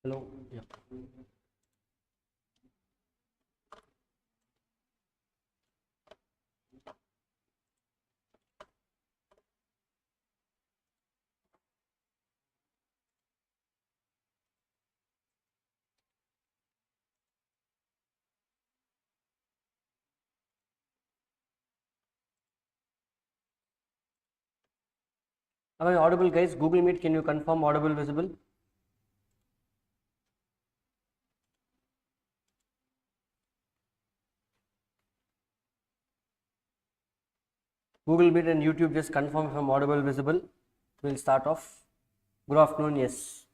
Hello. Yeah. Am I audible, guys? Google Meet, can you confirm audible, visible? Google Meet and YouTube, just confirm if I'm audible, visible. We'll start off. Good afternoon, yes.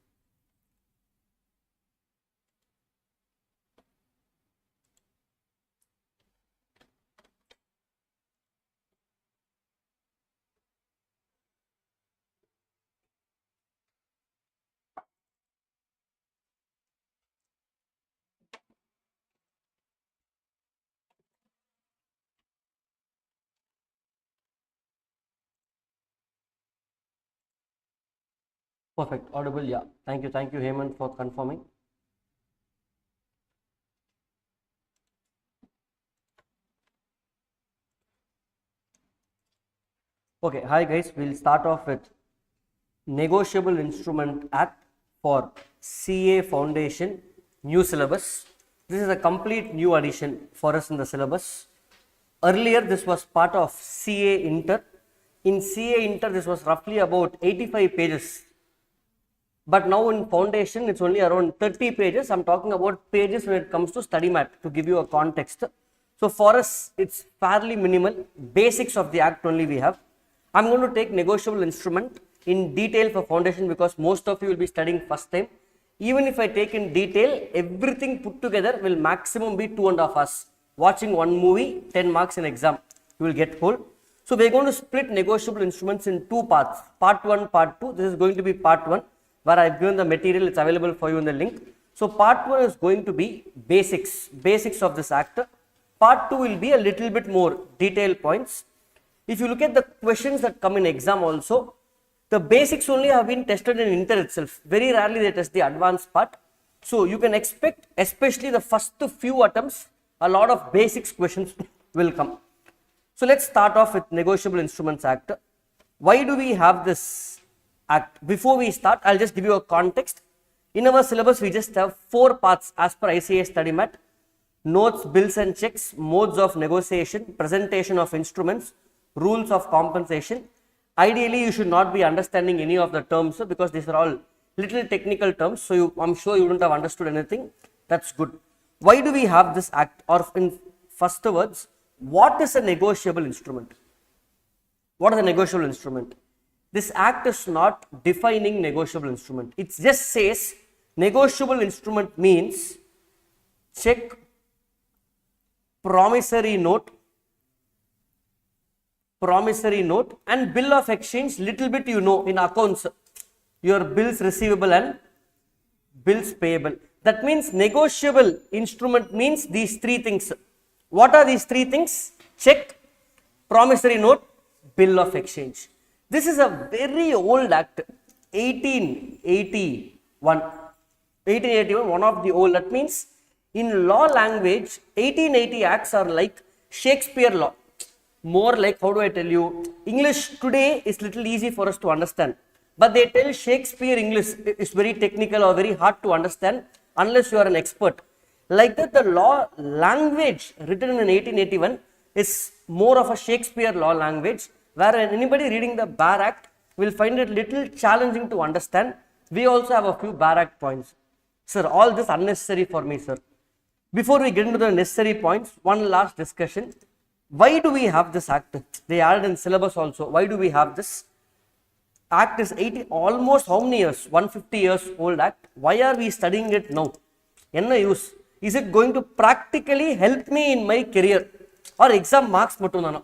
Perfect, audible, yeah. Thank you, Hemant, for confirming. Okay, hi guys, we'll start off with Negotiable Instrument Act for CA Foundation, new syllabus. This is a complete new addition for us in the syllabus. Earlier, this was part of CA Inter. In CA Inter, this was roughly about 85 pages. But now in Foundation, it's only around 30 pages. I'm talking about pages when it comes to study mat, to give you a context. So for us, it's fairly minimal. Basics of the Act only we have. I'm going to take Negotiable Instrument in detail for Foundation because most of you will be studying first time. Even if I take in detail, everything put together will maximum be 2.5 hours. Watching one movie, 10 marks in exam, you will get whole. So we're going to split Negotiable Instruments in two parts. Part 1, Part 2. This is going to be Part 1. Where I've given the material, it's available for you in the link. So part 1 is going to be basics of this act. Part 2 will be a little bit more detailed points. If you look at the questions that come in exam also, the basics only have been tested in Inter itself. Very rarely they test the advanced part. So you can expect, especially the first few attempts, a lot of basics questions will come. So let's start off with Negotiable Instruments Act. Why do we have this Act? Before we start, I'll just give you a context. In our syllabus, we just have 4 parts as per ICA study mat: notes, bills and checks, modes of negotiation, presentation of instruments, rules of compensation. Ideally, you should not be understanding any of the terms because these are all little technical terms. So I'm sure you wouldn't have understood anything. That's good. Why do we have this act? Or in first words, what is a negotiable instrument? What is a negotiable instrument? This act is not defining negotiable instrument. It just says negotiable instrument means check, promissory note and bill of exchange. Little bit you know in accounts, your bills receivable and bills payable. That means negotiable instrument means these 3 things. What are these 3 things? Check, promissory note, bill of exchange. This is a very old act, 1881, one of the old. That means in law language, 1880 acts are like Shakespeare law. More like, how do I tell you? English today is little easy for us to understand. But they tell Shakespeare English is very technical or very hard to understand unless you are an expert. Like that, the law language written in 1881 is more of a Shakespeare law language, where anybody reading the Bar Act will find it little challenging to understand. We also have a few Bar Act points. Sir, all this unnecessary for me, sir. Before we get into the necessary points, one last discussion. Why do we have this act? They added in syllabus also. Why do we have this? Act is almost how many years? 150 years old act. Why are we studying it now? Enna use? Is it going to practically help me in my career? Or exam marks mattum?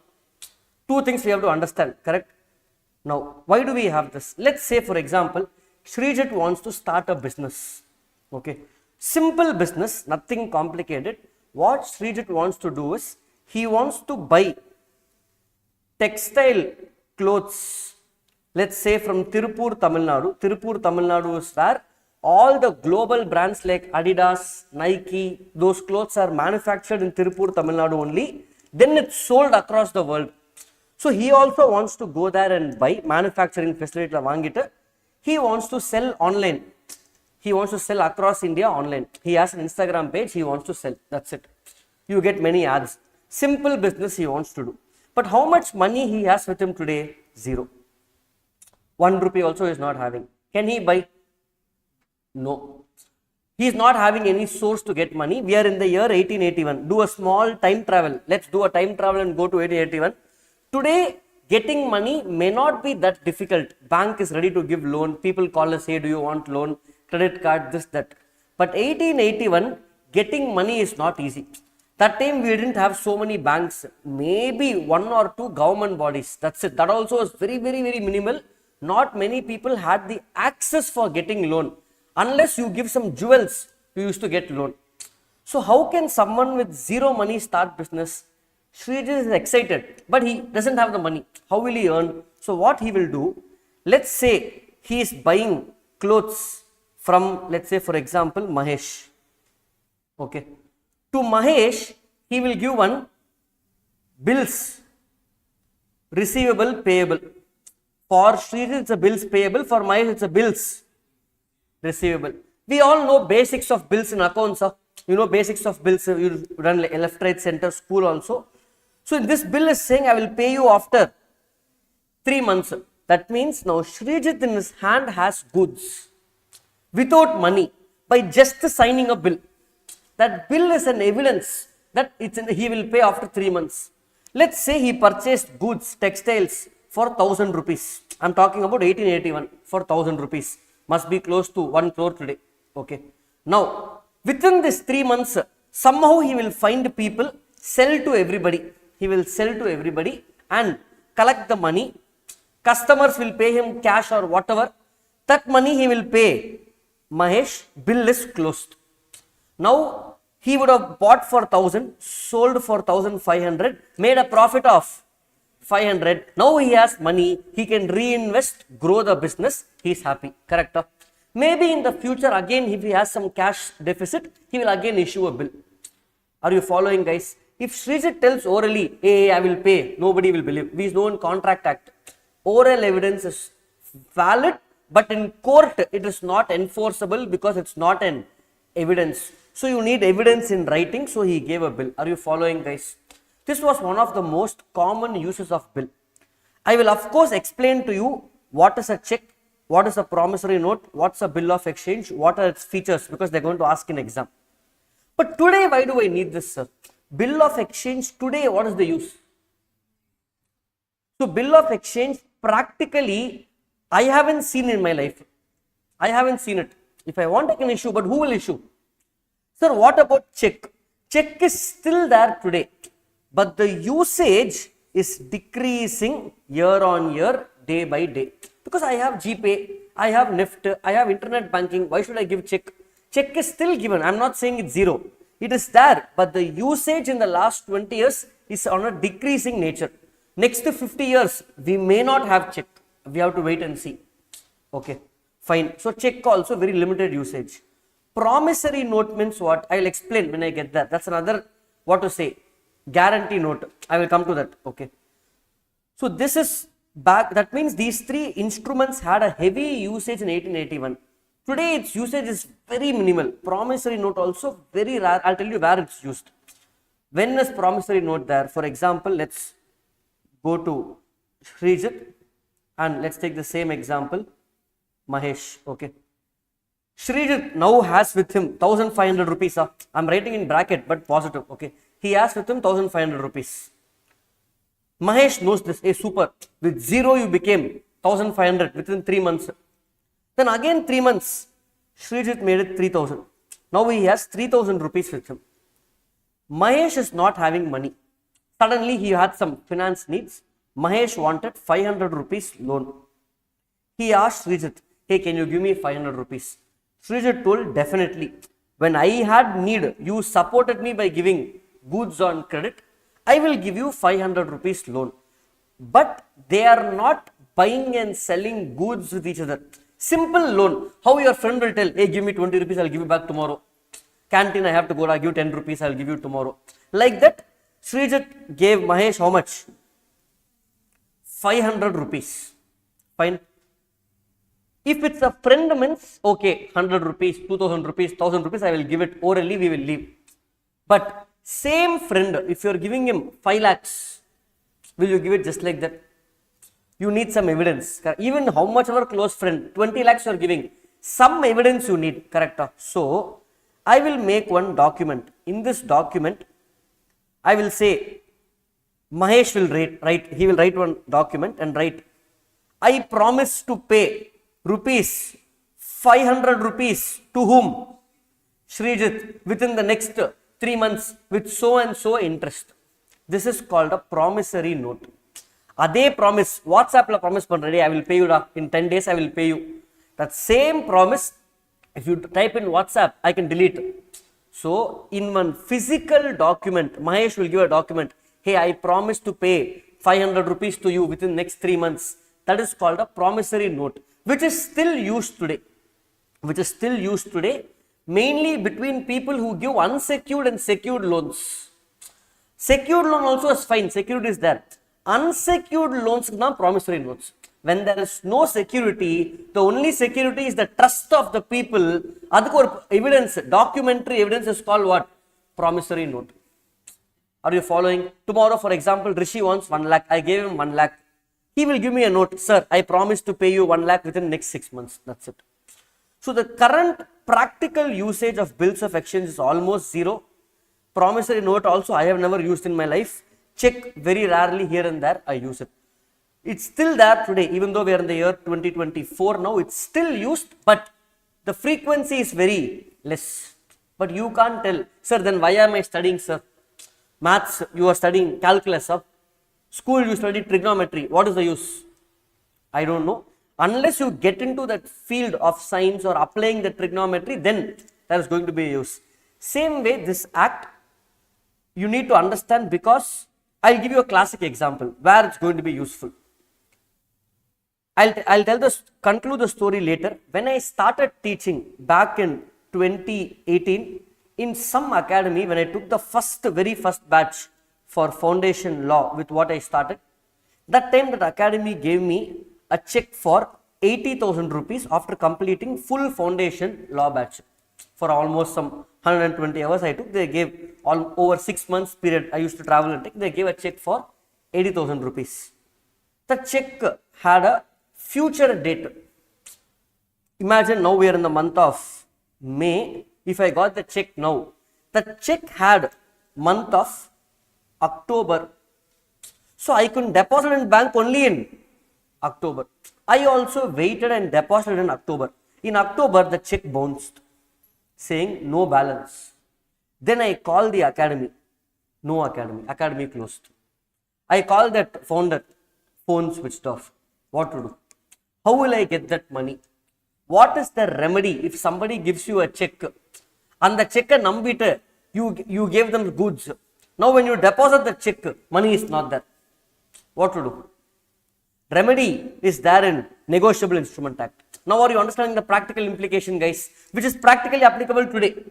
2 things we have to understand, correct? Now, why do we have this? Let's say, for example, Srijit wants to start a business. Okay, simple business, nothing complicated. What Srijit wants to do is he wants to buy textile clothes, let's say from Tirupur, Tamil Nadu. Tirupur, Tamil Nadu is where all the global brands like Adidas, Nike, those clothes are manufactured in Tirupur, Tamil Nadu only. Then it's sold across the world. So he also wants to go there and buy manufacturing facility. He wants to sell online. He wants to sell across India online. He has an Instagram page. He wants to sell. That's it. You get many ads. Simple business he wants to do. But how much money he has with him today? Zero. 1 rupee also is not having. Can he buy? No. He is not having any source to get money. We are in the year 1881. Do a small time travel. Let's do a time travel and go to 1881. Today, getting money may not be that difficult. Bank is ready to give loan. People call us, hey, do you want loan? Credit card, this, that. But 1881, getting money is not easy. That time we didn't have so many banks. Maybe 1 or 2 government bodies. That's it. That also was very, very, very minimal. Not many people had the access for getting loan. Unless you give some jewels, you used to get loan. So how can someone with zero money start business? Srijit is excited, but he doesn't have the money. How will he earn? So what he will do, let's say he is buying clothes from, let's say for example, Mahesh. Okay. To Mahesh, he will give one bills, receivable, payable. For Srijit, it's a bills payable. For Mahesh, it's a bills receivable. We all know basics of bills in accounts. You know basics of bills. You run left, right, center, school also. So this bill is saying I will pay you after 3 months. That means now Srijit in his hand has goods without money by just signing a bill. That bill is an evidence that he will pay after 3 months. Let's say he purchased goods, textiles for 1000 rupees. I'm talking about 1881 for 1000 rupees. Must be close to 1 crore today. Okay. Now, within this 3 months, somehow he will find people, sell to everybody. He will sell to everybody and collect the money. Customers will pay him cash or whatever. That money he will pay Mahesh. Bill is closed. Now, he would have bought for 1000, sold for 1500, made a profit of 500. Now he has money. He can reinvest, grow the business. He is happy. Correct? Maybe in the future again, if he has some cash deficit, he will again issue a bill. Are you following, guys? If Srijit tells orally, hey, I will pay, nobody will believe. We know in Contract Act, oral evidence is valid, but in court it is not enforceable because it's not an evidence. So you need evidence in writing. So he gave a bill. Are you following, guys? This was one of the most common uses of bill. I will of course explain to you what is a check, what is a promissory note, what's a bill of exchange, what are its features, because they're going to ask in exam. But today, why do I need this, sir? Bill of exchange today, what is the use? So bill of exchange practically I haven't seen in my life. I haven't seen it. If I want I can issue, but who will issue? Sir, what about check? Check is still there today, but the usage is decreasing year on year, day by day. Because I have GPay, I have NEFT, I have internet banking. Why should I give check? Check is still given. I'm not saying it's zero. It is there, but the usage in the last 20 years is on a decreasing nature. Next 50 years, we may not have check. We have to wait and see. Okay, fine. So check also very limited usage. Promissory note means what? I will explain when I get that. That's another, what to say, guarantee note. I will come to that. Okay. So this is back. That means these 3 instruments had a heavy usage in 1881. Today its usage is very minimal. Promissory note also very rare. I'll tell you where it's used. When is promissory note there? For example, let's go to Srijit and let's take the same example, Mahesh. Okay. Srijit now has with him 1500 rupees. I'm writing in bracket but positive. Okay. He has with him 1500 rupees. Mahesh knows this. Hey, super. With zero you became 1500 within 3 months. Then again 3 months, Srijit made it 3000. Now he has 3000 rupees with him. Mahesh is not having money. Suddenly he had some finance needs. Mahesh wanted 500 rupees loan. He asked Srijit, hey, can you give me 500 rupees? Srijit told, definitely. When I had need, you supported me by giving goods on credit. I will give you 500 rupees loan. But they are not buying and selling goods with each other. Simple loan. How your friend will tell, hey, give me 20 rupees, I'll give you back tomorrow. Canteen, I have to go, I'll give you 10 rupees, I'll give you tomorrow. Like that, Srijit gave Mahesh how much? 500 rupees. Fine. If it's a friend means, okay, 100 rupees, 2000 rupees, 1000 rupees, I will give it orally, we will leave. But same friend, if you are giving him 5 lakhs, will you give it just like that? You need some evidence. Even how much of our close friend, 20 lakhs you are giving, some evidence you need, correct? So, I will make one document. In this document, I will say, Mahesh will write, he will write one document and write, I promise to pay rupees 500 rupees to whom? Srijit, within the next 3 months with so and so interest. This is called a promissory note. Adhe promise, WhatsApp la promise pandredi, I will pay you in 10 days, I will pay you. That same promise, if you type in WhatsApp, I can delete it. So, in one physical document, Mahesh will give a document, hey, I promise to pay 500 rupees to you within next 3 months. That is called a promissory note, which is still used today. Mainly between people who give unsecured and secured loans. Secured loan also is fine, security is there. Unsecured loans are promissory notes. When there is no security, the only security is the trust of the people. Adhukku evidence, documentary evidence is called what? Promissory note. Are you following? Tomorrow, for example, Rishi wants 1 lakh. I gave him 1 lakh. He will give me a note, sir, I promise to pay you 1 lakh within the next 6 months. That's it. So the current practical usage of bills of exchange is almost zero. Promissory note also I have never used in my life. Check very rarely here and there I use it. It's still there today, even though we are in the year 2024 now, it's still used, but the frequency is very less. But you can't tell, sir, then why am I studying, sir? Maths, you are studying calculus, sir. School, you study trigonometry. What is the use? I don't know. Unless you get into that field of science or applying the trigonometry, then there is going to be a use. Same way, this act, you need to understand, because I'll give you a classic example where it's going to be useful. I'll conclude the story later. When I started teaching back in 2018 in some academy, when I took the very first batch for foundation law with what I started, that time that academy gave me a check for 80,000 rupees after completing full foundation law batch. For almost some 120 hours I took, they gave over 6 months period I used to travel and take, they gave a check for 80,000 rupees. The check had a future date. Imagine now we are in the month of May. If I got the check now, the check had month of October. So I couldn't deposit in bank only in October. I also waited and deposited in October. In October, the check bounced, saying no balance. Then I called the academy. No academy. Academy closed. I called that founder. Phone switched off. What to do? How will I get that money? What is the remedy if somebody gives you a check and the check nambita, you gave them goods. Now when you deposit the check, money is not there. What to do? Remedy is there in Negotiable Instrument Act. Now are you understanding the practical implication, guys, which is practically applicable today?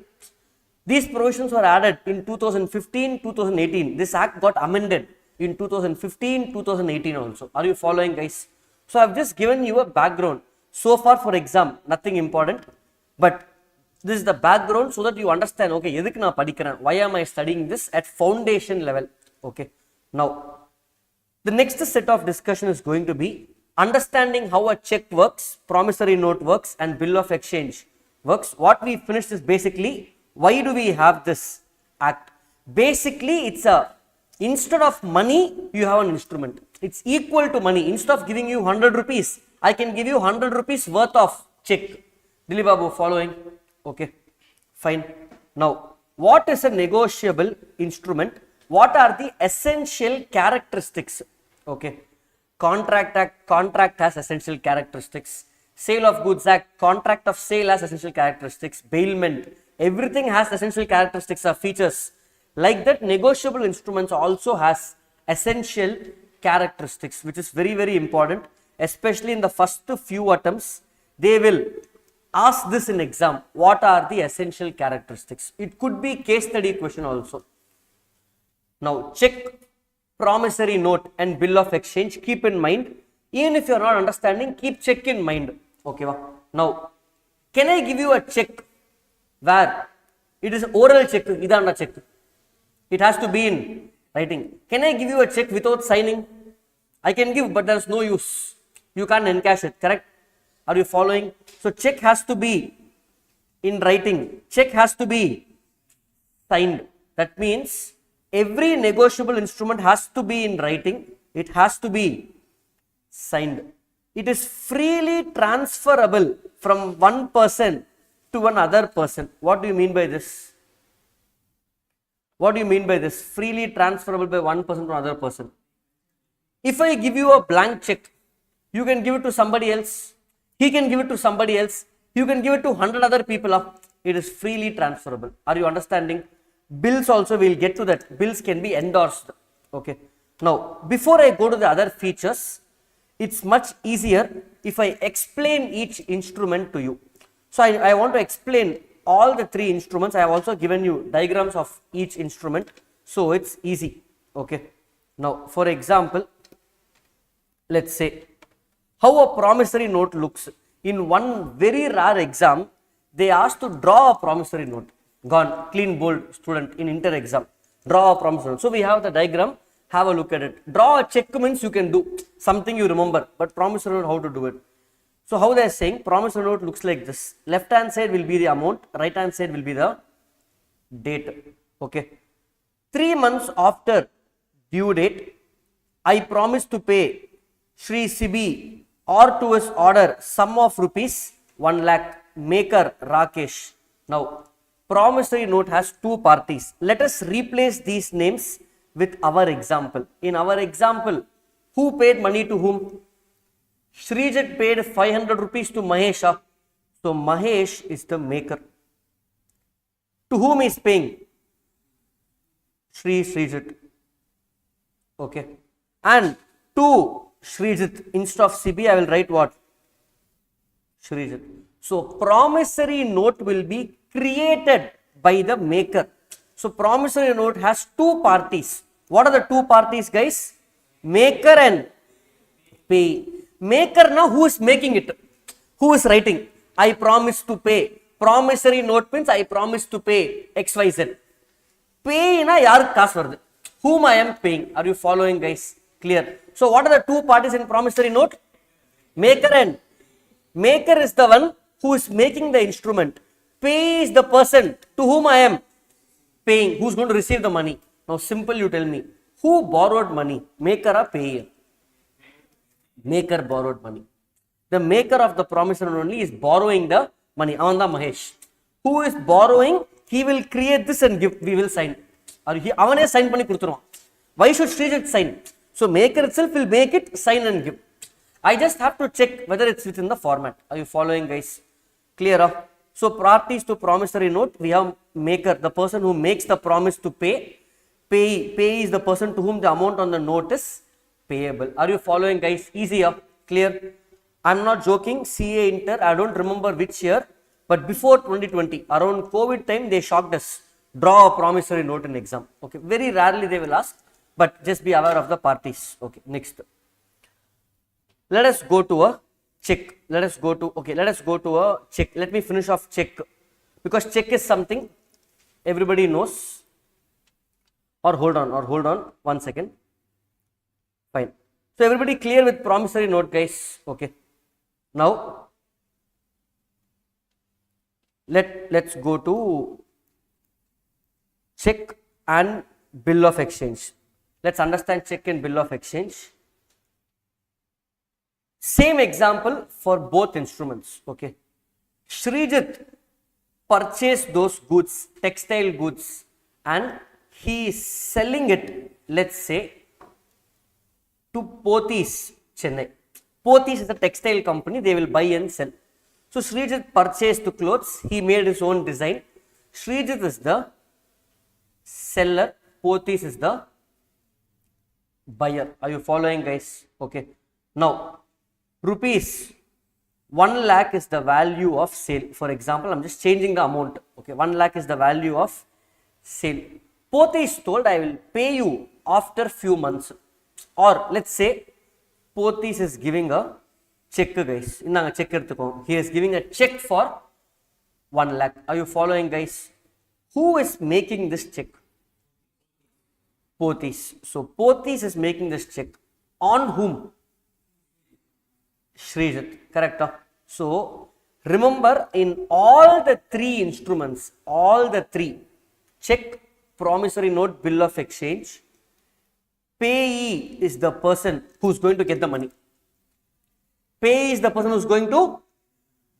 These provisions were added in 2015, 2018. This act got amended in 2015, 2018 also. Are you following, guys? So I have just given you a background. So far for exam, nothing important, but this is the background so that you understand, okay, why am I studying this at foundation level? Okay. Now, the next set of discussion is going to be understanding how a check works, promissory note works, and bill of exchange works. What we finished is basically, why do we have this act? Basically, it's instead of money, you have an instrument. It's equal to money. Instead of giving you 100 rupees, I can give you 100 rupees worth of check. Dilip Babu, following? Okay, fine. Now, what is a negotiable instrument? What are the essential characteristics? Okay, contract has essential characteristics. Sale of Goods Act, contract of sale has essential characteristics, bailment, everything has essential characteristics or features. Like that, negotiable instruments also has essential characteristics, which is very, very important, especially in the first few attempts. They will ask this in exam, what are the essential characteristics? It could be case study question also. Now, check, promissory note and bill of exchange, keep in mind. Even if you are not understanding, keep check in mind. Okay, now, can I give you a check where it is oral check, idana check? It has to be in writing. Can I give you a check without signing? I can give, but there is no use. You can't encash it, correct? Are you following? So, check has to be in writing. Check has to be signed. That means every negotiable instrument has to be in writing. It has to be signed. It is freely transferable from one person to another person. What do you mean by this? What do you mean by this? Freely transferable by one person to another person. If I give you a blank check, you can give it to somebody else. He can give it to somebody else. You can give it to 100 other people. It is freely transferable. Are you understanding? Bills also, we will get to that. Bills can be endorsed. Okay. Now, before I go to the other features, it's much easier if I explain each instrument to you. So, I want to explain all the three instruments. I have also given you diagrams of each instrument. So, it's easy. Okay. Now, for example, let's say how a promissory note looks. In one very rare exam, they asked to draw a promissory note. Gone, clean, bold student in inter exam. Draw a promissory note. So, we have the diagram. Have a look at it. Draw a check means you can do something you remember, but promissory note, how to do it. So, how they are saying promissory note looks like this. Left hand side will be the amount, right hand side will be the date. Okay. 3 months after due date, I promise to pay Shri Sibi or to his order sum of rupees 1 lakh, maker Rakesh. Now, promissory note has two parties. Let us replace these names with our example. In our example, who paid money to whom? Srijit paid 500 rupees to Mahesha. So, Mahesh is the maker. To whom is paying? Srijit. Okay. And to Srijit, instead of CB, I will write what? Srijit. So, promissory note will be created by the maker. So, promissory note has two parties. What are the two parties, guys? Maker and pay. Maker now, who is making it? Who is writing? I promise to pay. Promissory note means I promise to pay XYZ. Pay na yaar kaas varudhu. Whom I am paying. Are you following, guys? Clear. So, what are the two parties in promissory note? Maker and maker is the one who is making the instrument. Pay is the person to whom I am paying, who is going to receive the money. Now, simple, you tell me, who borrowed money? Maker or payer? Maker borrowed money. The maker of the promissory note only is borrowing the money. Avanda Mahesh. Who is borrowing? He will create this and give. We will sign. Or he avane sign pani kuduthruvan. Why should Srijit sign? So, maker itself will make it, sign and give. I just have to check whether it's within the format. Are you following, guys? Clear? So, parties to promissory note, we have maker, the person who makes the promise to pay. Pay is the person to whom the amount on the note is payable. Are you following, guys? Easy up, clear? I'm not joking. CA Inter, I don't remember which year, but before 2020, around COVID time, they shocked us. Draw a promissory note in exam. Okay, very rarely they will ask, but just be aware of the parties. Okay, next. Let us go to a check. Let us go to a check. Let me finish off check, because check is something everybody knows. Or hold on 1 second. Fine. So, everybody clear with promissory note, guys? Okay. Now, let's go to check and bill of exchange. Let's understand check and bill of exchange. Same example for both instruments. Okay. Srijit purchased those goods, textile goods, and he is selling it, let's say, to Pothys, Chennai. Pothys is a textile company, they will buy and sell. So Srijit purchased the clothes, he made his own design. Srijit is the seller, Pothys is the buyer. Are you following, guys? Okay. Now, rupees 1 lakh is the value of sale. For example, I'm just changing the amount. Okay, 1 lakh is the value of sale. Pothys told, I will pay you after few months. Or let's say Pothys is giving a check, guys. He is giving a check for 1 lakh. Are you following, guys? Who is making this check? Pothys. So Pothys is making this check. On whom? Srijit. Correct. So remember, in all the three instruments, all the three, check, promissory note, bill of exchange, payee is the person who is going to get the money. Payee is the person who is going to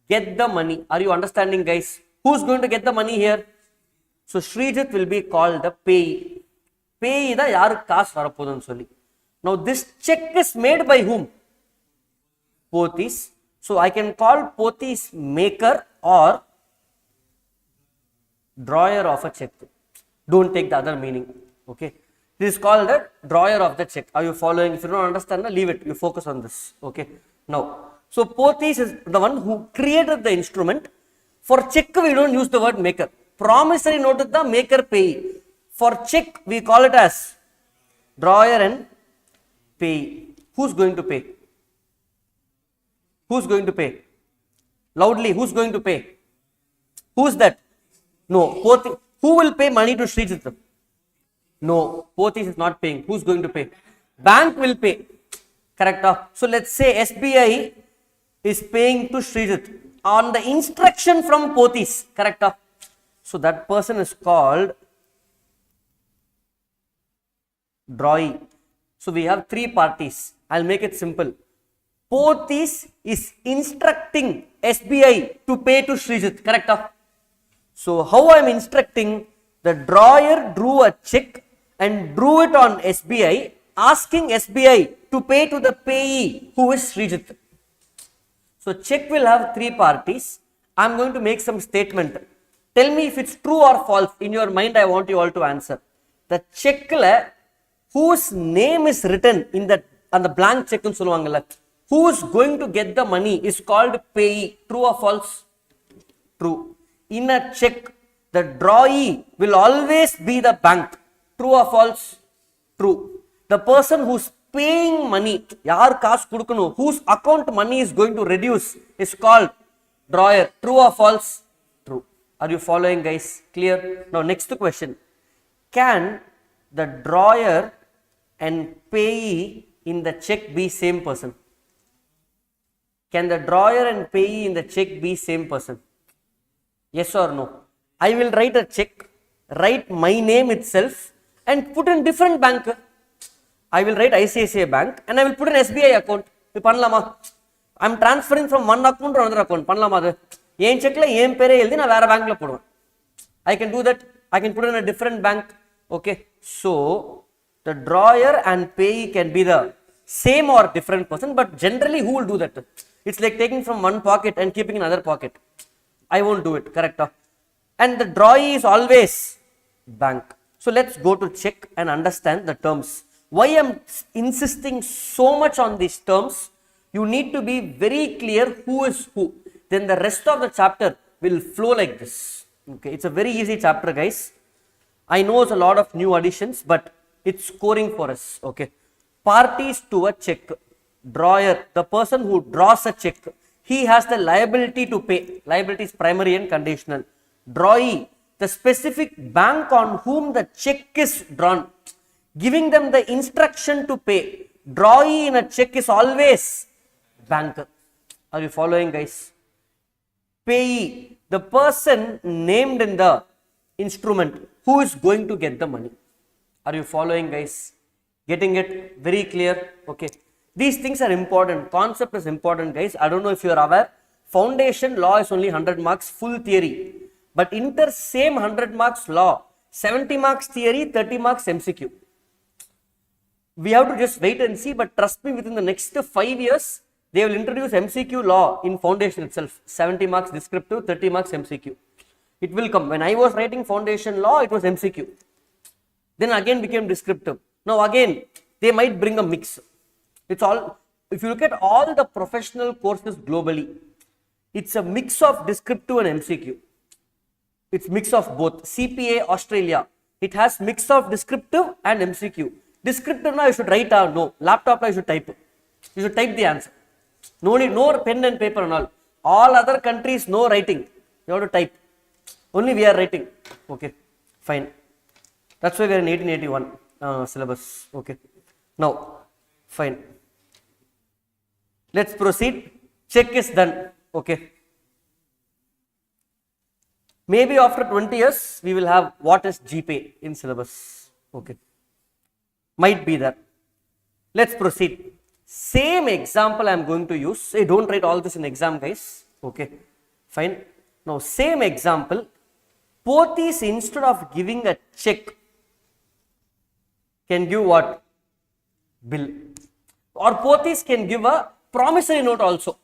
get the money. Are you understanding, guys? Who is going to get the money here? So Srijit will be called the payee. Payee da yaar kaas varapodunu solli. Now this check is made by whom? Pothys. So I can call Pothys maker or drawer of a check. Don't take the other meaning. Okay. This is called the drawer of the check. Are you following? If you don't understand, leave it. You focus on this. Okay. Now, so Pothys is the one who created the instrument. For check, we don't use the word maker. Promissory note is the maker payee. For check, we call it as drawer and payee. Who's going to pay? Who's going to pay? Loudly, who's going to pay? Who's that? No, Pothys. Who will pay money to Srijit? No, Pothys is not paying. Who's going to pay? Bank will pay. Correct. So let's say SBI is paying to Srijit on the instruction from Pothys. Correct. So that person is called drawee. So we have three parties. I'll make it simple. Pothys is instructing SBI to pay to Srijit. Correct. So how I am instructing? The drawer drew a check and drew it on SBI, asking SBI to pay to the payee, who is Srijit. So check will have three parties. I am going to make some statement. Tell me if it's true or false. In your mind, I want you all to answer. The check whose name is written in the on the blank check, who is going to get the money is called payee. True or false? True. In a check, the drawee will always be the bank. True or false? True. The person who's paying money, whose account money is going to reduce, is called drawer. True or false? True. Are you following, guys? Clear? Now next question. Can the drawer and payee in the check be same person? Can the drawer and payee in the check be same person? Yes or no? I will write a check, write my name itself and put in different bank. I will write ICICI bank and I will put in SBI account. I am transferring from one account to another account. I can do that. I can put in a different bank. Okay. So the drawer and payee can be the same or different person, but generally who will do that? It's like taking from one pocket and keeping in another pocket. I won't do it. Correct. And the drawee is always bank. So let's go to check and understand the terms. Why I'm insisting so much on these terms? You need to be very clear who is who. Then the rest of the chapter will flow like this. Okay, it's a very easy chapter, guys. I know it's a lot of new additions, but it's scoring for us. Okay, parties to a check. Drawer, the person who draws a check, he has the liability to pay. Liability is primary and conditional. Drawee, the specific bank on whom the check is drawn, giving them the instruction to pay. Drawee in a check is always banker. Are you following, guys? Payee, the person named in the instrument who is going to get the money. Are you following, guys? Getting it very clear? Okay. These things are important. Concept is important, guys. I don't know if you are aware. Foundation law is only 100 marks, full theory. But inter same 100 marks law, 70 marks theory, 30 marks MCQ. We have to just wait and see, but trust me, within the next 5 years, They will introduce MCQ law in foundation itself. 70 marks descriptive, 30 marks MCQ. It will come. When I was writing foundation law, it was MCQ. Then again became descriptive. Now again, they might bring a mix. It's all, if you look at all the professional courses globally, it's a mix of descriptive and MCQ. It's mix of both. CPA Australia, it has mix of descriptive and MCQ. Descriptive now you should write or no. Laptop now you should type. You should type the answer. No need, no pen and paper and all. All other countries, no writing. You have to type. Only we are writing. Okay, fine. That's why we are in 1881 syllabus. Okay. Now, fine. Let's proceed. Check is done. Okay. Maybe after 20 years, we will have what is GPay in syllabus. Okay. Might be that. Let's proceed. Same example I am going to use. Hey, don't write all this in exam, guys. Okay. Fine. Now, same example. Pothis, instead of giving a check, can give what? Bill. Or Pothis can give a promissory note also.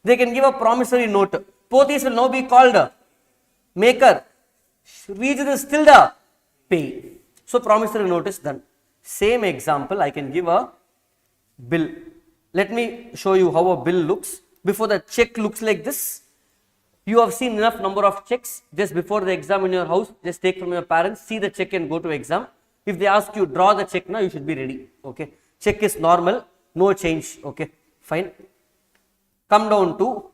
They can give a promissory note. Pothis will now be called maker. Srijit is still the pay. So promissory note is done. Same example, I can give a bill. Let me show you how a bill looks. Before the check looks like this. You have seen enough number of checks. Just before the exam in your house, just take from your parents, see the check and go to exam. If they ask you draw the check now, you should be ready. Okay. Check is normal, no change. Okay. Fine. Come down to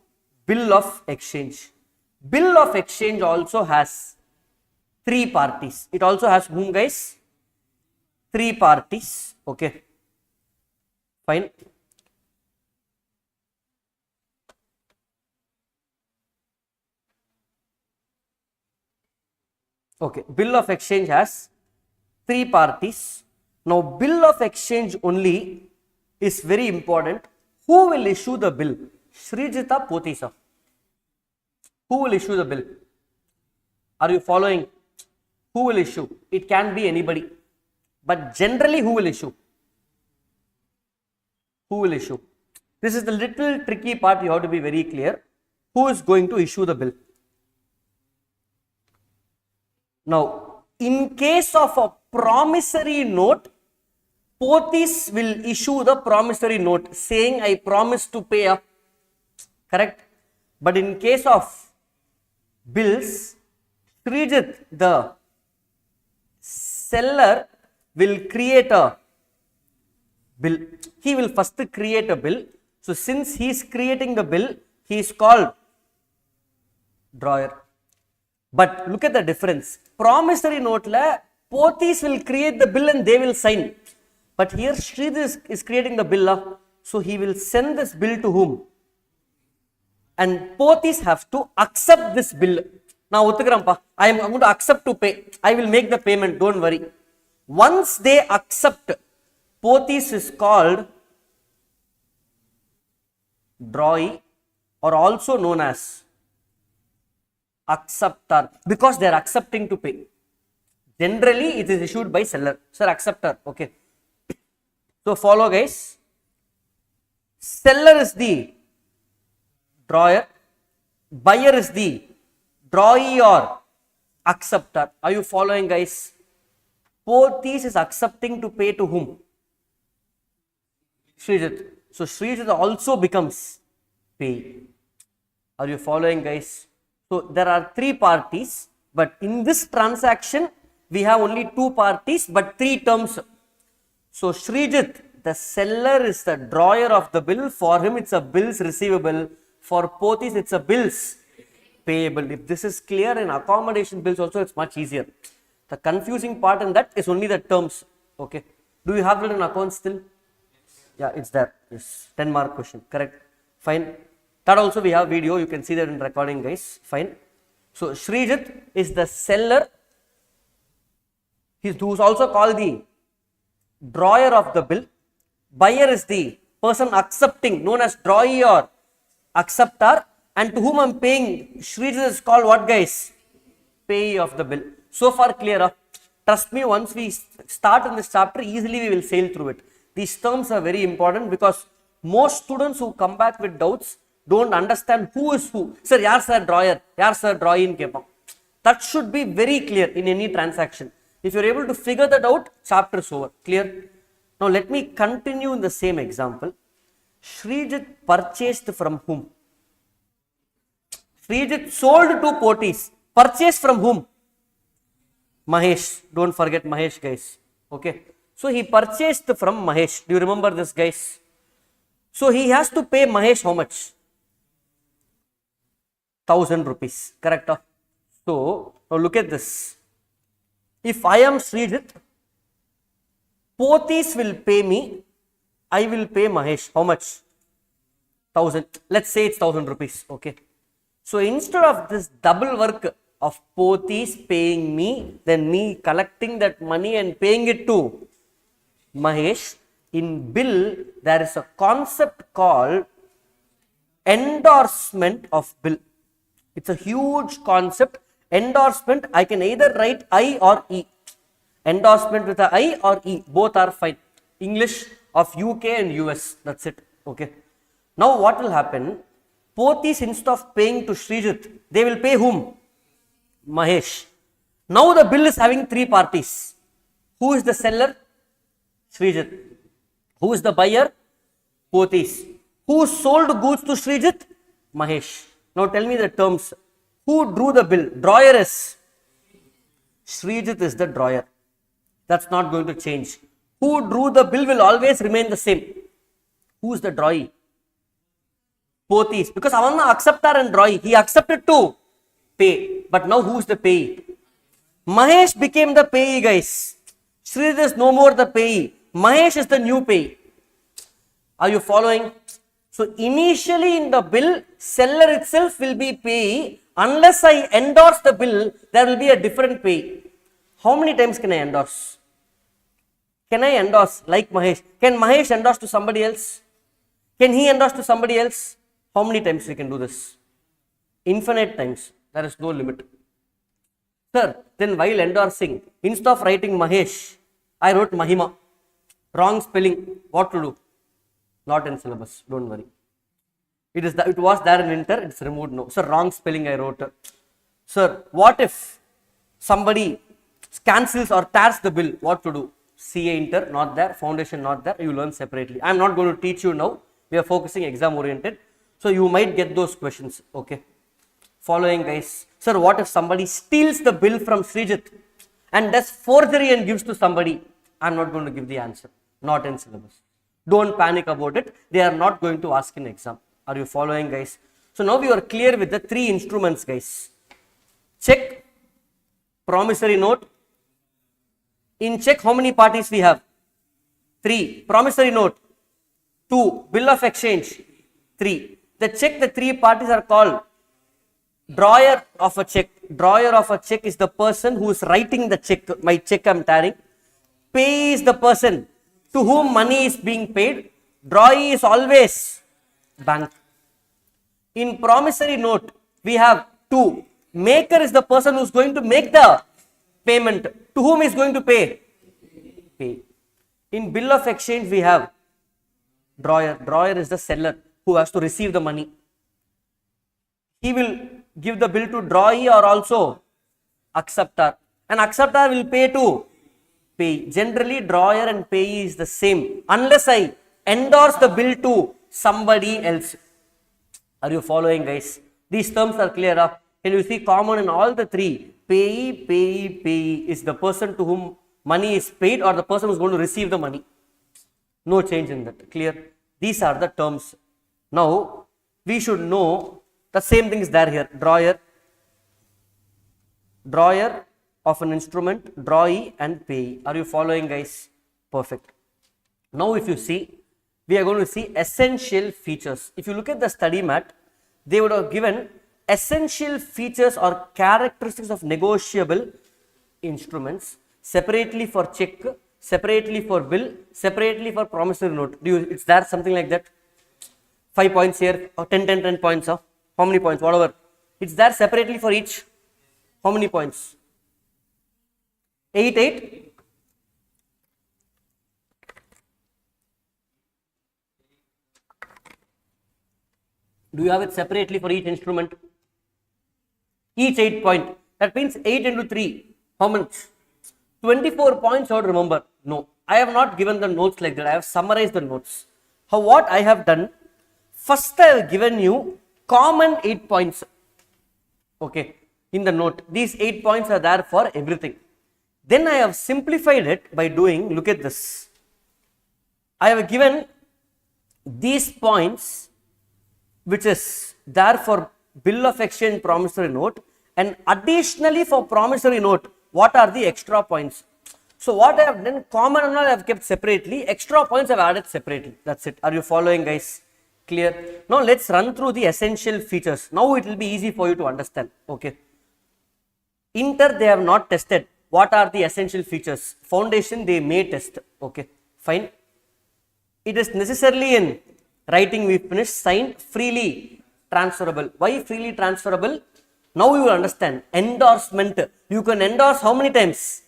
bill of exchange. Bill of exchange also has 3 parties. It also has whom, guys? 3 parties. Okay. Fine. Okay. Bill of exchange has 3 parties. Now, bill of exchange only is very important. Who will issue the bill? Srijita, Pothisa. Who will issue the bill? Are you following? Who will issue? It can be anybody. But generally, who will issue? Who will issue? This is the little tricky part, you have to be very clear. Who is going to issue the bill? Now, in case of a promissory note, Pothis will issue the promissory note saying, I promise to pay up. Correct? But in case of bills, Srijit, the seller, will create a bill. He will first create a bill. So, since he is creating the bill, he is called drawer. But look at the difference. Promissory note la Pothis will create the bill and they will sign. But here Sridhar is creating the bill. So he will send this bill to whom? And Pothis have to accept this bill. Now I am going to accept to pay. I will make the payment. Don't worry. Once they accept, Pothis is called drawee, or also known as acceptor, because they are accepting to pay. Generally, it is issued by seller. Sir, acceptor. Okay. So, follow, guys. Seller is the drawer. Buyer is the drawee or acceptor. Are you following, guys? Pothis is accepting to pay to whom? Srijit. So, Srijit also becomes pay. Are you following, guys? So, there are 3 parties, but in this transaction, we have only 2 parties, but 3 terms. So, Srijit, the seller, is the drawer of the bill. For him, it's a bills receivable. For Pothis, it's a bills payable. If this is clear in accommodation bills also, it's much easier. The confusing part in that is only the terms. Okay. Do you have that in accounts still? Yeah, it's there. Yes. 10 mark question. Correct. Fine. That also we have video. You can see that in recording, guys. Fine. So, Srijit is the seller. Who's also called the drawer of the bill. Buyer is the person accepting, known as drawee or acceptor. And to whom I am paying, Srijit is called what, guys? Payee of the bill. So far clear. Trust me, once we start in this chapter, easily we will sail through it. These terms are very important because Most students who come back with doubts don't understand who is who. Sir, yaar sir drawer, yaar sir drawing kepam. That should be very clear in any transaction. If you're able to figure that out, chapter is over. Clear? Now let me continue in the same example. Srijit purchased from whom? Srijit sold to Potis. Purchased from whom? Mahesh. Don't forget Mahesh, guys. Okay. So he purchased from Mahesh. Do you remember this, guys? So he has to pay Mahesh how much? 1,000 rupees. Correct? So now look at this. If I am Srijit, Potis will pay me. I will pay Mahesh. How much? 1,000. Let's say it's 1,000 rupees. Okay. So instead of this double work of Potis paying me, then me collecting that money and paying it to Mahesh, in bill there is a concept called endorsement of bill. It's a huge concept. Endorsement, I can either write I or E. Endorsement with a I or E, both are fine. English of UK and US, that's it. Okay. Now what will happen? Potis, instead of paying to Srijit, they will pay whom? Mahesh. Now the bill is having three parties. Who is the seller? Srijit. Who is the buyer? Potis. Who sold goods to Srijit? Mahesh. Now tell me the terms. Who drew the bill? Drawer is Srijit is the drawer. That's not going to change. Who drew the bill will always remain the same. Who is the drawee? Potis. Because avanna acceptor and drawee. He accepted to pay. But now who is the payee? Mahesh became the payee, guys. Srijit is no more the payee. Mahesh is the new payee. Are you following? So initially in the bill, seller itself will be payee. Unless I endorse the bill, there will be a different payee. How many times can I endorse? Can I endorse like Mahesh? Can Mahesh endorse to somebody else? Can he endorse to somebody else? How many times we can do this? Infinite times. There is no limit. Sir, then while endorsing, instead of writing Mahesh, I wrote Mahima. Wrong spelling. What to do? Not in syllabus. Don't worry. It was there in inter. It's removed now. Sir, wrong spelling I wrote. Sir, what if somebody cancels or tears the bill? What to do? CA inter not there. Foundation not there. You learn separately. I am not going to teach you now. We are focusing exam oriented. So you might get those questions. Okay. Following, guys. Sir, what if somebody steals the bill from Srijit and does forgery and gives to somebody? I am not going to give the answer. Not in syllabus. Don't panic about it. They are not going to ask in exam. Are you following, guys? So now we are clear with the three instruments, guys. Check, promissory note. In check, how many parties we have? 3. Promissory note. 2. Bill of exchange. 3. The check, the 3 parties are called drawer of a check. Drawer of a check is the person who is writing the check. My check I am tearing. Payee is the person to whom money is being paid. Drawee is always bank. In promissory note, we have 2. Maker is the person who is going to make the payment. To whom is going to pay? Pay. In bill of exchange, we have drawer. Drawer is the seller who has to receive the money. He will give the bill to drawee or also acceptor. And acceptor will pay to payee. Generally, drawer and payee is the same. Unless I endorse the bill to somebody else. Are you following, guys? These terms are clear. Can you see common in all the 3? Payee, payee, payee is the person to whom money is paid or the person who is going to receive the money. No change in that. Clear? These are the terms. Now, we should know the same thing is there here. Drawer. Drawer of an instrument, drawee and payee. Are you following, guys? Perfect. Now, if you see, we are going to see essential features. If you look at the study mat, they would have given essential features or characteristics of negotiable instruments separately for check, separately for bill, separately for promissory note. It's there something like that? 5 points here or 10 points. How many points? Whatever. It's there separately for each. How many points? 8. Do you have it separately for each instrument? Each 8 point. That means 8 into 3. How much? 24 points I would remember. No. I have not given the notes like that. I have summarized the notes. What I have done? First I have given you common 8 points. Okay. In the note. These 8 points are there for everything. Then I have simplified it by doing, look at this. I have given these points which is there for bill of exchange promissory note, and additionally for promissory note, what are the extra points? So what I have done, common and all I have kept separately, extra points I have added separately. That's it. Are you following, guys? Clear? Now let's run through the essential features. Now it will be easy for you to understand. Okay. Inter they have not tested. What are the essential features? Foundation they may test. Okay. Fine. It is necessarily in writing we finished, signed, freely transferable. Why freely transferable? Now you will understand. Endorsement. You can endorse how many times?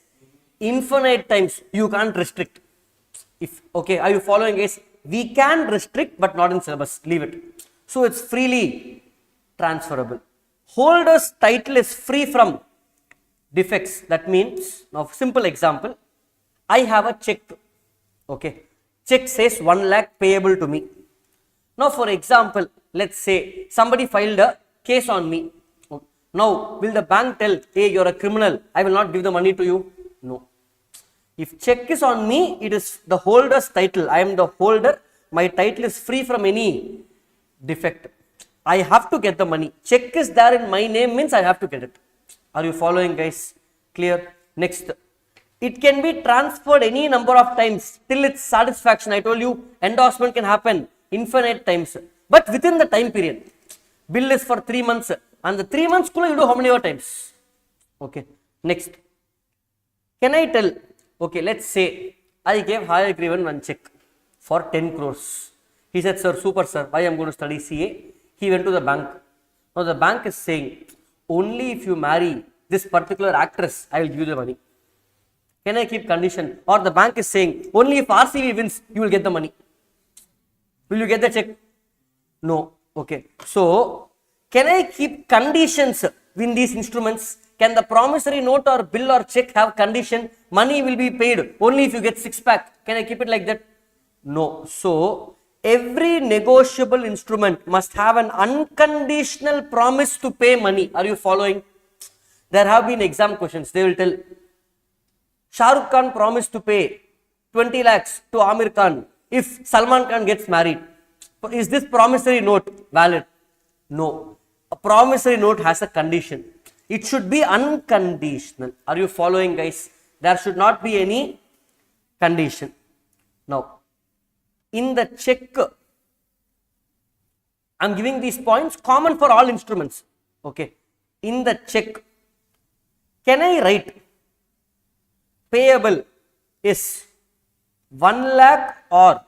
Infinite times. You can't restrict. If okay, are you following, guys? We can restrict but not in syllabus. Leave it. So it's freely transferable. Holder's title is free from defects. That means, now simple example, I have a check. Okay. Check says 1 lakh payable to me. Now for example, let's say somebody filed a case on me. Now will the bank tell, hey, you're a criminal, I will not give the money to you? No. If check is on me, it is the holder's title. I am the holder. My title is free from any defect. I have to get the money. Check is there in my name means I have to get it. Are you following, guys? Clear? Next. It can be transferred any number of times till its satisfaction. I told you endorsement can happen infinite times, but within the time period. Bill is for 3 months and the 3 months you do how many more times? Okay. Next. Can I tell? Okay, let's say I gave higher Agreement one check for 10 crores. He said, sir, super sir, why I am going to study CA? He went to the bank. Now the bank is saying, only if you marry this particular actress, I will give you the money. Can I keep condition? Or the bank is saying, only if RCB wins, you will get the money. Will you get the check? No. Okay. So, can I keep conditions in these instruments? Can the promissory note or bill or check have condition? Money will be paid only if you get 6-pack. Can I keep it like that? No. So, every negotiable instrument must have an unconditional promise to pay money. Are you following? There have been exam questions. They will tell, Shah Rukh Khan promised to pay 20 lakhs to Amir Khan if Salman Khan gets married. Is this promissory note valid? No. A promissory note has a condition. It should be unconditional. Are you following, guys? There should not be any condition. Now, in the check, I am giving these points common for all instruments. Okay. In the check, can I write payable is 1 lakh or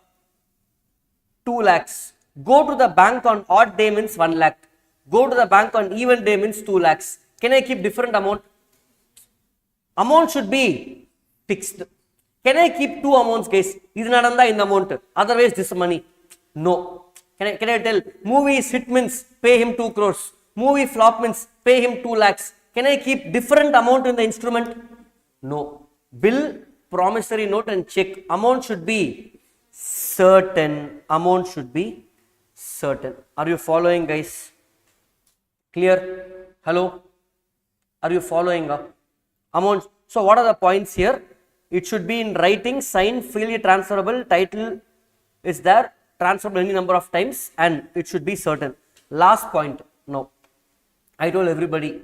2 lakhs? Go to the bank on odd day means 1 lakh. Go to the bank on even day means 2 lakhs. Can I keep different amount? Amount should be fixed. Can I keep two amounts, guys? This nadanda in the amount. Otherwise, this money. No. Can I tell? Movie hit means pay him 2 crores. Movie flop means pay him 2 lakhs. Can I keep different amount in the instrument? No. Bill, promissory note and check. Amount should be certain. Amount should be certain. Are you following, guys? Clear? Hello? Are you following? Amount. So what are the points here? It should be in writing, signed, freely transferable, title is there, transferable any number of times, and it should be certain. Last point. Now, I told everybody,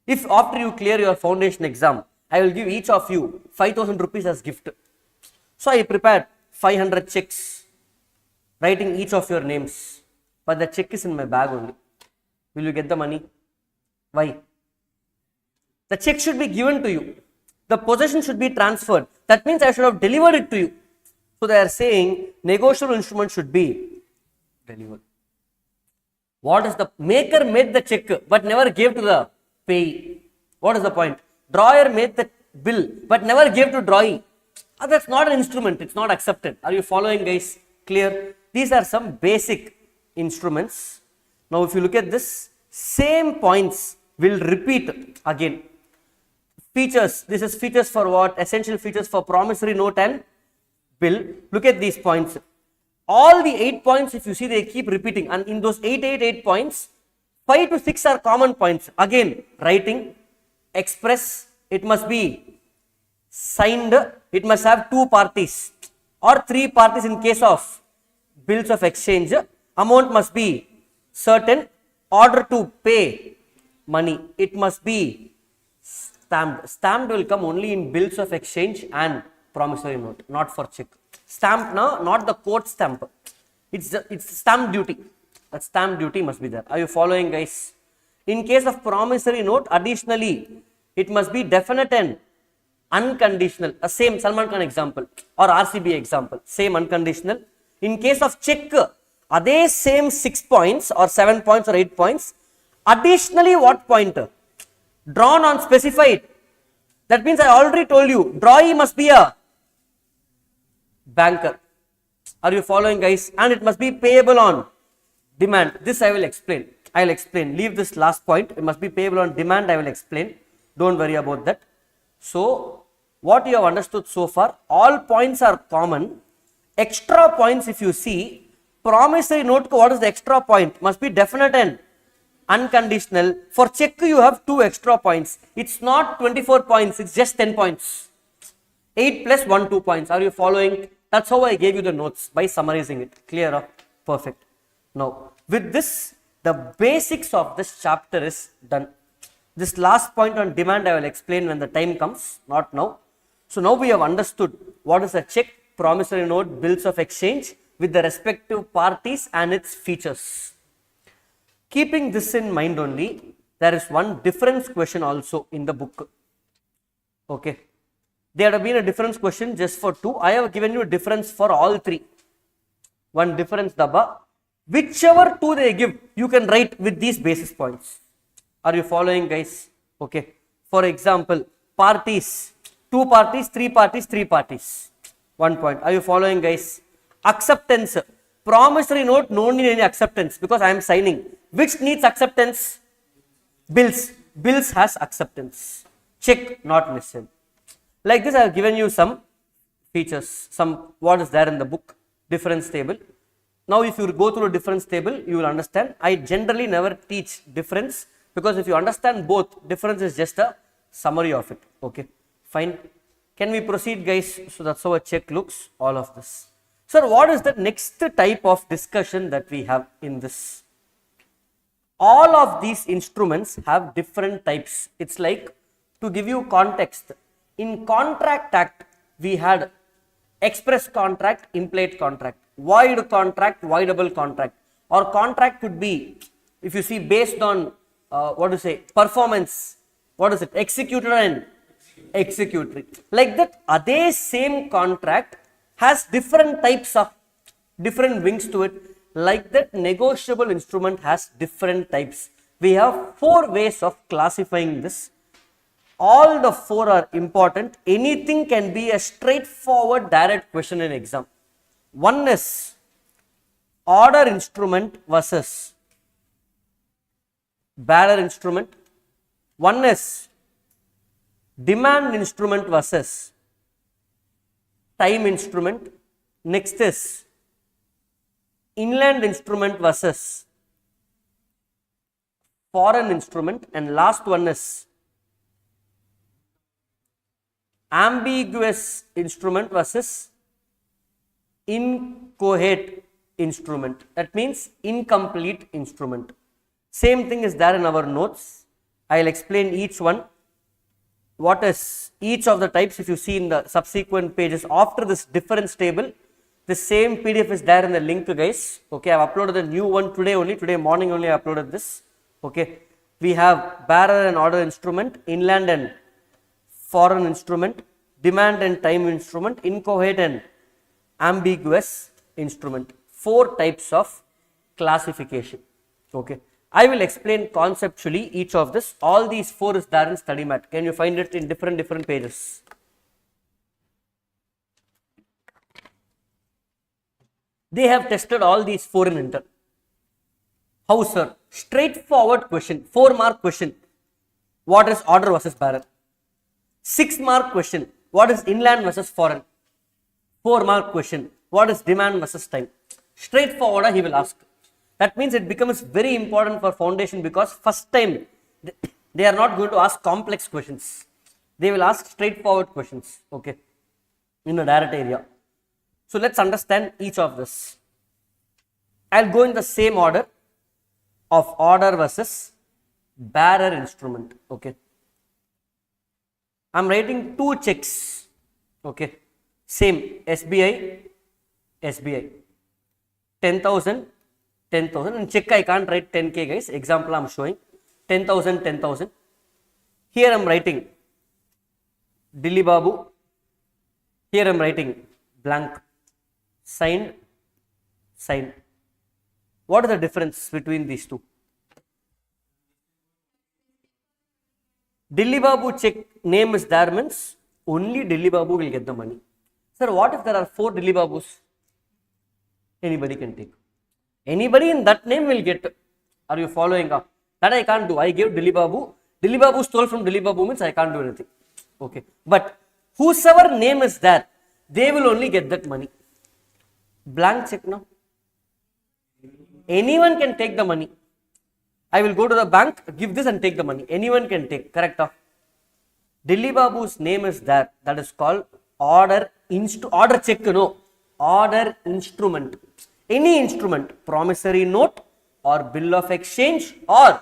if after you clear your foundation exam, I will give each of you 5,000 rupees as gift. So I prepared 500 checks, writing each of your names, but the check is in my bag only. Will you get the money? Why? The check should be given to you. The possession should be transferred. That means I should have delivered it to you. So they are saying negotiable instrument should be delivered. What is the maker made the check but never gave to the payee? What is the point? Drawer made the bill but never gave to drawee. That's not an instrument. It's not accepted. Are you following, guys? Clear? These are some basic instruments. Now if you look at this, same points will repeat again. Features, this is features for what? Essential features for promissory note and bill. Look at these points. All the 8 points, if you see, they keep repeating, and in those 8 points, 5 to 6 are common points. Again, writing, express, it must be signed, it must have 2 parties or 3 parties in case of bills of exchange, amount must be certain, order to pay money, it must be stamped. Stamped will come only in bills of exchange and promissory note, not for check. Stamped now, not the court stamp, it's stamp duty. That stamp duty must be there. Are you following, guys? In case of promissory note, additionally, it must be definite and unconditional. A same Salman Khan example or RCB example, same unconditional. In case of check, they same 6 points or 7 points or 8 points. Additionally, what point? Drawn on specified. That means I already told you, drawee must be a banker. Are you following, guys? And it must be payable on demand. This I will explain. I will explain. Leave this last point. It must be payable on demand. I will explain. Don't worry about that. So, what you have understood so far, all points are common. Extra points, if you see, promissory note, what is the extra point? Must be definite and unconditional. For check, you have 2 extra points. It's not 24 points, it's just 10 points. 8 plus 1, 2 points. Are you following? That's how I gave you the notes, by summarizing it. Clear? Perfect. Now, with this, the basics of this chapter is done. This last point on demand I will explain when the time comes, not now. So now we have understood what is a check, promissory note, bills of exchange with the respective parties and its features. Keeping this in mind only, there is one difference question also in the book. Okay. There have been a difference question just for 2. I have given you a difference for all 3. One difference dabba. Whichever 2 they give, you can write with these basis points. Are you following, guys? Okay. For example, parties, 2 parties, 3 parties, 3 parties. 1 point. Are you following, guys? Acceptance. Promissory note, no need any acceptance because I am signing. Which needs acceptance? Bills. Bills has acceptance. Check, not necessary. Like this, I have given you some features, some what is there in the book, difference table. Now, if you go through a difference table, you will understand. I generally never teach difference because if you understand both, difference is just a summary of it. Okay, fine. Can we proceed, guys? So that's how a check looks, all of this. Sir, what is the next type of discussion that we have in this? All of these instruments have different types. It's like, to give you context, in Contract Act, we had express contract, implied contract, void contract, voidable contract, or contract could be, if you see, based on what to say, performance, what is it, executor and executory. Like that, they same contract has different types of, different wings to it. Like that, negotiable instrument has different types. We have 4 ways of classifying this. All the 4 are important. Anything can be a straightforward direct question in exam. One is order instrument versus bearer instrument. One is demand instrument versus time instrument. Next is inland instrument versus foreign instrument, and last one is ambiguous instrument versus inchoate instrument. That means incomplete instrument. Same thing is there in our notes. I will explain each one. What is each of the types, if you see in the subsequent pages after this difference table. The same PDF is there in the link, guys. Okay, I have uploaded the new one today only. Today morning only I uploaded this. Okay, we have bearer and order instrument, inland and foreign instrument, demand and time instrument, inchoate and ambiguous instrument. 4 types of classification. Okay, I will explain conceptually each of this. All these 4 is there in study mat. Can you find it in different pages? They have tested all these 4 in inter. How, sir? Straightforward question. 4-mark question. What is order versus bearer? 6-mark question. What is inland versus foreign? 4-mark question. What is demand versus time? Straightforward he will ask. That means it becomes very important for foundation because first time they are not going to ask complex questions. They will ask straightforward questions. Okay. In a direct area. So let's understand each of this. I'll go in the same order of order versus bearer instrument. Okay. I'm writing 2 checks. Okay. Same SBI, SBI. 10,000, 10,000. In check I can't write 10k guys. Example I'm showing. 10,000, 10,000. Here I'm writing Dilli Babu. Here I'm writing blank. Signed, signed. What is the difference between these two? Dilli Babu check name is there means only Dilli Babu will get the money. Sir, what if there are 4 Dilli Babus? Anybody can take. Anybody in that name will get. Are you following up? That I can't do. I gave Dilli Babu. Dilli Babu stole from Dilli Babu means I can't do anything. Okay. But whosoever name is there, they will only get that money. Blank check now. Anyone can take the money. I will go to the bank, give this and take the money. Anyone can take. Correct? Dilli Babu's name is there. That is called order check. No. Order instrument. Any instrument. Promissory note or bill of exchange or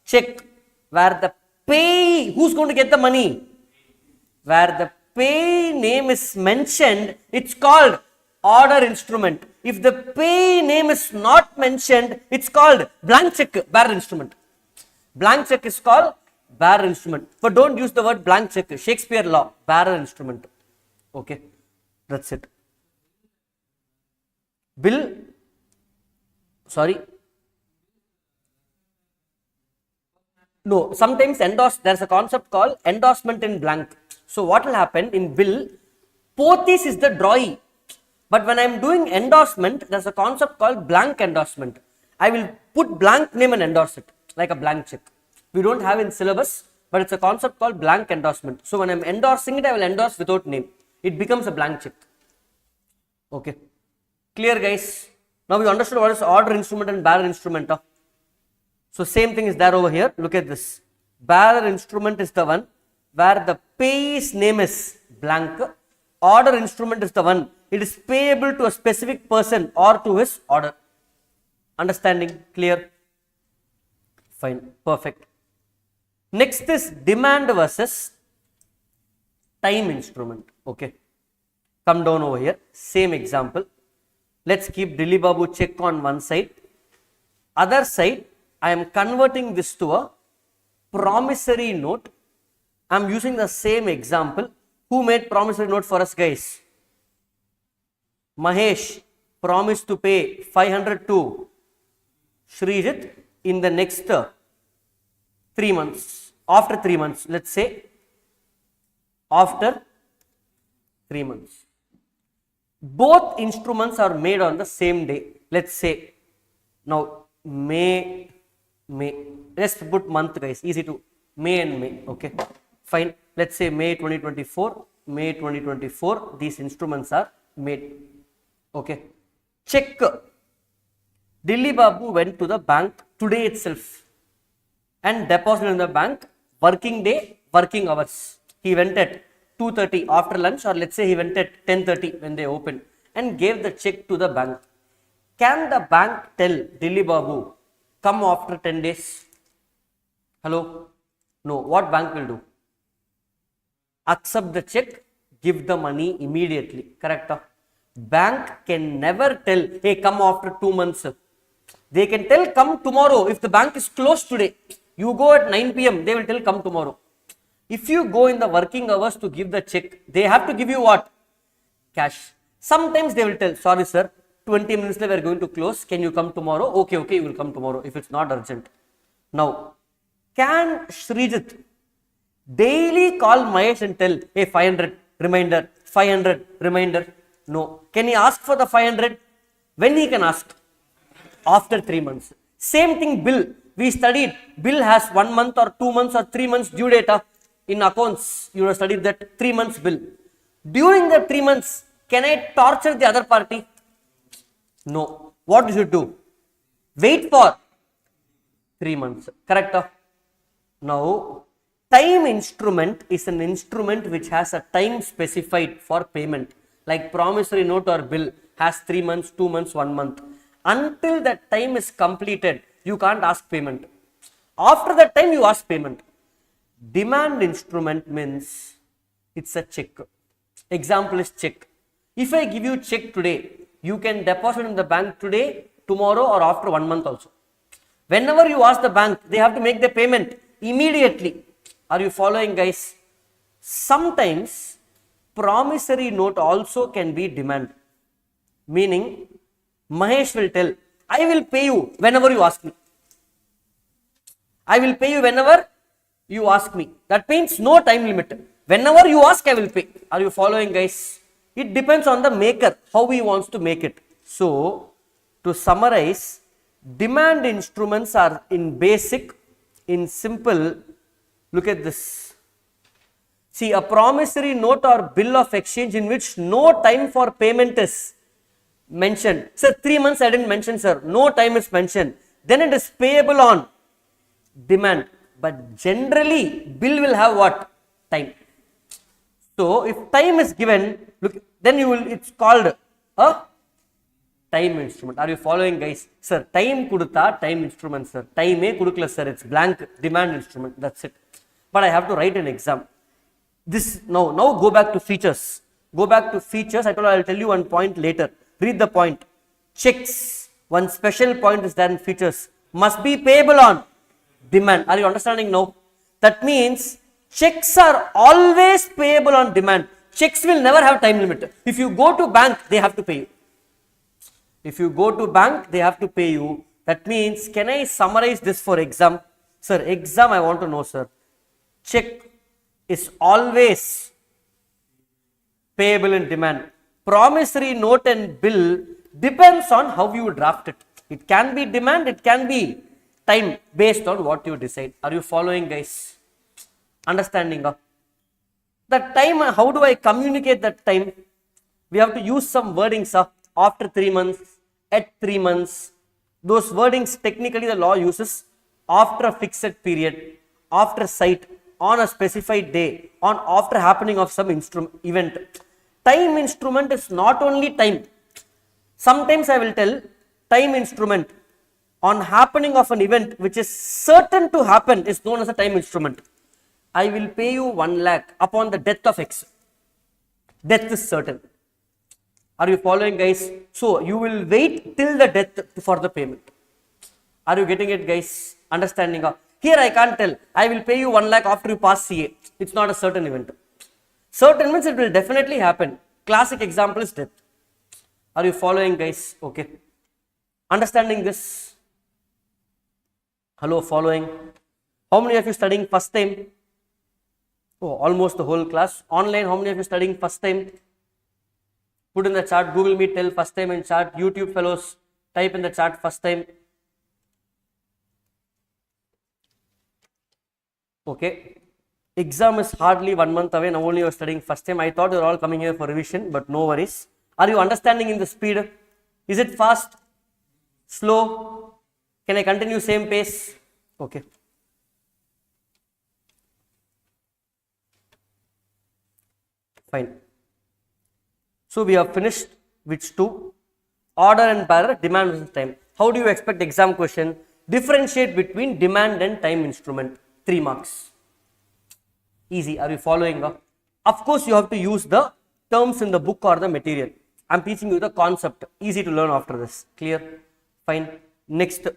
check where the pay, who's going to get the money? Where the pay name is mentioned, it's called order instrument. If the pay name is not mentioned, it's called blank check, bearer instrument. Blank check is called bearer instrument. But don't use the word blank check. Shakespeare law, bearer instrument. Okay, that's it. Bill, sorry. No, sometimes there's a concept called endorsement in blank. So what will happen in bill, Pothis is the drawee. But when I am doing endorsement, there's a concept called blank endorsement. I will put blank name and endorse it like a blank check. We don't have in syllabus, but it's a concept called blank endorsement. So when I'm endorsing it, I will endorse without name. It becomes a blank check. Okay. Clear guys? Now we understood what is order instrument and bearer instrument. So same thing is there over here. Look at this. Bearer instrument is the one where the payee's name is blank. Order instrument is the one. It is payable to a specific person or to his order. Understanding? Clear? Fine. Perfect. Next is demand versus time instrument. Okay. Come down over here. Same example. Let's keep Dilli Babu check on one side. Other side, I am converting this to a promissory note. I am using the same example. Who made promissory note for us guys? Mahesh promised to pay 500 to Srijit in the next 3 months. After 3 months, let's say after 3 months. Both instruments are made on the same day. Let's say now May. Let's put month guys. Easy to May and May. Okay. Fine. Let's say May 2024. May 2024. These instruments are made. Okay. Check. Dilli Babu went to the bank today itself and deposited in the bank working day, working hours. He went at 2:30 after lunch, or let's say he went at 10:30 when they opened and gave the check to the bank. Can the bank tell Dilli Babu, come after 10 days? Hello? No. What bank will do? Accept the check, give the money immediately. Correct? Bank can never tell, hey, come after 2 months. They can tell, come tomorrow. If the bank is closed today, you go at 9 p.m., they will tell, come tomorrow. If you go in the working hours to give the check, they have to give you what? Cash. Sometimes they will tell, sorry sir, 20 minutes later we are going to close. Can you come tomorrow? Okay, you will come tomorrow if it's not urgent. Now, can Srijit daily call Mahesh and tell, hey, 500 reminder, 500 reminder? No. Can he ask for the 500? When he can ask? After 3 months. Same thing bill. We studied bill has 1 month or 2 months or 3 months due date. In accounts, you have studied that 3 months bill. During the 3 months, can I torture the other party? No. What you should do? Wait for 3 months. Correct? Now, time instrument is an instrument which has a time specified for payment. Like promissory note or bill has 3 months, 2 months, 1 month. Until that time is completed, you can't ask payment. After that time, you ask payment. Demand instrument means it's a check. Example is check. If I give you check today, you can deposit in the bank today, tomorrow, or after 1 month also. Whenever you ask the bank, they have to make the payment immediately. Are you following, guys? Sometimes promissory note also can be demand. Meaning, Mahesh will tell, I will pay you whenever you ask me. I will pay you whenever you ask me. That means no time limit. Whenever you ask, I will pay. Are you following, guys? It depends on the maker, how he wants to make it. So, to summarize, demand instruments are in basic, in simple, look at this. See, a promissory note or bill of exchange in which no time for payment is mentioned. Sir, 3 months I didn't mention, sir. No time is mentioned. Then it is payable on demand. But generally, bill will have what? Time. So, if time is given, look, then you will, it's called a time instrument. Are you following, guys? Sir, time kudutha, time instrument, sir. Time kudukla, sir. It's blank demand instrument. That's it. But I have to write an exam. This now go back to features. Go back to features. I told you I'll tell you one point later. Read the point. Checks. One special point is there in features. Must be payable on demand. Are you understanding now? That means checks are always payable on demand. Checks will never have time limit. If you go to bank, they have to pay you. If you go to bank, they have to pay you. That means, can I summarize this for exam? Sir, exam I want to know, sir. Check is always payable in demand. Promissory note and bill depends on how you draft it. It can be demand, it can be time based on what you decide. Are you following, guys? Understanding? That time, how do I communicate that time? We have to use some wordings after 3 months, at 3 months. Those wordings technically the law uses after a fixed period, after sight, on a specified day, on after happening of some event. Time instrument is not only time. Sometimes I will tell time instrument on happening of an event which is certain to happen is known as a time instrument. I will pay you 1 lakh upon the death of X. Death is certain. Are you following, guys? So, you will wait till the death for the payment. Are you getting it, guys? Understanding? Here I can't tell. I will pay you 1 lakh after you pass CA. It's not a certain event. Certain means it will definitely happen. Classic example is death. Are you following, guys? Okay. Understanding this? Hello, following? How many of you studying first time? Oh, almost the whole class. Online, how many of you studying first time? Put in the chat. Google Meet, tell first time in chat. YouTube fellows, type in the chat first time. Okay. Exam is hardly 1 month away. Now only you are studying first time. I thought you are all coming here for revision, but no worries. Are you understanding in the speed? Is it fast? Slow? Can I continue same pace? Okay. Fine. So we have finished which two? Order and bearer, demand versus time. How do you expect exam question? Differentiate between demand and time instrument. 3 marks. Easy. Are you following? Of course, you have to use the terms in the book or the material. I am teaching you the concept. Easy to learn after this. Clear? Fine. Next.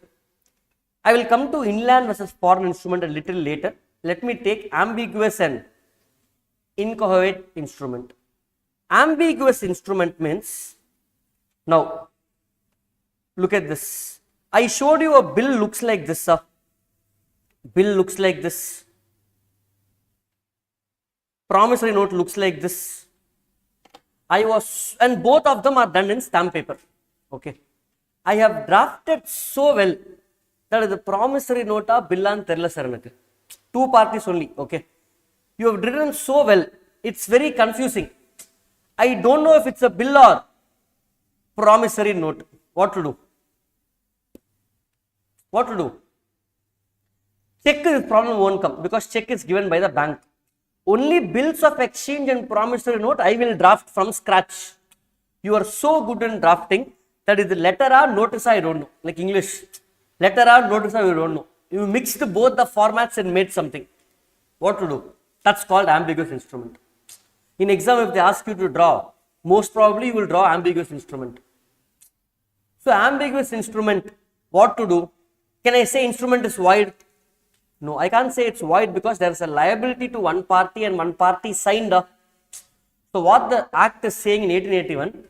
I will come to inland versus foreign instrument a little later. Let me take ambiguous and inchoate instrument. Ambiguous instrument means, now look at this. I showed you a bill looks like this. Bill looks like this. Promissory note looks like this. And both of them are done in stamp paper. Okay. I have drafted so well. that is the promissory note ah bill and therla sir enakku. Two parties only. Okay, you have written so well, it's very confusing. I don't know if it's a bill or promissory note. What to do? What to do? Check, this problem won't come because check is given by the bank. Only bills of exchange and promissory note I will draft from scratch. You are so good in drafting that is the letter or notice I don't know. Like English, letter or notice I don't know. You mixed both the formats and made something. What to do? That's called ambiguous instrument. In exam, if they ask you to draw, most probably you will draw ambiguous instrument. So ambiguous instrument, what to do? Can I say instrument is void? No, I can't say it's void because there is a liability to one party and one party signed up. So what the Act is saying in 1881,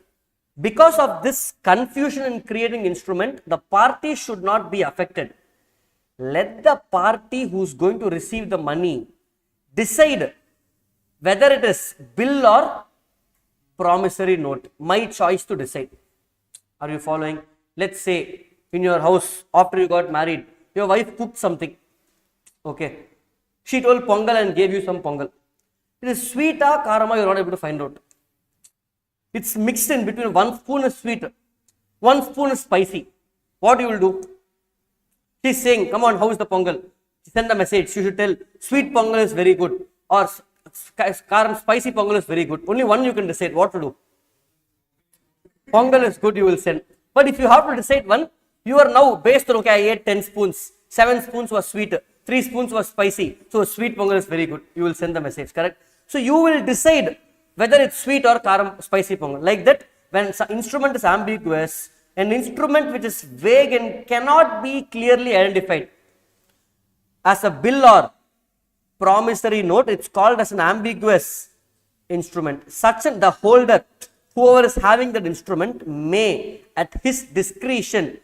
because of this confusion in creating instrument, the party should not be affected. Let the party who's going to receive the money decide whether it is bill or promissory note. My choice to decide. Are you following? Let's say in your house after you got married, your wife cooked something. Okay, she told pongal and gave you some pongal. It is sweet or karama, you're not able to find out. It's mixed in between. One spoon is sweet, one spoon is spicy. What you will do? She's saying, come on, how is the pongal? Send a message. You should tell sweet pongal is very good or spicy pongal is very good. Only one you can decide what to do. Pongal is good, you will send. But if you have to decide one, you are now based on, okay, I ate 10 spoons, 7 spoons was sweet, 3 spoons was spicy, so sweet pongal is very good. You will send the message, correct? So you will decide whether it's sweet or karam spicy pongal. Like that, when instrument is ambiguous, an instrument which is vague and cannot be clearly identified as a bill or promissory note, it's called as an ambiguous instrument. Such an the holder, whoever is having that instrument, may at his discretion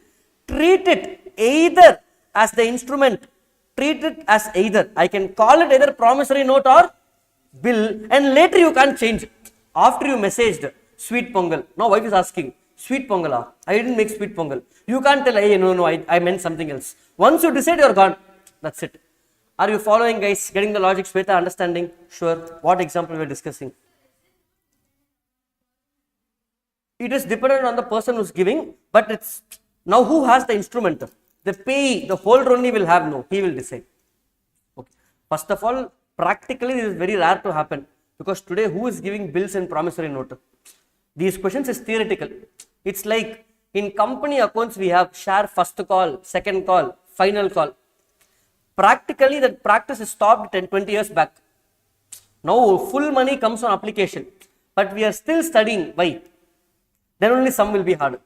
treat it either as the instrument, treat it as either, I can call it either promissory note or bill, and later you can't change. After you messaged sweet pongal, now wife is asking, sweet pongal, I didn't make sweet pongal. You can't tell, hey, no, I meant something else. Once you decide, you're gone. That's it. Are you following, guys? Getting the logic, Shweta, understanding? Sure. What example we're discussing? It is dependent on the person who's giving, but it's now who has the instrument? The payee, the holder only will have, no, he will decide. Okay. First of all, practically this is very rare to happen because today who is giving bills and promissory note? These questions is theoretical. It's like in company accounts we have share first call, second call, final call. Practically that practice is stopped 10-20 years back. Now full money comes on application, but we are still studying. Why? Then only some will be hard.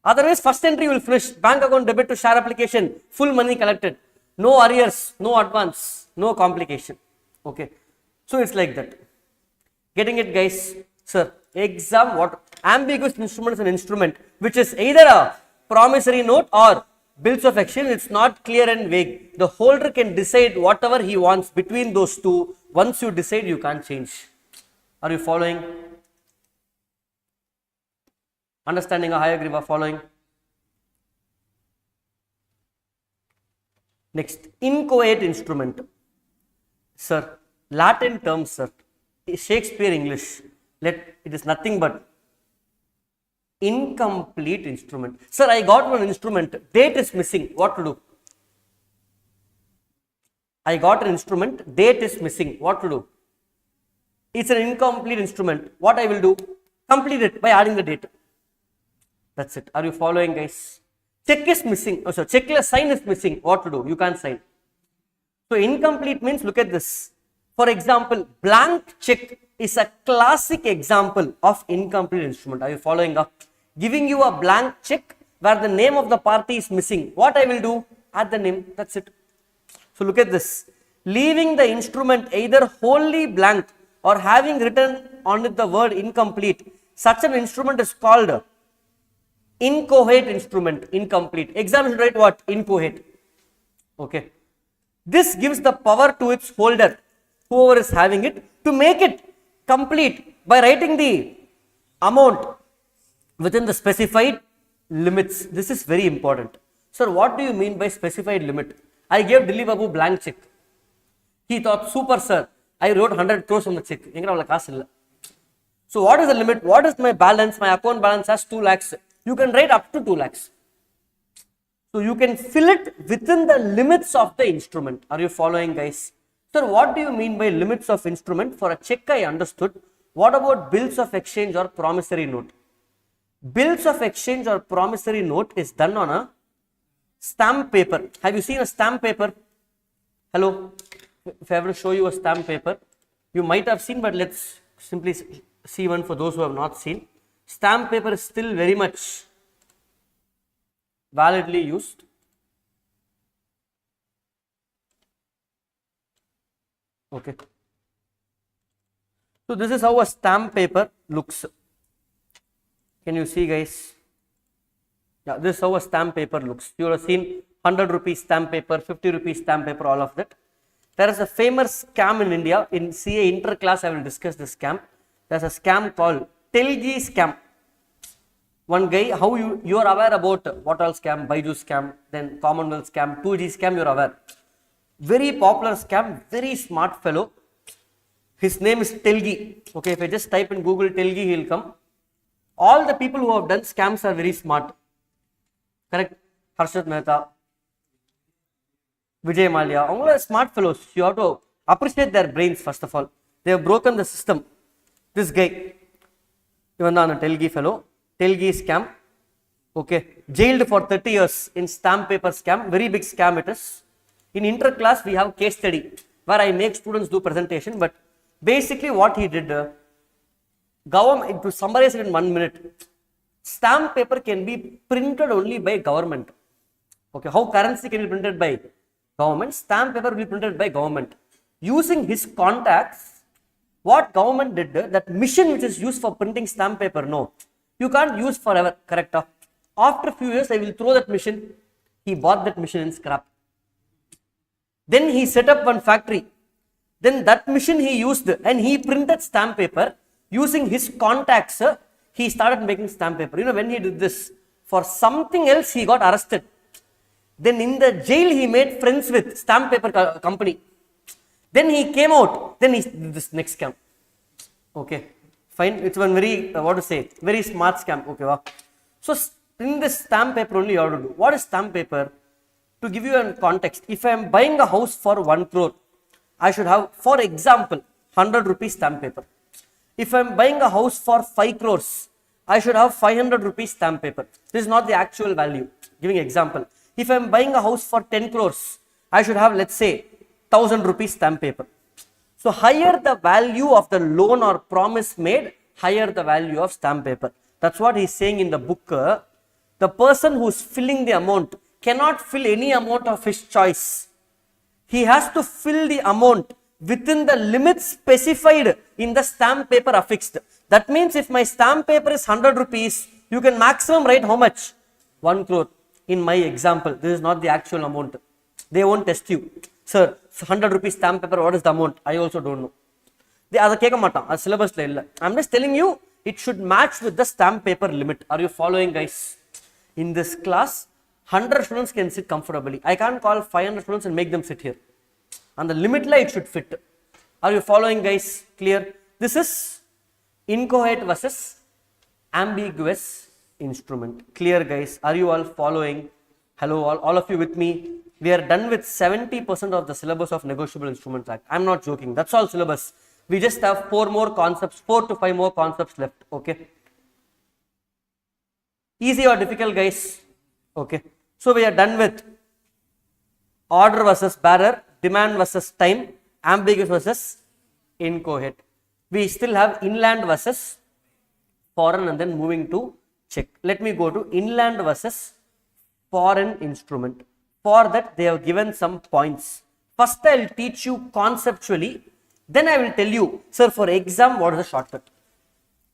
Otherwise, first entry will finish. Bank account debit to share application, full money collected. No arrears, no advance, no complication. Okay. So it's like that. Getting it, guys? Sir, exam what? Ambiguous instrument is an instrument which is either a promissory note or bills of exchange. It's not clear and vague. The holder can decide whatever he wants between those two. Once you decide, you can't change. Are you following? Understanding? I agree. Following. Next, inchoate instrument. Sir, Latin term, sir. Shakespeare English. It is nothing but incomplete instrument. Sir, I got one instrument. Date is missing. What to do? I got an instrument. Date is missing. What to do? It's an incomplete instrument. What I will do? Complete it by adding the date. That's it. Are you following, guys? Check is missing. Oh, sorry, checklist sign is missing. What to do? You can't sign. So incomplete means, look at this. For example, blank check is a classic example of incomplete instrument. Are you following up? Giving you a blank check where the name of the party is missing. What I will do? Add the name. That's it. So look at this. Leaving the instrument either wholly blank or having written on it the word incomplete. Such an instrument is called inchoate instrument. Incomplete. Exam should write what? Inchoate. Okay. This gives the power to its holder, whoever is having it, to make it complete by writing the amount within the specified limits. This is very important. Sir, what do you mean by specified limit? I gave Dilip Babu blank check. He thought, super sir, I wrote 100 crores on the check. So what is the limit? What is my balance? My account balance has 2 lakhs. You can write up to 2 lakhs. So you can fill it within the limits of the instrument. Are you following, guys? Sir, what do you mean by limits of instrument? For a check, I understood. What about bills of exchange or promissory note? Bills of exchange or promissory note is done on a stamp paper. Have you seen a stamp paper? Hello? If I ever show you a stamp paper, you might have seen, but let's simply see one for those who have not seen. Stamp paper is still very much validly used. Okay. So this is how a stamp paper looks. Can you see, guys? Yeah, this is how a stamp paper looks. You have seen 100 rupees stamp paper, 50 rupees stamp paper, all of that. There is a famous scam in India. In CA interclass, I will discuss this scam. There's a scam called Telgi scam. One guy, how you are aware about what all scam, Baidu scam, then Commonwealth scam, 2G scam, you are aware. Very popular scam, very smart fellow. His name is Telgi. Okay, if I just type in Google Telgi, he will come. All the people who have done scams are very smart. Correct? Harshad Mehta, Vijay Mallya, all are smart fellows. You have to appreciate their brains first of all. They have broken the system. This guy, even on a Telgi fellow, Telgi scam. Okay, jailed for 30 years in stamp paper scam. Very big scam it is. In interclass, we have case study where I make students do presentation. But basically, what he did, government, to summarize it in 1 minute, stamp paper can be printed only by government. Okay, how currency can be printed by government? Stamp paper will be printed by government. Using his contacts, what government did, that machine which is used for printing stamp paper, no, you can't use forever, correct? After a few years, I will throw that machine. He bought that machine in scrap. Then he set up one factory. Then that machine he used and he printed stamp paper using his contacts. He started making stamp paper. You know, when he did this, for something else, he got arrested. Then in the jail, he made friends with stamp paper company. Then he came out. Then he did this next scam. Okay, fine. It's one very, very smart scam. Okay, wow. So in this stamp paper only you have to do. What is stamp paper? To give you a context, if I am buying a house for 1 crore, I should have, for example, 100 rupees stamp paper. If I am buying a house for 5 crores, I should have 500 rupees stamp paper. This is not the actual value. Giving example. If I am buying a house for 10 crores, I should have, let's say, 1000 rupees stamp paper. So higher the value of the loan or promise made, higher the value of stamp paper. That's what he's saying in the book. The person who's filling the amount cannot fill any amount of his choice. He has to fill the amount within the limits specified in the stamp paper affixed. That means if my stamp paper is 100 rupees, you can maximum write how much? 1 crore. In my example, this is not the actual amount. They won't test you. Sir, 100 rupees stamp paper, what is the amount? I also don't know. They are the syllabus. I'm just telling you, it should match with the stamp paper limit. Are you following, guys? In this class, 100 students can sit comfortably. I can't call 500 students and make them sit here. And the limit it should fit. Are you following, guys? Clear? This is inchoate versus ambiguous instrument. Clear, guys? Are you all following? Hello, all of you with me? We are done with 70% of the syllabus of Negotiable Instruments Act. I'm not joking. That's all syllabus. We just have 4 to 5 more concepts left. Okay. Easy or difficult, guys? Okay. So we are done with order versus bearer, demand versus time, ambiguous versus inchoate. We still have inland versus foreign and then moving to check. Let me go to inland versus foreign instrument. For that, they have given some points. First, I will teach you conceptually. Then I will tell you, sir, for exam, what is the shortcut?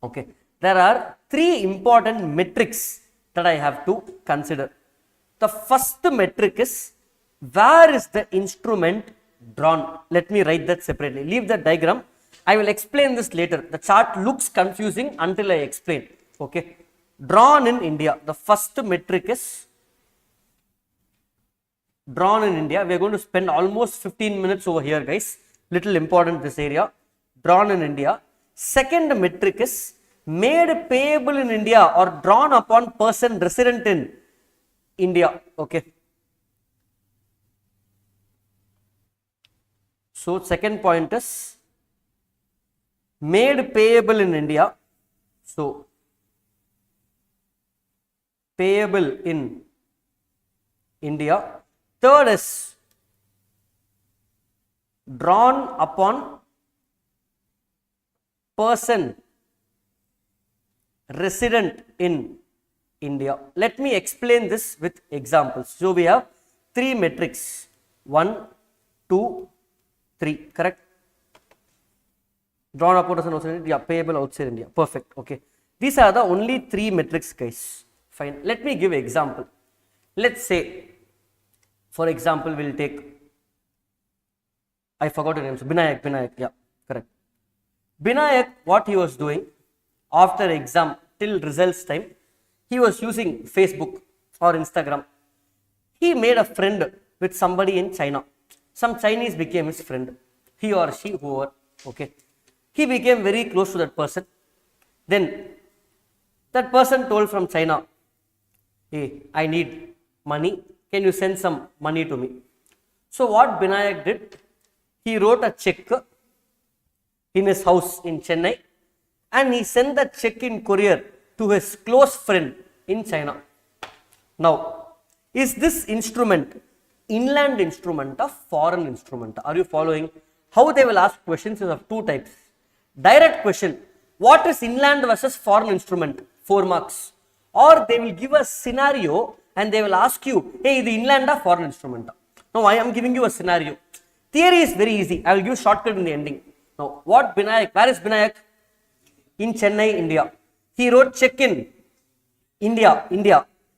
Okay. There are 3 important metrics that I have to consider. The first metric is, where is the instrument drawn? Let me write that separately. Leave the diagram. I will explain this later. The chart looks confusing until I explain. Okay. Drawn in India. The first metric is drawn in India. We are going to spend almost 15 minutes over here, guys. Little important this area. Drawn in India. Second metric is made payable in India or drawn upon person resident in India. Okay. So second point is made payable in India. So payable in India. Third is drawn upon person resident in India. Let me explain this with examples. So we have three metrics, 1, 2, 3, correct? Drawn upon person outside India, payable outside India. Perfect. Okay. These are the only three metrics, guys. Fine. Let me give an example. Let's say, for example, we'll take, I forgot your name, so Binayak, yeah, correct. Binayak, what he was doing after exam till results time, he was using Facebook or Instagram. He made a friend with somebody in China. Some Chinese became his friend, he or she, whoever, okay. He became very close to that person. Then that person told from China, hey, I need money. Can you send some money to me? So what Binayak did, he wrote a check in his house in Chennai and he sent that check in courier to his close friend in China. Now, is this instrument inland instrument or foreign instrument? Are you following? How they will ask questions is of two types. Direct question, what is inland versus foreign instrument? 4 marks. Or they will give a scenario and they will ask you, hey, the inland or foreign instrument? Now I am giving you a scenario. Theory is very easy. I will give shortcut in the ending. Now what Binayak, where is Binayak? In Chennai, India. He wrote check in India,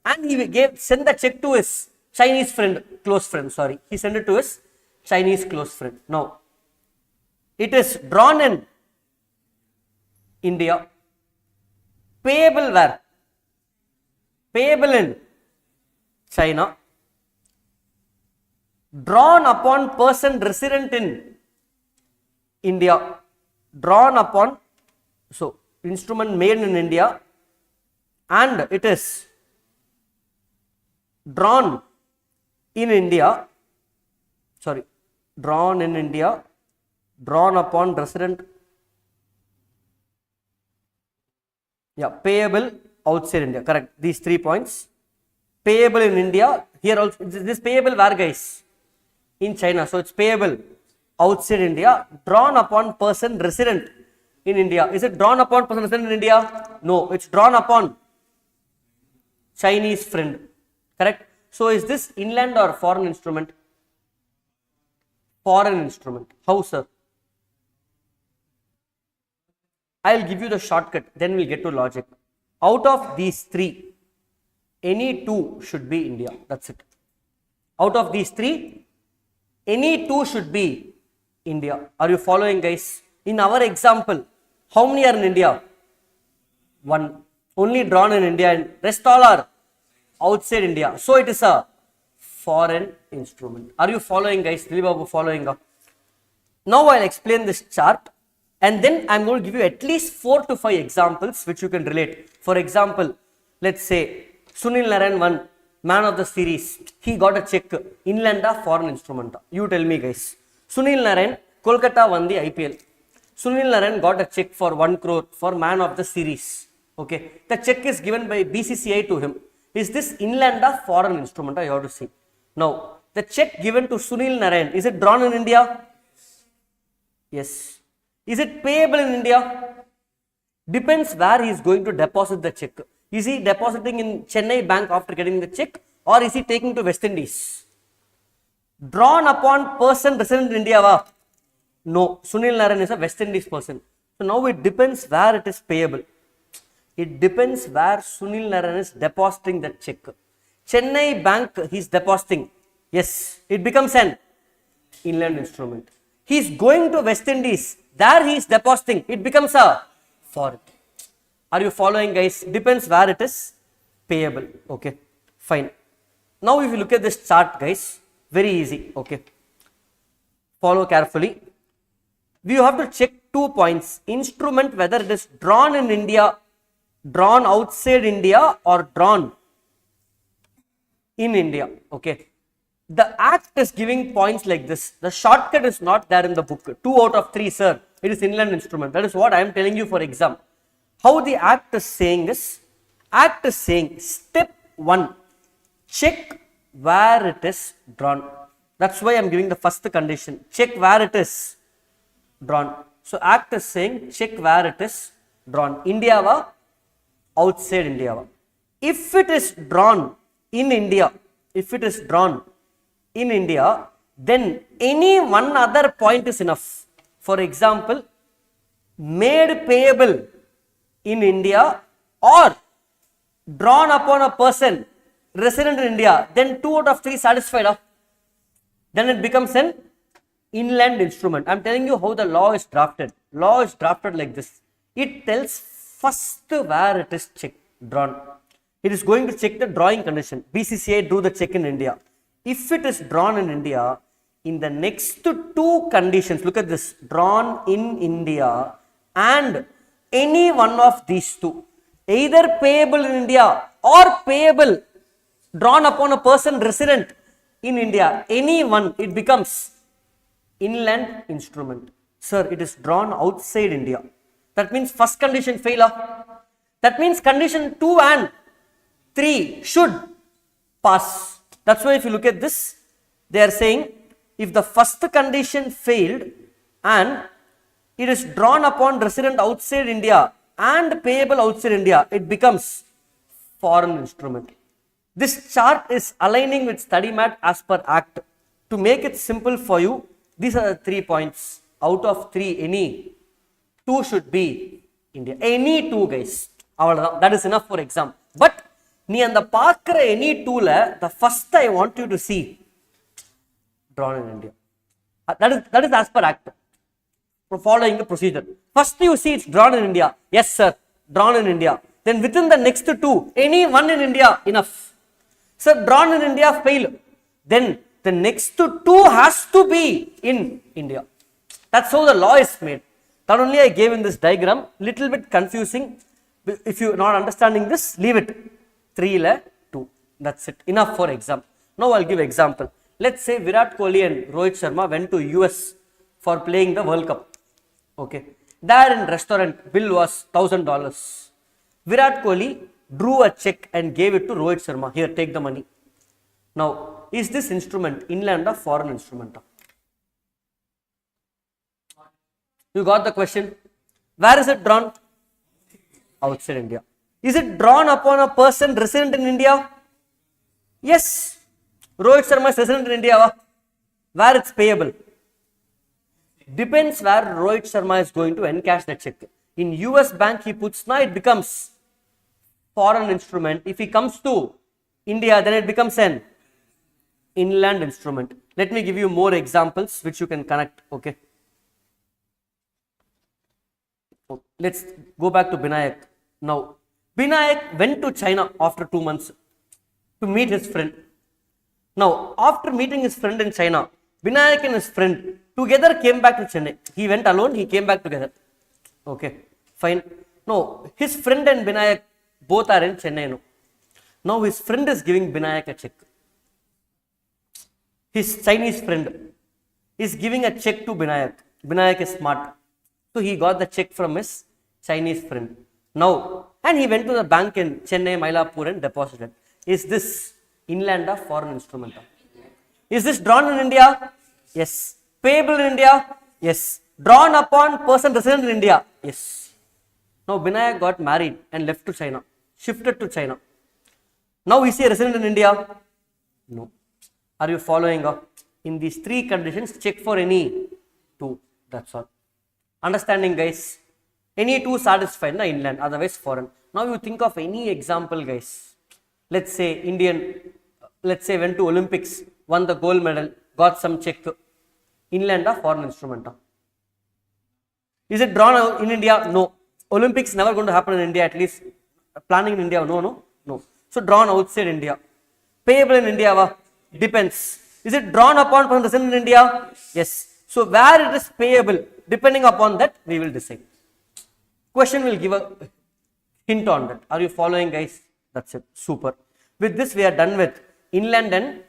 and he sent the check to his Chinese friend, close friend, sorry. He sent it to his Chinese close friend. Now, it is drawn in India. Payable where? Payable in China. Drawn upon person resident in India. Drawn upon, so instrument made in India, and it is drawn in India, sorry, drawn in India, drawn upon resident, yeah, payable outside India, correct, these 3 points. Payable in India, here also, this payable where, guys? In China, so it's payable outside India, drawn upon person resident in India. Is it drawn upon person resident in India? No, it's drawn upon Chinese friend, correct? So is this inland or foreign instrument? Foreign instrument. How, sir? I'll give you the shortcut, then we'll get to logic. Out of these three, any two should be India. That's it. Out of these three, any two should be India. Are you following, guys? In our example, how many are in India? 1. Only drawn in India, and rest all are outside India. So it is a foreign instrument. Are you following, guys? Babu following up. Now I'll explain this chart, and then I'm going to give you at least 4 to 5 examples which you can relate. For example, let's say Sunil Narayan won man of the series. He got a check, inland or foreign instrument. You tell me, guys. Sunil Narayan, Kolkata won the IPL. Sunil Narayan got a check for 1 crore for man of the series. Okay, the check is given by BCCI to him. Is this inland or foreign instrument? You have to see. Now, the check given to Sunil Narayan, is it drawn in India? Yes. Is it payable in India? Depends where he is going to deposit the check. Is he depositing in Chennai bank after getting the check, or is he taking to West Indies? Drawn upon person resident in India? Va? No. Sunil Narayan is a West Indies person. So now it depends where it is payable. It depends where Sunil Narayan is depositing that check. Chennai bank he is depositing. Yes, it becomes an inland instrument. He is going to West Indies. There he is depositing. It becomes a foreign. Are you following, guys? Depends where it is payable. Okay, fine. Now if you look at this chart, guys, Very easy. Okay. Follow carefully. We have to check 2 points. Instrument, whether it is drawn in India, drawn outside India, or drawn in India. Okay. The act is giving points like this. The shortcut is not there in the book. 2 out of 3, sir. It is inland instrument. That is what I am telling you for exam. How the act is saying is, act is saying step 1, check where it is drawn. That's why I am giving the first condition. Check where it is drawn. So act is saying check where it is drawn. India va, outside India va. If it is drawn in India, then any one other point is enough. For example, made payable in India or drawn upon a person resident in India, then 2 out of 3 satisfied. Then it becomes an inland instrument. I am telling you how the law is drafted. Law is drafted like this. It tells first where it is checked, drawn. It is going to check the drawing condition. BCCI do the check in India. If it is drawn in India, in the next 2 conditions, look at this, drawn in India and any one of these 2, either payable in India or payable drawn upon a person resident in India, any one, it becomes inland instrument. Sir, it is drawn outside India. That means first condition fail. That means condition 2 and 3 should pass. That's why if you look at this, they are saying if the first condition failed and it is drawn upon resident outside India and payable outside India, it becomes foreign instrument. This chart is aligning with study mat as per act. To make it simple for you, these are the 3 points. Out of 3, any 2 should be India. Any 2 guys. That is enough for exam. But நீ அந்த பார்க்கிற any 2ல the first I want you to see drawn in India. That is as per act. Following the procedure. First you see it's drawn in India. Yes sir, drawn in India. Then within the next 2, any one in India enough. Sir, drawn in India fail. Then the next 2 has to be in India. That's how the law is made. That only I gave in this diagram. Little bit confusing. If you are not understanding this, leave it. 3 la 2. That's it. Enough for exam. Now I'll give example. Let's say Virat Kohli and Rohit Sharma went to US for playing the World Cup. Okay. There in restaurant, bill was $1,000. Virat Kohli drew a check and gave it to Rohit Sharma. Here, take the money. Now, is this instrument inland or foreign instrument? You got the question? Where is it drawn? Outside India. Is it drawn upon a person resident in India? Yes. Rohit Sharma is resident in India. Where it's payable? Depends where Rohit Sharma is going to encash the check. In US bank he puts, now it becomes foreign instrument. If he comes to India, then it becomes an inland instrument. Let me give you more examples which you can connect. Okay. Let's go back to Binayak. Now, Binayak went to China after 2 months to meet his friend. Now, after meeting his friend in China, Binayak and his friend together came back to Chennai. He went alone, he came back together. Okay, fine. No, his friend and Binayak both are in Chennai now. Now, his friend is giving Binayak a check. His Chinese friend is giving a check to Binayak. Binayak is smart. So, he got the check from his Chinese friend. Now, and he went to the bank in Chennai, Mylapore and deposited. Is this inland or foreign instrument? Is this drawn in India? Yes. Payable in India? Yes. Drawn upon person resident in India? Yes. Now, Binayak got married and left to China, shifted to China. Now, is he a resident in India? No. Are you following up? In these 3 conditions, check for any 2. That's all. Understanding, guys? Any 2 satisfied, na inland, otherwise foreign. Now, you think of any example, guys. Let's say Indian, let's say went to Olympics, won the gold medal, got some check. Inland or foreign instrument? Is it drawn in India? No. Olympics never going to happen in India, at least planning in India. No. So drawn outside India. Payable in India? Depends. Is it drawn upon from resident in India? Yes. So where it is payable, depending upon that, we will decide. Question will give a hint on that. Are you following, guys? That's it. Super. With this, we are done with inland and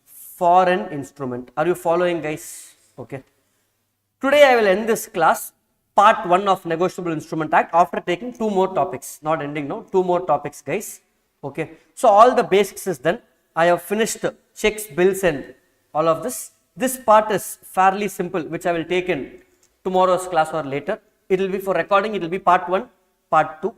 foreign instrument. Are you following, guys? Okay. Today, I will end this class, part 1 of Negotiable Instrument Act, after taking 2 more topics. Not ending now, 2 more topics, guys. Okay. So all the basics is done. I have finished checks, bills, and all of this. This part is fairly simple, which I will take in tomorrow's class or later. It will be for recording. It will be part 1, part 2.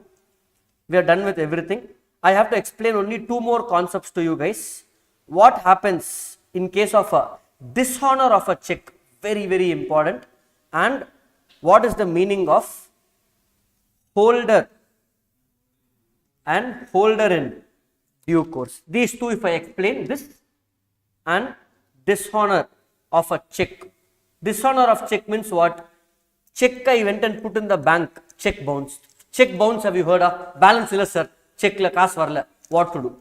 We are done with everything. I have to explain only 2 more concepts to you guys. What happens in case of a dishonor of a check, very, very important. And what is the meaning of holder and holder in due course. These 2, if I explain this, and dishonor of a check. Dishonor of check means what? Check I went and put in the bank, check bounced. Check bounce, have you heard of? Balance illa sir, check la kaas varla. What to do?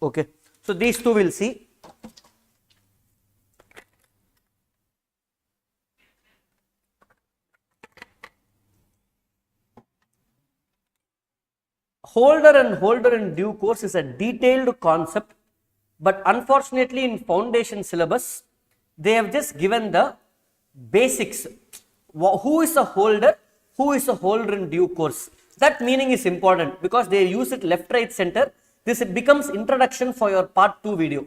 Okay. So these 2 we'll see. Holder and holder in due course is a detailed concept, but unfortunately in foundation syllabus, they have just given the basics. Who is a holder? Who is a holder in due course? That meaning is important because they use it left, right, center. This becomes introduction for your part 2 video.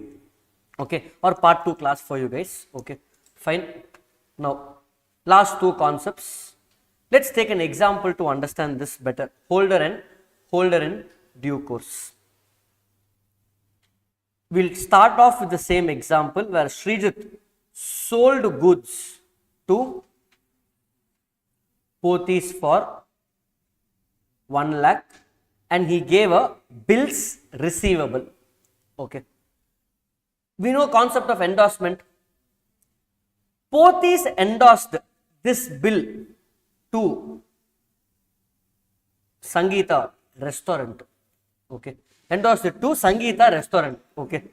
Okay. Or part 2 class for you guys. Okay. Fine. Now, last 2 concepts. Let's take an example to understand this better. Holder in due course. We'll start off with the same example where Srijit sold goods to Pothis for 1 lakh and he gave a bills receivable. Okay. We know concept of endorsement. Pothis endorsed this bill to Sangeeta restaurant. Okay. Endorsed it to Sangeeta restaurant. Okay.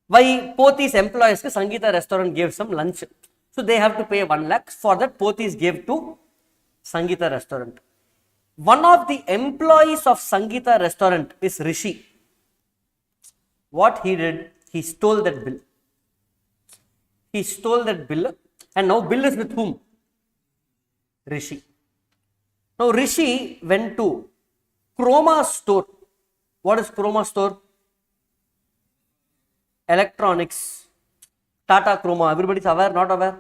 Why? Pothis employees to Sangeeta restaurant gave some lunch. So they have to pay 1 lakh. For that, Pothis gave to Sangeeta restaurant. One of the employees of Sangeeta restaurant is Rishi. What he did, he stole that bill. He stole that bill and now bill is with whom? Rishi. Now Rishi went to Chroma store. What is Chroma store? Electronics. Tata Chroma. Everybody is aware, not aware?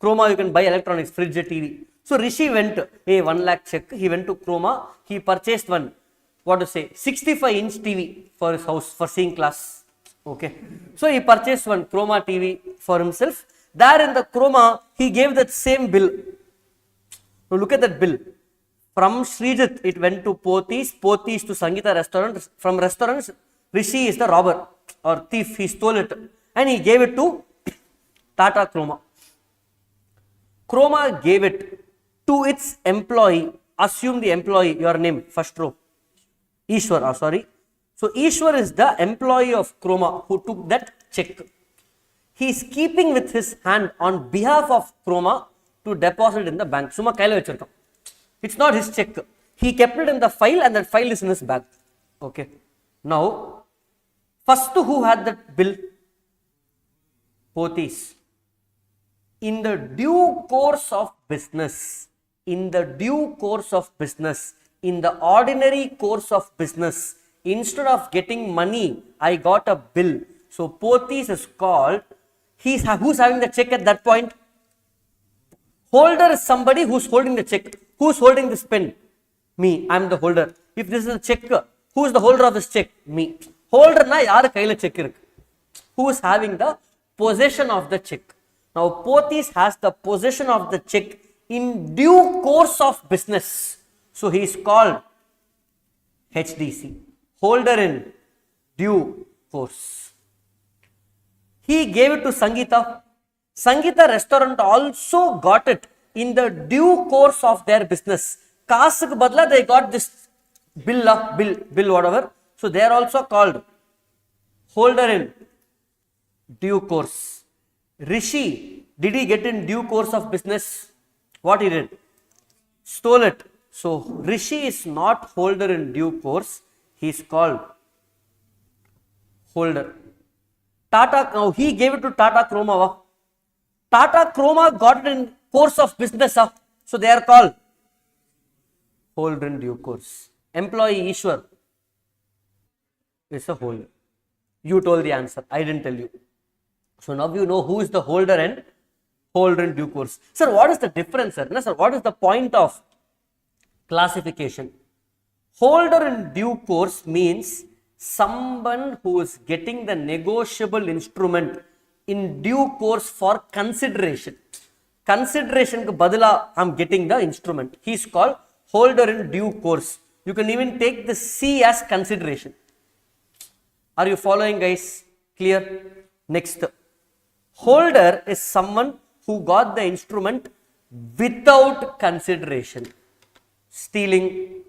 Chroma, you can buy electronics, fridge, TV. So Rishi went, hey, 1 lakh check. He went to Chroma. He purchased one, 65-inch TV for his house for seeing class. Okay. So he purchased one Chroma TV for himself. There in the Chroma, he gave that same bill. Now look at that bill. From Srijit, it went to Pothis to Sangeeta restaurant. From restaurants, Rishi is the robber or thief. He stole it and he gave it to Tata Chroma. Chroma gave it to its employee. Assume the employee, your name, first row. Ishwar, sorry. So Ishwar is the employee of Chroma who took that check. He is keeping with his hand on behalf of Chroma to deposit in the bank. Suma kaila vechirukam. It's not his check. He kept it in the file and that file is in his bag. Okay. Now, first who had that bill? Pothis. In the due course of business, in the ordinary course of business, instead of getting money, I got a bill. So Pothis is called, who's having the check at that point? Holder is somebody who's holding the check. Who's holding this pen? Me. I'm the holder. If this is a check, who is the holder of this check? Me. Holder na yaar kaila check irukku. Who is having the possession of the check? Now Pothis has the possession of the check in due course of business. So he is called HDC. Holder in due course. He gave it to Sangeeta. Sangeeta restaurant also got it in the due course of their business. Kaasuk badla they got this bill whatever. So they are also called holder in due course. Rishi, did he get in due course of business? What he did? Stole it. So Rishi is not holder in due course. He is called holder. Tata, now he gave it to Tata Croma. Tata Croma got it in course of business. So they are called holder in due course. Employee Ishwar is a holder. You told the answer. I didn't tell you. So now you know who is the holder and holder in due course. Sir, what is the difference, sir? No, sir, what is the point of classification? Holder in due course means someone who is getting the negotiable instrument in due course for consideration. Consideration ke badala I am getting the instrument. He is called holder in due course. You can even take the C as consideration. Are you following, guys? Clear? Next. Holder is someone who got the instrument without consideration. Stealing,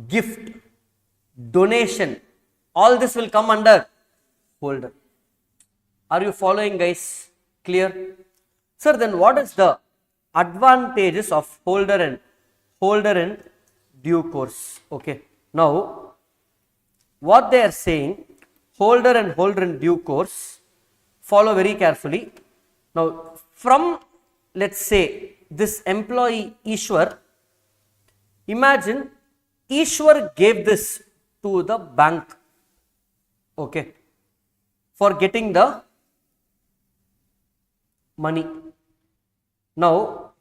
gift, donation, all this will come under holder. Are you following, guys? Clear? Sir, then what is the advantages of holder in due course? Okay. Now, what they are saying, holder in due course, follow very carefully. Now, from, let's say, this employee Ishwar, imagine Ishwar gave this to the bank, okay, for getting the money. Now,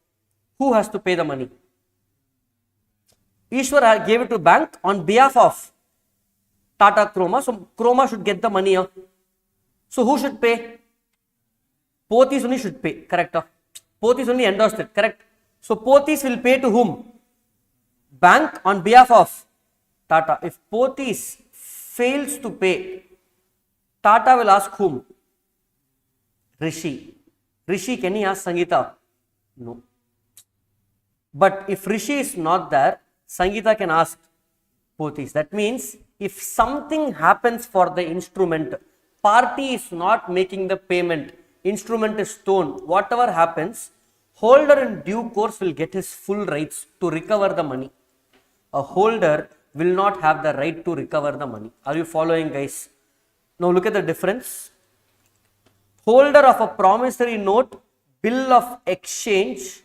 who has to pay the money? Ishwar gave it to bank on behalf of Tata Croma, so Croma should get the money. So who should pay? Pothis only should pay, correct? Pothis only endorsed it, correct? So Pothis will pay to whom? Bank on behalf of Tata. If Pothis fails to pay, Tata will ask whom? Rishi. Rishi, can he ask Sangeeta? No. But if Rishi is not there, Sangeeta can ask Pothis. That means if something happens for the instrument, party is not making the payment, instrument is stolen, whatever happens, holder in due course will get his full rights to recover the money. A holder will not have the right to recover the money. Are you following, guys? Now look at the difference. Holder of a promissory note, bill of exchange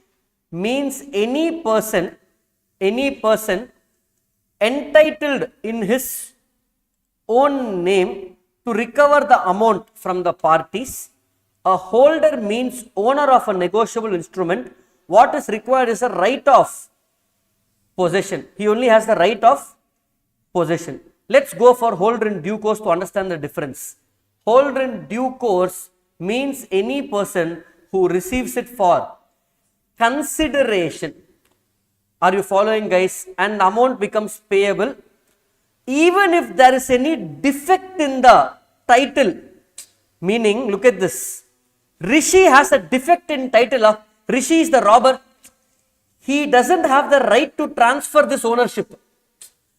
means any person entitled in his own name to recover the amount from the parties. A holder means owner of a negotiable instrument. What is required is a right of possession. He only has the right of possession. Let's go for holder in due course to understand the difference. Holder in due course means any person who receives it for consideration. Are you following, guys? And the amount becomes payable. Even if there is any defect in the title, meaning, look at this. Rishi has a defect in title. Rishi is the robber. He doesn't have the right to transfer this ownership.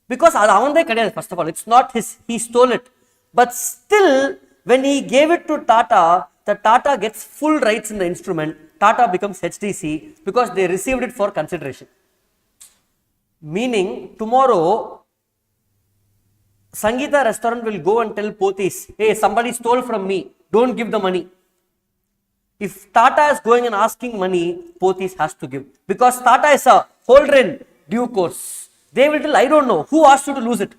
Because first of all, it's not his, he stole it. But still, when he gave it to Tata, the Tata gets full rights in the instrument. Tata becomes HDC because they received it for consideration. Meaning, tomorrow, Sangeeta restaurant will go and tell Pothis, hey, somebody stole from me, don't give the money. If Tata is going and asking money, Pothis has to give. Because Tata is a holder in due course. They will tell, I don't know, who asked you to lose it?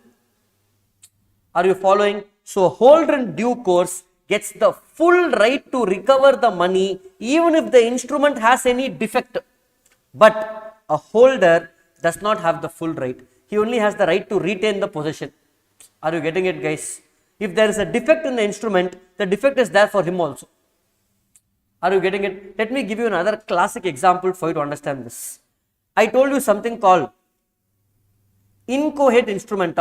Are you following? So, holder in due course gets the full right to recover the money even if the instrument has any defect. But a holder does not have the full right. He only has the right to retain the possession. Are you getting it, guys? If there is a defect in the instrument, the defect is there for him also. Are you getting it? Let me give you another classic example for you to understand this. I told you something called inchoate instrument,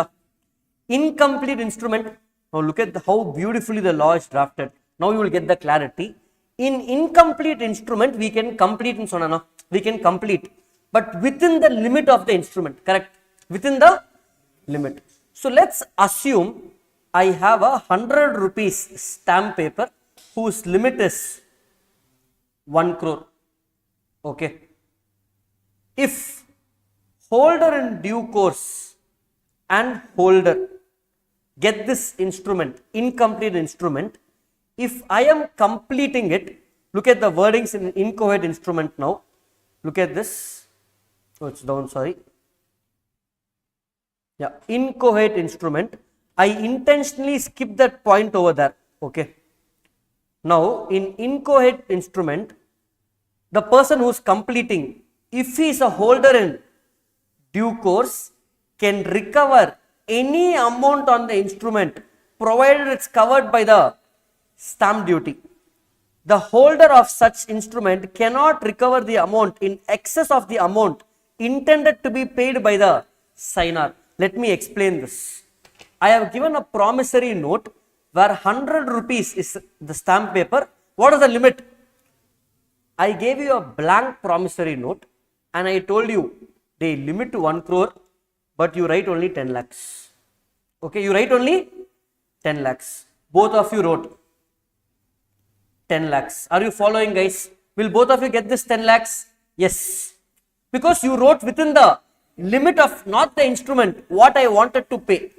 incomplete instrument. Now look at how beautifully the law is drafted. Now you will get the clarity. In incomplete instrument, we can complete in Sonana. We can complete, but within the limit of the instrument, correct? Within the limit. So let's assume I have a 100 rupees stamp paper whose limit is 1 crore. Okay. If holder in due course and holder get this instrument, incomplete instrument, if I am completing it, look at the wordings in inchoate instrument now. Look at this. Oh, it's down, sorry. Yeah, inchoate instrument. I intentionally skip that point over there. Okay. Now, in inchoate instrument, the person who is completing, if he is a holder in due course, can recover any amount on the instrument provided it's covered by the stamp duty. The holder of such instrument cannot recover the amount in excess of the amount intended to be paid by the signer. Let me explain this. I have given a promissory note where 100 rupees is the stamp paper. What is the limit? I gave you a blank promissory note and I told you they limit to 1 crore, but you write only 10 lakhs. Okay, you write only 10 lakhs. Both of you wrote 10 lakhs. Are you following, guys? Will both of you get this 10 lakhs? Yes. Because you wrote within the limit of not the instrument what I wanted to pay.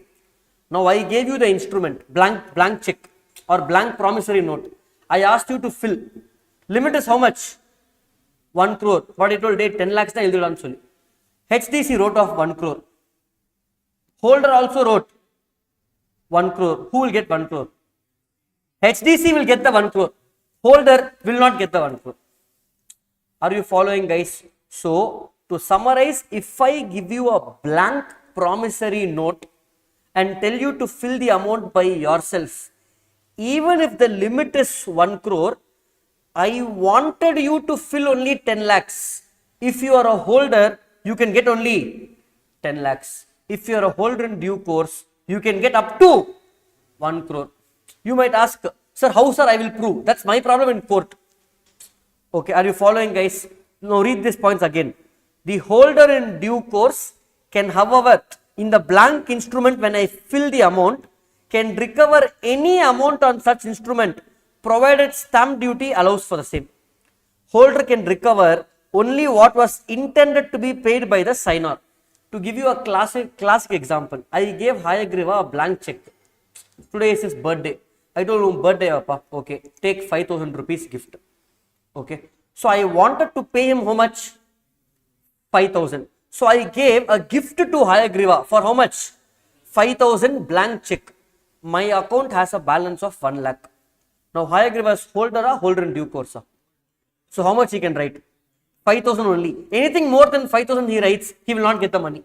Now I gave you the instrument, blank check or blank promissory note. I asked you to fill. Limit is how much? 1 crore. What I told, 10 lakhs na ildiran soli. HDC wrote off 1 crore. Holder also wrote 1 crore. Who will get 1 crore? HDC will get the 1 crore. Holder will not get the 1 crore. Are you following, guys? So, to summarize, if I give you a blank promissory note and tell you to fill the amount by yourself, even if the limit is 1 crore, I wanted you to fill only 10 lakhs. If you are a holder, you can get only 10 lakhs. If you are a holder in due course, you can get up to 1 crore. You might ask, sir, how, sir, I will prove? That's my problem in court. Okay, are you following, guys? Now read these points again. The holder in due course can, however, in the blank instrument, when I fill the amount, can recover any amount on such instrument provided stamp duty allows for the same. Holder can recover only what was intended to be paid by the signer. To give you a classic example, I gave Hayagriva a blank check. Today is his birthday. I told him, birthday, Papa. Okay, take 5,000 rupees gift. Okay, so I wanted to pay him how much? 5,000. So I gave a gift to Hayagriva for how much? 5,000 blank check. My account has a balance of 1 lakh. Now Hayagriva is holder in due course. So how much he can write? 5,000 only. Anything more than 5,000 he writes, he will not get the money.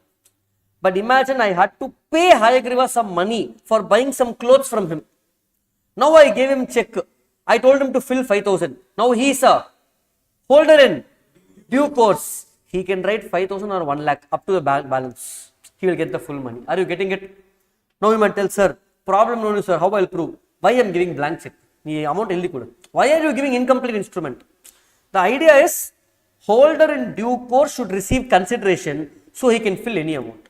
But imagine I had to pay Hayagriva some money for buying some clothes from him. Now I gave him check. I told him to fill 5,000. Now he is a holder in due course. He can write 5,000 or 1 lakh up to the balance. He will get the full money. Are you getting it? Now you might tell, sir, problem no, sir, how I will prove? Why I am giving blank check? Why are you giving incomplete instrument? The idea is holder in due course should receive consideration so he can fill any amount.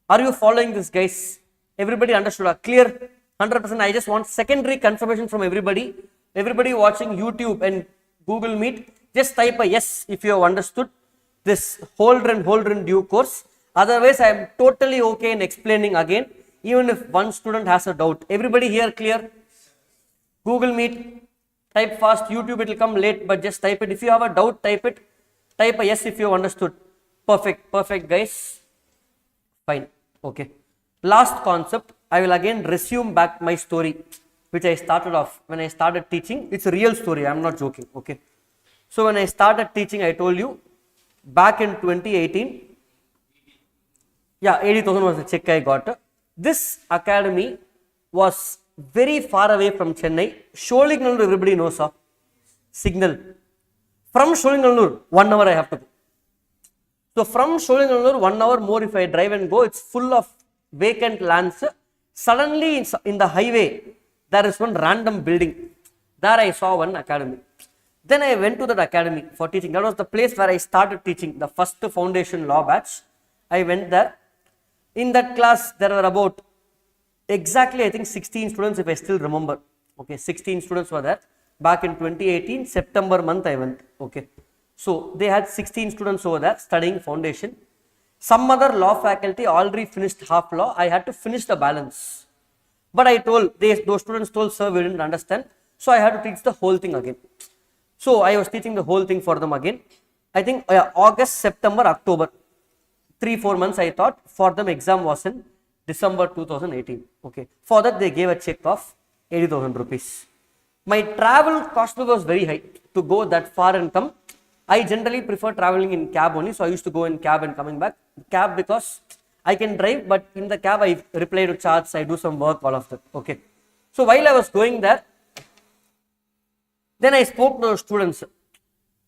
Are you following this, guys? Everybody understood? Clear? 100%. I just want secondary confirmation from everybody. Everybody watching YouTube and Google Meet, just type a yes if you have understood this holder in due course. Otherwise, I am totally okay in explaining again, even if one student has a doubt. Everybody here clear? Google Meet, type fast. YouTube, it will come late, but just type it. If you have a doubt, type it. Type a yes if you have understood. Perfect, guys. Fine. Okay. Last concept, I will again resume back my story, which I started off when I started teaching. It's a real story. I am not joking. Okay. So when I started teaching, I told you back in 2018, yeah, 80,000 was the check I got. This academy was very far away from Chennai. Sholingalur, everybody knows of. Signal. From Sholingalur, 1 hour I have to go. So from Sholingalur, 1 hour more if I drive and go, it's full of vacant lands. Suddenly in the highway, there is one random building. There I saw one academy. Then I went to that academy for teaching. That was the place where I started teaching, the first foundation law batch. I went there. In that class, there were about exactly, I think 16 students, if I still remember. Okay, 16 students were there. Back in 2018, September month I went. Okay, so they had 16 students over there studying foundation. Some other law faculty already finished half law. I had to finish the balance. But I told, those students told, sir, we didn't understand. So I had to teach the whole thing again. So I was teaching the whole thing for them again. I think August, September, October, 3-4 months I thought. For them exam was in December 2018. Okay. For that they gave a check of 80,000 rupees. My travel cost was very high to go that far and come. I generally prefer traveling in cab only. So I used to go in cab and coming back. Cab because I can drive, but in the cab I reply to chats, I do some work, all of that. Okay. So while I was going there, then I spoke to those students.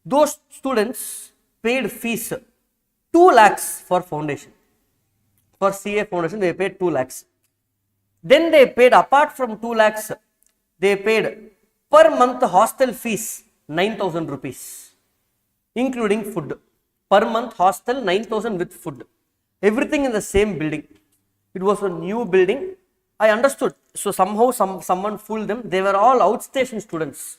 Those students paid fees 2 lakhs for foundation. For CA foundation, they paid 2 lakhs. Then they paid, apart from 2 lakhs, they paid per month hostel fees 9,000 rupees, including food. Per month hostel 9,000 with food. Everything in the same building. It was a new building. I understood. So somehow someone fooled them. They were all outstation students.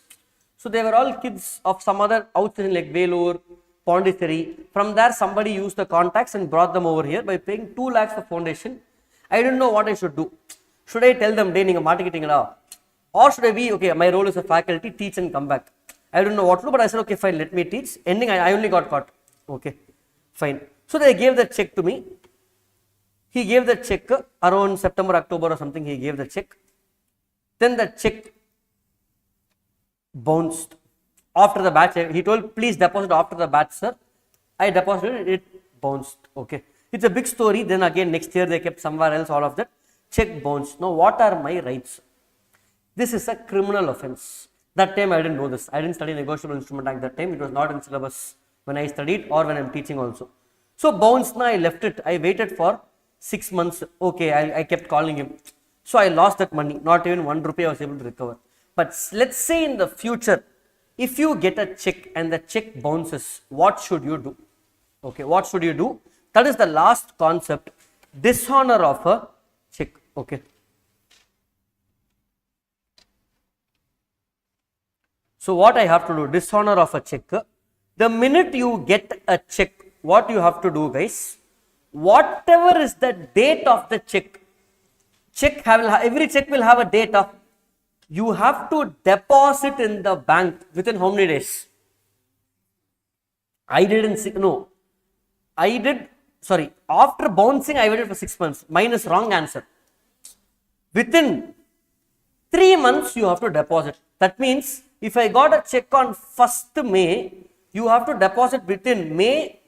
So they were all kids of some other outstation like Vellore, Pondicherry. From there somebody used the contacts and brought them over here by paying 2 lakhs for foundation. I didn't know what I should do. Should I tell them, "Dey, neenga maatikittingala?" Or should I be, okay, my role is a faculty, teach and come back. I don't know what to do, but I said, okay, fine, let me teach. Ending, I only got caught. Okay, fine. So they gave the check to me. He gave the check around September, October or something. He gave the check. Then the check bounced after the batch. He told, please deposit after the batch, sir. I deposited, it bounced. Okay, it's a big story. Then again next year they kept somewhere else, all of that. Check bounced. Now what are my rights? This is a criminal offense. That time I didn't know this. I didn't study Negotiable Instrument Act that time. It was not in syllabus when I studied or when I am teaching also. So bounced, now I left it. I waited for 6 months. Okay, I kept calling him. So I lost that money. Not even 1 rupee I was able to recover. But let's say in the future, if you get a check and the check bounces, what should you do? Okay, what should you do? That is the last concept. Dishonor of a check. Okay. So what I have to do? Dishonor of a check. The minute you get a check, what you have to do, guys? Whatever is the date of the check, every check will have a date of. You have to deposit in the bank within how many days? I didn't see, no. I did, sorry, after bouncing, I waited for 6 months. Mine is wrong answer. Within 3 months, you have to deposit. That means, if I got a check on 1st May, you have to deposit within May,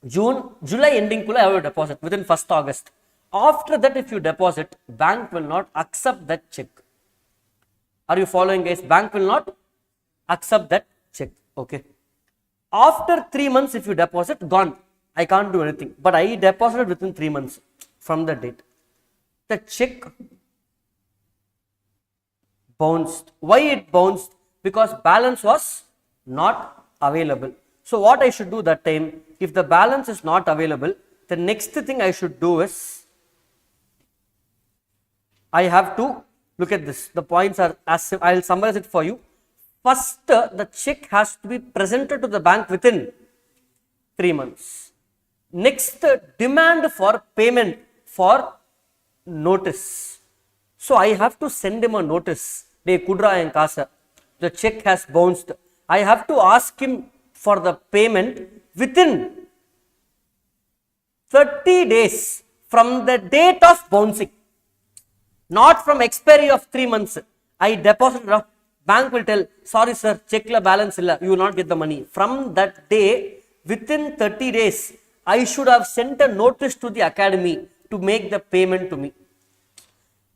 June, July ending, I have to deposit within 1st August. After that, if you deposit, bank will not accept that check. Are you following, guys? Bank will not accept that check. Okay. After 3 months, if you deposit, gone. I can't do anything. But I deposited within 3 months from the date. The check bounced. Why it bounced? Because balance was not available. So what I should do that time, if the balance is not available, the next thing I should do is, I have to look at this. The points are as I will summarize it for you. First, the check has to be presented to the bank within 3 months. Next, demand for payment for notice. So I have to send him a notice. De kudra and kasa. The check has bounced. I have to ask him for the payment within 30 days from the date of bouncing. Not from expiry of 3 months. I deposited, bank will tell, sorry sir, check la balance illa, you will not get the money. From that day, within 30 days, I should have sent a notice to the academy to make the payment to me.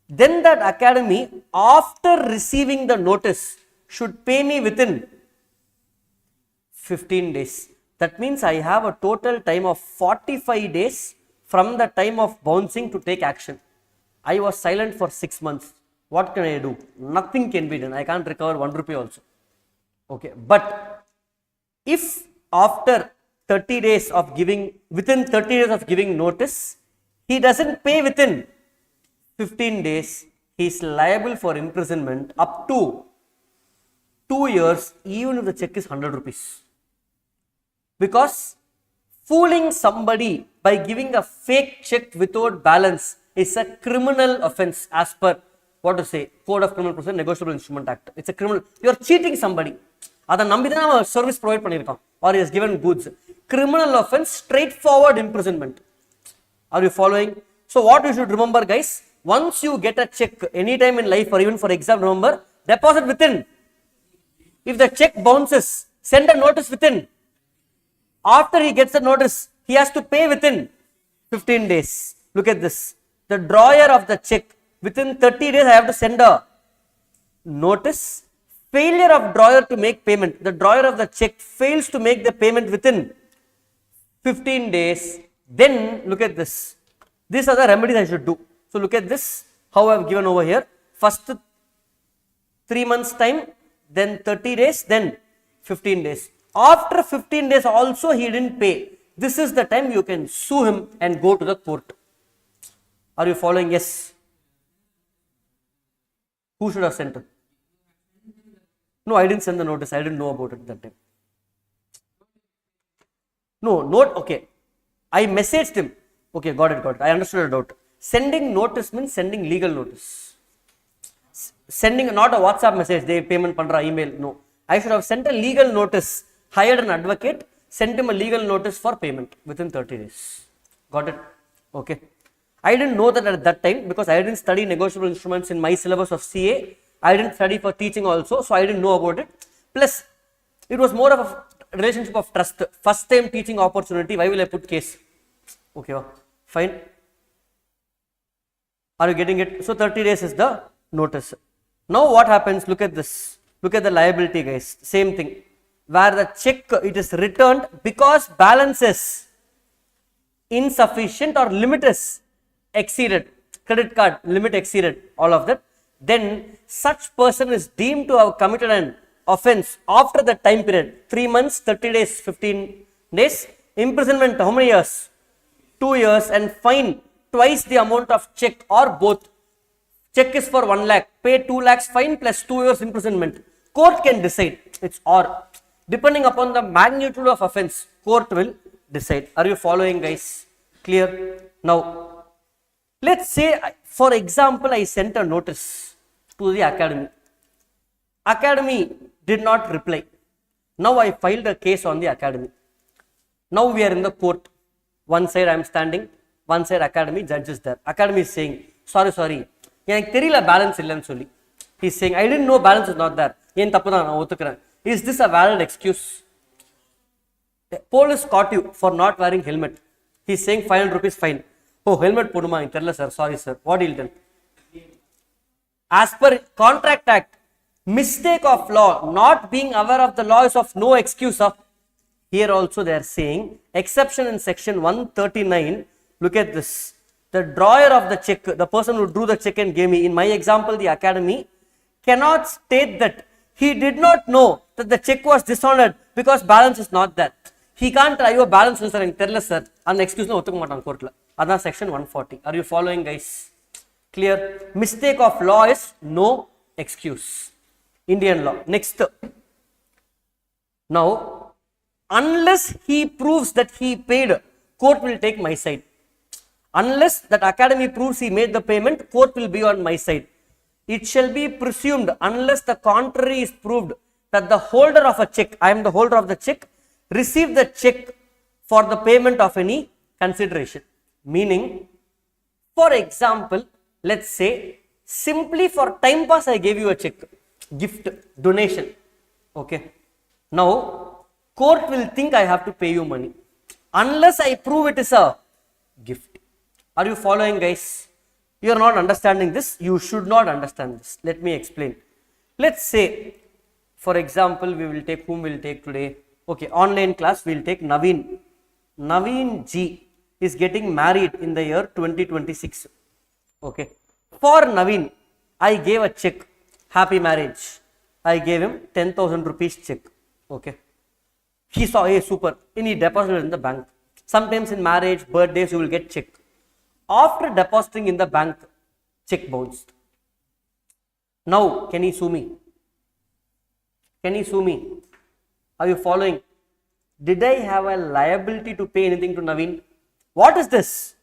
Then that academy, after receiving the notice, should pay me within 15 days. That means I have a total time of 45 days from the time of bouncing to take action. I was silent for 6 months. What can I do? Nothing can be done. I can't recover 1 rupee also. Okay. But if after 30 days of giving, within 30 days of giving notice, he doesn't pay within 15 days, he is liable for imprisonment up to 2 years, even if the check is 100 rupees. Because fooling somebody by giving a fake check without balance is a criminal offense as per what to say, Code of Criminal Procedure, Negotiable Instrument Act. It's a criminal. You are cheating somebody. அதை நம்பி தான் நம்ம service provide பண்ணியிருக்கோம், or he has given goods. Criminal offense, straightforward imprisonment. Are you following? So what you should remember, guys, once you get a check anytime in life or even for exam, remember, deposit within. If the check bounces, send a notice within. After he gets the notice, he has to pay within 15 days. Look at this. The drawer of the check, within 30 days I have to send a notice. Failure of drawer to make payment. The drawer of the check fails to make the payment within 15 days. Then look at this. These are the remedies I should do. So look at this, how I have given over here. First 3 months time, then 30 days, then 15 days. After 15 days also he didn't pay. This is the time you can sue him and go to the court. Are you following? Yes. Who should have sent it? No, I didn't send the notice. I didn't know about it that time. No, note, okay. I messaged him. Okay, got it. I understood the doubt. Sending notice means sending legal notice. Sending not a WhatsApp message, they payment pandra email. No, I should have sent a legal notice, hired an advocate, sent him a legal notice for payment within 30 days. Got it? Okay. I didn't know that at that time because I didn't study negotiable instruments in my syllabus of CA. I didn't study for teaching also, so I didn't know about it. Plus, it was more of a relationship of trust. First time teaching opportunity, why will I put case? Okay, fine. Are you getting it? So 30 days is the notice. Now what happens? Look at this. Look at the liability, guys. Same thing. Where the check, it is returned because balance is insufficient or limit is exceeded. Credit card limit exceeded. All of that. Then such person is deemed to have committed an offense after the time period. 3 months, 30 days, 15 days. Imprisonment, how many years? 2 years, and fine twice the amount of check or both. Check is for 1 lakh, pay 2 lakhs fine plus 2 years imprisonment. Court can decide. It's or. Depending upon the magnitude of offense, court will decide. Are you following, guys? Clear? Now, let's say, for example, I sent a notice to the academy. Academy did not reply. Now I filed a case on the academy. Now we are in the court. One side I am standing, one side academy, judge is there. Academy is saying, sorry, எனக்கு தெரியல balance இல்லைன்னு சொல்லி. He is saying, I didn't know balance is not there. ஏன் தப்பு தான் நான் ஒத்துக்கிறேன். Is this a valid excuse? The police caught you for not wearing helmet. He is saying 500 rupees fine. Oh, helmet போடுமா எனக்கு தெரியல sir, sorry sir. What will you tell? As per Contract Act, mistake of law, not being aware of the law is of no excuse of. Here also they are saying, exception in section 139, look at this. The drawer of the check, the person who drew the check and gave me, in my example, the academy, cannot state that he did not know that the check was dishonored because balance is not there. He can't try your balance, sir, and tell us, sir, and excuse no otukku maatan court la. That's section 140. Are you following, guys? Clear? Mistake of law is no excuse. Indian law. Next. Now, unless he proves that he paid, court will take my side. Unless that academy proves he made the payment, court will be on my side. It shall be presumed, unless the contrary is proved, that the holder of a check, I am the holder of the check, received the check for the payment of any consideration. Meaning, for example, let's say, simply for time pass I gave you a check, gift, donation. Okay. Now, court will think I have to pay you money. Unless I prove it is a gift. Are you following, guys? You are not understanding this. You should not understand this. Let me explain. Let's say, for example, we will take, whom we will take today? Okay, online class, we will take Naveen. Naveen G is getting married in the year 2026. Okay. For Naveen, I gave a check. Happy marriage. I gave him 10,000 rupees check. Okay. He saw, hey, super. And he deposited in the bank. Sometimes in marriage, birthdays, you will get check. After depositing in the bank, check bounced. Now, can he sue me? Can he sue me? Are you following? Did I have a liability to pay anything to Naveen? What is this?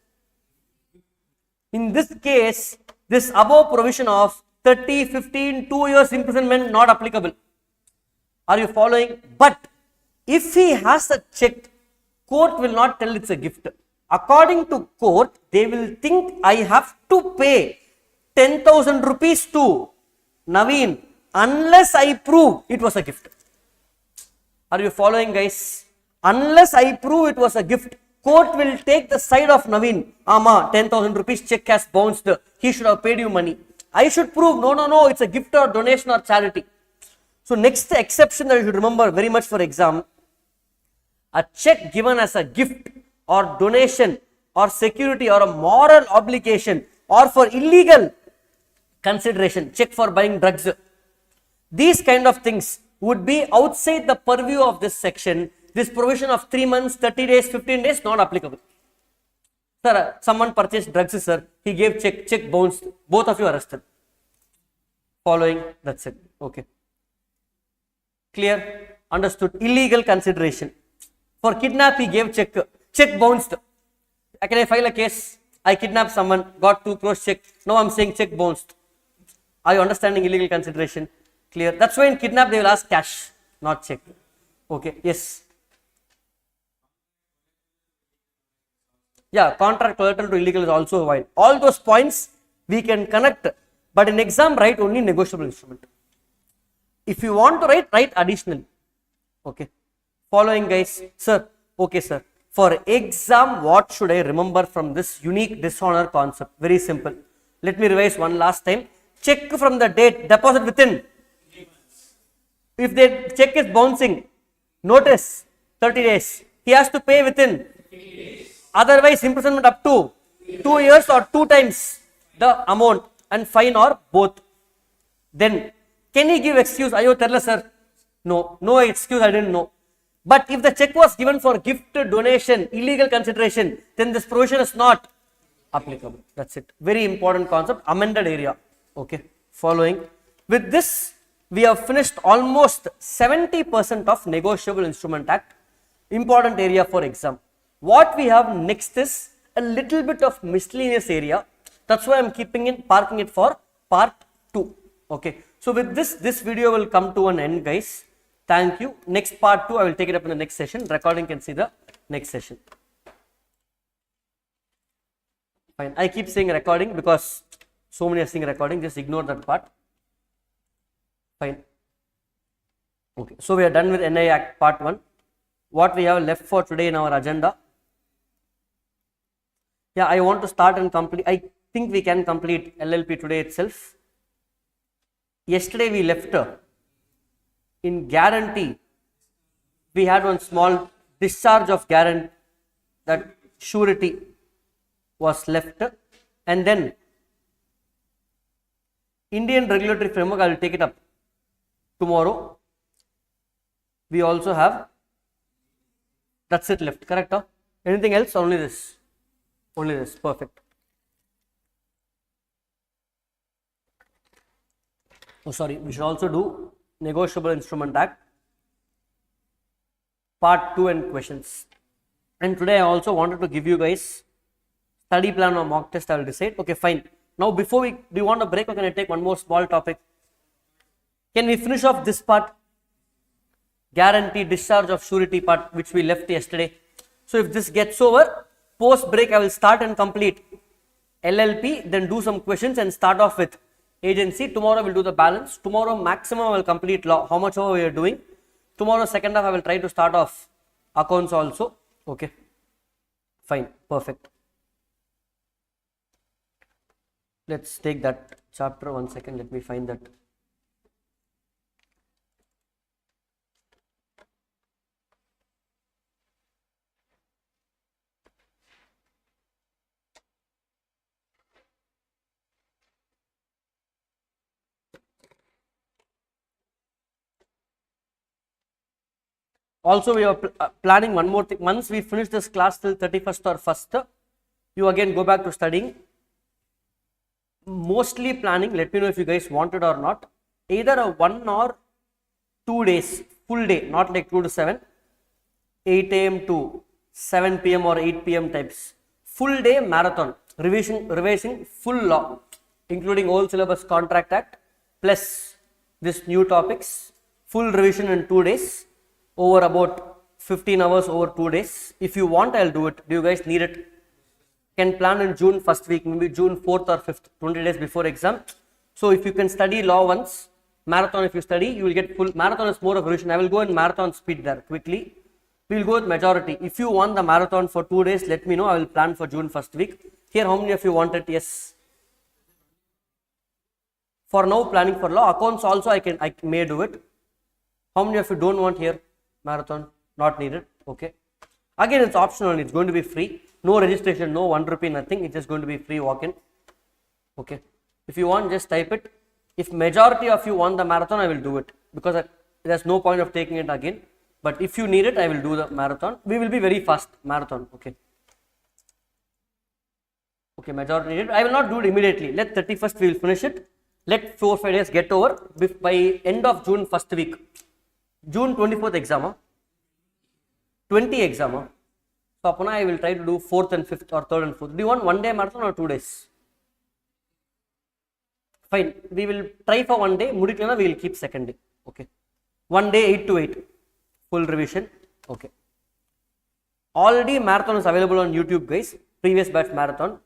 In this case, this above provision of 30, 15, 2 years imprisonment not applicable. Are you following? But if he has a check, court will not tell it's a gift. According to court, they will think I have to pay 10,000 rupees to Naveen unless I prove it was a gift. Are you following, guys? Unless I prove it was a gift, court will take the side of Naveen. Ama, 10,000 rupees check has bounced. He should have paid you money. I should prove, no, it's a gift or donation or charity. So next exception that you should remember very much for exam, a check given as a gift or donation or security or a moral obligation or for illegal consideration, check for buying drugs, these kind of things would be outside the purview of this section. This provision of 3 months, 30 days, 15 days not applicable. Sir, someone purchased drugs, sir, he gave check bounced, both of you arrested. Following, that's it. Okay. Clear? Understood? Illegal consideration. For kidnap, he gave check bounced. Can I file a case? I kidnapped someone, got 2 crores check. Now I'm saying check bounced. Are you understanding illegal consideration? Clear? That's why in kidnap they will ask cash, not check. Okay. Yes. Yeah, contract collateral to illegal is also wide. All those points we can connect, but in exam write only negotiable instrument. If you want to write additional. Okay. Following, guys. Sir, okay sir. For exam, what should I remember from this unique dishonor concept? Very simple. Let me revise one last time. Check from the date, deposit within. If the check is bouncing, notice 30 days. He has to pay within. Otherwise, imprisonment up to 2 years or 2 times the amount and fine or both. Then, can he give excuse? Ayo, tell us, sir. No excuse, I didn't know. But if the check was given for gift, donation, illegal consideration, then this provision is not applicable. That's it. Very important concept, amended area. Okay. Following. With this, we have finished almost 70% of Negotiable Instrument Act. Important area for exam. What we have next is a little bit of miscellaneous area. That's why I'm parking it for part 2. Okay. So with this video will come to an end, guys. Thank you. Next part 2, I will take it up in the next session. Recording can see the next session. Fine. I keep saying recording because so many are saying recording. Just ignore that part. Fine. Okay. So we are done with NI Act part 1. What we have left for today in our agenda. Yeah, I want to start and complete. I think we can complete LLP today itself. Yesterday we left in guarantee. We had one small discharge of guarantee, that surety was left, and then Indian regulatory framework, I will take it up tomorrow. We also have, that's it left, correct? Huh? Anything else? Only this. Only this. Perfect. Oh, sorry. We should also do Negotiable Instrument Act part 2 and questions. And today I also wanted to give you guys study plan or mock test. I will decide. Okay, fine. Now before do you want a break or can I take one more small topic? Can we finish off this part? Guarantee, discharge of surety part which we left yesterday. So if this gets over, post break I will start and complete LLP, then do some questions and start off with agency. Tomorrow we'll do the balance. Tomorrow maximum I will complete law, how much over we are doing. Tomorrow second half I will try to start off accounts also. Okay, fine, perfect. Let's take that chapter. 1 second, let me find that. Also, we are planning one more thing. Once we finish this class till 31st or 1st, you again go back to studying mostly planning, let me know if you guys want it or not, either a 1 or 2 days full day, not like 2 to 7, 8 a.m. to 7 p.m. or 8 p.m. types, full day marathon revising full law, including old syllabus, contract act, plus this new topics, full revision in 2 days over about 15 hours over 2 days. If you want, I'll do it. Do you guys need it? Can plan in June first week, maybe June 4th or 5th, 20 days before exam. So if you can study law once, marathon if you study, you will get full. Marathon is more of revision. I will go in marathon speed there quickly. We will go with majority. If you want the marathon for 2 days, let me know. I will plan for June first week. Here, how many of you want it? Yes. For now, planning for law. Accounts also I may do it. How many of you don't want here? Marathon, not needed. Okay. Again, it's optional. It's going to be free. No registration, no 1 rupee, nothing. It's just going to be free walk-in. Okay. If you want, just type it. If majority of you want the marathon, I will do it, because there's no point of taking it again. But if you need it, I will do the marathon. We will be very fast marathon. Okay. Okay, majority needed. I will not do it immediately. Let 31st we will finish it. Let 4-5 days get over. By end of June first week. June 24th exam. 20 exam. So upon I will try to do 4th and 5th or 3rd and 4th. Do you want 1 day marathon or 2 days? Fine. We will try for 1 day. Mudiklana we will keep 2nd day. Okay. 1 day 8 to 8. Full revision. Okay. Already marathon is available on YouTube, guys. Previous batch marathon.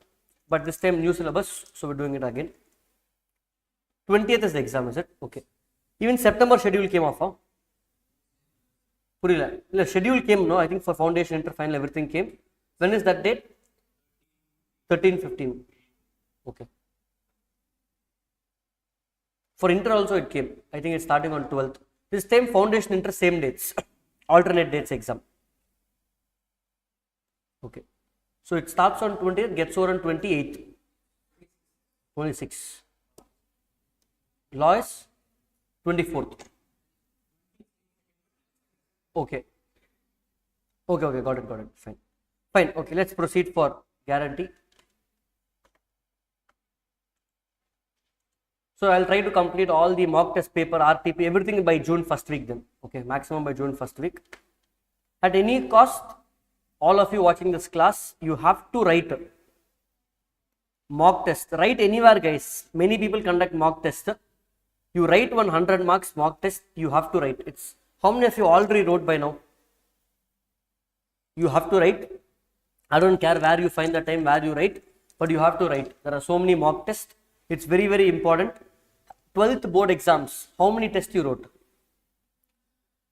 But this time new syllabus. So we're doing it again. 20th is the exam, is it? Okay. Even September schedule came off. Huh? The schedule came, no, I think for foundation, inter, final, everything came. When is that date? 13, 15. Okay. For inter also it came. I think it's starting on 12th. This time foundation, inter, same dates. Alternate dates exam. Okay. So it starts on 20th, gets over on 28th. 26. Law is 24th. Okay. Okay, got it. Fine. Okay, let's proceed for guarantee. So I'll try to complete all the mock test paper, RTP, everything by June first week then. Okay, maximum by June first week. At any cost, all of you watching this class, you have to write mock test. Write anywhere, guys. Many people conduct mock test. You write 100 marks mock test, you have to write. It's how many of you already wrote by now? You have to write. I don't care where you find the time, where you write, but you have to write. There are so many mock tests. It's very, very important. 12th board exams, how many tests you wrote?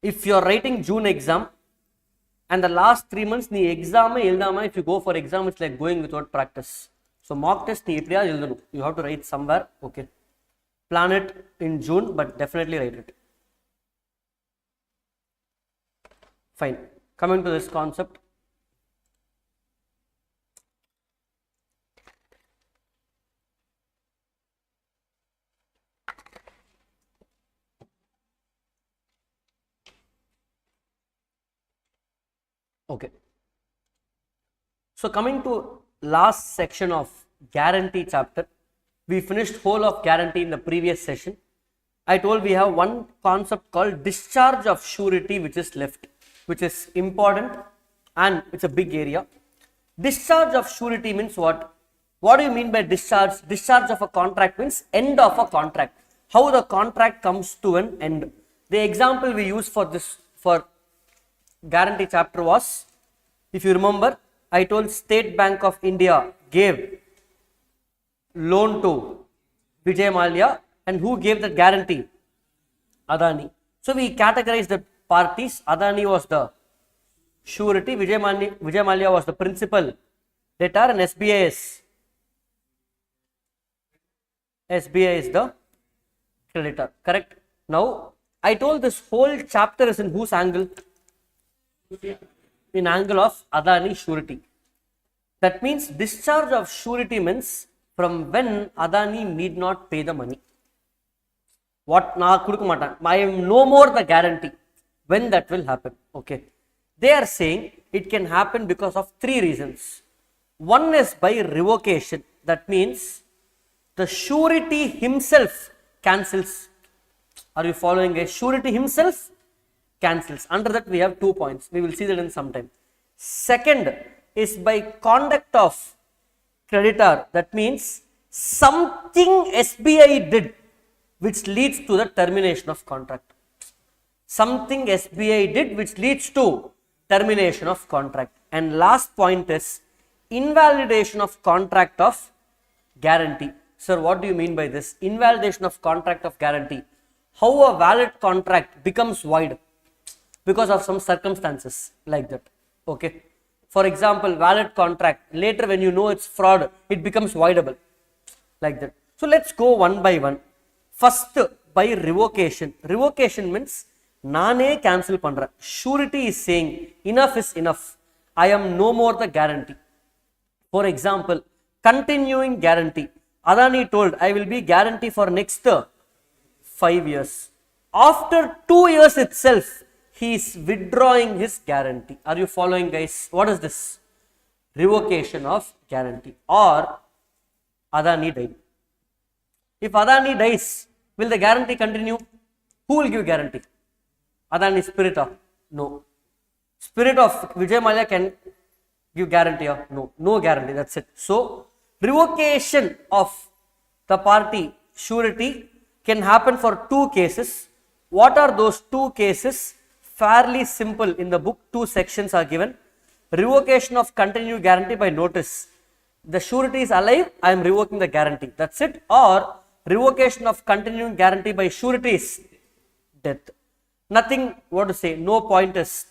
If you are writing June exam and the last 3 months, if you go for exam, it's like going without practice. So mock test, you have to write somewhere. Okay. Plan it in June, but definitely write it. Fine. Coming to this concept. Okay. So coming to last section of guarantee chapter, we finished whole of guarantee in the previous session. I told we have one concept called discharge of surety which is left, which is important and it's a big area. Discharge of surety means what? What do you mean by discharge? Discharge of a contract means end of a contract. How the contract comes to an end. The example we use for this, for guarantee chapter was, if you remember, I told State Bank of India gave loan to Vijay Mallya, and who gave that guarantee? Adani. So we categorize the parties. Adani was the surety, Vijay Mallya was the principal debtor, and SBI is the creditor. Correct? Now, I told this whole chapter is in whose angle? In angle of Adani surety. That means discharge of surety means from when Adani need not pay the money. What I am no more the guarantee. When that will happen? Okay. They are saying it can happen because of 3 reasons. One is by revocation. That means the surety himself cancels. Are you following, guys? Surety himself cancels. Under that we have 2 points. We will see that in some time. Second is by conduct of creditor. That means something SBI did which leads to the termination of contract. Something SBI did which leads to termination of contract. And last point is invalidation of contract of guarantee. Sir, what do you mean by this? Invalidation of contract of guarantee. How a valid contract becomes void because of some circumstances like that. Okay. For example, valid contract, later when you know it's fraud, it becomes voidable like that. So let's go one by one. First, by revocation. Revocation means nane cancel pandra. Surety is saying enough is enough. I am no more the guarantee. For example, continuing guarantee. Adani told I will be guarantee for next 5 years. After 2 years itself, he is withdrawing his guarantee. Are you following, guys? What is this? Revocation of guarantee. Or Adani died. If Adani dies, will the guarantee continue? Who will give guarantee? Adani spirit of? No. Spirit of Vijay Mallya can give guarantee of? No. No guarantee. That's it. So, revocation of the party surety can happen for 2 cases. What are those 2 cases? Fairly simple. In the book, 2 sections are given. Revocation of continued guarantee by notice. The surety is alive, I am revoking the guarantee. That's it. Or revocation of continuing guarantee by surety is death. Nothing, what to say, no pointers,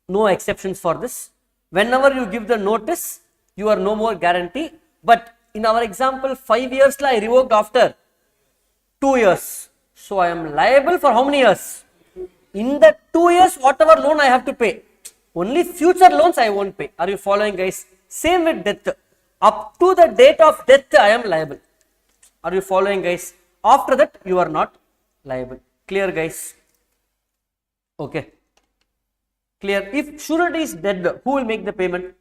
no exceptions for this. Whenever you give the notice, you are no more guarantee. But in our example, 5 years I revoked after 2 years. So I am liable for how many years? In the 2 years, whatever loan I have to pay. Only future loans I won't pay. Are you following, guys? Same with death. Up to the date of death, I am liable. Are you following, guys? After that, you are not liable. Clear, guys? Okay. Clear. If surety is dead, who will make the payment?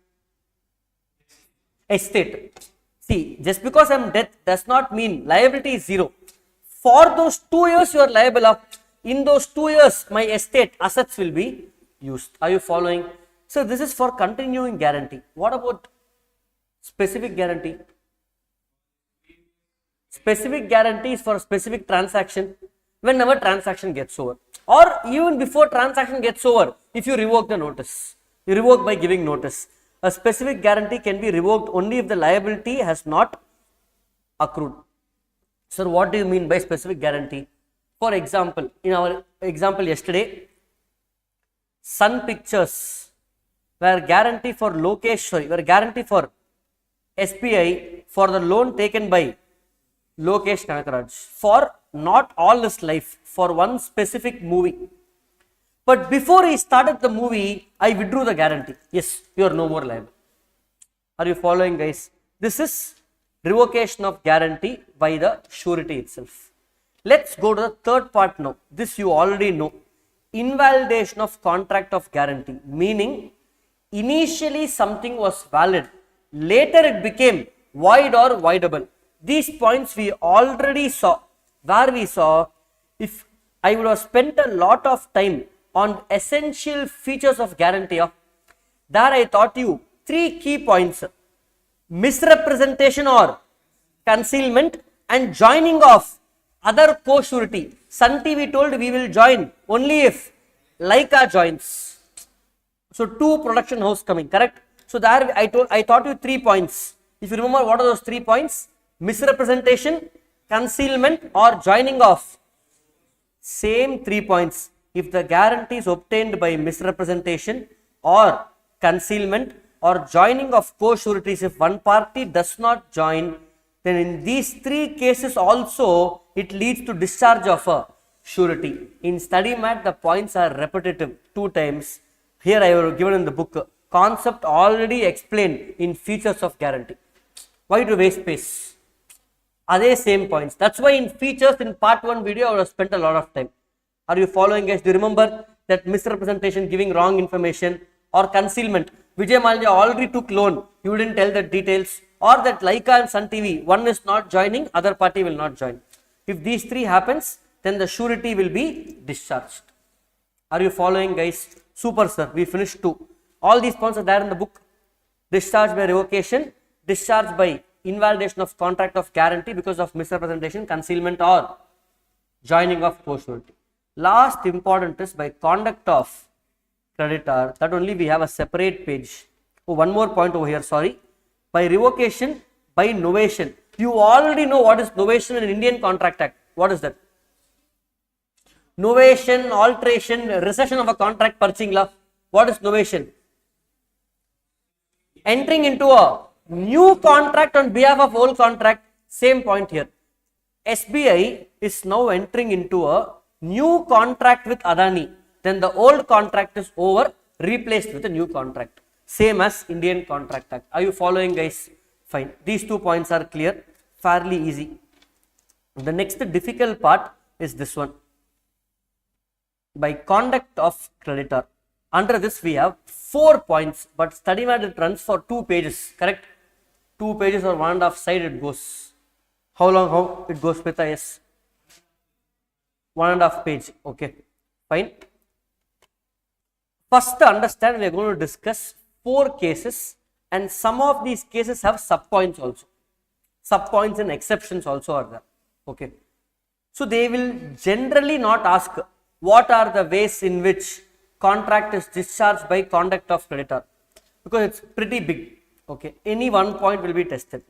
Estate. See, just because I am dead does not mean liability is 0. For those 2 years, you are liable of. In those 2 years, my estate assets will be used. Are you following? So this is for continuing guarantee. What about specific guarantee? Specific guarantee is for a specific transaction whenever transaction gets over. Or even before transaction gets over, if you revoke the notice. You revoke by giving notice. A specific guarantee can be revoked only if the liability has not accrued. Sir, what do you mean by specific guarantee? For example, in our example yesterday, Sun Pictures were guarantee for were guarantee for SBI for the loan taken by Lokesh Kanakaraj for not all his life, for one specific movie. But before he started the movie, I withdrew the guarantee. Yes, you are no more liable. Are you following, guys? This is revocation of guarantee by the surety itself. Let's go to the third part now. This you already know. Invalidation of contract of guarantee, meaning initially something was valid, later it became void or voidable. These points we already saw, where we saw if I would have spent a lot of time on essential features of guarantee, there I taught you 3 key points: misrepresentation or concealment and joining of other co-surety. Sun TV told we will join only if Leica joins. So 2 production house coming, correct? So there I taught you 3 points. If you remember, what are those 3 points? Misrepresentation, concealment or joining of. Same 3 points. If the guarantee is obtained by misrepresentation or concealment or joining of co-sureties, if one party does not join, then in these 3 cases also it leads to discharge of a surety. In study mat, the points are repetitive 2 times. Here I have given in the book. Concept already explained in features of guarantee. Why to waste space? Are they same points? That's why in features in part 1 video I would have spent a lot of time. Are you following, guys? Do you remember that misrepresentation, giving wrong information, or concealment? Vijay Mallya already took loan. You didn't tell the details. or that Laika and Sun TV, one is not joining, other party will not join. If these three happens, then the surety will be discharged. Are you following, guys? Super, sir. We finished 2. All these points are there in the book. Discharge by revocation, discharge by invalidation of contract of guarantee because of misrepresentation, concealment or joining of co-surety. Last important is by conduct of creditor. That only we have a separate page. Oh, one more point over here, sorry. By revocation, by novation. You already know what is novation in Indian Contract Act. What is that? Novation, alteration, recession of a contract, purchasing law. What is novation? Entering into a new contract on behalf of old contract. Same point here. SBI is now entering into a new contract with Adani. Then the old contract is over, replaced with a new contract. Same as Indian Contract Act. Are you following, guys? Fine. These 2 points are clear. Fairly easy. The next difficult part is this one. By conduct of creditor. Under this we have 4 points, but study mat it runs for 2 pages, correct? 2 pages or 1.5 side it goes. How long? How it goes, Pita? Yes. 1.5 page. Okay. Fine. First to understand, we are going to discuss 4 cases, and some of these cases have subpoints also. Subpoints and exceptions also are there. Okay. So they will generally not ask what are the ways in which contract is discharged by conduct of creditor, because it's pretty big. Okay. Any one point will be tested.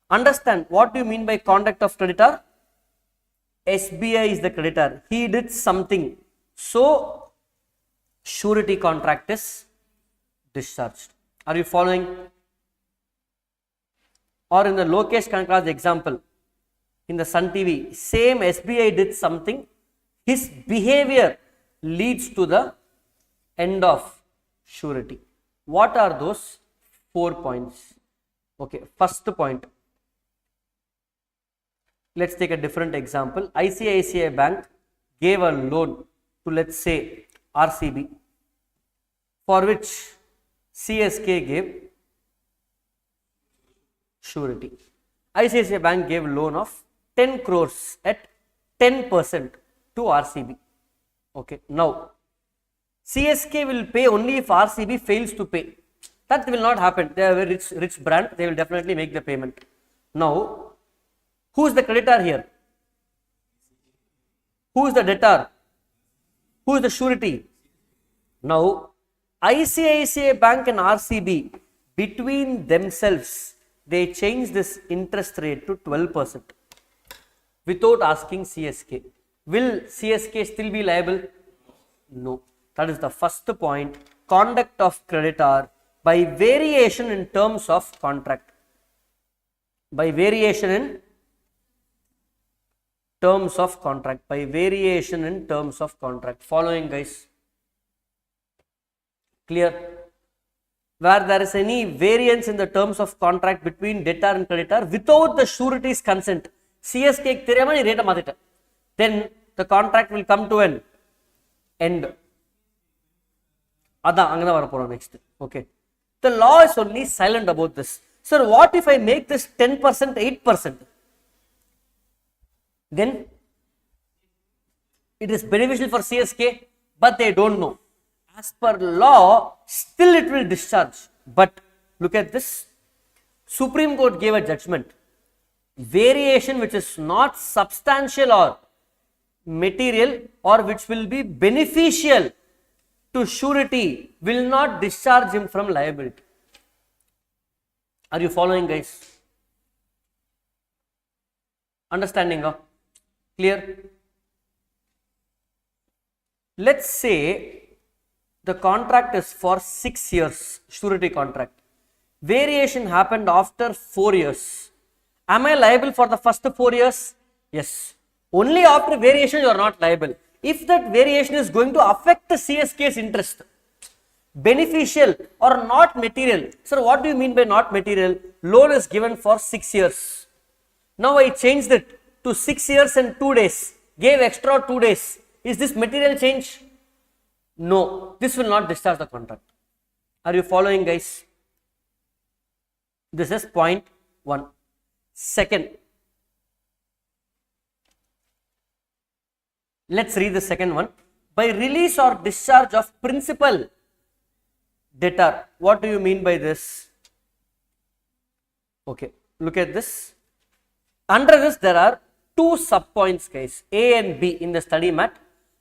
Understand what do you mean by conduct of creditor? SBI is the creditor. He did something. So surety contract is discharged. Are you following? Or in the Lokesh Kanakaraj example, in the Sun TV, same SBI did something. His behavior leads to the end of surety. What are those 4 points? Okay, first point. Let's take a different example. ICICI Bank gave a loan to, let's say, RCB, for which CSK gave surety. ICICI Bank gave loan of 10 crores at 10% to RCB. Okay, now CSK will pay only if RCB fails to pay. That will not happen. They are a very rich brand. They will definitely make the payment. Now, who is the creditor here? Who is the debtor? Who is the surety? Now, ICICI Bank and RCB, between themselves, they change this interest rate to 12% without asking CSK. Will CSK still be liable? No. That is the first point. Conduct of creditor by variation in terms of contract. By variation in terms of contract. By variation in terms of contract. Following, guys? Clear? Where there is any variance in the terms of contract between debtor and creditor without the surety's consent, CSK rate, then the contract will come to an end. Next. Okay. The law is only silent about this. Sir, what if I make this 10%, 8%? Then it is beneficial for CSK, but they don't know. As per law, still it will discharge. But look at this. Supreme Court gave a judgment. Variation which is not substantial or material or which will be beneficial to surety will not discharge him from liability. Are you following, guys? Understanding? Clear? Let's say the contract is for 6 years, surety contract. Variation happened after 4 years. Am I liable for the first 4 years? Yes. Only after variation you are not liable. If that variation is going to affect the CSK's interest, beneficial or not material. Sir, what do you mean by not material? Loan is given for 6 years. Now I changed it to 6 years and 2 days. Gave extra 2 days. Is this material change? No. This will not discharge the contract. Are you following, guys? This is point 1. Second, let's read the second one. By release or discharge of principal debtor. What do you mean by this? Okay, look at this. Under this, there are two subpoints, guys, A and B in the study mat.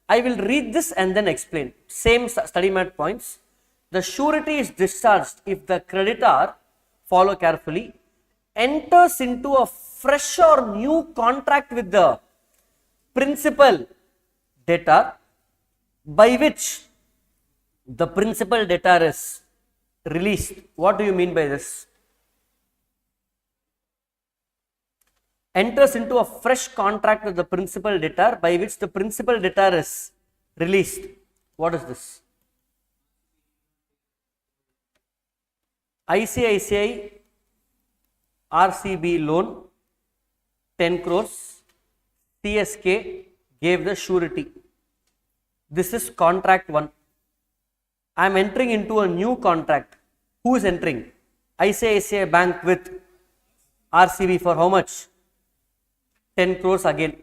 I will read this and then explain. Same study mat points. The surety is discharged if the creditor, follow carefully, enters into a fresh or new contract with the principal debtor by which the principal debtor is released. What do you mean by this? Enters into a fresh contract with the principal debtor by which the principal debtor is released. What is this? ICICI RCB loan 10 crores, CSK gave the surety. This is contract 1. I am entering into a new contract. Who is entering? ICICI Bank with RCB for how much? 10 crores again.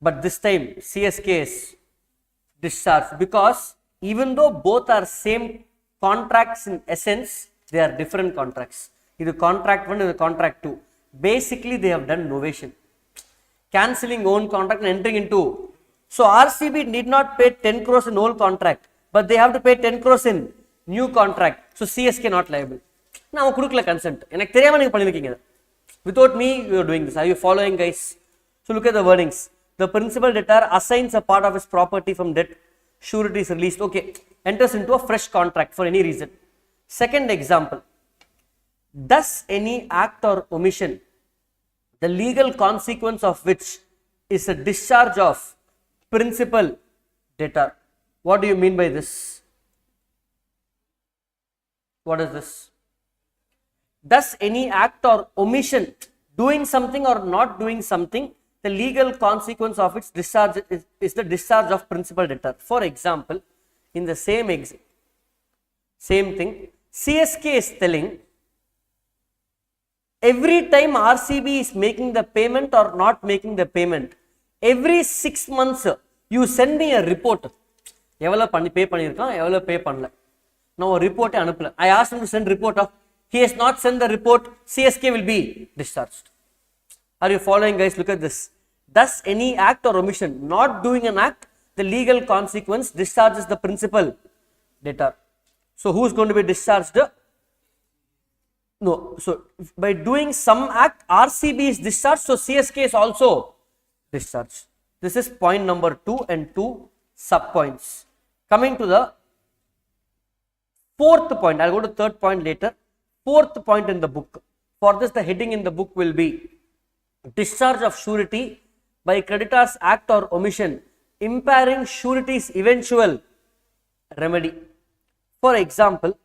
But this time CSK is discharged because even though both are same contracts in essence, they are different contracts. Either contract 1 or contract 2. Basically, they have done novation. Cancelling own contract and entering into. So RCB need not pay 10 crores in old contract, but they have to pay 10 crores in new contract. So CSK not liable. Now, consent. Without me, you are doing this. Are you following, guys? So look at the wordings. The principal debtor assigns a part of his property from debt. Surety is released. Okay. Enters into a fresh contract for any reason. Second example. Does any act or omission, the legal consequence of which is a discharge of principal debtor. What do you mean by this? What is this? Does any act or omission, doing something or not doing something, the legal consequence of its discharge is the discharge of principal debtor. For example, in the same thing, CSK is telling every time RCB is making the payment or not making the payment, every 6 months you send me a report. Pay pay. Now a report I asked him to send report of. He has not sent the report. CSK will be discharged. Are you following, guys? Look at this. Does any act or omission, not doing an act, the legal consequence discharges the principal debtor. So who is going to be discharged? No. So by doing some act, RCB is discharged. So CSK is also discharged. This is point number 2 and 2 sub-points. Coming to the fourth point. I'll go to third point later. Fourth point in the book. For this, the heading in the book will be discharge of surety by creditor's act or omission, impairing surety's eventual remedy. For example,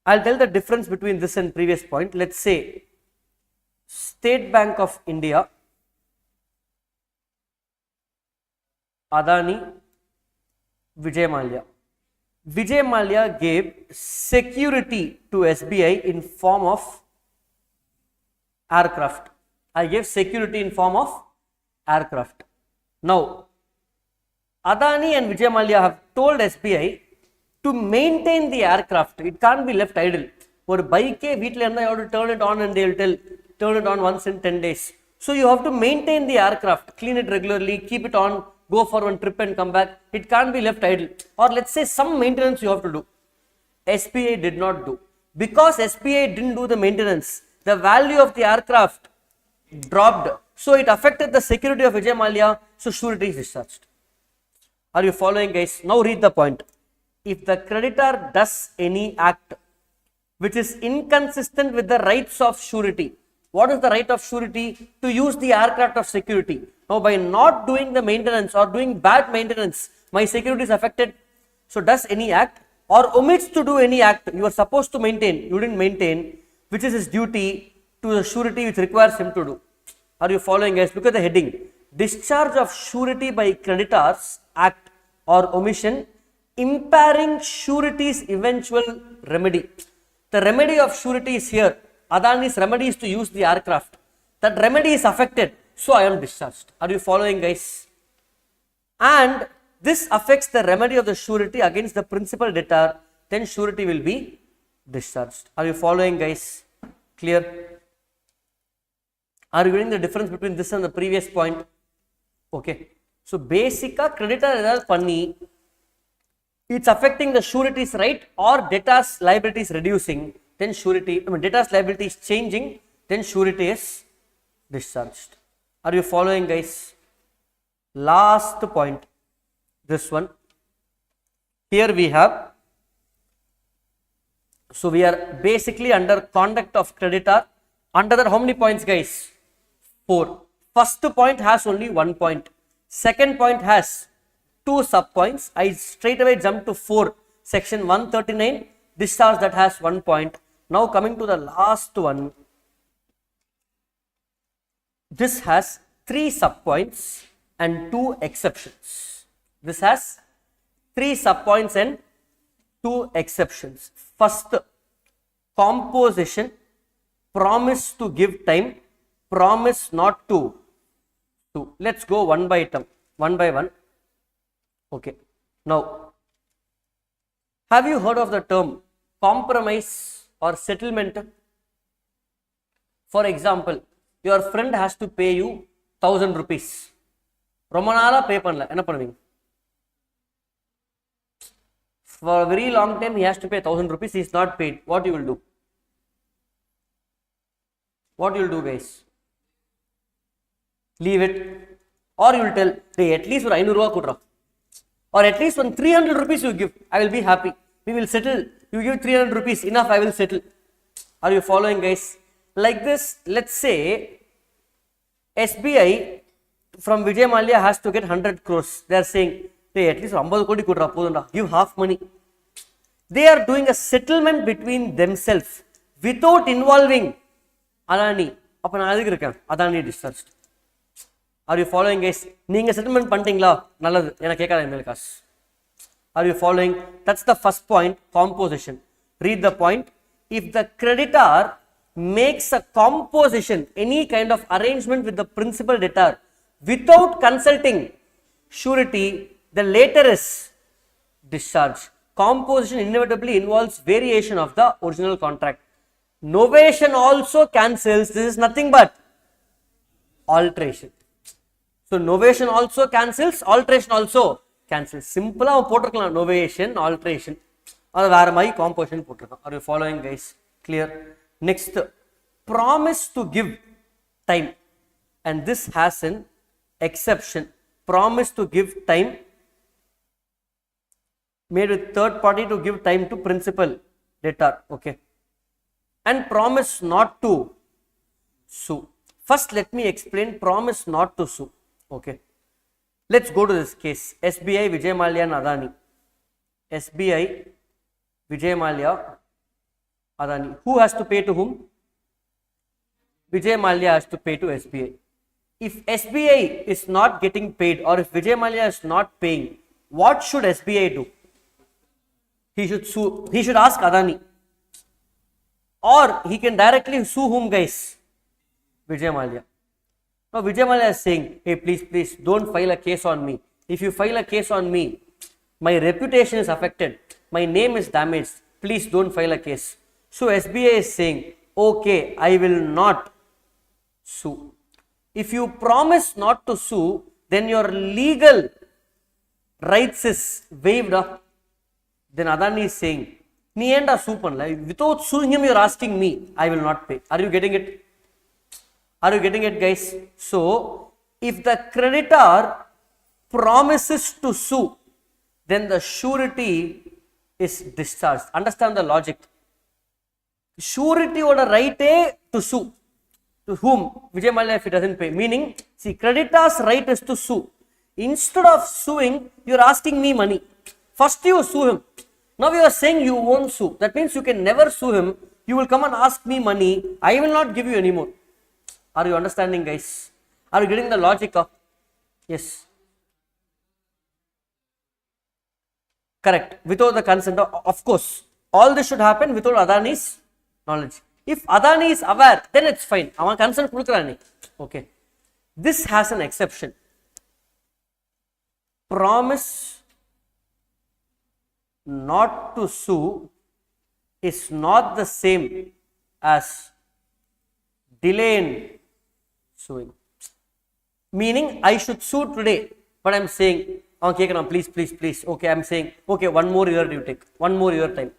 I'll tell the difference between this and previous point. Let's say State Bank of India, Adani, Vijay Mallya. Vijay Mallya gave security to SBI in form of aircraft. I gave security in form of aircraft. Now, Adani and Vijay Mallya have told SBI to maintain the aircraft. It can't be left idle. For bike, you have to turn it on and they will tell, turn it on once in 10 days. So you have to maintain the aircraft, clean it regularly, keep it on, go for one trip and come back. It can't be left idle. Or let's say some maintenance you have to do. SBI did not do. Because SBI didn't do the maintenance, the value of the aircraft dropped. So it affected the security of Vijay Mallya. So surety is discharged. Are you following, guys? Now read the point. If the creditor does any act which is inconsistent with the rights of surety. What is the right of surety? To use the aircraft of security. Now by not doing the maintenance or doing bad maintenance, my security is affected. So does any act or omits to do any act you are supposed to maintain, you didn't maintain, which is his duty to the surety which requires him to do. Are you following, guys? Look at the heading. Discharge of surety by creditors act or omission impairing surety's eventual remedy. The remedy of surety is here. Adani's remedy is to use the aircraft. That remedy is affected, so I am discharged. Are you following, guys? And this affects the remedy of the surety against the principal debtor, then surety will be discharged. Are you following, guys? Clear? Are you getting the difference between this and the previous point? Okay. So, basically, creditor panni, it's affecting the surety's right or debtor's liability is reducing, then surety, debtor's liability is changing, then surety is discharged. Are you following, guys? Last point, this one. Here we have, so we are basically under conduct of creditor. Under that, how many points, guys? 4. First point has only 1 point. Second point has 2 sub points. I straight away jump to 4. Section 139, discharge, that has 1 point. Now coming to the last one. This has 3 sub points and 2 exceptions. This has 3 sub points and 2 exceptions. First, composition, promise to give time, promise not to. Let's go one by one. Okay. Now, have you heard of the term compromise or settlement? For example, your friend has to pay you 1000 rupees. Romanala pay panla. Enna panuving? For a very long time, he has to pay 1000 rupees. He is not paid. What you will do? What you will do, guys? Leave it, or you will tell, hey, at least 500 rupees kudra, or at least 300 rupees you give, I will be happy, we will settle. You give 300 rupees, enough, I will settle. Are you following, guys? Like this, let's say SBI from Vijay Mallya has to get 100 crores. They are saying, hey, at least 50 kodi kudra podunda, give half money. They are doing a settlement between themselves without involving Adani. Adani discharged. Are you following, guys? Neenga settlement pantingla nalladhu ena kekala email kas. Are you following? That's the first point, composition. Read the point. If the creditor makes a composition, any kind of arrangement with the principal debtor without consulting surety, the later is discharge. Composition inevitably involves variation of the original contract. Novation also cancels. This is nothing but alteration. So, novation also cancels, alteration also cancels. Simple novation, alteration. Composition. Are you following, guys? Clear? Next, promise to give time. And this has an exception. Promise to give time made with third party to give time to principal debtor. Okay. And promise not to sue. First, let me explain promise not to sue. Okay. Let's go to this case. SBI, Vijay Mallya and Adani. SBI, Vijay Mallya, Adani. Who has to pay to whom? Vijay Mallya has to pay to SBI. If SBI is not getting paid, or if Vijay Mallya is not paying, what should SBI do? He should sue. He should ask Adani. Or he can directly sue whom, guys? Vijay Mallya. Now Vijay Mallya is saying, hey, please don't file a case on me. If you file a case on me, my reputation is affected, my name is damaged, please don't file a case. So SBI is saying, okay, I will not sue. If you promise not to sue, then your legal rights is waived off. Then Adani is saying, without suing him, you are asking me, I will not pay. Are you getting it? Are you getting it, guys? So, if the creditor promises to sue, then the surety is discharged. Understand the logic. Surety would have right to sue. To whom? Vijay Mallya if he doesn't pay. Meaning, see, creditor's right is to sue. Instead of suing, you are asking me money. First you sue him. Now you are saying you won't sue. That means you can never sue him. You will come and ask me money. I will not give you anymore. Are you understanding, guys? Are you getting the logic of? Yes. Correct. Without the consent, of course. All this should happen without Adani's knowledge. If Adani is aware, then it's fine. Avan consent kudukrani. Okay. This has an exception. Promise not to sue is not the same as delay in suing. Meaning, I should sue today, but I am saying, okay, please. Okay, I am saying, okay, one more year you take, one more year time.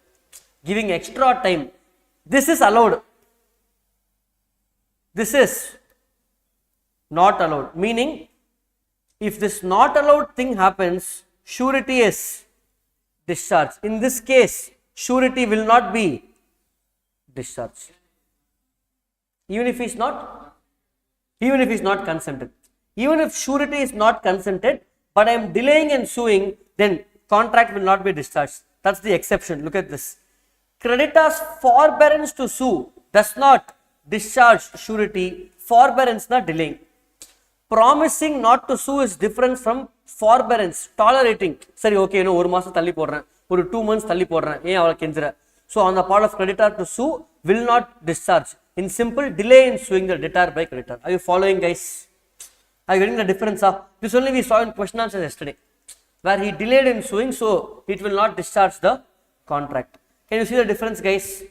Giving extra time. This is allowed. This is not allowed. Meaning, if this not allowed thing happens, surety is discharged. In this case, surety will not be discharged. Even if he is not consented. Even if surety is not consented, but I am delaying and suing, then contract will not be discharged. That's the exception. Look at this. Creditor's forbearance to sue does not discharge surety. Forbearance not delaying. Promising not to sue is different from forbearance, tolerating. Sorry, okay, no, 1 month thalli podren, or 2 months thalli podren. Yen avala kenjira. So on the part of creditor to sue will not discharge. In simple, delay in suing the debtor by creditor. Are you following, guys? Are you getting the difference? This only we saw in question answers yesterday, where he delayed in suing, so it will not discharge the contract. Can you see the difference, guys?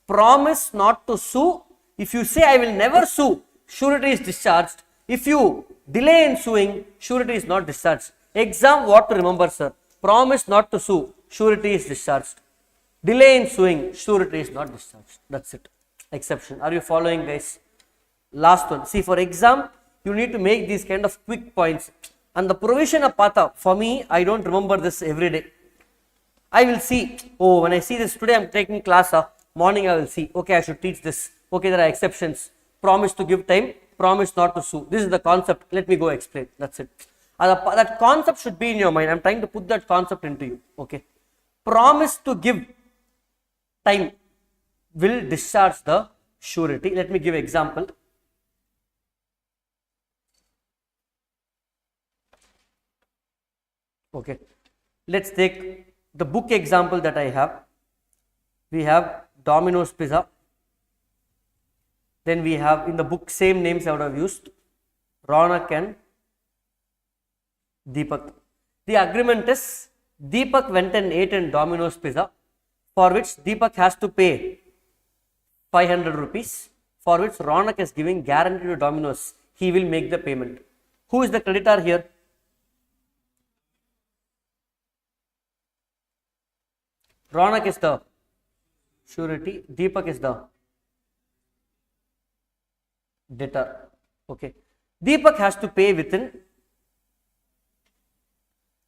Promise not to sue. If you say I will never sue, surety is discharged. If you delay in suing, surety is not discharged. Exam, what to remember, sir? Promise not to sue, surety is discharged. Delay in suing, surety is not discharged. That's it. Exception. Are you following, guys? Last one. See, for exam, you need to make these kind of quick points. And the provision of patha, for me, I don't remember this every day. I will see, oh, when I see this today, I am taking class, morning I will see, okay, I should teach this. Okay, there are exceptions. Promise to give time, promise not to sue. This is the concept. Let me go explain. That's it. That concept should be in your mind. I am trying to put that concept into you. Okay. Promise to give time will discharge the surety. Let me give example. Okay. Let's take the book example that I have. We have Domino's Pizza. Then we have in the book same names I would have used, Ronak and Deepak. The agreement is Deepak went and ate in Domino's Pizza, for which Deepak has to pay 500 rupees, for which Ronak is giving guarantee to Domino's. He will make the payment. Who is the creditor here? Ronak is the surety, Deepak is the debtor. Okay. Deepak has to pay within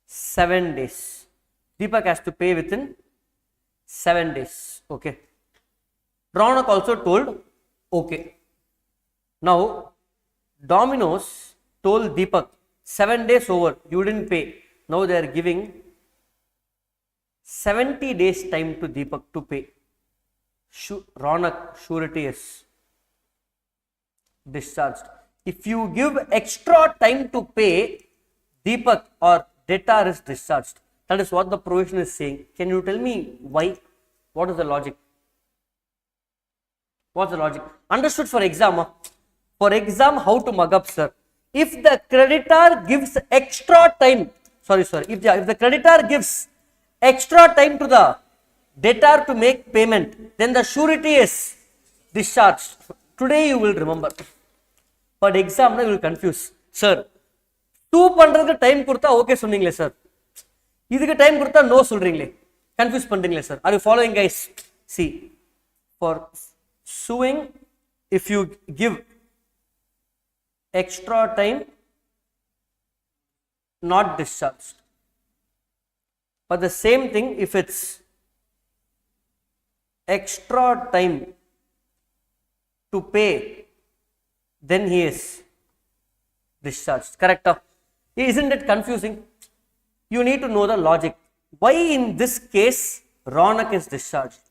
7 days. Deepak has to pay within 7 days. Okay. Ronak also told okay. Now, Domino's told Deepak 7 days over, you didn't pay. Now they are giving 70 days time to Deepak to pay. Ronak surety is discharged. If you give extra time to pay, Deepak or debtor is discharged. That is what the provision is saying. Can you tell me why? What is the logic? What's the logic? Understood for exam. For exam, how to mug up, sir? If the creditor gives extra time, if the creditor gives extra time to the debtor to make payment, then the surety is discharged. Today you will remember. But exam you will confuse. Sir, 2 பண்றதுக்கு time கொடுத்தா okay சொன்னீங்களே sir, இதுக்கு time கொடுத்தா no சொல்றீங்களே, confuse பண்றீங்களே sir. Are you following, guys? See, for suing, if you give extra time, not discharged. But the same thing, if it's extra time to pay, then he is discharged. Correct? Isn't it confusing? You need to know the logic. Why in this case Ronak is discharged?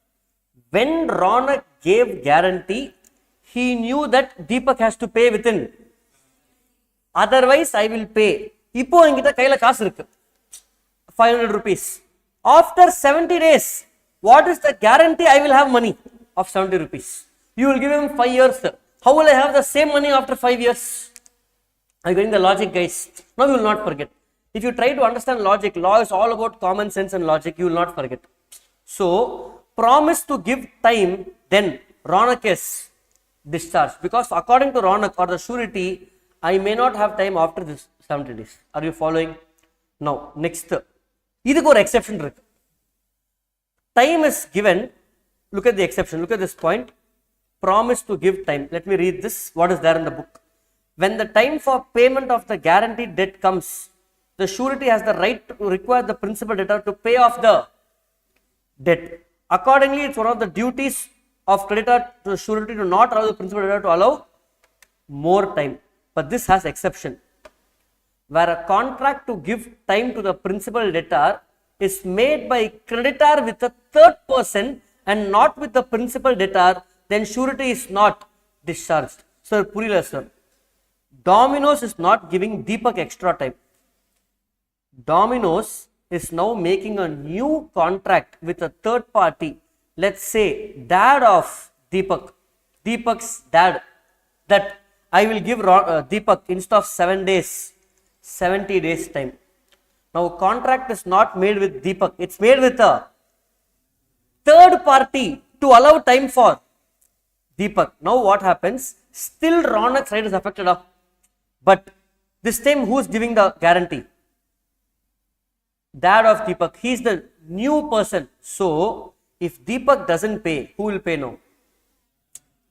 When Ronak gave guarantee, he knew that Deepak has to pay within. Otherwise, I will pay. இப்போ என்கிட்ட கையில காசு இருக்கு 500 rupees. After 70 days, what is the guarantee I will have money? of 70 rupees. You will give him 5 years. How will I have the same money after 5 years? Are you getting the logic, guys? Now you will not forget. If you try to understand logic, law is all about common sense and logic, you will not forget. So, promise to give time, then Ronak is discharged. Because according to Ronak or the surety, I may not have time after this 70 days. Are you following? Now, next. This is an exception. Time is given. Look at the exception. Look at this point. Promise to give time. Let me read this. What is there in the book? When the time for payment of the guaranteed debt comes, the surety has the right to require the principal debtor to pay off the debt. Accordingly, it's one of the duties of creditor to the surety to not allow the principal debtor to allow more time. But this has exception. Where a contract to give time to the principal debtor is made by creditor with a third person and not with the principal debtor, then surety is not discharged. Sir, purila sir. Domino's is not giving Deepak extra time. Domino's is now making a new contract with a third party. Let's say dad of Deepak, Deepak's dad, that I will give Deepak instead of 7 days, 70 days time. Now contract is not made with Deepak, it's made with a third party to allow time for Deepak. Now what happens? Still Ronak's right is affected up. But this time who is giving the guarantee? Dad of Deepak. He is the new person. So if Deepak doesn't pay, who will pay now?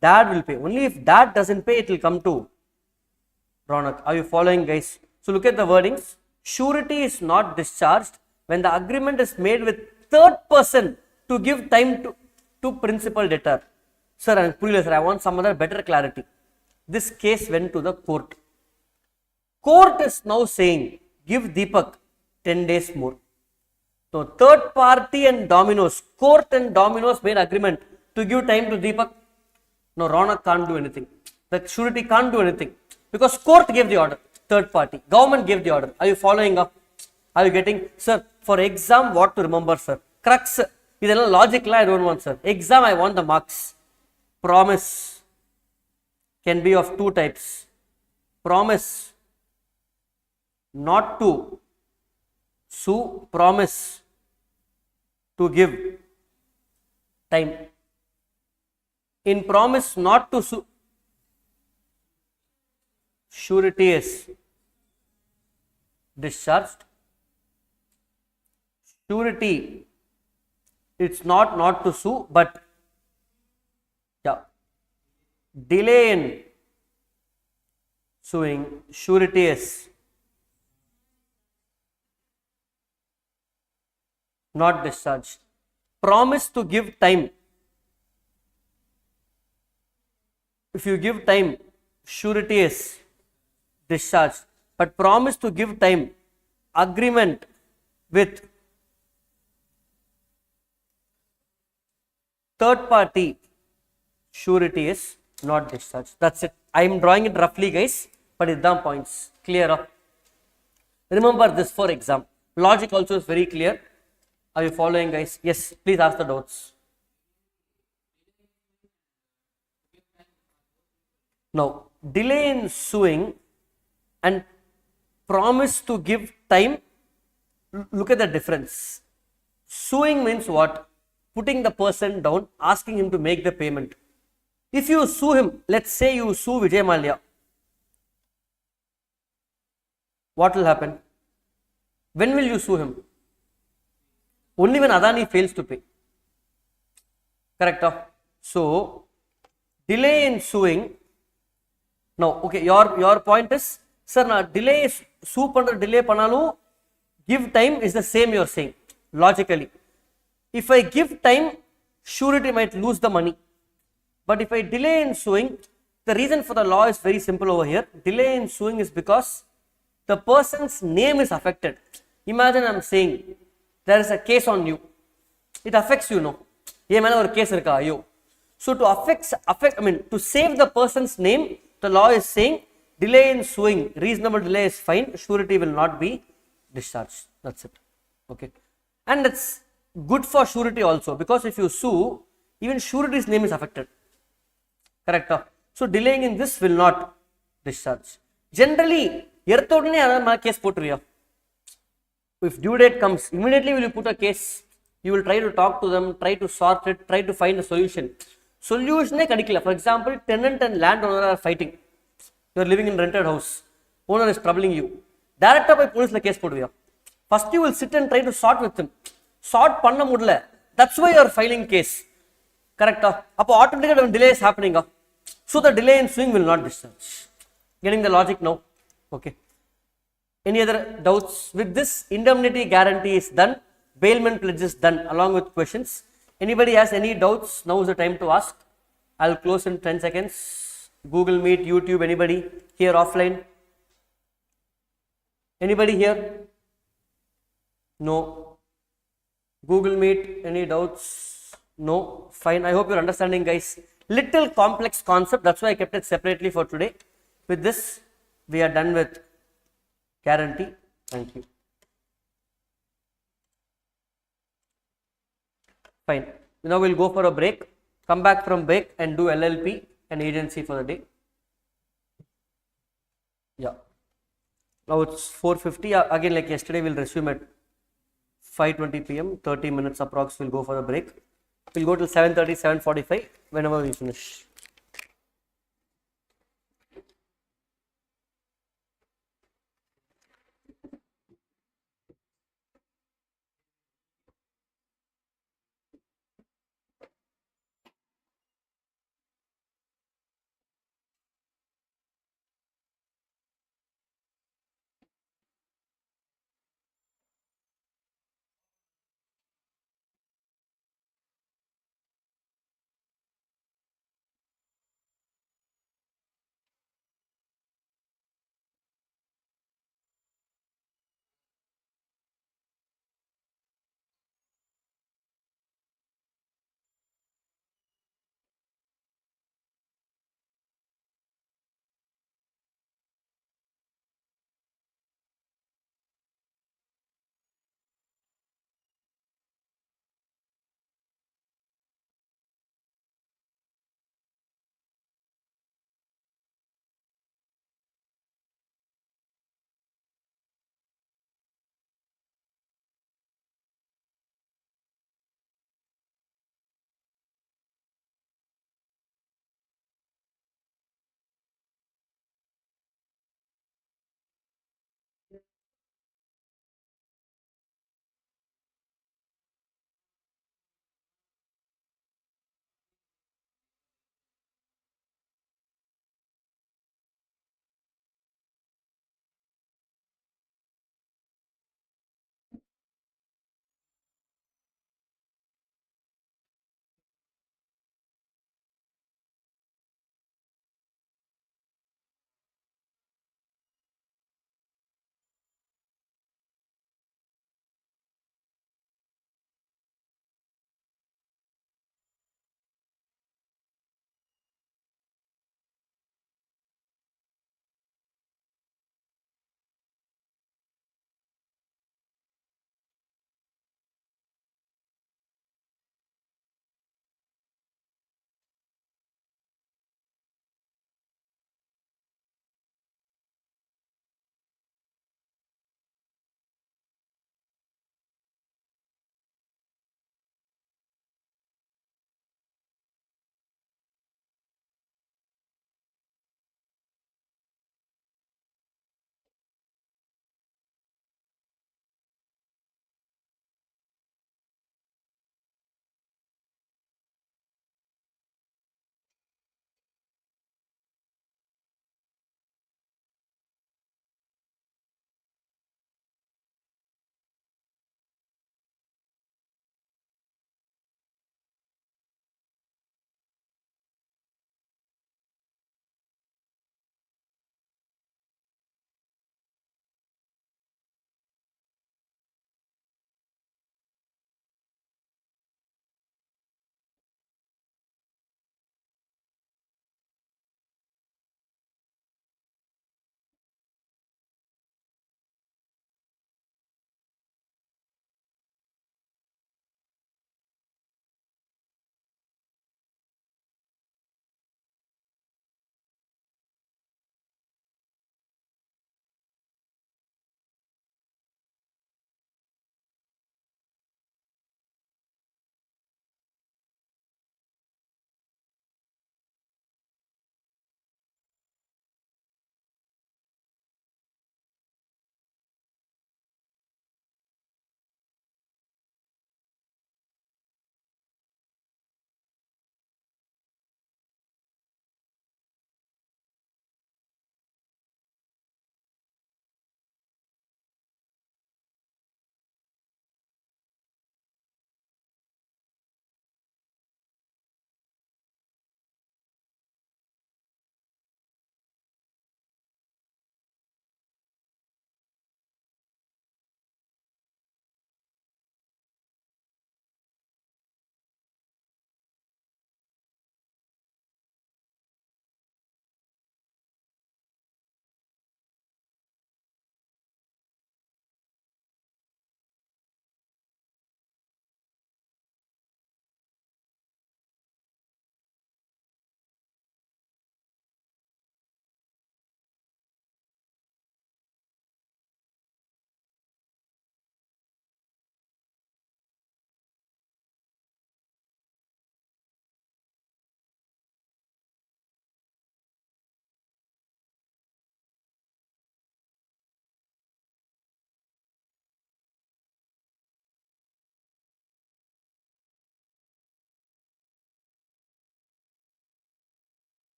Dad will pay. Only if dad doesn't pay, it will come to Ronak. Are you following, guys? So look at the wordings. Surety is not discharged when the agreement is made with third person to give time to principal debtor. Sir, I want some other better clarity. This case went to the court. Court is now saying, give Deepak 10 days more. So third party and Domino's, court and Domino's made agreement to give time to Deepak. No, Ronak can't do anything. The surety can't do anything because court gave the order. Third party, government gave the order. Are you following up? Are you getting? Sir, for exam, what to remember, sir? Crux. This is logic, I don't want, sir. Exam, I want the marks. Promise can be of two types. Promise not to sue, promise to give time. In promise not to sue, surety is discharged. Surety, it's not to sue, but delay in suing, surety is not discharged. Promise to give time. If you give time, surety is discharged. But promise to give time, agreement with third party, surety is not discharged. That's it. I am drawing it roughly, guys, but it's the points. Clear up. Remember this for exam. Logic also is very clear. Are you following, guys? Yes, please ask the doubts. Now, delay in suing and promise to give time, look at the difference. Suing means what? Putting the person down, asking him to make the payment. If you sue him, let's say you sue Vijay Mallya, what will happen? When will you sue him? Only when Adani fails to pay. Correct? So, delay in suing. Now, okay, your point is, sir, na delay is sue pandra delay panalu, give time is the same you are saying, logically. If I give time, surety might lose the money. But if I delay in suing, the reason for the law is very simple over here. Delay in suing is because the person's name is affected. Imagine I am saying, there is a case on you. It affects you, no? Case so to save the person's name, the law is saying delay in suing, reasonable delay is fine, surety will not be discharged. That's it. Okay. And it's good for surety also, because if you sue, even surety's name is affected. Correct? So delaying in this will not discharge. Generally, case potriya. If due date comes, immediately will you put a case? You will try to talk to them, try to sort it, try to find a solution. Solution kadikala. For example, tenant and landowner are fighting. You are living in rented house. Owner is troubling you. Director by police case potriya. First you will sit and try to sort with him. Sort panna mudla. That's why you are filing case. Correct? Appo automatically delay is happening. So the delay in suing will not discharge. Getting the logic now? Okay. Any other doubts? With this, indemnity guarantee is done. Bailment pledge is done along with questions. Anybody has any doubts? Now is the time to ask. I'll close in 10 seconds. Google Meet, YouTube, anybody here offline? Anybody here? No. Google Meet, any doubts? No. Fine. I hope you're understanding, guys. Little complex concept. That's why I kept it separately for today. With this, we are done with guarantee. Thank you. Fine. Now we'll go for a break. Come back from break and do LLP and agency for the day. Yeah. Now it's 4:50. Again, like yesterday, we'll resume at 5:20 p.m. 30 minutes approx. We'll go for a break. We'll go till 7:30, 7:45 whenever we finish.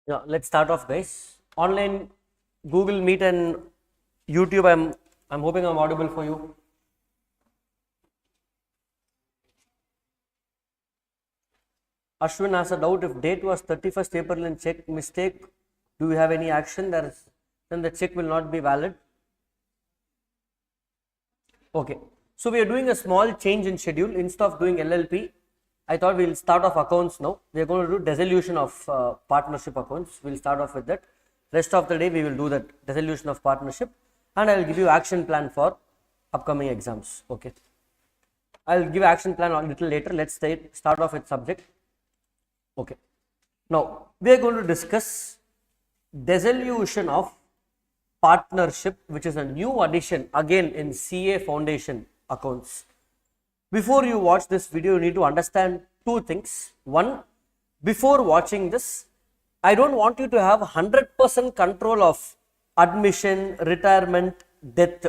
Yeah, let's start off, guys. Online Google Meet and YouTube. I'm hoping I'm audible for you. Ashwin has a doubt if date was 31st April and check mistake. Do we have any action? Then the check will not be valid. Okay. So we are doing a small change in schedule. Instead of doing LLP, I thought we'll start off accounts now. We are going to do dissolution of partnership accounts. We'll start off with that. Rest of the day we will do that dissolution of partnership, and I will give you action plan for upcoming exams. Okay. I will give action plan a little later. Let's start off with subject. Okay. Now we are going to discuss dissolution of partnership, which is a new addition again in CA foundation accounts. Before you watch this video, you need to understand two things. One, before watching this, I don't want you to have 100% control of admission, retirement, death.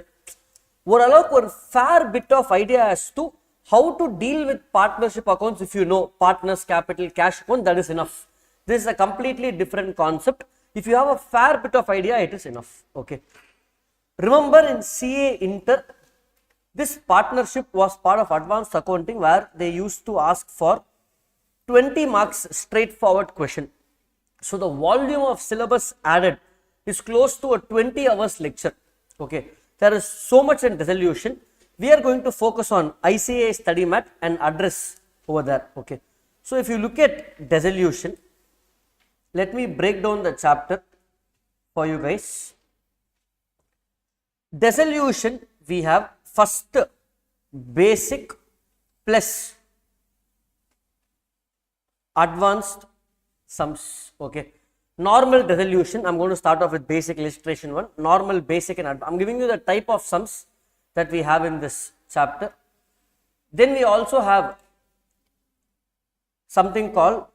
ஓரளவுக்கு ஒரு fair bit of idea as to how to deal with partnership accounts. If you know partners, capital, cash account, that is enough. This is a completely different concept. If you have a fair bit of idea, it is enough. Okay. Remember in CA Inter, this partnership was part of advanced accounting where they used to ask for 20 marks straightforward question. So the volume of syllabus added is close to a 20 hours lecture. Okay. There is so much in dissolution. We are going to focus on ICA study mat and address over there. Okay. So if you look at dissolution, let me break down the chapter for you guys. Dissolution, we have first basic plus advanced sums. Okay. Normal dissolution, I'm going to start off with basic illustration one. Normal, basic and I'm giving you the type of sums that we have in this chapter. Then we also have something called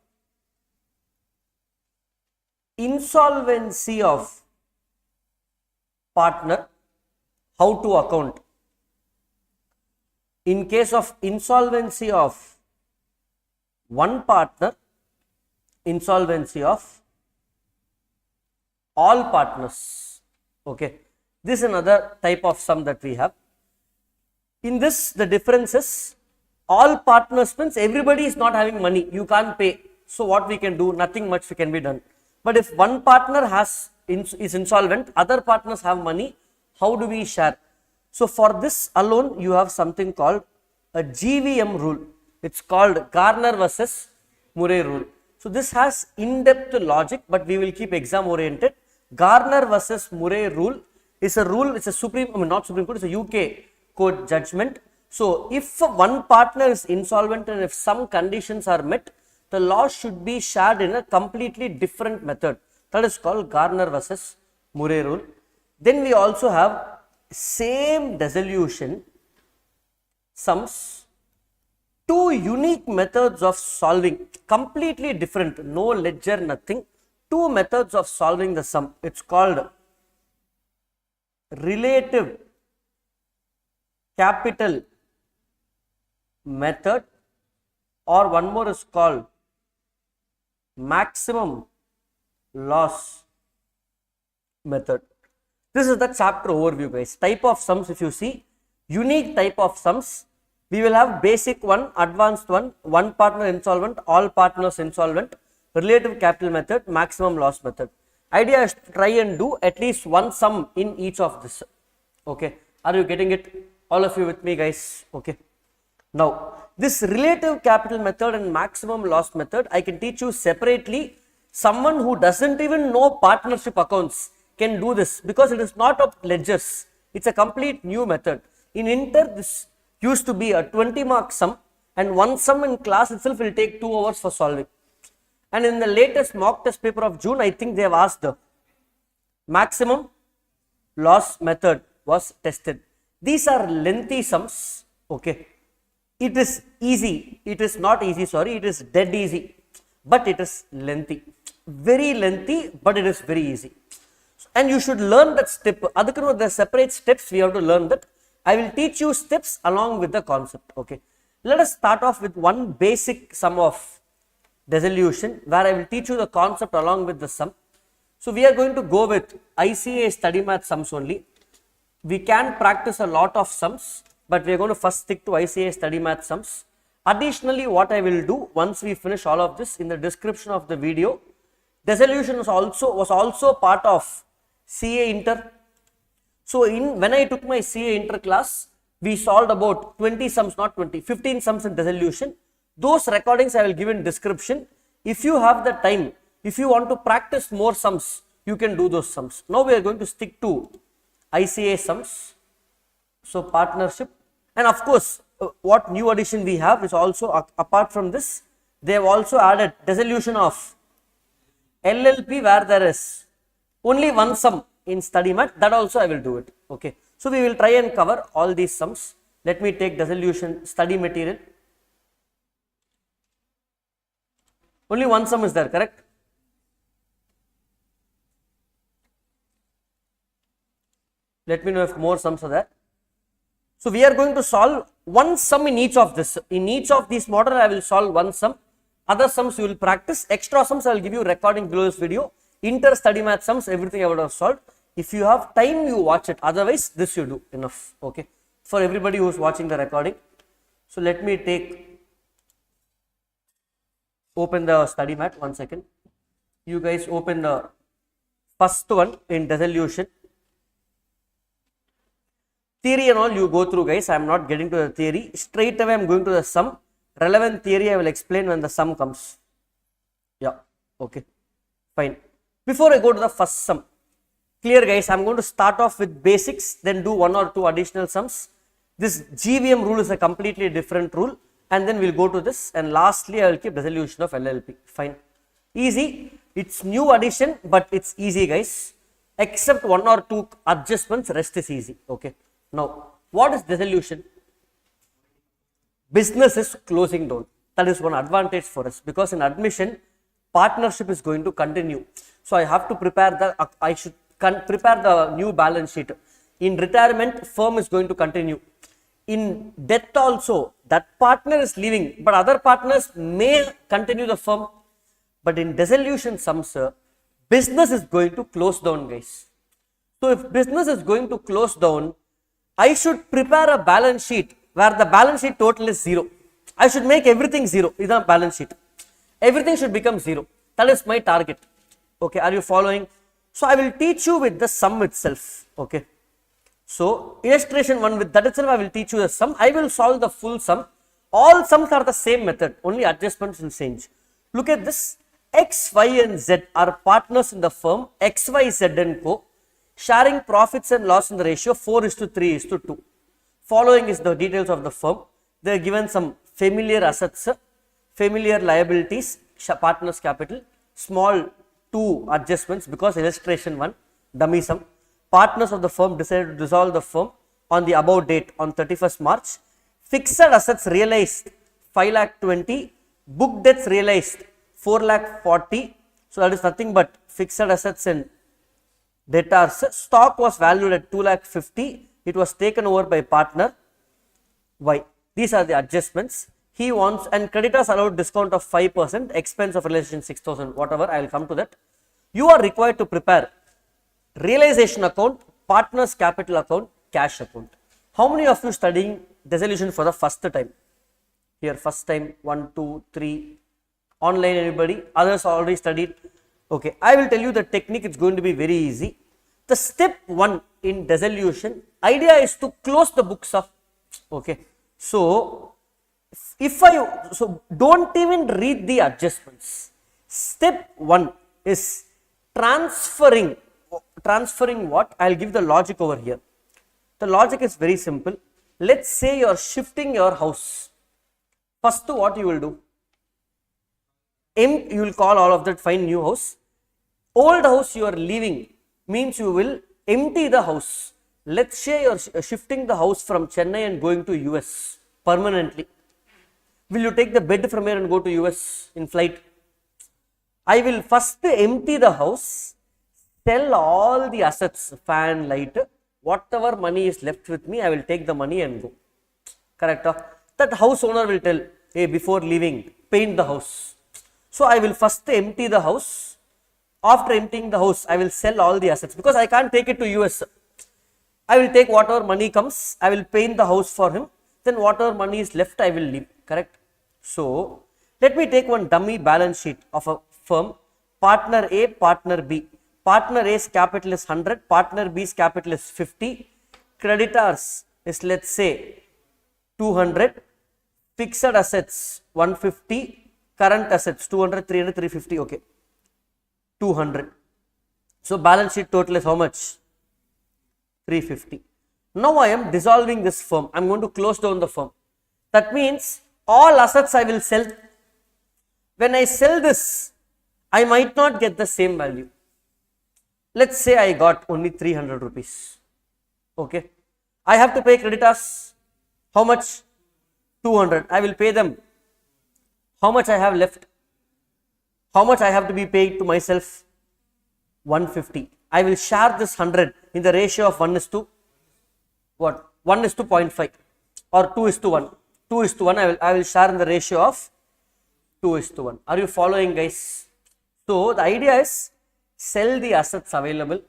insolvency of partner, how to account. In case of insolvency of one partner, insolvency of all partners. Okay. This is another type of sum that we have. In this, the difference is all partners means everybody is not having money, you can't pay. So what we can do, nothing much can be done. But if one partner is insolvent, other partners have money, how do we share? So for this alone, you have something called a GVM rule. It's called Garner versus Murray rule. So this has in-depth logic, but we will keep exam oriented. Garner versus Murray rule is a rule, it's a not Supreme Court, it's a UK court judgment. So if one partner is insolvent and if some conditions are met, the loss should be shared in a completely different method. That is called Garner versus Murray rule. Then we also have same dissolution sums, two unique methods of solving, completely different, no ledger, nothing. Two methods of solving the sum. It's called relative capital method, or one more is called maximum loss method. This is the chapter overview, guys. Type of sums, if you see, unique type of sums, we will have basic one, advanced one, one partner insolvent, all partners insolvent, relative capital method, maximum loss method. Idea is to try and do at least one sum in each of this. Okay. Are you getting it? All of you with me, guys? Okay. Now, this relative capital method and maximum loss method, I can teach you separately. Someone who doesn't even know partnership accounts can do this because it is not of ledgers. It's a complete new method. In Inter, this used to be a 20 mark sum, and one sum in class itself will take 2 hours for solving. And in the latest mock test paper of June, I think they have asked the maximum loss method was tested. These are lengthy sums. Okay. It is easy. It is not easy, sorry. It is dead easy. But it is lengthy. Very lengthy, but it is very easy. And you should learn that step. Adukku the separate steps, we have to learn that. I will teach you steps along with the concept. Okay. Let us start off with one basic sum of dissolution, where I will teach you the concept along with the sum. So we are going to go with ICA study math sums only. We can practice a lot of sums, but we are going to first stick to ICA study math sums. Additionally, what I will do once we finish all of this, in the description of the video, dissolution was also part of CA Inter. So when I took my CA Inter class, we solved about 20 sums, not 20, 15 sums in dissolution. Those recordings I will give in description. If you have the time, if you want to practice more sums, you can do those sums. Now we are going to stick to ICA sums. So partnership, and of course, what new addition we have is also, apart from this, they have also added dissolution of LLP, where there is only one sum in study math. That also I will do it. Okay. So we will try and cover all these sums. Let me take dissolution study material. Only one sum is there, correct? Let me know if more sums are there. So we are going to solve one sum in each of this. In each of these model, I will solve one sum. Other sums you will practice. Extra sums I will give you recording below this video. Inter study math sums, everything I would have solved. If you have time, you watch it. Otherwise, this you do enough. Okay. For everybody who is watching the recording. So let me open the study mat. 1 second. You guys open the first one in dissolution. Theory and all you go through, guys. I am not getting to the theory. Straight away I am going to the sum. Relevant theory I will explain when the sum comes. Yeah. Okay. Fine. Before I go to the first sum, clear guys, I am going to start off with basics, then do one or two additional sums. This GVM rule is a completely different rule, and then we will go to this, and lastly I will keep dissolution of LLP. Fine. Easy. It's new addition, but it's easy, guys. Except one or two adjustments, rest is easy. Okay. Now, what is dissolution? Business is closing down. That is one advantage for us, because in admission, partnership is going to continue. So I have to prepare prepare the new balance sheet. In retirement, firm is going to continue. In death also, that partner is leaving, but other partners may continue the firm. But in dissolution sums, business is going to close down, guys. So if business is going to close down, I should prepare a balance sheet where the balance sheet total is 0. I should make everything 0 in the balance sheet. Everything should become 0. That is my target. Okay, are you following? So I will teach you with the sum itself. Okay. So illustration 1, with that itself I will teach you the sum. I will solve the full sum. All sums are the same method, only adjustments will change. Look at this. X, Y and Z are partners in the firm, X, Y, Z and Co. Sharing profits and loss in the ratio 4:3:2. Following is the details of the firm. They are given some familiar assets, familiar liabilities, partners capital, small 2 adjustments because illustration 1, dummy sum. Partners of the firm decided to dissolve the firm on the above date on 31st March. Fixed assets realized 5,20,000, book debts realized 4,40,000. So that is nothing but fixed assets and debtors. Stock was valued at 2,50,000. It was taken over by partner Y. These are the adjustments. He wants, and creditors allowed discount of 5%, expense of realization 6,000, whatever. I will come to that. You are required to prepare realization account, partners capital account, cash account. How many of you studying dissolution for the first time? Here, first time, 1, 2, 3. Online, anybody? Others already studied. Okay, I will tell you the technique. It's going to be very easy. The step 1 in dissolution, idea is to close the books up. Okay, so don't even read the adjustments. Step 1 is transferring what? I'll give the logic over here. The logic is very simple. Let's say you are shifting your house. First, what you will do? You will call all of that, find new house. Old house you are leaving means you will empty the house. Let's say you are shifting the house from Chennai and going to US permanently. Will you take the bed from here and go to US in flight? I will first empty the house, sell all the assets, fan, light, whatever money is left with me, I will take the money and go. Correct? That house owner will tell, hey, before leaving, paint the house. So I will first empty the house. After emptying the house, I will sell all the assets because I can't take it to US. I will take whatever money comes, I will paint the house for him, then whatever money is left, I will leave, correct? So let me take one dummy balance sheet of a firm, partner A, partner B. Partner A's capital is 100, partner B's capital is 50, creditors is let's say 200, fixed assets 150, current assets 200, 300, 350, okay, 200. So balance sheet total is how much? 350. Now I am dissolving this firm. I am going to close down the firm. That means all assets I will sell. When I sell this, I might not get the same value. Let's say I got only 300 rupees. Okay. I have to pay creditors. How much? 200. I will pay them. How much I have left? How much I have to be paid to myself? 150. I will share this 100 in the ratio of 1 is to what? 1 is to 0.5 or 2 is to 1. 2 is to 1 I will share in the ratio of 2 is to 1. Are you following, guys? So the idea is sell the assets available,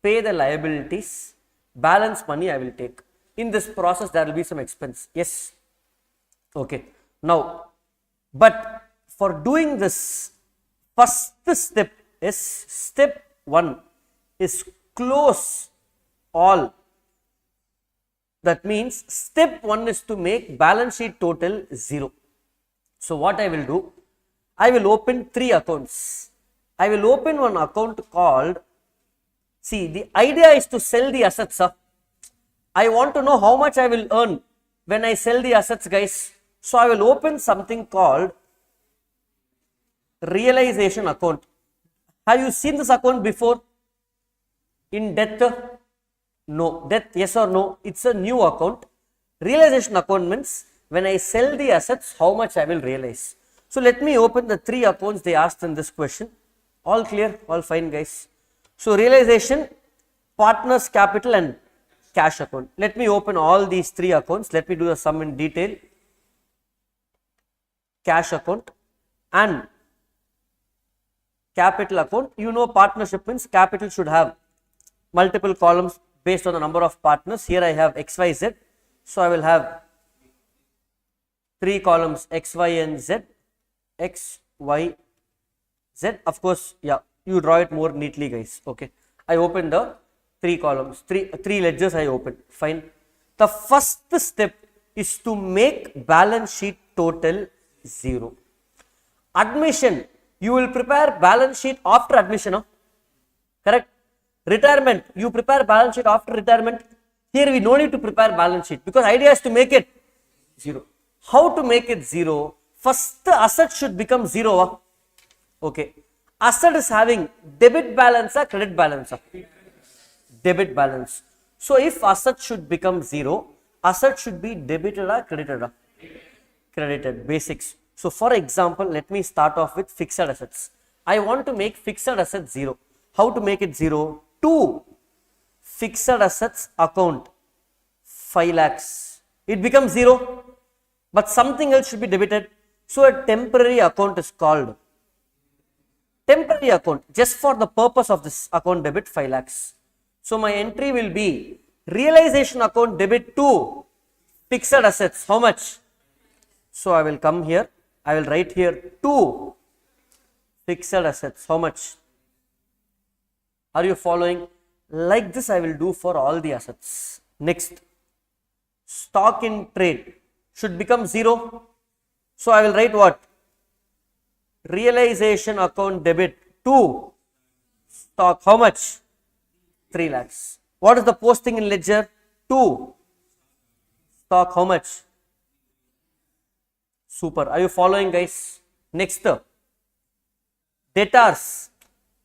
pay the liabilities, balance money I will take. In this process there will be some expense. Yes. Okay. Now, but for doing this, first step is step 1 is close all. That means step 1 is to make balance sheet total 0. So what I will do, I will open 3 accounts. I will open one account called, see, the idea is to sell the assets. I want to know how much I will earn when I sell the assets, guys. So I will open something called realization account. Have you seen this account before? In death? No. Death, yes or no? It's a new account. Realization account means when I sell the assets, how much I will realize. So let me open the 3 accounts they asked in this question. All clear? All fine, guys. So realization, partners capital and cash account. Let me open all these 3 accounts. Let me do the sum in detail. Cash account and capital account. You know partnership means capital should have multiple columns based on the number of partners. Here I have X, Y, Z. So I will have 3 columns X, Y and Z. X, Y, Z. Of course, yeah, you draw it more neatly, guys. Okay. I open the 3 columns, three ledgers I open. Fine. The first step is to make balance sheet total 0. Admission, you will prepare balance sheet after admission. Huh? Correct? Retirement, you prepare balance sheet after retirement. Here we no need to prepare balance sheet because idea is to make it 0. How to make it 0? First the asset should become 0. Huh? Okay. Asset is having debit balance or credit balance? Debit balance. So if asset should become 0, asset should be debited or credited? Credited. Basics. So for example, let me start off with fixed assets. I want to make fixed assets 0. How to make it 0? 2 fixed assets account 5 lakhs. It becomes 0, but something else should be debited. So a temporary account is called temporary account just for the purpose of this account debit 5 lakhs. So my entry will be realization account debit 2 fixed assets. How much? So I will come here. I will write here 2 fixed assets. How much? Are you following? Like this I will do for all the assets. Next, stock in trade should become 0. So I will write what? Realization account debit 2 stock. How much? 3 lakhs. What is the posting in ledger? 2 stock. How much? Super. Are you following, guys? Next, debtors.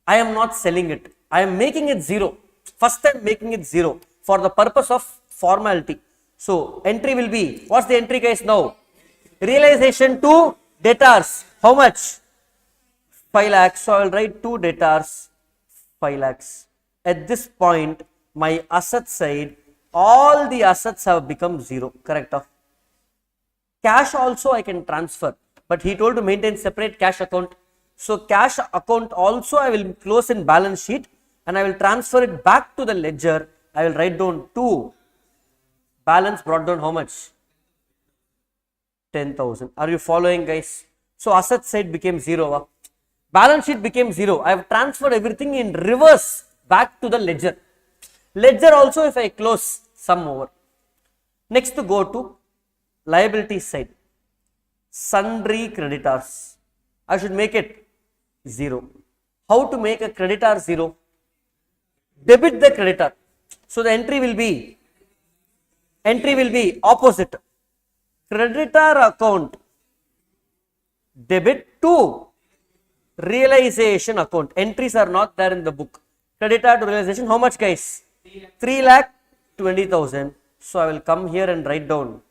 I am not selling it. I am making it 0. First time making it 0 for the purpose of formality. So entry will be, what's the entry, guys, now? Realization to debtors. How much? 5 lakhs. So I will write 2 debtors 5 lakhs. At this point, my asset side, all the assets have become 0. Correct? Cash also I can transfer, but he told to maintain separate cash account. So cash account also I will close in balance sheet and I will transfer it back to the ledger. I will write down 2. Balance brought down how much? 10,000. Are you following, guys? So asset side became 0. Balance sheet became 0. I have transferred everything in reverse back to the ledger. Ledger also if I close sum over. Next to go to liability side. Sundry creditors. I should make it 0. How to make a creditor 0? Debit the creditor. So the entry will be opposite. Creditor account debit to realization account. Entries are not there in the book. Creditor to realization, how much, guys? 3,20,000. So I will come here and write down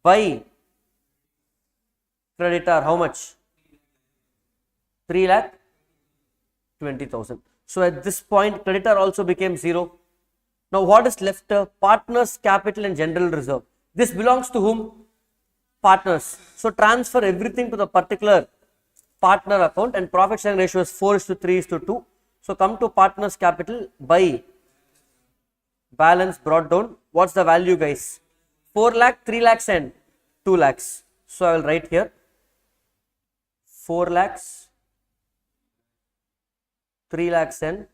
by creditor, how much? 3,20,000. So at this point, creditor also became 0. Now what is left? Partners, capital and general reserve. This belongs to whom? Partners. So transfer everything to the particular partner account and profit sharing ratio is 4:3:2. So come to partners capital by balance brought down. What's the value, guys? 4 lakh, 3 lakhs and 2 lakhs. So I will write here 4 lakhs, 3 lakhs and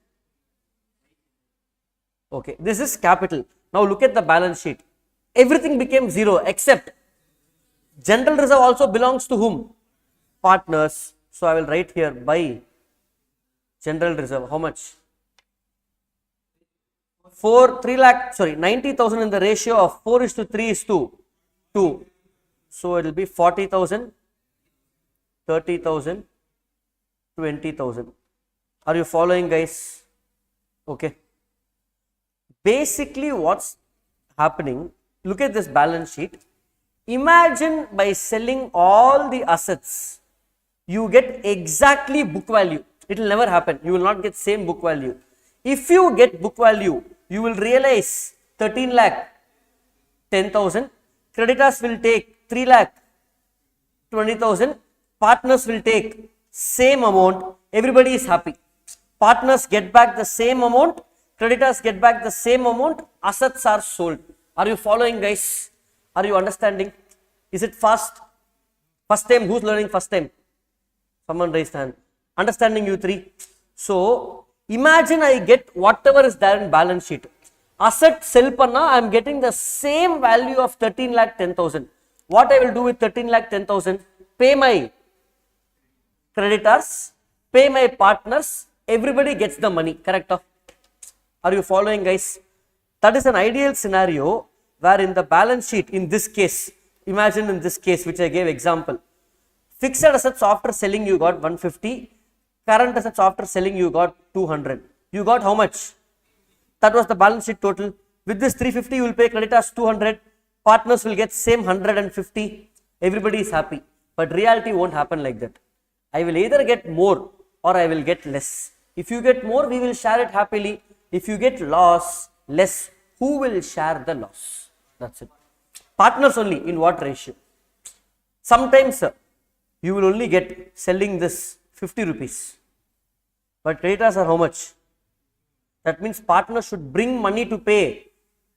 okay. This is capital. Now look at the balance sheet. Everything became 0 except general reserve also belongs to whom? Partners. So I will write here by general reserve. How much? 90,000 in the ratio of 4:3:2. So it will be 40,000, 30,000, 20,000. Are you following, guys? Okay. Basically what's happening, look at this balance sheet. Imagine by selling all the assets, you get exactly book value. It will never happen. You will not get same book value. If you get book value, you will realize 13 lakh 10,000. Creditors will take 3 lakh 20,000. Partners will take same amount. Everybody is happy. Partners get back the same amount. Creditors get back the same amount. Assets are sold. Are you following, guys? Are you understanding? Is it fast? First time, who's learning first time? Someone raised hand. Understanding, you three? So, imagine I get whatever is there in balance sheet. Asset sell panna, I am getting the same value of 13 lakh 10,000. What I will do with 13 lakh 10,000? Pay my creditors, pay my partners, everybody gets the money, correct? Are you following, guys? That is an ideal scenario where in the balance sheet, in this case, imagine in this case which I gave example, fixed assets after selling you got 150, current assets after selling you got 200. You got how much? That was the balance sheet total. With this 350 you will pay creditors 200, partners will get same 150, everybody is happy. But reality won't happen like that. I will either get more or I will get less. If you get more, we will share it happily. If you get less, who will share the loss? That's it. Partners only. In what ratio? Sometimes you will only get selling this 50 rupees. But creditors are how much? That means partners should bring money to pay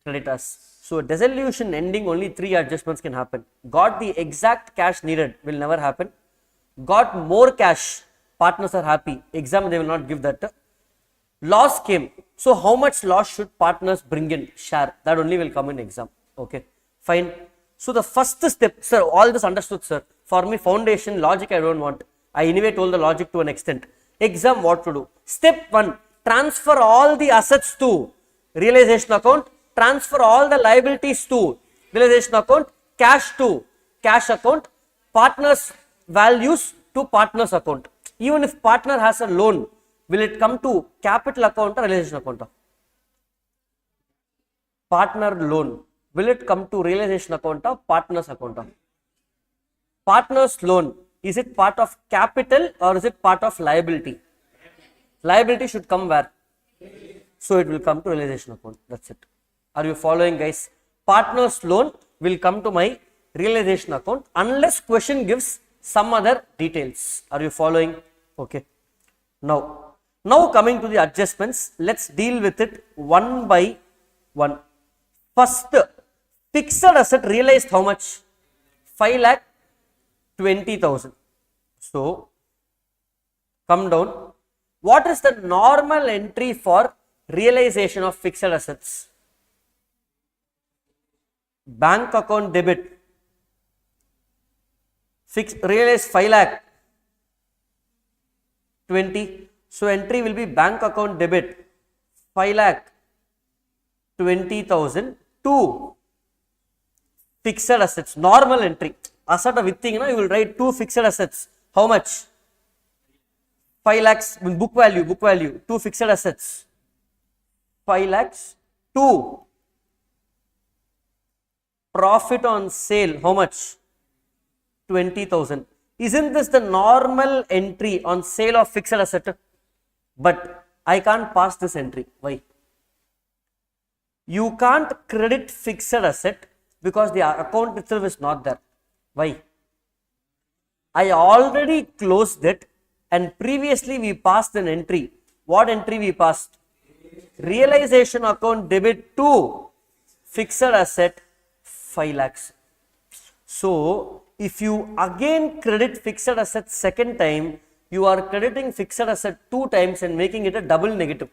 creditors. So dissolution ending, only 3 adjustments can happen. Got the exact cash needed, will never happen. Got more cash, partners are happy. Exam they will not give that. Loss came. So how much loss should partners bring in? Share. That only will come in exam. Okay. Fine. So the first step, sir, all this understood, sir. For me, foundation, logic I don't want. I anyway told the logic to an extent. Exam what to do? Step 1, transfer all the assets to realization account. Transfer all the liabilities to realization account. Cash to cash account. Partners values to partners account. Even if partner has a loan, will it come to capital account or realization account? Partner loan. Will it come to realization account or partners account? Partners loan. Is it part of capital or is it part of liability? Liability should come where? So it will come to realization account. That's it. Are you following, guys? Partners loan will come to my realization account unless question gives some other details. Are you following? Okay. Now coming to the adjustments, let's deal with it one by one. First, fixed asset realized how much? 5,20,000. So, come down. What is the normal entry for realization of fixed assets? Bank account debit. Realize 5,20,000. So entry will be bank account debit 5,20,000 to fixed assets. Normal entry. Asset with thing, you will write two fixed assets. How much? 5 lakhs book value, two fixed assets. 5 lakhs, 2 profit on sale, how much? 20,000. Isn't this the normal entry on sale of fixed asset? But I can't pass this entry. Why? You can't credit fixed asset because the account itself is not there. Why? I already closed it and previously we passed an entry. What entry we passed? Realization account debit to fixed asset 5 lakhs. So, if you again credit fixed asset second time, you are crediting fixed asset 2 times and making it a double negative.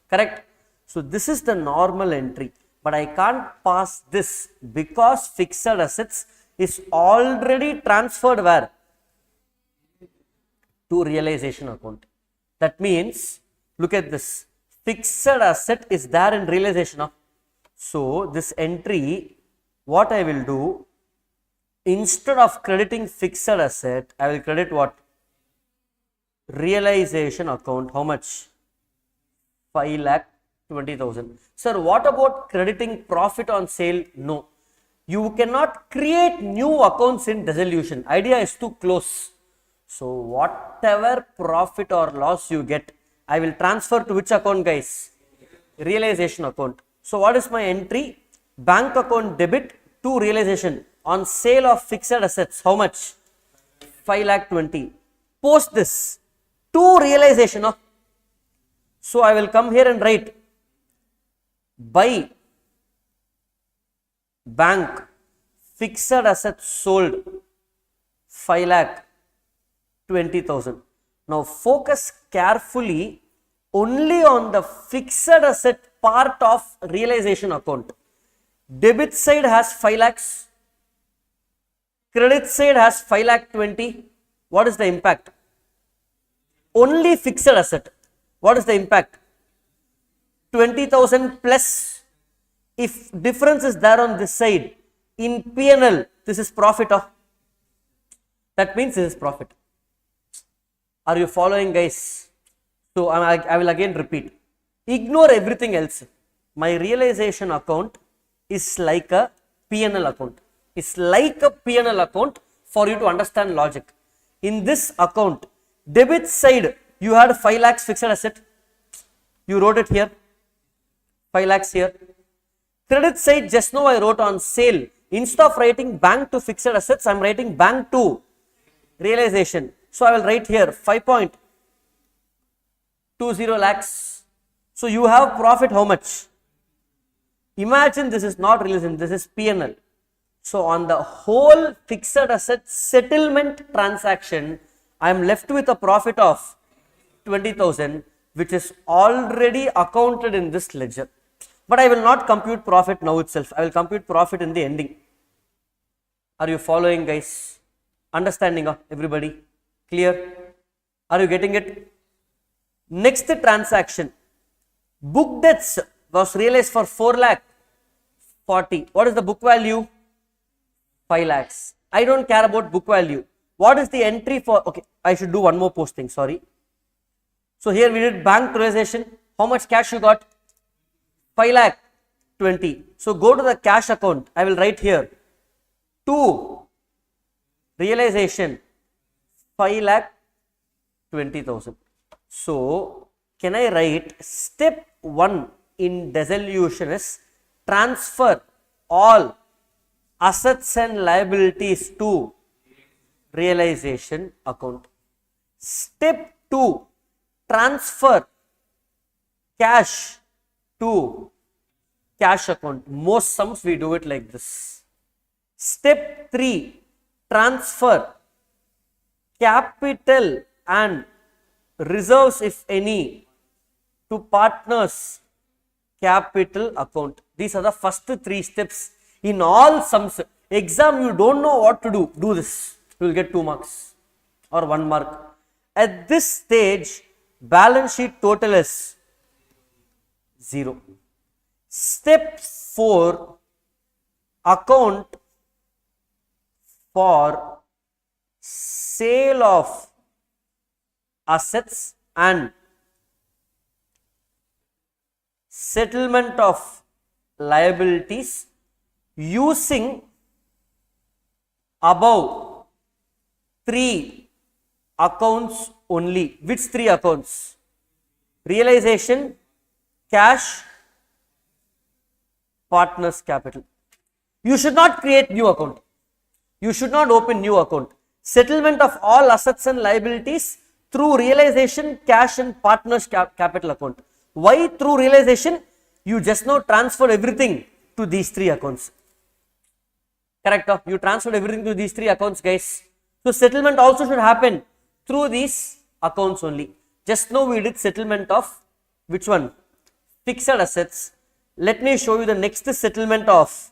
Correct? So, this is the normal entry, but I can't pass this because fixed assets is already transferred where? To realization account. That means, look at this, fixed asset is there in realization. So, this entry, what I will do, instead of crediting fixed asset, I will credit what? Realization account. How much? 5,20,000. Sir, what about crediting profit on sale? No. You cannot create new accounts in dissolution. Idea is to close. So, whatever profit or loss you get, I will transfer to which account, guys? Realization account. So, what is my entry? Bank account debit to realization on sale of fixed assets. How much? 5,20,000. Post this to realization. So, I will come here and write by bank fixed assets sold 5,20,000. Now, focus carefully only on the fixed asset part of realization account. Debit side has 5 lakhs. Credit side has 5,20,000. What is the impact? Only fixed asset. What is the impact? 20,000 plus. If difference is there on this side, in P&L, this is profit. That means this is profit. Are you following, guys? So, I will again repeat. Ignore everything else. My realization account is like a P&L account. It's like a P&L account for you to understand logic. In this account, debit side, you had 5 lakhs fixed asset. You wrote it here. 5 lakhs here. Credit side, just now I wrote on sale. Instead of writing bank to fixed assets, I am writing bank to realization. So, I will write here 5.20 lakhs. So, you have profit how much? Imagine this is not realization, this is P&L. So, on the whole fixed asset settlement transaction, I am left with a profit of 20,000, which is already accounted in this ledger. But I will not compute profit now itself. I will compute profit in the ending. Are you following, guys? Understanding, everybody? Clear? Are you getting it? Next transaction. Book debts was realized for 4,40,000. What is the book value? 5 lakhs. I don't care about book value. What is the entry for? Okay, I should do one more posting. Sorry. So here we did bank realization. How much cash you got? 5,20,000. So go to the cash account. I will write here. To realization 5,20,000. So can I write step 1 in dissolution is transfer all assets and liabilities to realization account. Step 2, transfer cash to cash account. Most sums we do it like this. Step 3, transfer capital and reserves, if any, to partners capital account. These are the first 3 steps in all sums. Exam, you don't know what to do this. You will get 2 marks or 1 mark. At this stage, balance sheet total is 0. Step 4, account for sale of assets and settlement of liabilities using above 3 accounts only. Which 3 accounts? Realization, cash, partners capital. You should not create new account. You should not open new account. Settlement of all assets and liabilities through realization, cash and partners capital account. Why through realization? You just now transfer everything to these 3 accounts. Correct? You transferred everything to these 3 accounts, guys. So settlement also should happen through these accounts only. Just now we did settlement of which one? Fixed assets. Let me show you the next settlement of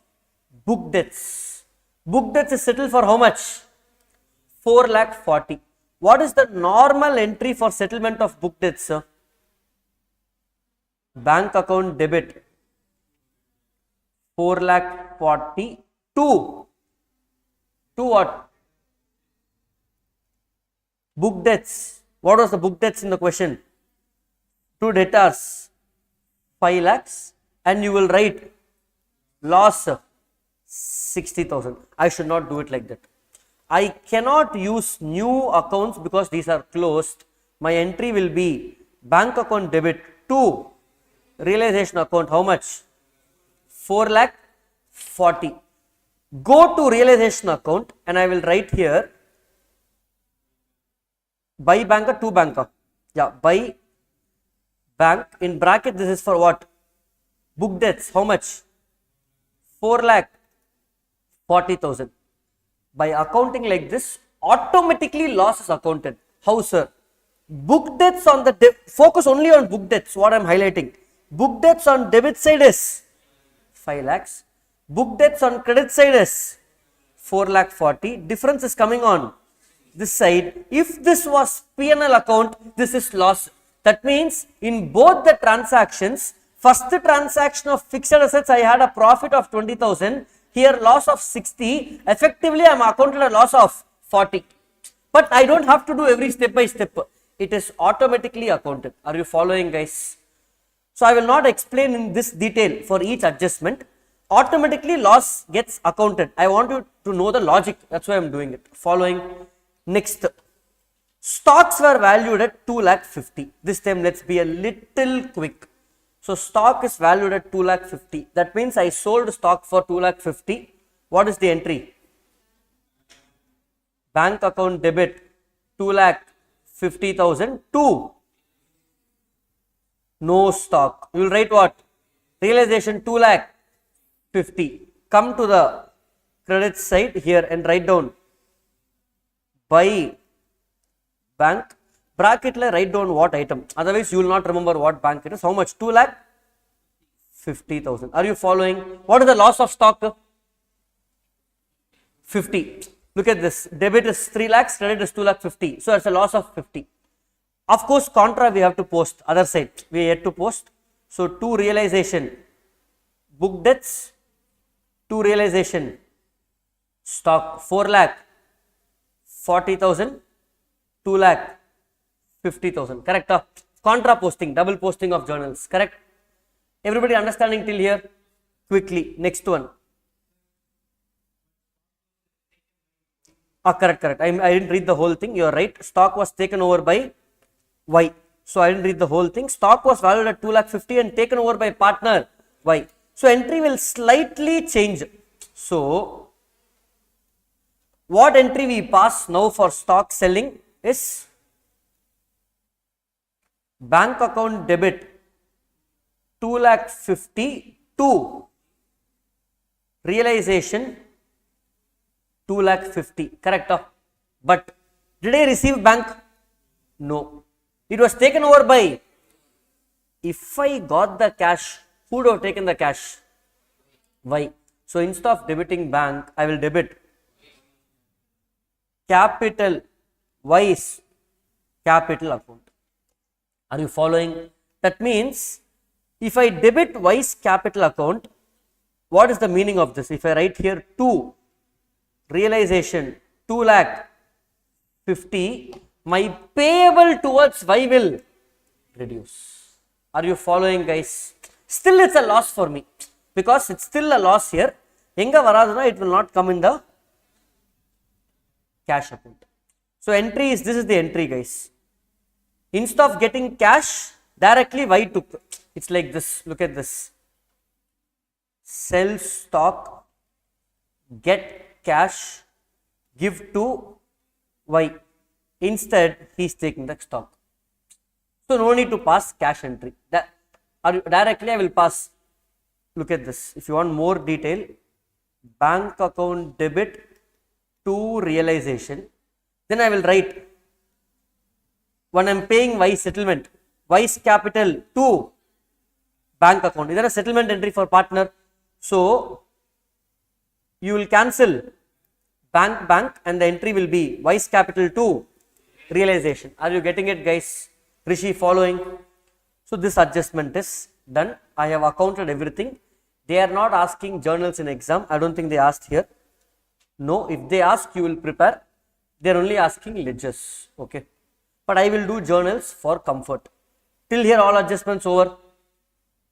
book debts. Book debts is settled for how much? 4,40,000. What is the normal entry for settlement of book debts, sir? Bank account debit 4,40,000 to what? Book debts. What was the book debts in the question? To debtors 5 lakhs, and you will write loss 60,000. I should not do it like that. I cannot use new accounts because these are closed. My entry will be bank account debit to realization account. How much? 4,40,000. Go to realization account and I will write here by banker to banker. Yeah, by bank. In bracket, this is for what? Book debts. How much? 4,40,000. By accounting like this, automatically loss is accounted. How, sir? Book debts on the focus only on book debts. What I am highlighting. Book debts on debit side is 5 lakhs. Book debts on credit side is 4,40,000. Difference is coming on this side. If this was P&L account, this is loss. That means in both the transactions, first transaction of fixed assets, I had a profit of 20,000. Here loss of 60. Effectively, I am accounted a loss of 40. But I don't have to do every step by step. It is automatically accounted. Are you following, guys? So I will not explain in this detail for each adjustment. Automatically loss gets accounted. I want you to know the logic. That's why I am doing it. Following. Next. Stocks were valued at 2,50,000. This time let's be a little quick. So stock is valued at 2,50,000. That means I sold stock for 2,50,000. What is the entry? Bank account debit 2,50,000 to no stock. You will write what? Realization 2,50,000. Come to the credit side here and write down by bank. Bracket le write down what item. Otherwise, you will not remember what bank it is. How much? 2,50,000. Are you following? What is the loss of stock? 50. Look at this. Debit is 3 lakhs, credit is 2,50,000. So it's a loss of 50. Of course, contra we have to post. Other side we are yet to post. So to realization, book debts, to realization, stock 4,40,000, 2,50,000. Correct? Contra posting, double posting of journals. Correct? Everybody understanding till here? Quickly. Next one. Correct. I didn't read the whole thing. You are right. Stock was taken over by Y. So I didn't read the whole thing. Stock was valued at 2,50,000 and taken over by partner Y. So entry will slightly change. So What entry we pass now for stock selling is bank account debit 2,50,000 to realization 2,50,000, correct? But did I receive bank? No. It was taken over by, if I got the cash, who would have taken the cash? Y. So instead of debiting bank, I will debit capital Y's capital account. Are you following? That means if I debit Y's capital account, what is the meaning of this? If I write here 2 realization 2,50,000, my payable towards Y will reduce. Are you following, guys? Still it's a loss for me because it's still a loss here. Enga varaduna, it will not come in the cash account. So entry is, this is the entry, guys. Instead of getting cash, directly Y took. It's like this. Look at this. Sell stock, get cash, give to Y. Instead, he is taking the stock. So no need to pass cash entry. Directly I will pass. Look at this. If you want more detail, bank account debit to realization. Then I will write, when I am paying Y settlement, Y's capital to bank account. Is there a settlement entry for partner? So you will cancel bank and the entry will be Y's capital to realization. Are you getting it, guys? Rishi following? So this adjustment is done. I have accounted everything. They are not asking journals in exam. I don't think they asked here. No, if they ask, you will prepare. They are only asking ledgers. Okay. But I will do journals for comfort. Till here all adjustments over.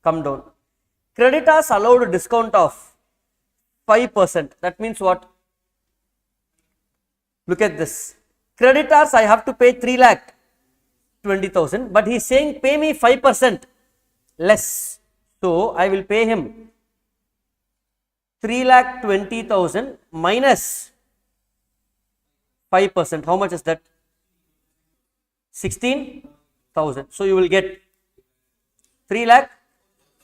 Come down. Creditors allowed a discount of 5%. That means what? Look at this. Creditors I have to pay 3,20,000, but he is saying pay me 5% less. So I will pay him 3,20,000 minus 5%. How much is that? 16,000. So you will get 3 lakh.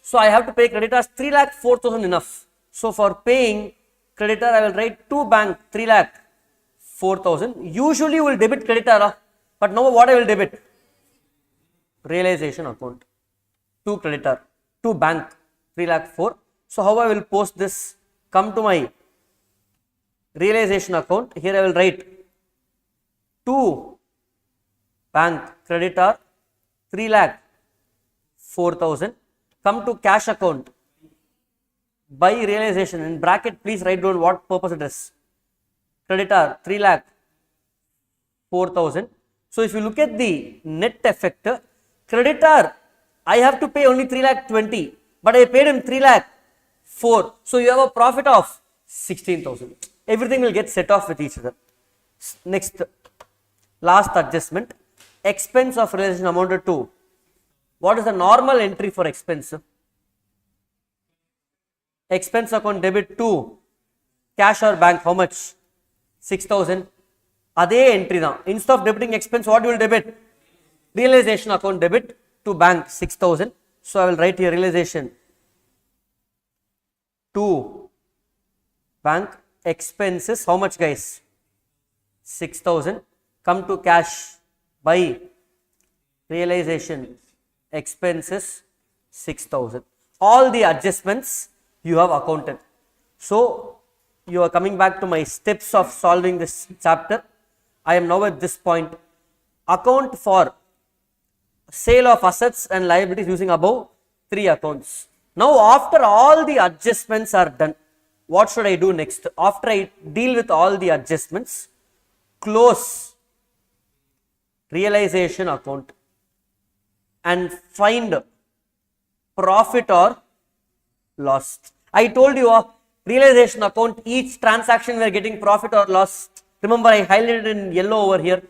So I have to pay creditors 3,04,000 enough. So for paying creditor, I will write to bank 3,04,000. Usually you will debit creditor, but now what I will debit? Realization account to creditor to bank 3,04,000. So how I will post this? Come to my realization account. Here I will write to bank creditor 3,04,000. Come to cash account by realization. In bracket, please write down what purpose it is. Creditor 3,04,000. So if you look at the net effect, creditor I have to pay only 3,20,000, but I paid him 3,04,000. So you have a profit of 16,000. Everything will get set off with each other. Next, last adjustment. Expense of realization amounted to. What is the normal entry for expense? Expense account debit to cash or bank, how much? 6,000. Adhe entry now. Instead of debiting expense, what you will debit? Realization account debit to bank 6,000. So I will write here realization to bank expenses. How much, guys? 6,000. Come to cash by realization expenses 6,000. All the adjustments you have accounted. So you are coming back to my steps of solving this chapter. I am now at this point. Account for sale of assets and liabilities using above 3 accounts. Now after all the adjustments are done, what should I do next? After I deal with all the adjustments, close realization account and find profit or loss. I told you realization account, each transaction we are getting profit or loss. Remember, I highlighted in yellow over here.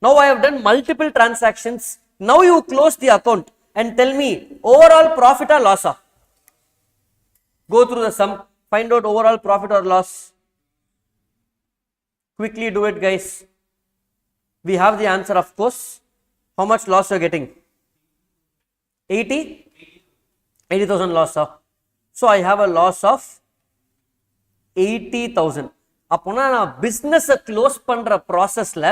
Now I have done multiple transactions. Now you close the account and tell me overall profit or loss. Go through the sum, find out overall profit or loss. Quickly do it, guys. We have the answer, of course. How much loss you are getting? 80,000 loss. So I have a loss of 80,000. அப்போனா நான் business close பண்ற processல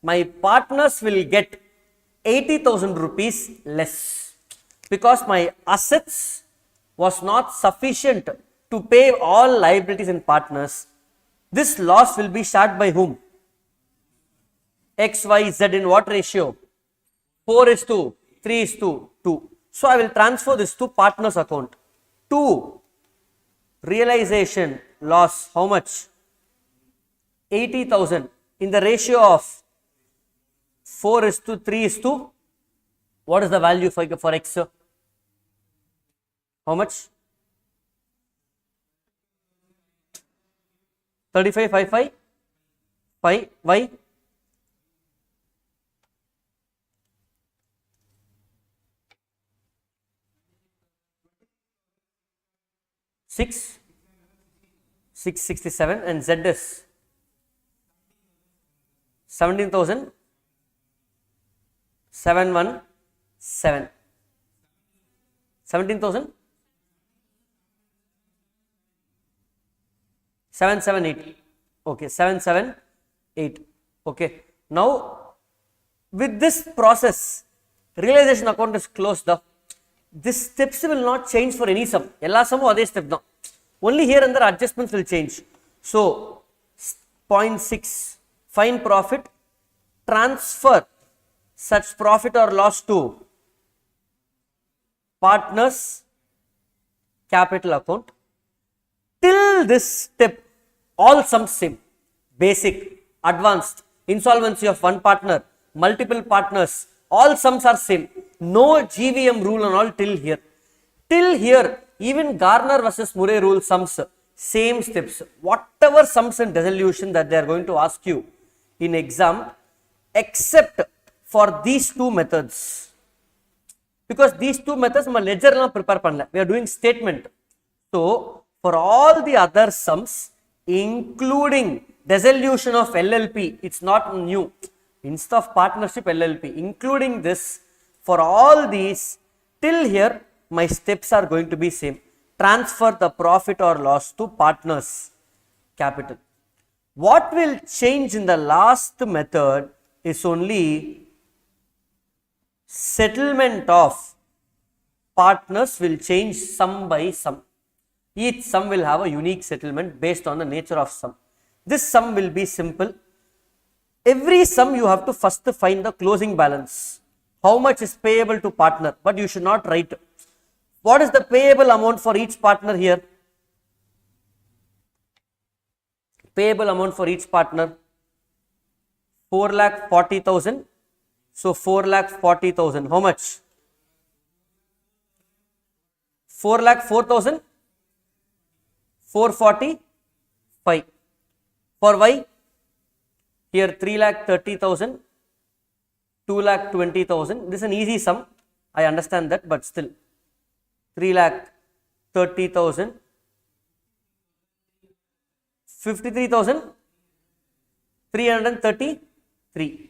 my partners will get 80,000 rupees less because my assets was not sufficient to pay all liabilities and partners. This loss will be shared by whom? X, Y, Z in what ratio? 4:3:2. So I will transfer this to partners account. 2. Realization loss, how much? 80,000 in the ratio of 4:3:2. What is the value for X? How much? 35,555. 5. Y? 667 and Z is 17,717. 17,000 778. Okay, 778. Okay, now with this process realization account is closed up. This steps will not change for any sum. Ella sum adhe step da. Only here and there adjustments will change. So 0.6 find profit, transfer such profit or loss to partners capital account. Till this step all sums same, basic, advanced, insolvency of one partner, multiple partners, all sums are same. No GVM rule and all till here. Till here, even Garner versus Murray rule sums, same steps. Whatever sums and dissolution that they are going to ask you in exam, except for these two methods. Because these two methods, we ledger prepare panna. We are doing statement. So, for all the other sums, including dissolution of LLP, it's not new. Instead of partnership LLP, including this, for all these, till here, my steps are going to be same. Transfer the profit or loss to partners capital. What will change in the last method is only settlement of partners will change sum by sum. Each sum will have a unique settlement based on the nature of sum. This sum will be simple. Every sum you have to first find the closing balance. How much is payable to partner, but you should not write. What is the payable amount for each partner here? Payable amount for each partner 4,40,000. So 4,40,000. How much? 4,04,000. 445. For Y, here 3,30,000, 2,20,000. This is an easy sum. I understand that, but still 3,30,000, 53,333,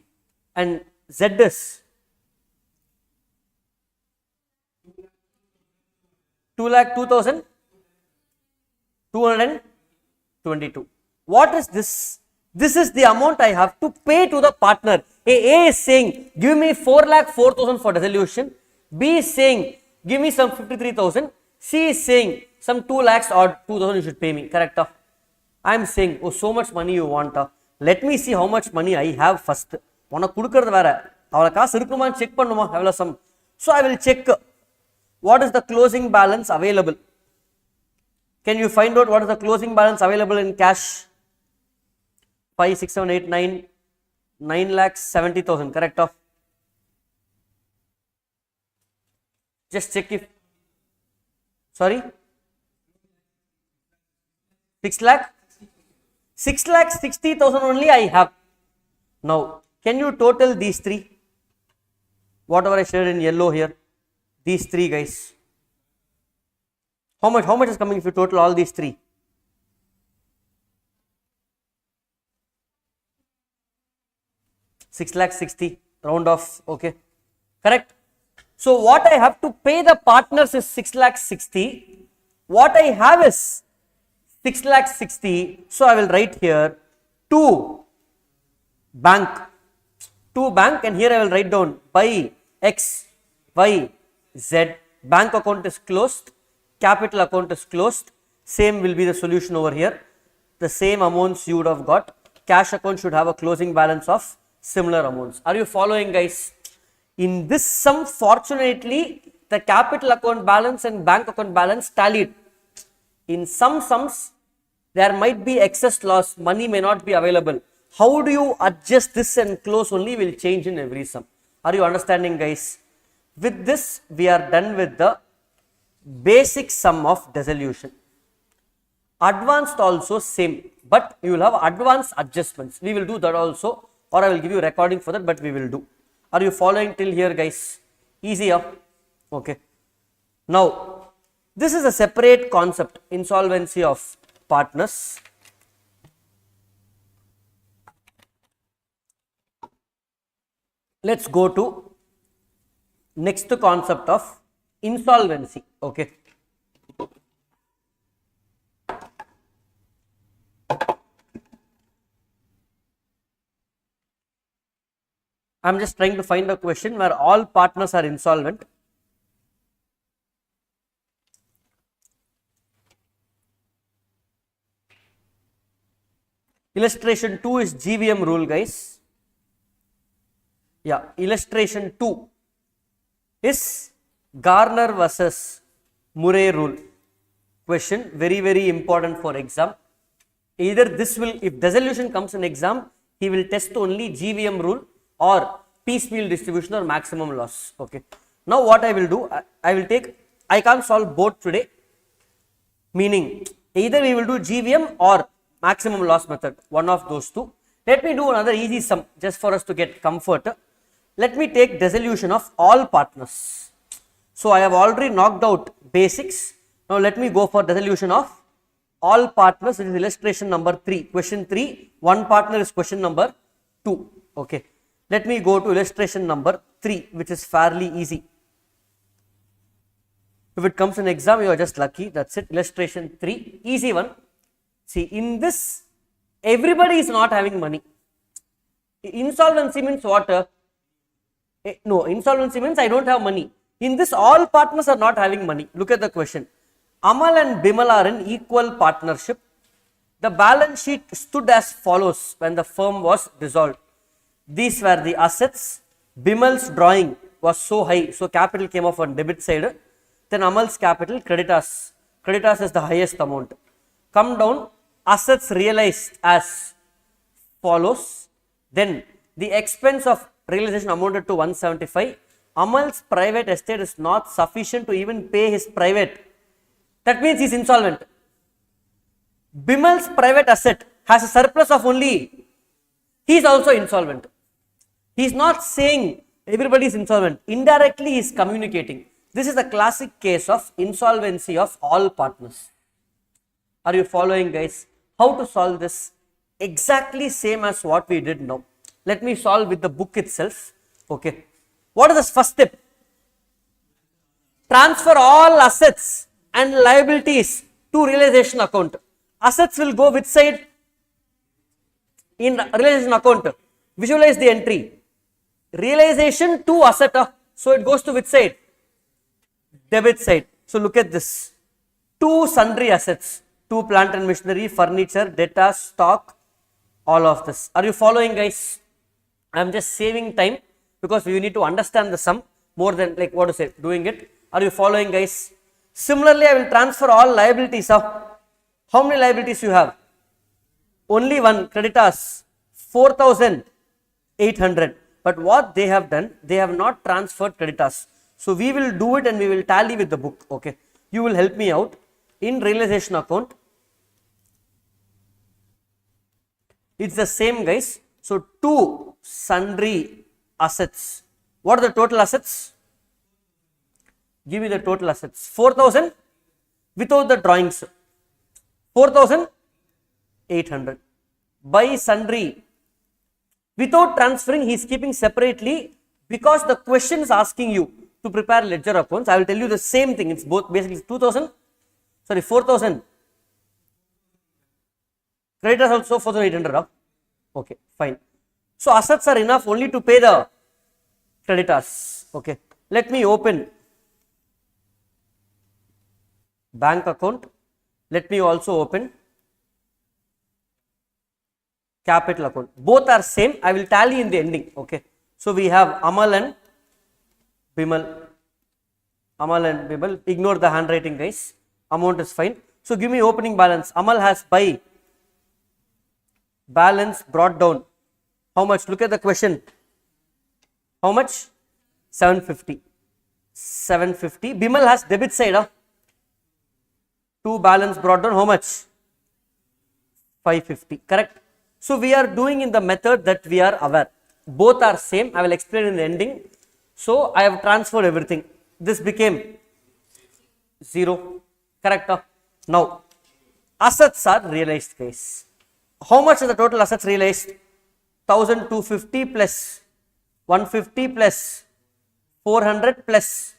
and Z is 2,02,222. What is this? This is the amount I have to pay to the partner. A is saying, give me 4,04,000 for dissolution. B is saying, give me some 53,000. C is saying, some 2 lakhs or 2,000 you should pay me. Correct? I am saying, oh, so much money you want. Let me see how much money I have first. So I will check what is the closing balance available. Can you find out what is the closing balance available in cash? 5, 6, 7, 8, 9, 9,70,000. Correct? Just check if, sorry, 6 lakh? 6,60,000 only I have. Now, can you total these three? Whatever I shaded in yellow here, these three guys. How much is coming if you total all these three? 6,60,000 round off, okay, correct. So what I have to pay the partners is 6,60,000. What I have is 6,60,000. So I will write here to bank, and here I will write down by X, Y, Z. Bank account is closed, capital account is closed. Same will be the solution over here. The same amounts you would have got. Cash account should have a closing balance of similar amounts. Are you following, guys? In this sum, fortunately, the capital account balance and bank account balance tallied. In some sums, there might be excess loss, money may not be available. How do you adjust this and close only will change in every sum. Are you understanding, guys? With this, we are done with the basic sum of dissolution. Advanced also same, but you will have advanced adjustments. We will do that also, or I will give you a recording for that, but we will do. Are you following till here, guys? Easy, huh? Okay. Now, this is a separate concept, insolvency of partners. Let's go to next concept of insolvency, okay. I am just trying to find a question where all partners are insolvent. Illustration 2 is GVM rule, guys. Yeah, illustration 2 is Garner versus Murray rule. Question, very important for exam. Either this will, if dissolution comes in exam, he will test only GVM rule or piecemeal distribution or maximum loss. Okay. Now what I will do, I can't solve both today. Meaning, either we will do GVM or maximum loss method, one of those two. Let me do another easy sum just for us to get comfort. Let me take dissolution of all partners. So I have already knocked out basics. Now let me go for dissolution of all partners. It is illustration number 3. Question 3. One partner is question number 2. Okay. Let me go to illustration number 3, which is fairly easy. If it comes in exam, you are just lucky. That's it. Illustration 3. Easy one. See, in this, everybody is not having money. Insolvency means what? No, insolvency means I don't have money. In this, all partners are not having money. Look at the question. Amal and Bimal are in equal partnership. The balance sheet stood as follows when the firm was dissolved. These were the assets. Bimal's drawing was so high, so capital came off on debit side. Then Amal's capital, creditors. Creditors is the highest amount. Come down, assets realized as follows. Then the expense of realization amounted to 175. Amal's private estate is not sufficient to even pay his private. That means he is insolvent. Bimal's private asset has a surplus of only, he is also insolvent. He is not saying everybody is insolvent. Indirectly he is communicating. This is a classic case of insolvency of all partners. Are you following, guys? How to solve this? Exactly same as what we did now. Let me solve with the book itself. Okay. What is the first step? Transfer all assets and liabilities to realization account. Assets will go which side? In realization account. Visualize the entry. Realization to asset. So it goes to which side? Debit side. So look at this. Two sundry assets. Two plant and machinery, furniture, data, stock, all of this. Are you following, guys? I am just saving time because we need to understand the sum more than like what to say, doing it. Are you following, guys? Similarly, I will transfer all liabilities. How many liabilities you have? Only one, creditors, 4,800. But what they have done, they have not transferred creditors. So we will do it and we will tally with the book. Okay. You will help me out. In realization account, it's the same, guys. So two sundry assets. What are the total assets? Give me the total assets. 4,000 without the drawings. 4,800. By sundry. Without transferring, he is keeping separately because the question is asking you to prepare ledger accounts. I will tell you the same thing. It's both basically 4,000. Creditors also 4,800. Okay, fine. So assets are enough only to pay the creditors. Okay, let me open bank account. Let me also open capital account. Both are same. I will tally in the ending. Okay. So we have Amal and Bimal. Ignore the handwriting, guys. Amount is fine. So give me opening balance. Amal has by balance brought down. How much? Look at the question. How much? 750. Bimal has debit side. To balance brought down. How much? 550. Correct. So we are doing in the method that we are aware. Both are same. I will explain in the ending. So I have transferred everything. This became 0. Correct. Now assets are realized, guys. How much is the total assets realized? 1,250 plus 150 plus 400 plus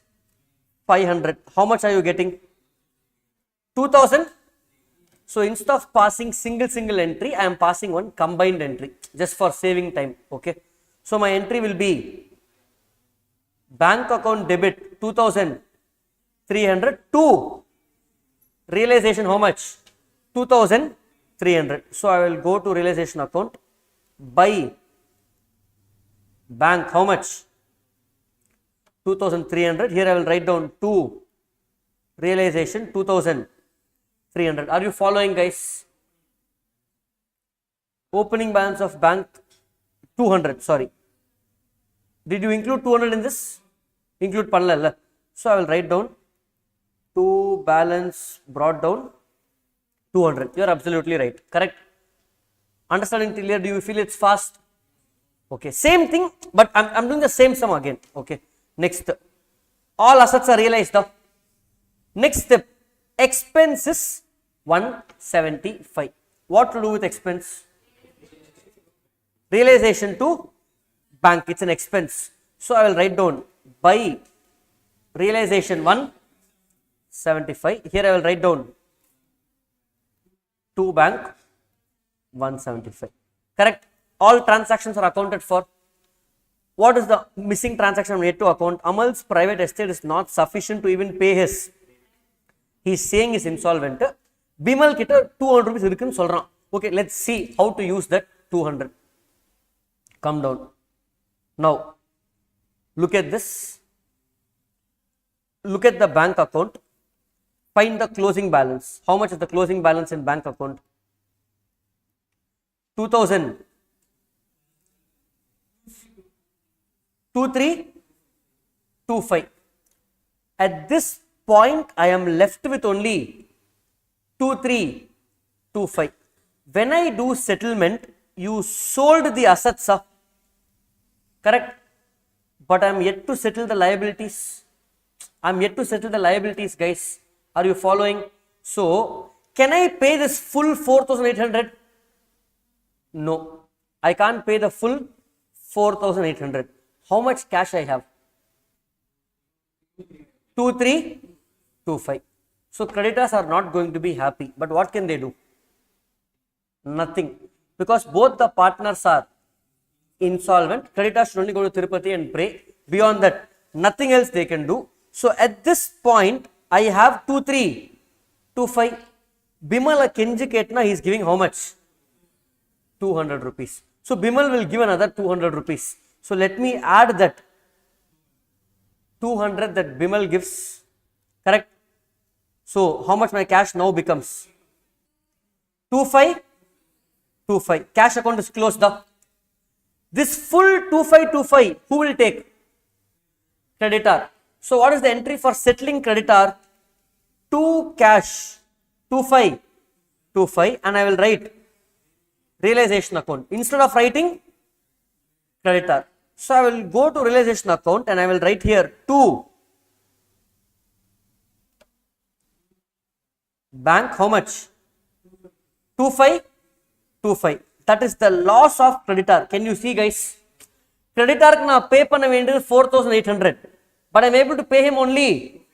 500. How much are you getting? 2,000. So instead of passing single entry, I am passing one combined entry just for saving time. Okay. So my entry will be bank account debit 2,300 to realization. How much? 2,300. So I will go to realization account by bank. How much? 2,300. Here I will write down to realization 2,300. Are you following, guys? Opening balance of bank 200. Sorry. Did you include 200 in this? Include pannala. So I will write down to balance brought down 200. You are absolutely right. Correct. Understanding till here? Do you feel it's fast? Okay. Same thing, but I'm doing the same sum again. Okay. Next. All assets are realized now. Next step. Expense is 175. What to do with expense? Realization to bank. It's an expense. So I will write down by realization 175. Here I will write down to bank 175. Correct. All transactions are accounted for. What is the missing transaction made to account? Amal's private estate is not sufficient to even pay his. He is saying is insolvent. Bimal kitta 200 rupees irukku solran. Okay, let's see how to use that 200. Come down. Now, look at this. Look at the bank account. Find the closing balance. How much is the closing balance in bank account? 2,000. 2325. At this point, I am left with only 2325. When I do settlement, you sold the assets, correct? But I am yet to settle the liabilities. I am yet to settle the liabilities, guys. Are you following? So, can I pay this full 4,800? No, I can't pay the full 4,800. How much cash I have? 2325. So creditors are not going to be happy. But what can they do? Nothing. Because both the partners are insolvent. Creditors should only go to Tirupati and pray. Beyond that, nothing else they can do. So at this point, I have 2325. Bimal Kenjiketna, he is giving how much? 200 rupees. So Bimal will give another 200 rupees. So let me add that 200 that Bimal gives. Correct? So how much my cash now becomes? 2525. Cash account is closed up. This full 2525, who will take? Creditor. So what is the entry for settling creditor? To cash 2525, and I will write realization account. Instead of writing creditor, so I will go to realization account and I will write here to bank. How much? 2525. That is the loss of creditor. Can you see, guys? Creditor na pay panna vendiyadhu 4,800, but I am able to pay him only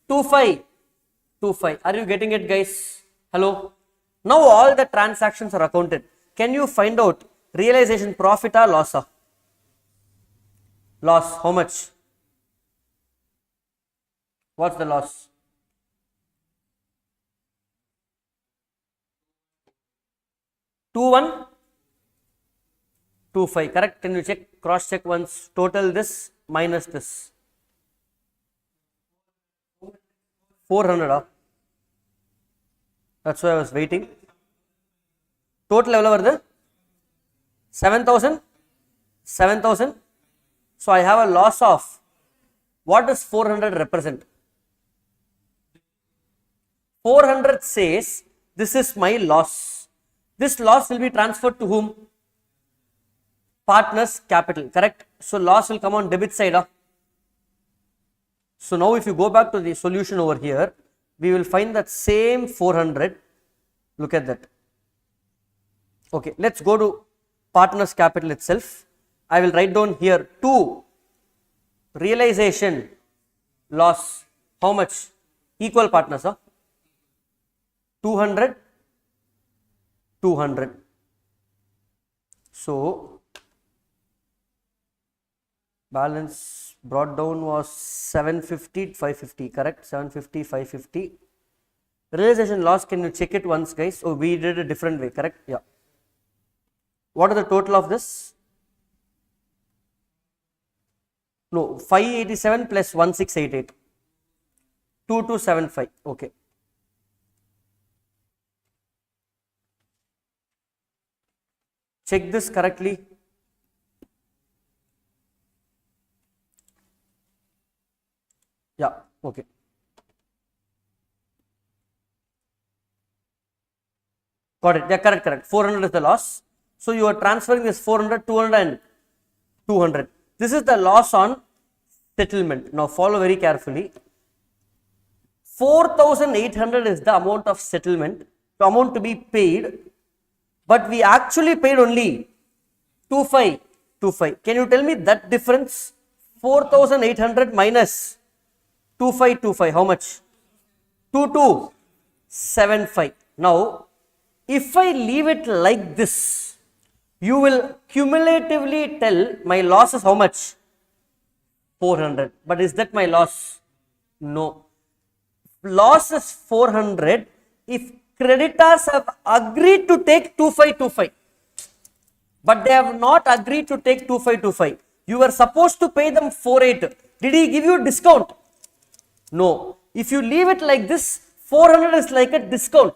25. Are you getting it, guys? Hello. Now all the transactions are accounted. Can you find out realization profit or loss? Loss. How much? What's the loss? 2125. Correct? Can you check? Cross check once. Total this minus this. 400. That's why I was waiting. Total level over the 7,000. 7,000. So I have a loss of, what does 400 represent? 400 says this is my loss. This loss will be transferred to whom? Partners capital, correct? So loss will come on debit side. So now if you go back to the solution over here, we will find that same 400. Look at that. Okay, let's go to partners capital itself. I will write down here 2 realization loss. How much? Equal partners, 200, 200. So balance brought down was 750, 550, correct? 750, 550. Realization loss, can you check it once, guys? Oh, we did a different way, correct? Yeah. What is the total of this? No, 587 plus 1688. 2275. Okay. Check this correctly. Yeah, okay. Got it. Yeah, correct. 400 is the loss. So you are transferring this 400, 200 and 200. This is the loss on settlement. Now follow very carefully. 4,800 is the amount of settlement, the amount to be paid, but we actually paid only 2525. Can you tell me that difference? 4,800 minus 2525, how much? 2275. Now if I leave it like this, you will cumulatively tell my loss is how much? 400. But is that my loss? No. Loss is 400 if creditors have agreed to take 2525, but they have not agreed to take 2525. You were supposed to pay them 48. Did he give you a discount? No. If you leave it like this, 400 is like a discount.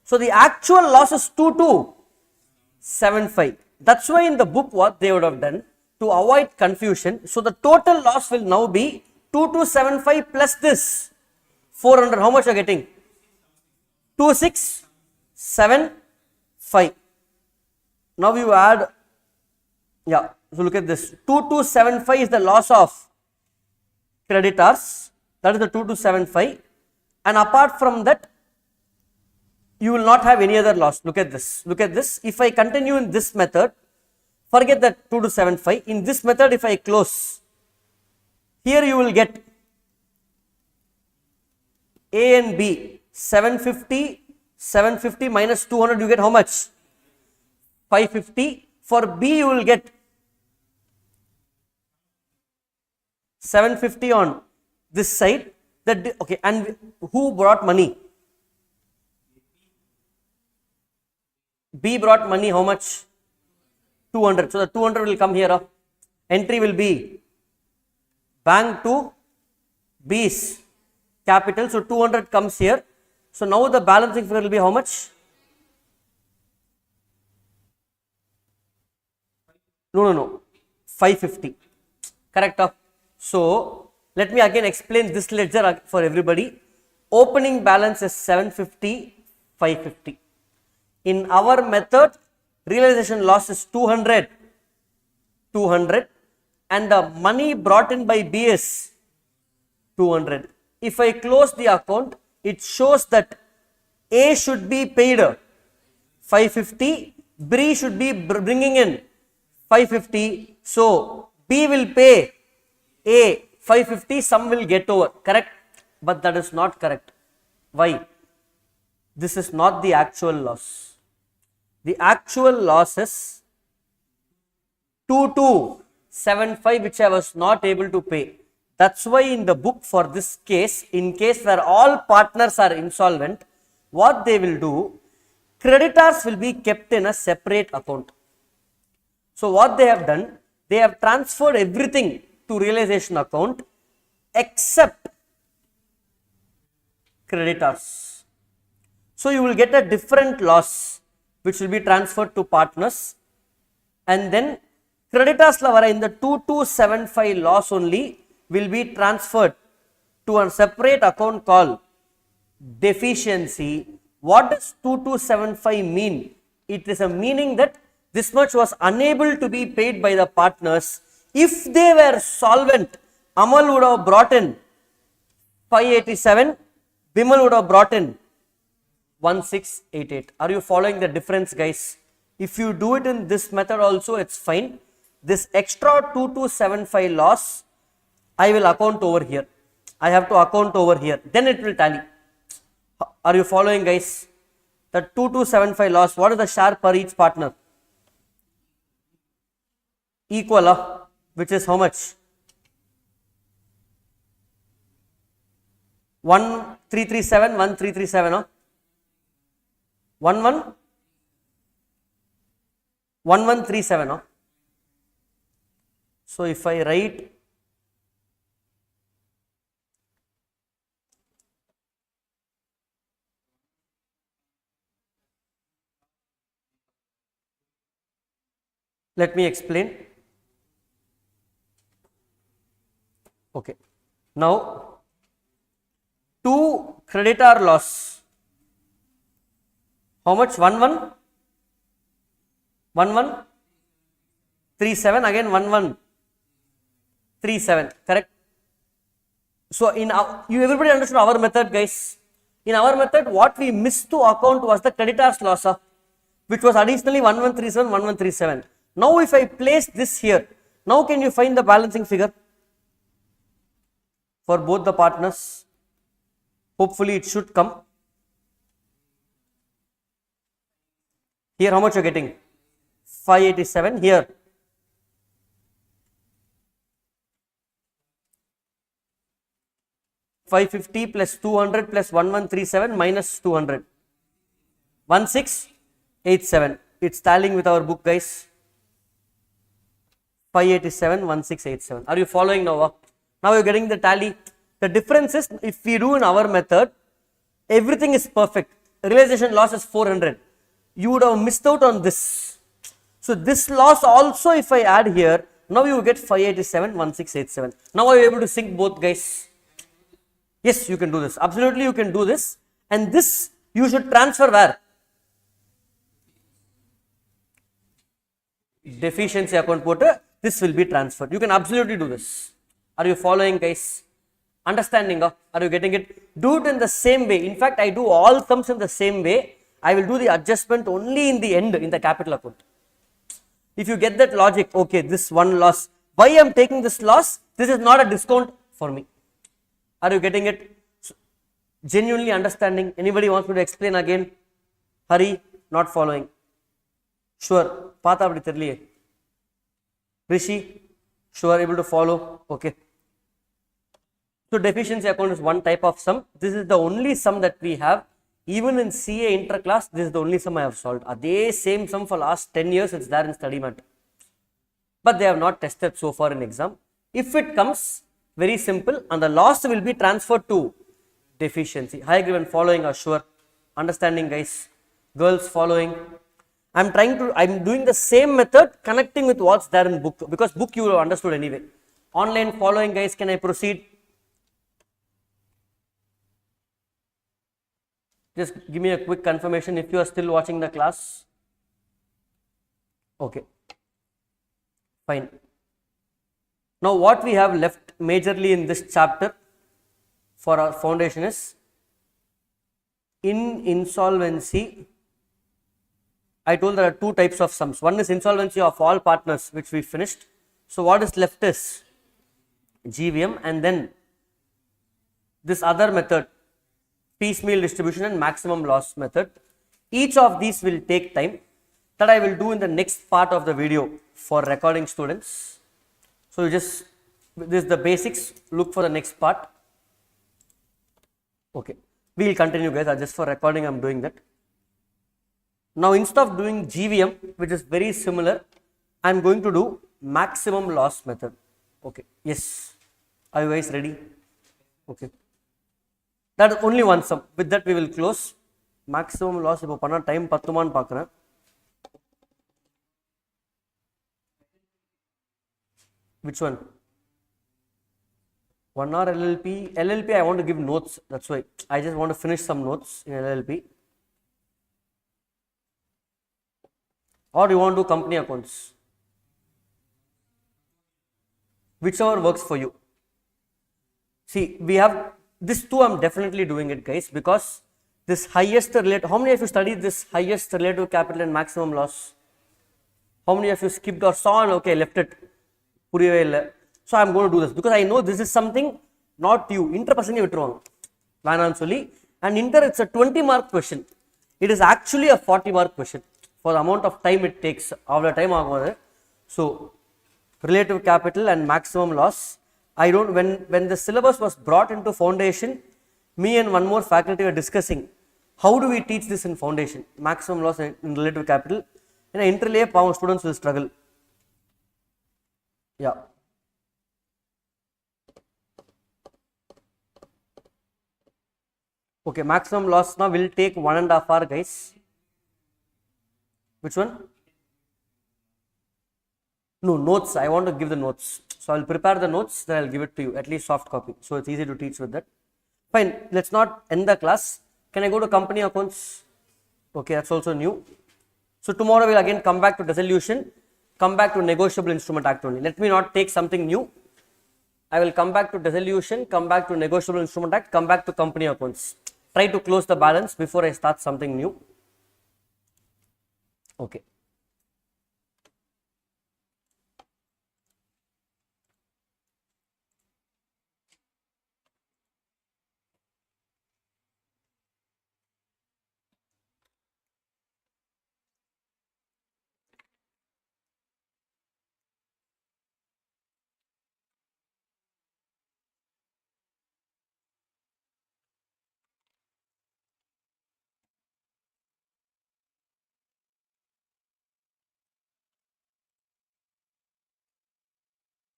So the actual loss is 2275. That's why in the book what they would have done to avoid confusion. So the total loss will now be 2275 plus this 400. How much you are getting? 2675. Now you add, yeah, so look at this. 2275 is the loss of creditors. That is the 2275. And apart from that, you will not have any other loss. Look at this. Look at this. If I continue in this method, forget that 2275. In this method, if I close, here you will get A and B. 750 minus 200, you get how much? 550. For B, you will get 750 on this side. That okay. And who brought money? B brought money. How much? 200. So the 200 will come here. Entry will be bank to B's capital. So 200 comes here. So now the balancing figure will be how much? No. 550. Correct. So let me again explain this ledger for everybody. Opening balance is 750, 550. In our method, realization loss is 200, and the money brought in by B is 200. If I close the account, it shows that A should be paid 550, B should be bringing in 550. So B will pay A 550, some will get over, correct? But that is not correct. Why? This is not the actual loss. The actual loss is 2275, which I was not able to pay. That's why in the book for this case, in case where all partners are insolvent, what they will do, creditors will be kept in a separate account. So what they have done, they have transferred everything to realization account except creditors. So you will get a different loss which will be transferred to partners, and then creditors in the 2275 loss only will be transferred to a separate account called deficiency. What does 2275 mean? It is a meaning that this much was unable to be paid by the partners. If they were solvent, Amal would have brought in 587, Bimal would have brought in 1688. Are you following the difference, guys? If you do it in this method also, it's fine. This extra 2275 loss, I will account over here. I have to account over here. Then it will tally. Are you following, guys? The 2275 loss, what is the share per each partner? Equal, which is how much? 1337, 1337, 1137. So if I write let me explain. Okay. Now, 2 creditor loss. How much? 1137, again 1137, correct? So in you everybody understood our method, guys. In our method, what we missed to account was the creditors loss, which was additionally 1137, 1137. Now if I place this here, now can you find the balancing figure for both the partners? Hopefully it should come. Here how much you are getting? 587. Here 550 plus 200 plus 1137 minus 200. 1687. It's tallying with our book, guys. 587, 1687. Are you following now? Now you're getting the tally. The difference is, if we do in our method, everything is perfect. Realization loss is 400. You would have missed out on this. So this loss also, if I add here, now you get 587, 1687. Now are you able to sync both, guys? Yes, you can do this. Absolutely, you can do this. And this you should transfer where? Deficiency account porter. This will be transferred. You can absolutely do this. Are you following, guys? Understanding? Are you getting it? Do it in the same way. In fact, I do all sums in the same way. I will do the adjustment only in the end, in the capital account. If you get that logic, okay, this one loss. Why I am taking this loss? This is not a discount for me. Are you getting it? Genuinely understanding? Anybody wants me to explain again? Hurry, not following. Sure. Paatha apdi therliye. Rishi, sure, able to follow. Okay. So deficiency account is one type of sum. This is the only sum that we have. Even in CA interclass, this is the only sum I have solved. They same sum for last 10 years, it's there in study mat. But they have not tested so far in exam. If it comes, very simple, and the loss will be transferred to deficiency. High given following are sure. Understanding, guys? Girls following. I'm doing the same method, connecting with what's there in book, because book you have understood anyway. Online following, guys, can I proceed? Just give me a quick confirmation if you are still watching the class. Okay. Fine. Now what we have left majorly in this chapter for our foundation is, in insolvency, I told there are two types of sums. One is insolvency of all partners, which we finished. So what is left is GVM, and then this other method, piecemeal distribution and maximum loss method. Each of these will take time, that I will do in the next part of the video for recording students. So you just, this is the basics, look for the next part. Okay, we will continue guys, just for recording I am doing that. Now instead of doing GVM, which is very similar, I am going to do maximum loss method. Okay, yes, are you guys ready? Okay, that is only one sum. With that we will close. Maximum loss ipo panna time pattuman paakren. Which one? 1 hour LLP. LLP I want to give notes, that's why I just want to finish some notes in LLP. Or you want to do company accounts? Whichever works for you. See, we have this two, I'm definitely doing it guys, because this highest relative, how many of you studied this highest relative capital and maximum loss? How many of you skipped or saw and okay, left it? So I am going to do this because I know this is something not you. Inter person and inter it's a 20 mark question. It is actually a 40 mark question for the amount of time it takes. So relative capital and maximum loss. I don't, when the syllabus was brought into foundation, me and one more faculty were discussing how do we teach this in foundation, maximum loss in relative capital. In interlay, students will struggle. Yeah. Okay, maximum loss now will take 1.5 hours guys. Which one? No, notes. I want to give the notes. So I will prepare the notes, then I will give it to you, at least soft copy. So it's easy to teach with that. Fine, let's not end the class. Can I go to company accounts? Okay, that's also new. So tomorrow we'll again come back to dissolution, come back to negotiable instrument act only. Let me not take something new. I will come back to dissolution, come back to negotiable instrument act, come back to company accounts. Try to close the balance before I start something new. Okay.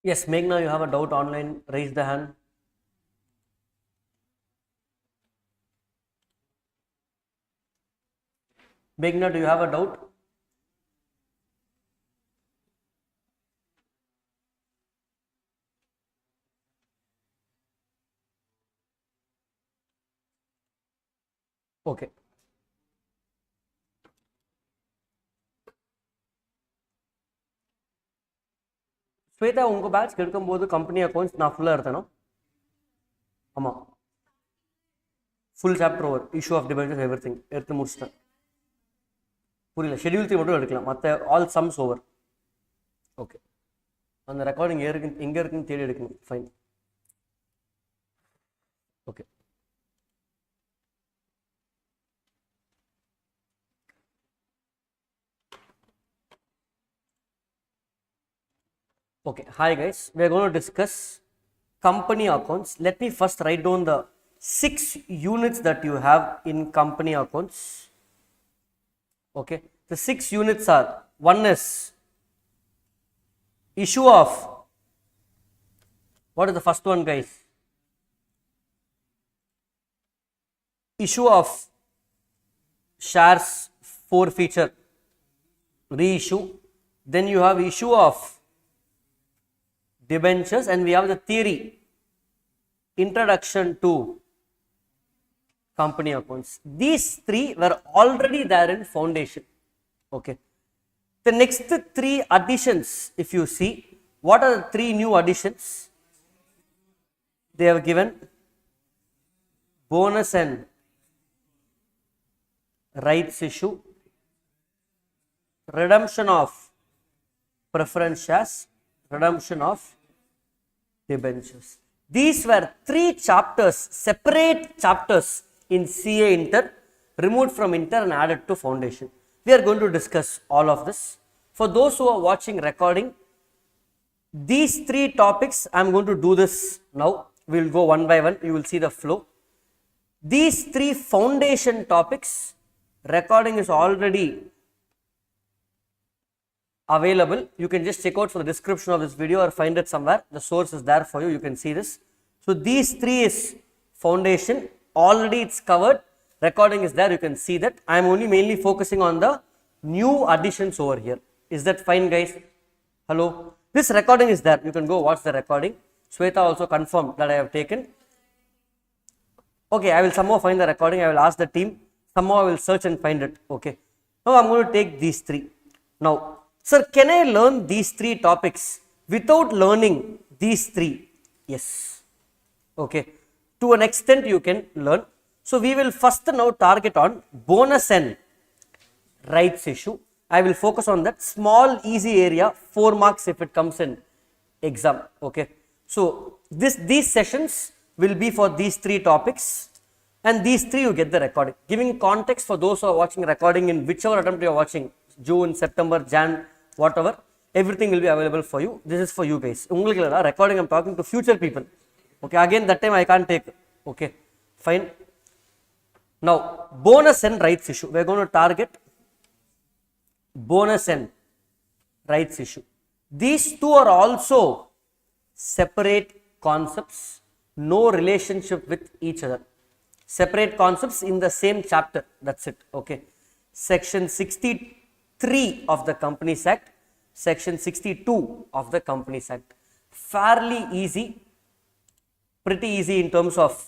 Yes, Meghna, you have a doubt online, raise the hand. Meghna, do you have a doubt? Okay. Sweta, unko batch kedukkumbodhu company accounts na full irthano. Amma. Full chapter over, issue of debentures, everything. Eduthu mudichitta. Puriyala, schedule 3 mattum edukalam. Matta all sums over. Okay. And the recording inga irukku thedi edukanum. Fine. Okay. Okay, hi guys, we are going to discuss company accounts. Let me first write down the 6 units that you have in company accounts. Okay, the 6 units are, one is issue of, what is the first one guys? Issue of shares forfeiture, reissue. Then you have issue of debentures, and we have the theory, introduction to company accounts. These 3 were already there in foundation. Okay. The next 3 additions, if you see, what are the 3 new additions? They have given bonus and rights issue, redemption of preference shares, redemption of debentures. These were 3 chapters, separate chapters in CA Inter, removed from Inter and added to Foundation. We are going to discuss all of this. For those who are watching recording, these 3 topics, I am going to do this now. We will go one by one, you will see the flow. These 3 foundation topics, recording is already available. You can just check out for the description of this video or find it somewhere. The source is there for you, you can see this. So these 3 is foundation, already it's covered. Recording is there, you can see that. I am only mainly focusing on the new additions over here. Is that fine, guys? Hello? This recording is there, you can go watch the recording. Sweta also confirmed that I have taken. Okay, I will somehow find the recording, I will ask the team, somehow I will search and find it. Okay. Now I am going to take these 3. Now, sir, can I learn these 3 topics without learning these 3? Yes. Okay. To an extent you can learn. So we will first now target on bonus and rights issue. I will focus on that small easy area, 4 marks if it comes in exam. Okay. So these sessions will be for these 3 topics, and these 3 you get the recording. Giving context for those who are watching recording in whichever attempt you are watching, June, September, Jan, whatever, everything will be available for you. This is for you guys. Recording, I am talking to future people. Okay, again that time I can't take. Okay, fine. Now, bonus and rights issue. We are going to target bonus and rights issue. These 2 are also separate concepts, no relationship with each other. Separate concepts in the same chapter. That's it. Okay. Section 63 of the Companies Act, Section 62 of the Companies Act. Fairly easy, pretty easy in terms of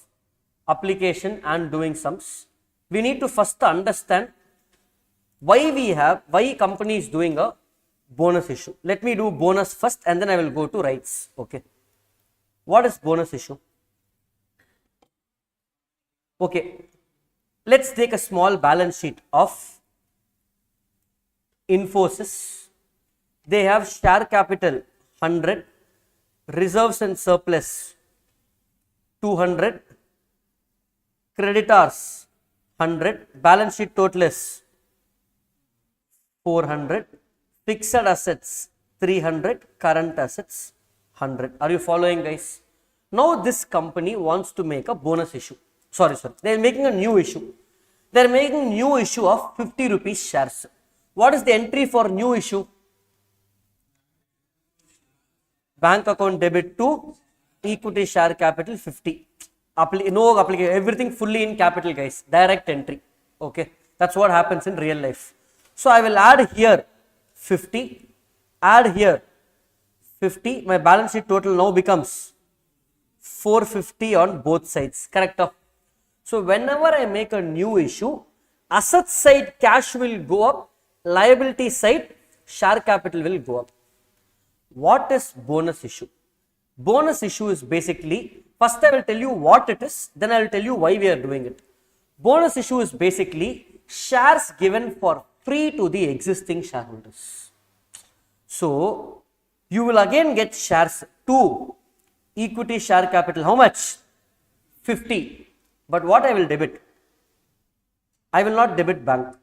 application and doing sums. We need to first understand why company is doing a bonus issue. Let me do bonus first and then I will go to rights. Okay. What is bonus issue? Okay. Let's take a small balance sheet of Infosys. They have share capital 100, reserves and surplus 200, creditors 100, balance sheet total is 400, fixed assets 300, current assets 100. Are you following, guys? Now this company wants to make a bonus issue. Sorry, they are making a new issue. They are making new issue of 50 rupees shares. What is the entry for new issue? Bank account debit to equity share capital 50. No application, everything fully in capital, guys. Direct entry. Okay, that's what happens in real life. So I will add here 50, add here 50. My balance sheet total now becomes 450 on both sides. Correct? So whenever I make a new issue, asset side cash will go up, liability side share capital will go up. What is bonus issue? Bonus issue is basically, first I will tell you what it is, then I will tell you why we are doing it. Bonus issue is basically shares given for free to the existing shareholders. So you will again get shares to equity share capital. How much? 50. But what I will debit? I will not debit bank.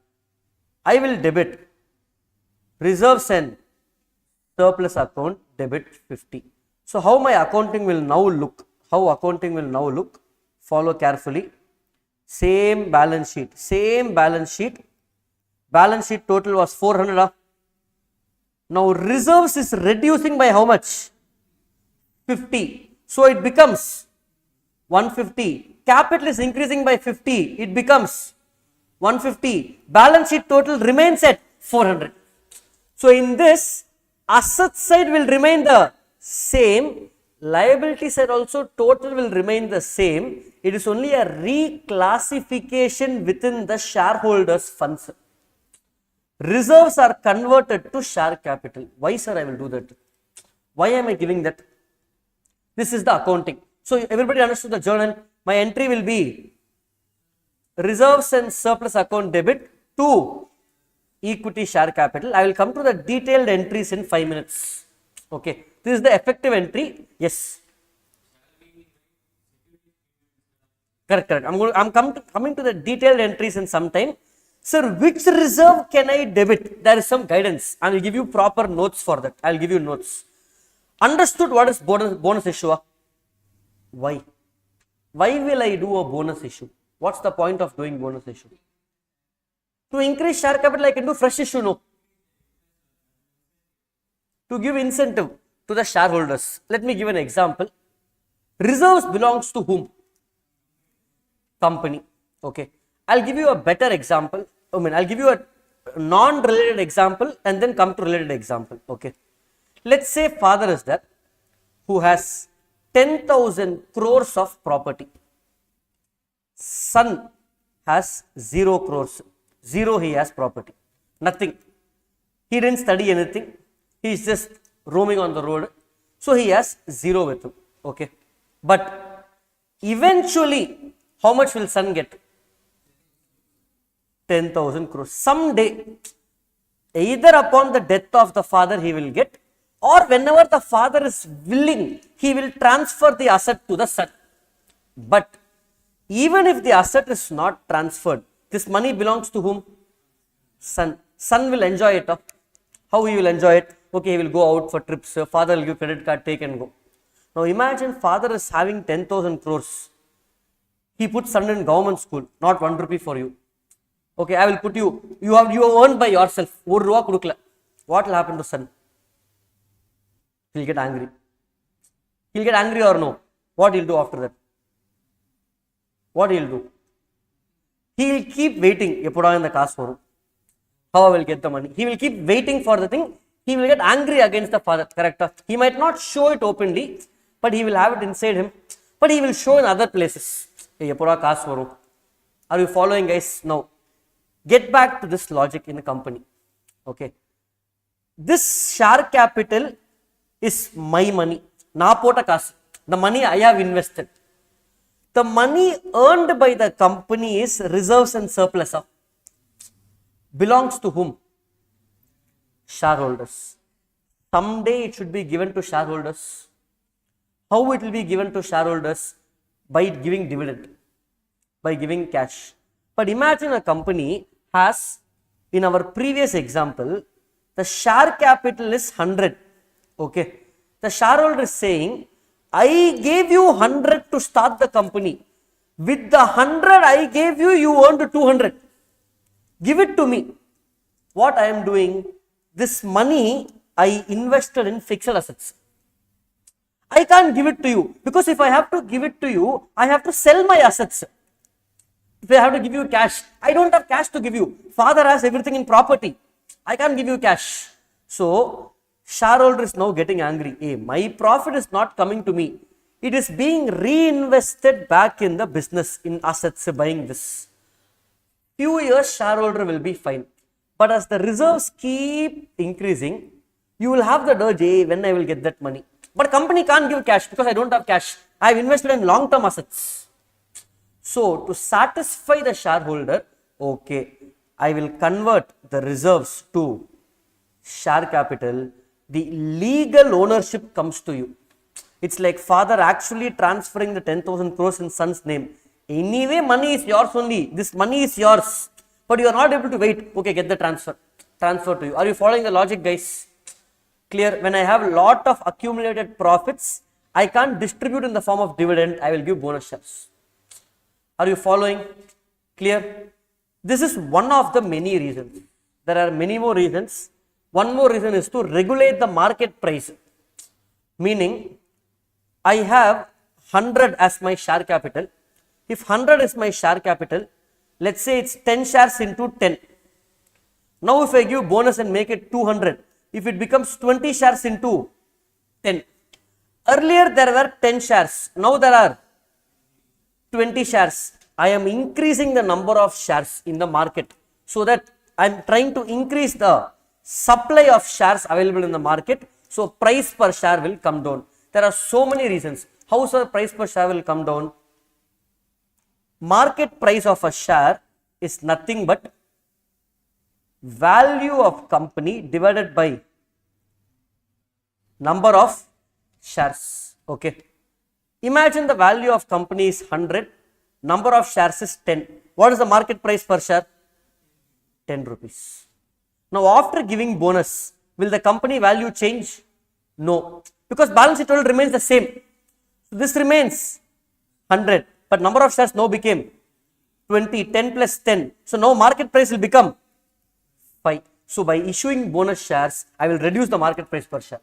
I will debit reserves and surplus account, debit 50. So how my accounting will now look? How accounting will now look? Follow carefully. Same balance sheet. Balance sheet total was 400. Now reserves is reducing by how much? 50. So it becomes 150. Capital is increasing by 50. It becomes 150. Balance sheet total remains at 400. So in this, asset side will remain the same. Liability side also total will remain the same. It is only a reclassification within the shareholders' funds. Reserves are converted to share capital. Why, sir, I will do that? Why am I giving that? This is the accounting. So everybody understood the journal. My entry will be reserves and surplus account debit to equity share capital. I will come to the detailed entries in 5 minutes. Okay, this is the effective entry. Yes. Correct. I'm coming to the detailed entries in some time. Sir, which reserve can I debit? There is some guidance. I will give you proper notes for that. I will give you notes. Understood what is bonus issue? Why? Why will I do a bonus issue? What's the point of doing bonus issue? To increase share capital, I can do fresh issue, no. To give incentive to the shareholders. Let me give an example. Reserves belongs to whom? Company. Okay. I'll give you a better example. I'll give you a non-related example and then come to related example. Okay. Let's say father is there who has 10,000 crores of property. Son has 0 crores. 0 he has property. Nothing. He didn't study anything. He is just roaming on the road. So he has 0 with him. Okay. But eventually, how much will son get? 10,000 crores. Someday, either upon the death of the father he will get, or whenever the father is willing, he will transfer the asset to the son. But even if the asset is not transferred, this money belongs to whom? Son. Son will enjoy it. How he will enjoy it? Okay, he will go out for trips. Father will give credit card, take and go. Now imagine father is having 10,000 crores. He puts son in government school, not 1 rupee for you. Okay, I will put you. You have earned by yourself. What will happen to son? He'll get angry. He'll get angry or no? What he'll do after that? What he'll do? He'll keep waiting. How I will get the money? He will keep waiting for the thing. He will get angry against the father. Correct? He might not show it openly, but he will have it inside him. But he will show in other places. Are you following, guys? Now, get back to this logic in a company. Okay. This share capital is my money. The money I have invested. The money earned by the company is reserves and surplus. Belongs to whom? Shareholders. Someday it should be given to shareholders. How it will be given to shareholders? By giving dividend, by giving cash. But imagine a company has, in our previous example, the share capital is 100. Okay. The shareholder is saying, I gave you 100 to start the company. With the 100 I gave you, you earned 200. Give it to me. What I am doing, this money I invested in fixed assets. I can't give it to you because if I have to give it to you, I have to sell my assets. If I have to give you cash, I don't have cash to give you. Father has everything in property. I can't give you cash. So, shareholder is now getting angry. Hey, my profit is not coming to me. It is being reinvested back in the business, in assets, buying this. Few years, shareholder will be fine. But as the reserves keep increasing, you will have the urge, hey, when I will get that money. But company can't give cash because I don't have cash. I have invested in long-term assets. So, to satisfy the shareholder, okay, I will convert the reserves to share capital. The legal ownership comes to you. It's like father actually transferring the 10,000 crores in son's name. Anyway, money is yours only. This money is yours. But you are not able to wait. Okay, get the transfer to you. Are you following the logic, guys? Clear? When I have a lot of accumulated profits, I can't distribute in the form of dividend. I will give bonus shares. Are you following? Clear? This is one of the many reasons. There are many more reasons. One more reason is to regulate the market price. Meaning, I have 100 as my share capital. If 100 is my share capital, let's say it's 10 shares into 10. Now, if I give bonus and make it 200, if it becomes 20 shares into 10. Earlier there were 10 shares. Now there are 20 shares. I am increasing the number of shares in the market so that I am trying to increase the supply of shares available in the market. So price per share will come down. There are so many reasons. How the price per share will come down? Market price of a share is nothing but value of company divided by number of shares. Okay. Imagine the value of company is 100, number of shares is 10. What is the market price per share? 10 rupees. Now after giving bonus, will the company value change? No, because balance sheet total remains the same. So this remains 100, but number of shares now became 20, 10 plus 10. So now market price will become 5. So by issuing bonus shares, I will reduce the market price per share.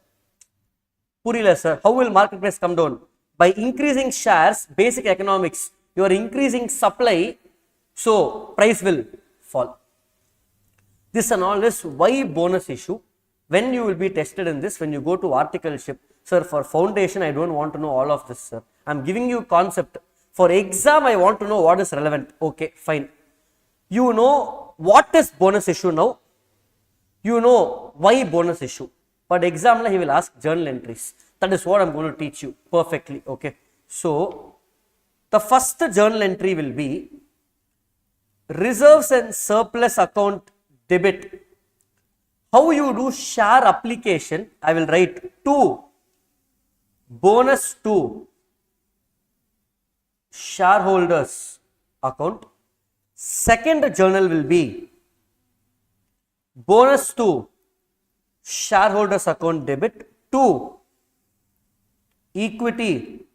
Purila sir, how will market price come down? By increasing shares, basic economics, you are increasing supply, so price will fall. This and all is why bonus issue. When you will be tested in this, when you go to articleship, sir, for foundation, I don't want to know all of this, sir. I am giving you concept. For exam, I want to know what is relevant. Okay, fine. You know what is bonus issue now. You know why bonus issue. But exam, he will ask journal entries. That is what I am going to teach you perfectly. Okay. So, the first journal entry will be reserves and surplus account debit. How you do share application, I will write to bonus to shareholders account. Second journal will be bonus to shareholders account debit to equity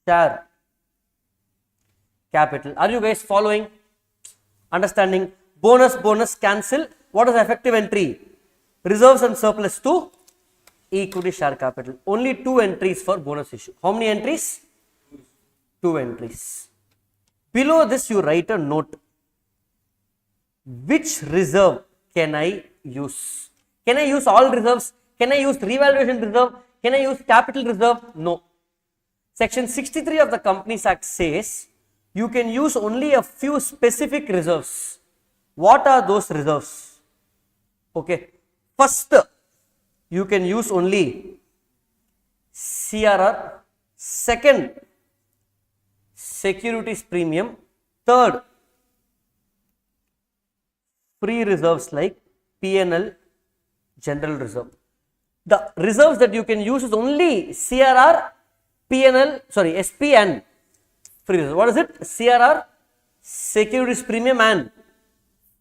share capital. Are you guys following? Understanding? Bonus cancel. What is the effective entry? Reserves and surplus to equity share capital. Only 2 entries for bonus issue. How many entries? 2 entries. Below this you write a note. Which reserve can I use? Can I use all reserves? Can I use revaluation reserve? Can I use capital reserve? No. Section 63 of the Companies Act says you can use only a few specific reserves. What are those reserves? Okay. First, you can use only CRR. Second, securities premium. Third, free reserves like P&L, general reserve. The reserves that you can use is only CRR, P&L, SP and free reserve. What is it? CRR, securities premium and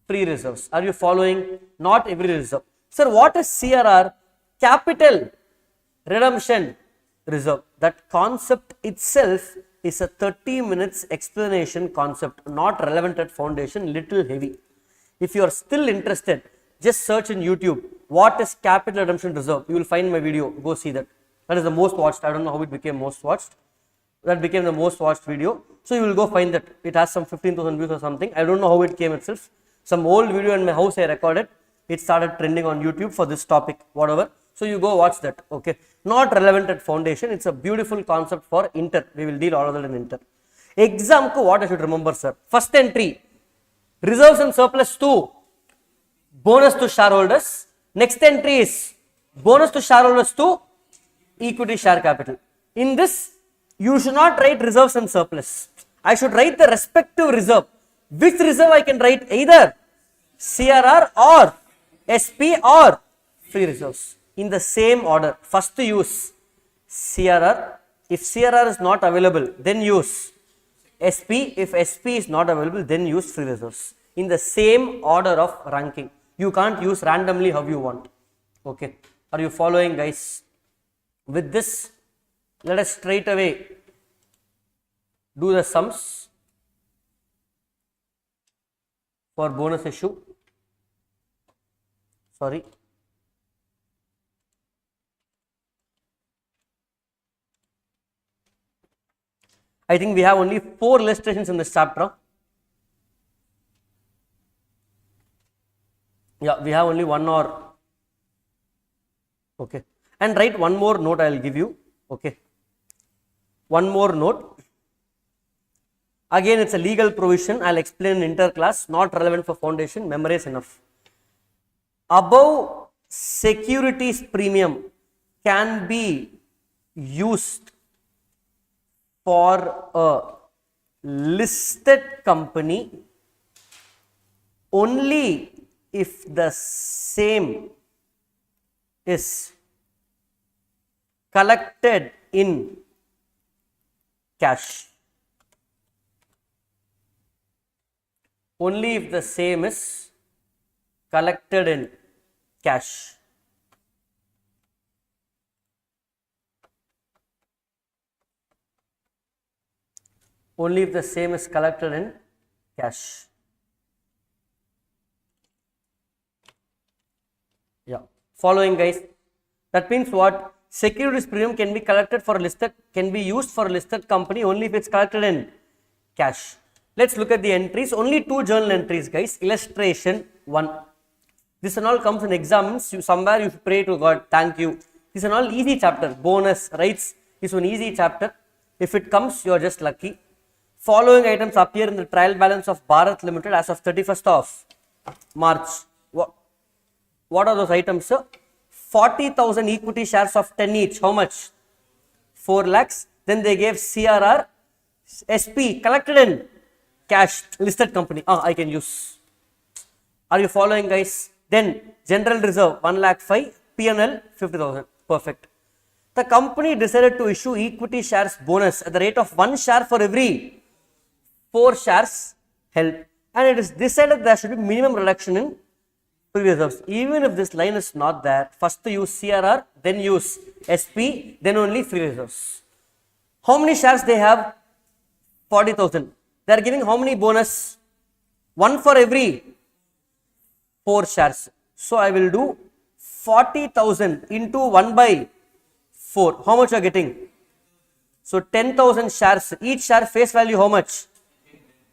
free reserves. Are you following? Not every reserve. Sir, what is CRR? Capital redemption reserve. That concept itself is a 30 minutes explanation concept, not relevant at foundation, little heavy. If you are still interested, just search in YouTube, what is capital redemption reserve? You will find my video, go see that. That is the most watched. I don't know how it became most watched. That became the most watched video. So you will go find that. It has some 15,000 views or something. I don't know how it came itself. Some old video in my house I recorded. It started trending on YouTube for this topic, whatever. So you go watch that. Okay. Not relevant at foundation. It's a beautiful concept for inter. We will deal all of that in inter. Exam ko what I should remember, sir? First entry, reserves and surplus to bonus to shareholders. Next entry is bonus to shareholders to equity share capital. In this, you should not write reserves and surplus. I should write the respective reserve. Which reserve I can write? Either CRR or SP or free reserves. In the same order. First use CRR. If CRR is not available, then use SP. If SP is not available, then use free reserves. In the same order of ranking. You can't use randomly how you want. Okay. Are you following, guys? With this, let us straight away do the sums for bonus issue. Sorry. I think we have only 4 illustrations in this chapter. Yeah, we have only 1 or okay. And write one more note I will give you. Okay. One more note. Again, it's a legal provision. I'll explain in interclass. Not relevant for foundation. Memorize enough. Above securities premium can be used for a listed company only if the same is collected in cash. Only if the same is collected in cash. Only if the same is collected in cash. Yeah. Following guys. That means what? Securities premium can be collected for listed, can be used for a listed company only if it's collected in cash. Let's look at the entries. Only 2 journal entries, guys. Illustration 1. This and all comes in exams. Somewhere you pray to God, thank you. This and all easy chapter. Bonus, rights is one easy chapter. If it comes, you are just lucky. Following items appear in the trial balance of Bharat Limited as of 31st of March. What are those items, sir? 40,000 equity shares of 10 each. How much? 4 lakhs. Then they gave CRR, SP, collected in cash, listed company. I can use. Are you following, guys? Then general reserve 1 lakh 5, P&L 50,000. Perfect. The company decided to issue equity shares bonus at the rate of 1 share for every 4 shares held, and it is decided there should be minimum reduction in free reserves. Even if this line is not there, first use CRR, then use SP, then only free reserves. How many shares they have? 40,000. They are giving how many bonus? 1 for every 4 shares. So I will do 40,000 into 1 by 4. How much you are getting? So 10,000 shares. Each share face value how much?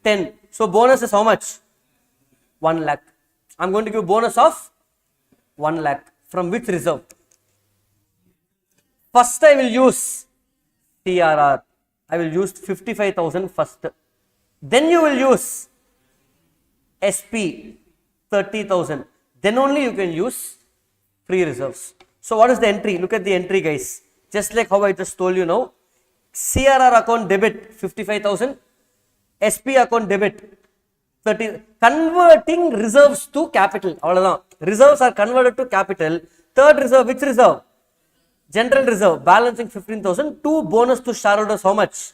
10. So bonus is how much? 1 lakh. I am going to give bonus of 1 lakh. From which reserve? First I will use CRR. I will use 55,000 first. Then you will use SP 30,000. Then only you can use free reserves. So what is the entry? Look at the entry, guys. Just like how I just told you now. CRR account debit 55,000. SP account debit 30. Converting reserves to capital. Reserves are converted to capital. Third reserve, which reserve? General reserve, balancing 15,000. 2 bonus to shareholders, how much?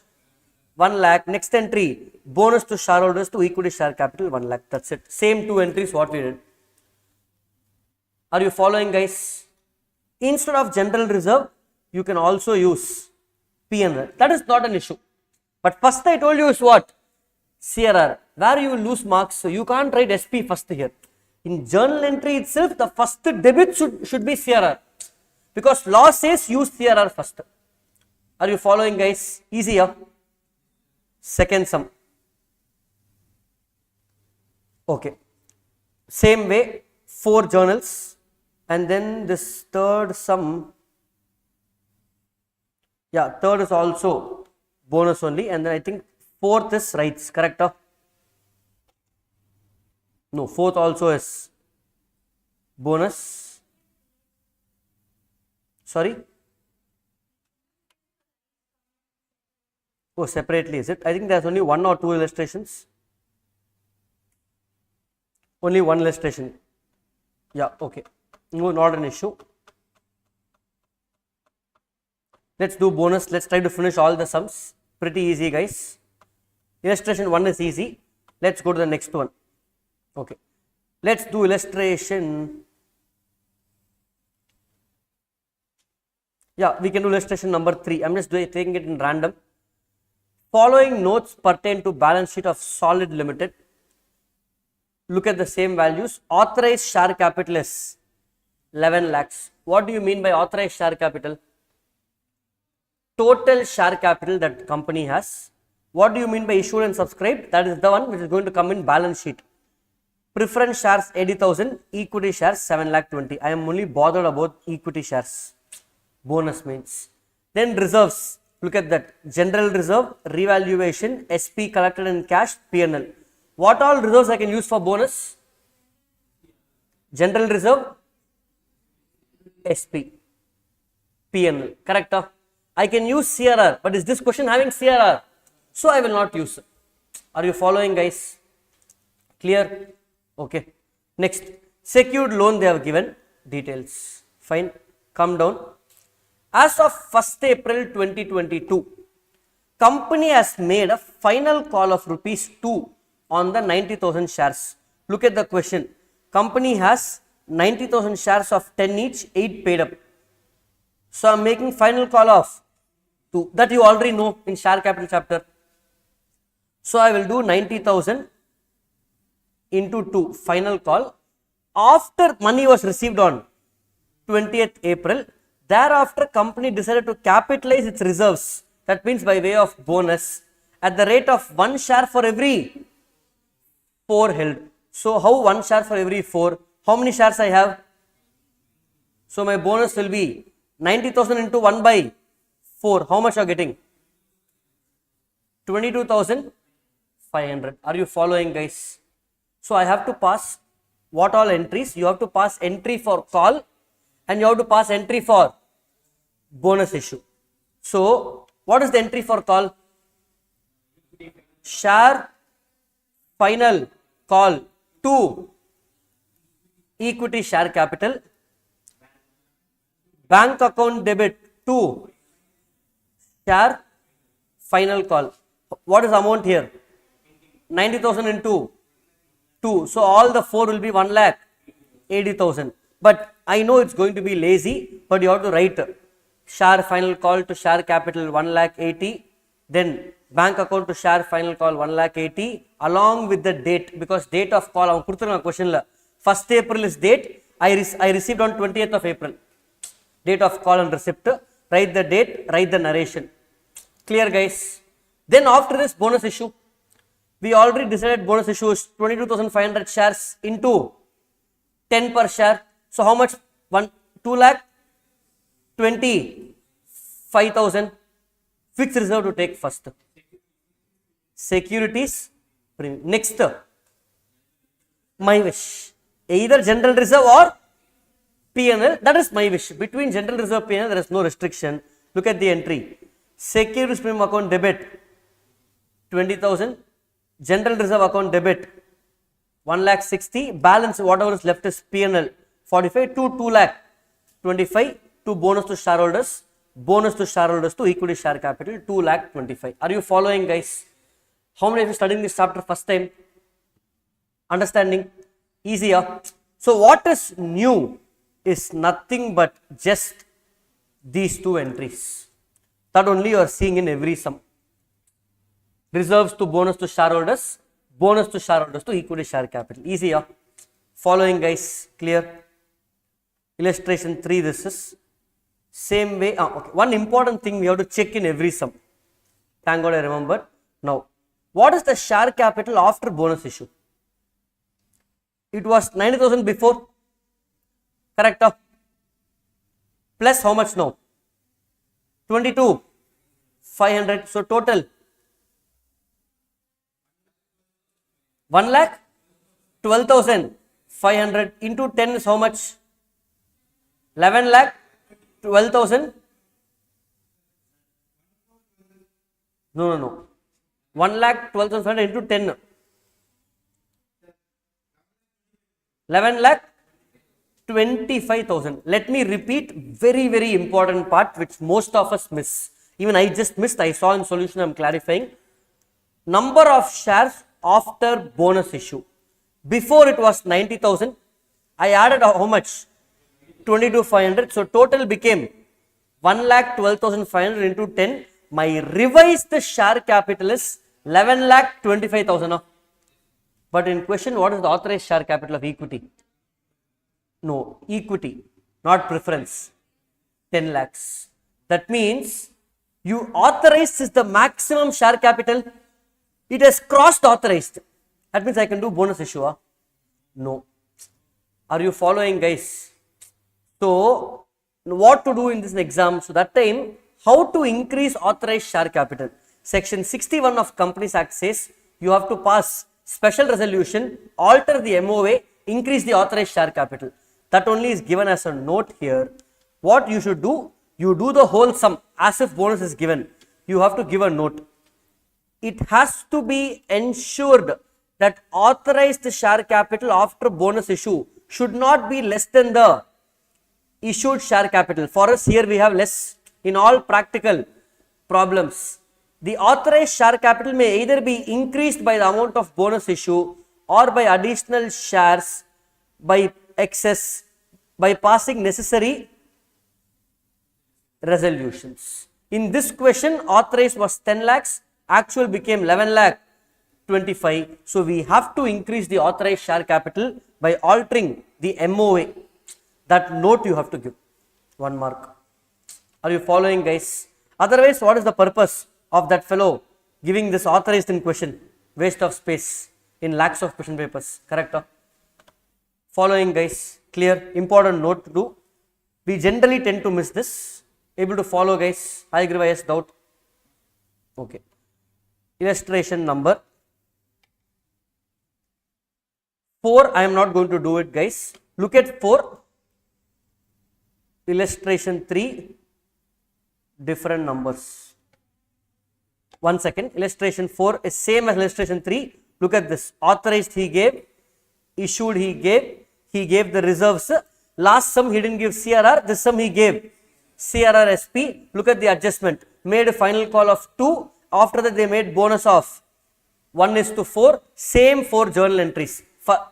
1 lakh. Next entry, bonus to shareholders to equity share capital, 1 lakh. That's it. Same 2 entries what we did. Are you following, guys? Instead of general reserve, you can also use P&L. That is not an issue. But first I told you is what? CRR. Where you will lose marks, so you can't write SP first here. In journal entry itself, the first debit should be CRR. Because law says use CRR first. Are you following, guys? Easier. Second sum. Okay. Same way, 4 journals. And then this third sum. Yeah, third is also bonus only. And then I think fourth is rights, correct? No, fourth also is bonus. Sorry? Oh, separately is it? I think there's only 1 or 2 illustrations. Only 1 illustration. Yeah, okay. No, not an issue. Let's do bonus. Let's try to finish all the sums. Pretty easy, guys. Illustration 1 is easy. Let's go to the next one. Okay. Let's do illustration. Yeah, we can do illustration number 3. I'm just taking it in random. Following notes pertain to balance sheet of Solid Limited. Look at the same values. Authorized share capital is 11 lakhs. What do you mean by authorized share capital? Total share capital that company has. What do you mean by issued and subscribed? That is the one which is going to come in balance sheet. Preference shares 80,000, equity shares 7 lakh 20. I am only bothered about equity shares. Bonus means. Then reserves. Look at that. General reserve, revaluation, SP collected in cash, P&L. What all reserves I can use for bonus? General reserve, SP, P&L. Correct? I can use CRR, but is this question having CRR? So I will not use it. Are you following, guys? Clear? Okay. Next, Secured loan they have given details. Fine. Come down. As of 1st April 2022, company has made a final call of rupees 2 on the 90,000 shares. Look at the question. Company has 90,000 shares of 10 each, 8 paid up. So I am making final call of 2. That you already know in share capital chapter. So I will do 90,000 into 2 final call. After money was received on 20th April, thereafter company decided to capitalize its reserves. That means by way of bonus at the rate of 1 share for every 4 held. So how 1 share for every 4? How many shares I have? So my bonus will be 90,000 into 1 by 4. How much you are getting? 22,500. Are you following, guys? So I have to pass what all entries? You have to pass entry for call and you have to pass entry for bonus issue. So what is the entry for call? Share final call to equity share capital, bank account debit to share final call. What is the amount here? 90,000 into 2. So all the 4 will be 1,80,000. But I know it's going to be lazy, but you have to write share final call to share capital 1,80,000, then bank account to share final call 1,80,000 along with the date, because date of call question 1st April is date. I received on 20th of April. Date of call and receipt. Write the date, write the narration. Clear, guys? Then after this bonus issue, we already decided bonus issue is 22,500 shares into 10 per share. So how much? 2,25,000. Fixed reserve to take first. Securities. Next, my wish. Either general reserve or P&L. That is my wish. Between general reserve P&L, there is no restriction. Look at the entry. Securities premium account debit 20,000. General reserve account debit 1,60,000. Balance whatever is left is P&L 45 to 2,25,000 to bonus to shareholders. Bonus to shareholders to equity share capital 2,25,000. Are you following, guys? How many of you studying this chapter first time? Understanding? Easier. So what is new is nothing but just these 2 entries. That only you are seeing in every sum. Reserves to bonus to shareholders to equity share capital. Easier. Following, guys? Clear? Illustration 3, this is same way. Okay. One important thing we have to check in every sum. Thank God I remembered. Now, what is the share capital after bonus issue? It was 90,000 before. Correct? Plus how much now? 22,500. So total 1,12,500 into 10 is how much? 11,12,000. No. 1,12,500 into 10. 11,25,000. Let me repeat very important part which most of us miss. Even I just missed. I saw in solution. I am clarifying. Number of shares after bonus issue. Before it was 90,000. I added how much? 22,500. So total became 1,12,500 into 10. My revised share capital is 11,25,000. But in question, what is the authorized share capital of equity? No, equity, not preference. 10 lakhs. That means you authorized is the maximum share capital. It has crossed authorized. That means I can do bonus issue. No. Are you following, guys? So, what to do in this exam? So, that time, how to increase authorized share capital? Section 61 of Companies Act says you have to pass special resolution, alter the MOA, increase the authorized share capital. That only is given as a note here. What you should do? You do the whole sum as if bonus is given. You have to give a note. It has to be ensured that authorized share capital after bonus issue should not be less than the issued share capital. For us here we have less in all practical problems. The authorized share capital may either be increased by the amount of bonus issue or by additional shares by excess by passing necessary resolutions. In this question, authorized was 10 lakhs, actual became 11 lakh 25. So we have to increase the authorized share capital by altering the MOA. That note you have to give 1 mark. Are you following, guys? Otherwise, what is the purpose of that fellow giving this authorized in question? Waste of space in lakhs of question papers. Correct? Following, guys? Clear? Important note to do. We generally tend to miss this. Able to follow, guys? I agree, yes, doubt. Okay. Illustration number 4. I am not going to do it, guys. Look at 4. Illustration 3. Different numbers. 1 second. Illustration 4 is same as illustration 3. Look at this. Authorized he gave, issued he gave the reserves. Last sum he didn't give CRR, this sum he gave CRR SP. Look at the adjustment. Made a final call of 2. After that they made bonus of 1:4. Same 4 journal entries.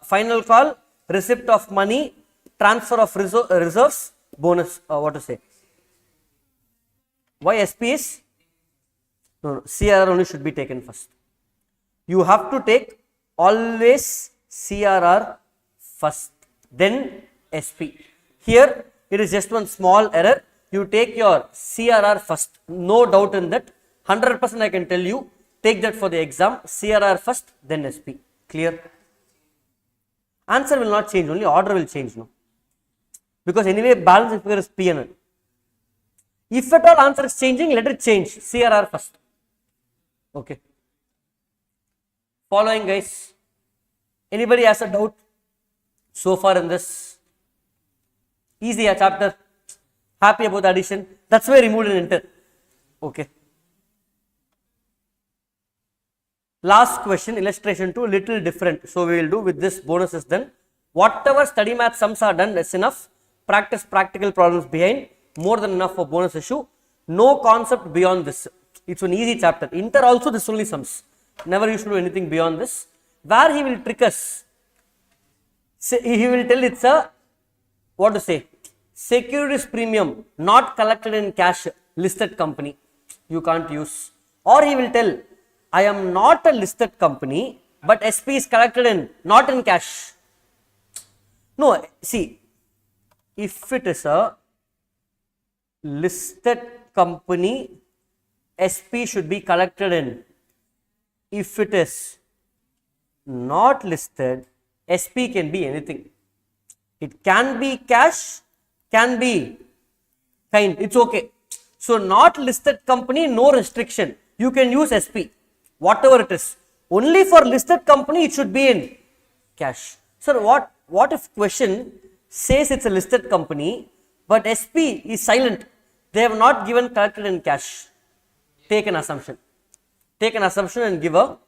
Final call, receipt of money, transfer of reserves, bonus, what to say. Why SP is? No, CRR only should be taken first. You have to take always CRR first, then SP. Here it is just one small error. You take your CRR first. No doubt in that. 100% I can tell you. Take that for the exam. CRR first, then SP. Clear? Answer will not change. Only order will change now. Because anyway, balance figure is PNL. If at all answer is changing, let it change. CRR first. Okay. Following, guys. Anybody has a doubt so far in this? Easy chapter. Happy about the addition. That's why removed and enter. Okay. Last question, illustration 2, little different. So we will do with this bonus is done. Whatever study math sums are done, that's enough. Practice practical problems behind. More than enough for bonus issue. No concept beyond this. It's an easy chapter. Inter also this only sums. Never you should do anything beyond this. Where he will trick us. He will tell it's a, what to say, securities premium not collected in cash, listed company. You can't use. Or he will tell, I am not a listed company, but SP is collected in, not in cash. No, see, if it is a listed company, SP should be collected in. If it is not listed, SP can be anything. It can be cash, can be kind, it's okay. So, not listed company, no restriction. You can use SP, whatever it is. Only for listed company, it should be in cash. Sir, what if question says it's a listed company, but SP is silent. They have not given collected in cash. Take an assumption. Take an assumption and give a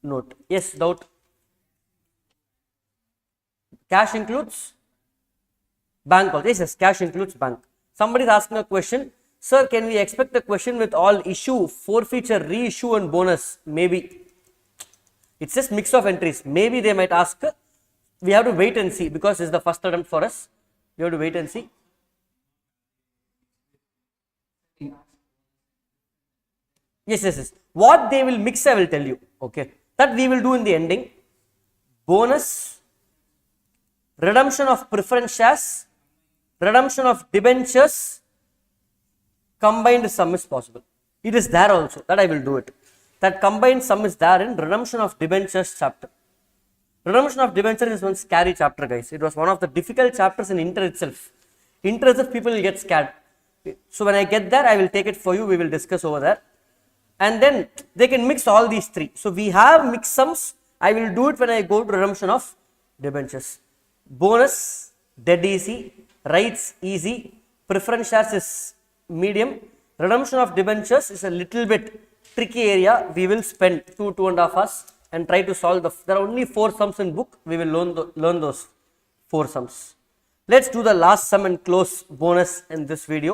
note. Yes, doubt. Cash includes bank also. Yes, cash includes bank. Somebody is asking a question. Sir, can we expect a question with all issue, forfeiture, reissue and bonus? Maybe. It's just mix of entries. Maybe they might ask. We have to wait and see because this is the first attempt for us. We have to wait and see. Yes. What they will mix, I will tell you. Okay. That we will do in the ending. Bonus, redemption of preference shares, redemption of debentures, combined sum is possible. It is there also. That I will do it. That combined sum is there in redemption of debentures chapter. Redemption of debentures is one scary chapter, guys. It was one of the difficult chapters in Inter itself. Inter itself, people will get scared. So when I get there, I will take it for you. We will discuss over there. And then they can mix all these three. So we have mixed sums. I will do it when I go to redemption of debentures. Bonus, dead easy. Rights, easy. Preference shares is medium. Redemption of debentures is a little bit tricky area. We will spend 2.5 hours and try to solve there are only 4 sums in book. We will learn those 4 sums. Let's do the last sum and close bonus in this video.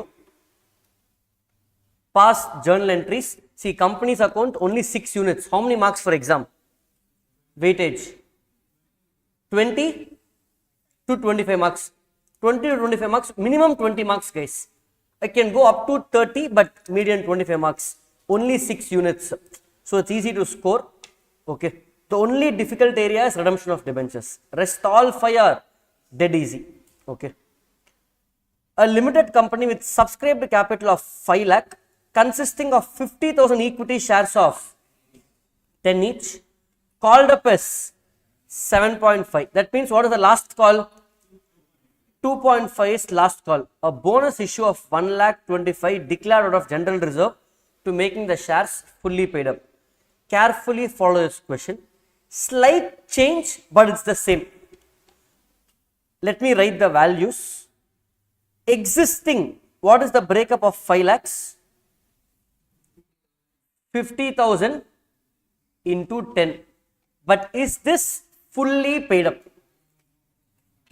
Past journal entries. See, company's account only 6 units. How many marks for exam? Weightage 20 to 25 marks. 20 to 25 marks, minimum 20 marks, guys. I can go up to 30, but median 25 marks. Only 6 units. So it's easy to score. Okay. The only difficult area is redemption of debentures. Rest all 5 are dead easy. Okay. A limited company with subscribed capital of 5 lakh consisting of 50,000 equity shares of 10 each, called up as 7.5. That means what is the last call? 2.5 is last call. A bonus issue of 1,25,000 declared out of general reserve to making the shares fully paid up. Carefully follow this question. Slight change, but it's the same. Let me write the values. Existing, what is the breakup of 5 lakhs? 50,000 into 10. But is this fully paid up?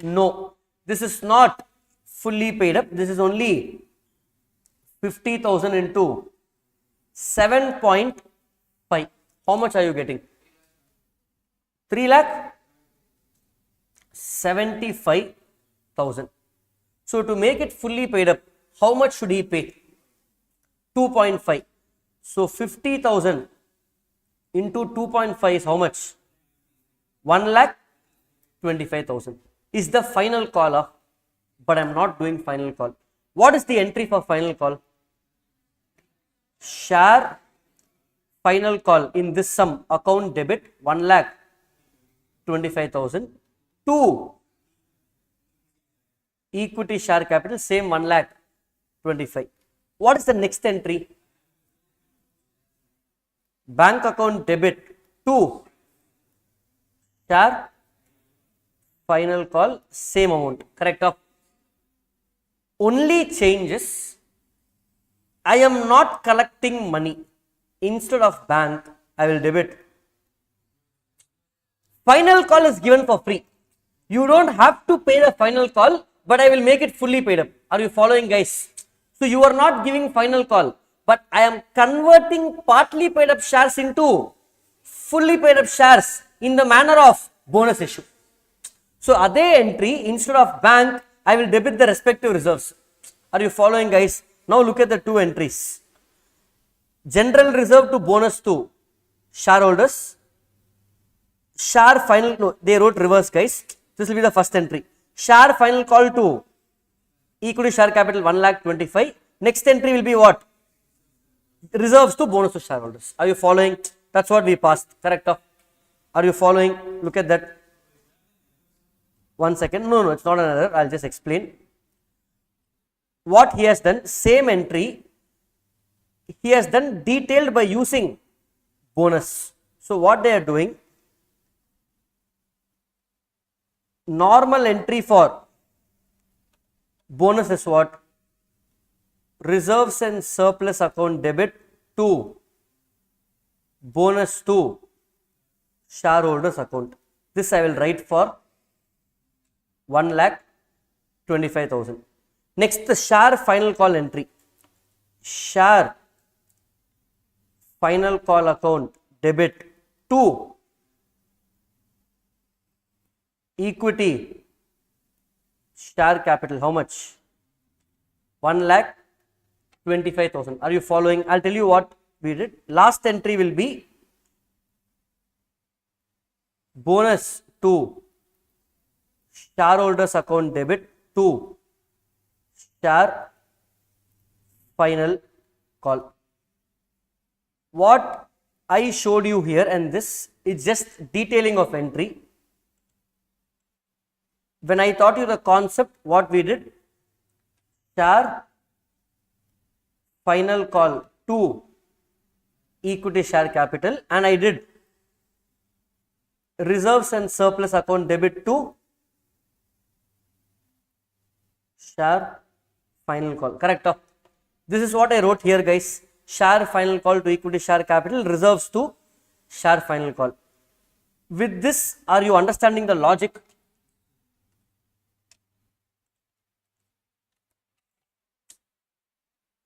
No, this is not fully paid up. This is only 50,000 into 7.5. How much are you getting? 3 lakh 75,000. So to make it fully paid up, how much should he pay? 2.5. So 50,000 into 2.5 is how much? 1,25,000 is the final call, but I am not doing final call. What is the entry for final call? Share final call in this sum, account debit 1,25,000 to equity share capital, same 1,25,000. What is the next entry? Bank account debit to share final call, same amount. Correct? Only changes, I am not collecting money. Instead of bank, I will debit. Final call is given for free. You don't have to pay the final call, but I will make it fully paid up. Are you following, guys? So you are not giving final call, but I am converting partly paid up shares into fully paid up shares in the manner of bonus issue. So other entry, instead of bank, I will debit the respective reserves. Are you following, guys? Now look at the two entries. General reserve to bonus to shareholders. Share final, no, they wrote reverse, guys. This will be the first entry. Share final call to equity share capital 1,25,000. Next entry will be what? Reserves to bonus to shareholders. Are you following? That's what we passed. Correct? Are you following? Look at that. 1 second. No, it's not an error. I'll just explain. What he has done, same entry, he has done detailed by using bonus. So what they are doing, normal entry for bonus is what? Reserves and surplus account debit to bonus to shareholders account. This I will write for 1,25,000. Next, the share final call entry. Share final call account debit to equity share capital. How much? 1,25,000. Are you following? I'll tell you what we did. Last entry will be bonus to shareholders account debit to share final call. What I showed you here, and this is just detailing of entry. When I taught you the concept, what we did, share final call to equity share capital, and I did reserves and surplus account debit to share final call. Correct? This is what I wrote here, guys. Share final call to equity share capital, reserves to share final call. With this, are you understanding the logic?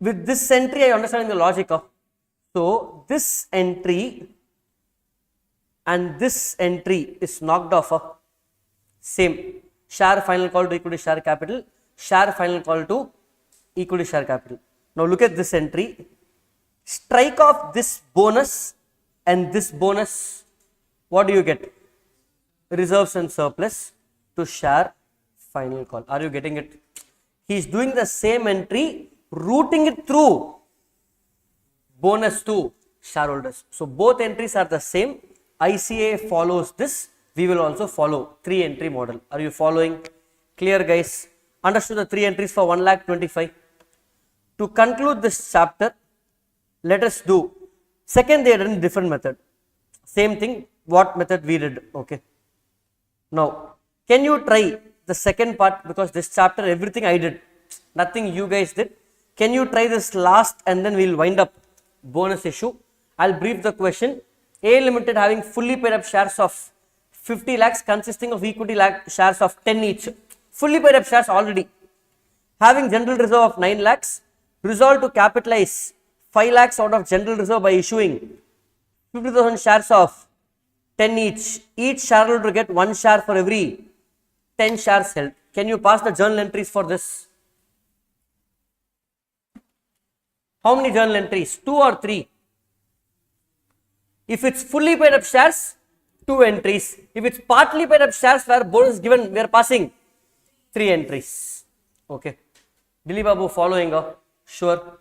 With this entry, I understand the logic of, so this entry and this entry is knocked off of same share final call to equity share capital, share final call to equity share capital. Now look at this entry, strike off this bonus and this bonus, what do you get? Reserves and surplus to share final call. Are you getting it? He is doing the same entry, routing it through bonus to shareholders. So both entries are the same. ICA follows this. We will also follow 3 entry model. Are you following? Clear, guys? Understood the 3 entries for 1,25,000. To conclude this chapter, let us do. Second, they had done different method. Same thing, what method we did. Okay. Now, can you try the second part, because this chapter everything I did, nothing you guys did. Can you try this last and then we will wind up bonus issue. I will brief the question. A Limited having fully paid up shares of 50 lakhs consisting of equity shares of 10 each. Fully paid up shares already. Having general reserve of 9 lakhs, resolved to capitalize 5 lakhs out of general reserve by issuing 50,000 shares of 10 each. Each shareholder to get 1 share for every 10 shares held. Can you pass the journal entries for this? How many journal entries? 2 or 3? If it's fully paid up shares, 2 entries. If it's partly paid up shares where bonus is given, we are passing 3 entries. Okay. Dilip Babu following up. Sure.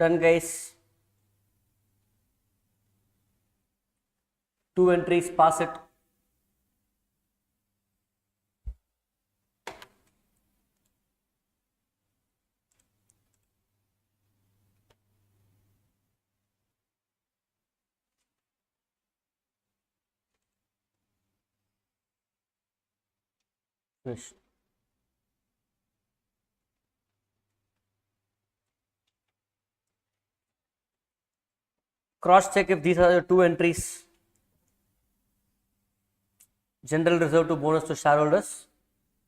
Done, guys. 2 entries, pass it. Finish. Cross check if these are the 2 entries. General reserve to bonus to shareholders,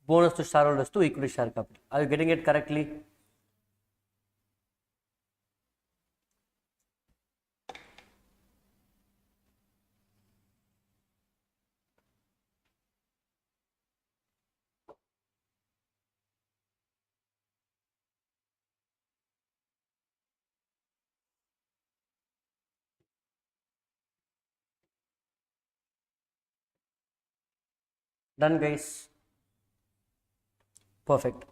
bonus to shareholders to equity share capital. Are you getting it correctly? Done, guys. Perfect.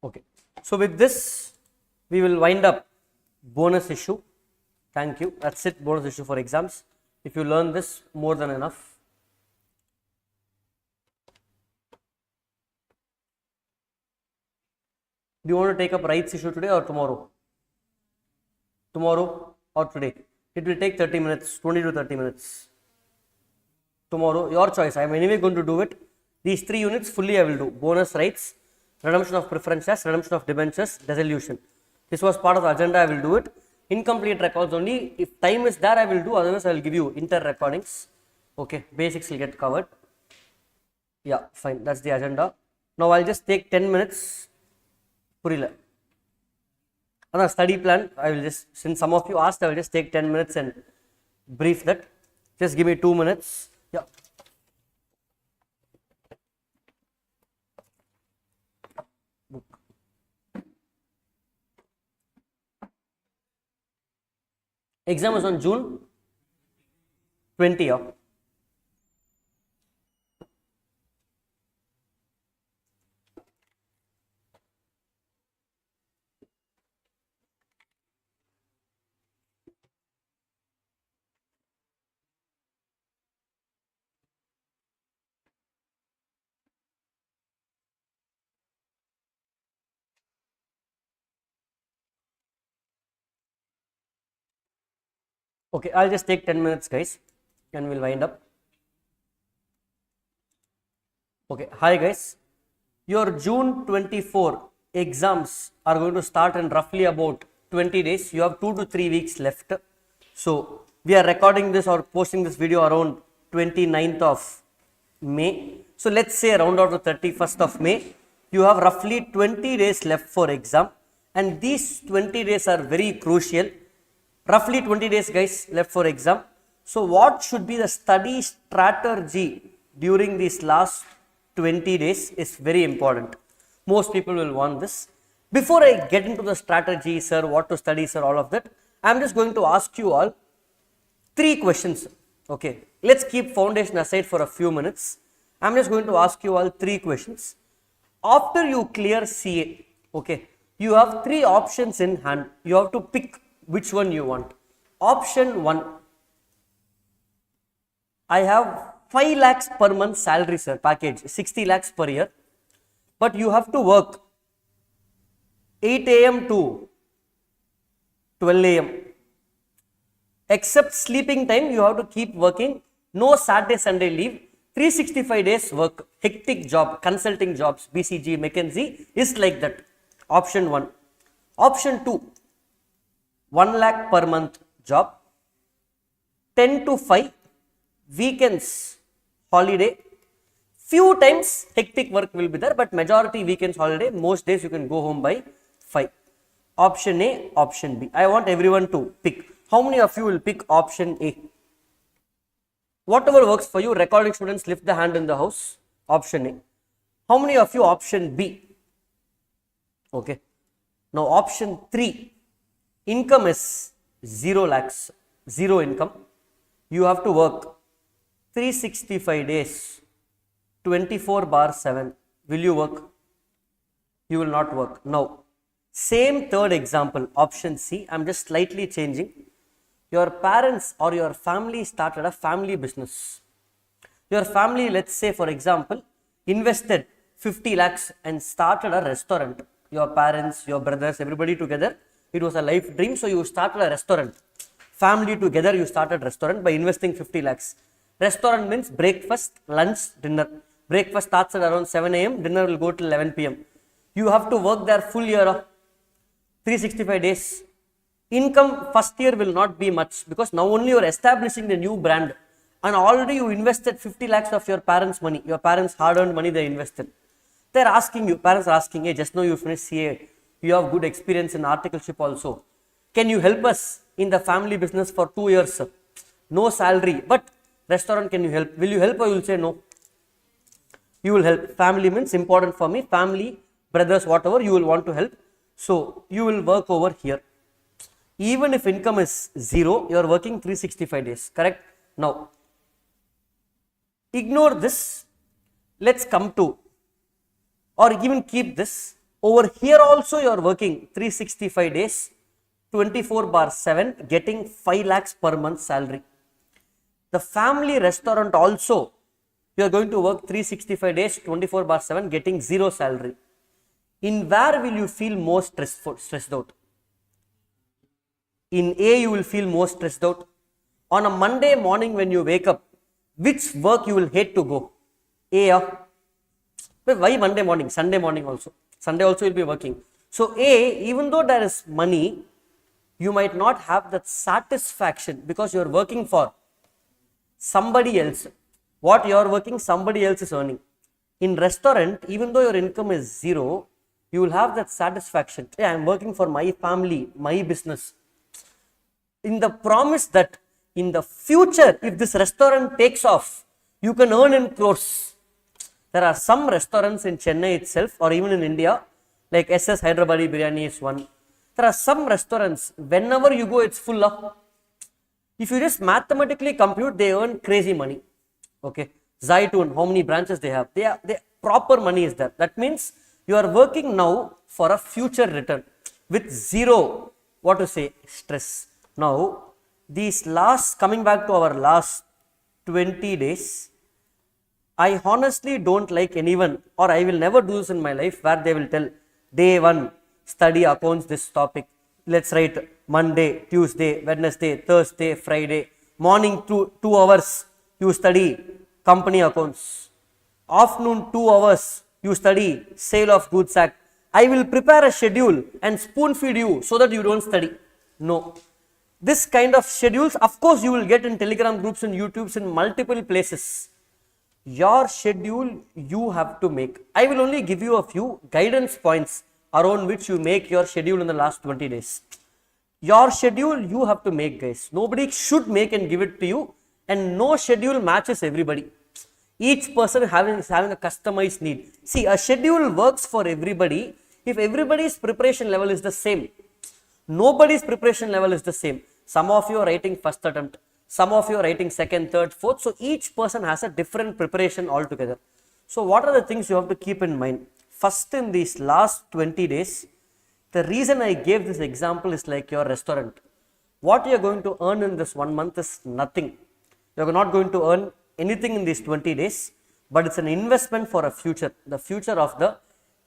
Okay. So with this, we will wind up bonus issue. Thank you. That's it, bonus issue for exams. If you learn this, more than enough. Do you want to take up rights issue today or tomorrow? Tomorrow or today? It will take 30 minutes, 20 to 30 minutes. Tomorrow, your choice. I am anyway going to do it. These 3 units fully I will do. Bonus rights, redemption of preference shares, redemption of debentures, dissolution. This was part of the agenda. I will do it. Incomplete records only. If time is there, I will do. Otherwise, I will give you inter recordings. Okay, basics will get covered. Yeah, fine. That's the agenda. Now I'll just take 10 minutes. Purila. Another study plan. I will just, since some of you asked, I will just take 10 minutes and brief that. Just give me 2 minutes. Yeah. Book. Exam is on June 20. Okay, I'll just take 10 minutes, guys, and we'll wind up. Okay, hi guys. Your June 24 exams are going to start in roughly about 20 days. You have 2 to 3 weeks left. So, we are recording this or posting this video around 29th of May. So, let's say around about the 31st of May. You have roughly 20 days left for exam, and these 20 days are very crucial. Roughly 20 days, guys, left for exam. So, what should be the study strategy during these last 20 days is very important. Most people will want this. Before I get into the strategy, sir, what to study, sir, all of that, I am just going to ask you all 3 questions. Okay, let's keep foundation aside for a few minutes. I am just going to ask you all 3 questions. After you clear CA, okay, you have 3 options in hand. You have to pick which one you want. Option 1, I have 5 lakhs per month salary, sir, package, 60 lakhs per year, but you have to work 8 a.m. to 12 a.m. Except sleeping time, you have to keep working, no Saturday, Sunday leave, 365 days work, hectic job, consulting jobs, BCG, McKinsey is like that. Option 1. Option 2, 1 lakh per month job, 10 to 5, weekends, holiday, few times hectic work will be there, but majority weekends, holiday, most days you can go home by 5. Option A, option B. I want everyone to pick. How many of you will pick option A? Whatever works for you, recording students, lift the hand in the house. Option A. How many of you option B? Okay. Now option 3. Income is 0 lakhs, 0 income. You have to work 365 days, 24/7. Will you work? You will not work. Now, same third example, option C. I am just slightly changing. Your parents or your family started a family business. Your family, let's say for example, invested 50 lakhs and started a restaurant. Your parents, your brothers, everybody together. It was a life dream, so you started a restaurant. Family together, you started restaurant by investing 50 lakhs. Restaurant means breakfast, lunch, dinner. Breakfast starts at around 7 a.m., dinner will go till 11 p.m. You have to work there full year of 365 days. Income first year will not be much because now only you are establishing the new brand and already you invested 50 lakhs of your parents' money, your parents' hard-earned money they invested. They are asking you, parents are asking, hey, just now you finished CA, you have good experience in articleship also. Can you help us in the family business for 2 years? No salary, but restaurant, can you help? Will you help or you will say no? You will help. Family means important for me. Family, brothers, whatever, you will want to help. So, you will work over here. Even if income is 0, you are working 365 days, correct? Now, ignore this. Let's come to, or even keep this. Over here also you are working 365 days, 24/7, getting 5 lakhs per month salary. The family restaurant also, you are going to work 365 days, 24/7, getting 0 salary. In where will you feel most stressed out? In A, you will feel most stressed out. On a Monday morning when you wake up, which work you will hate to go? A, why Monday morning? Sunday morning also. Sunday also you will be working. So A, even though there is money, you might not have that satisfaction because you are working for somebody else. What you are working, somebody else is earning. In restaurant, even though your income is 0, you will have that satisfaction. Hey, I am working for my family, my business. In the promise that in the future, if this restaurant takes off, you can earn in crores. There are some restaurants in Chennai itself or even in India, like SS Hyderabadi Biryani is one. There are some restaurants, whenever you go, it's full of. If you just mathematically compute, they earn crazy money. Okay, Zaitun, how many branches they have? They proper money is there. That means you are working now for a future return with zero, what to say, stress. Now, coming back to our last 20 days, I honestly don't like anyone, or I will never do this in my life, where they will tell day 1, study accounts, this topic. Let's write Monday, Tuesday, Wednesday, Thursday, Friday. Morning 2 hours you study company accounts. Afternoon 2 hours you study sale of goods act. I will prepare a schedule and spoon feed you so that you don't study. No. This kind of schedules, of course, you will get in Telegram groups and YouTubes in multiple places. Your schedule you have to make. I will only give you a few guidance points around which you make your schedule in the last 20 days. Your schedule you have to make, guys. Nobody should make and give it to you, and no schedule matches everybody. Each person is having a customized need. See, a schedule works for everybody if everybody's preparation level is the same. Nobody's preparation level is the same. Some of you are writing first attempt, some of you are writing second, third, fourth. So each person has a different preparation altogether. So what are the things you have to keep in mind? First, in these last 20 days, the reason I gave this example is like your restaurant. What you are going to earn in this 1 month is nothing. You are not going to earn anything in these 20 days, but it's an investment for a future, the future of the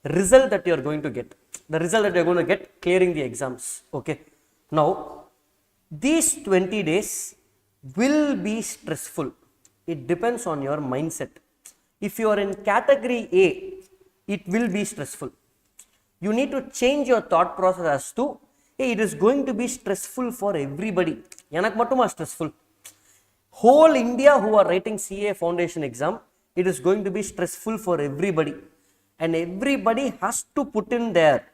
result that you are going to get, the result that you are going to get clearing the exams. Okay. Now, these 20 days will be stressful. It depends on your mindset. If you are in category A, it will be stressful. You need to change your thought process as to, hey, it is going to be stressful for everybody. Yanak mattuma stressful. Whole India who are writing CA foundation exam, it is going to be stressful for everybody. And everybody has to put in their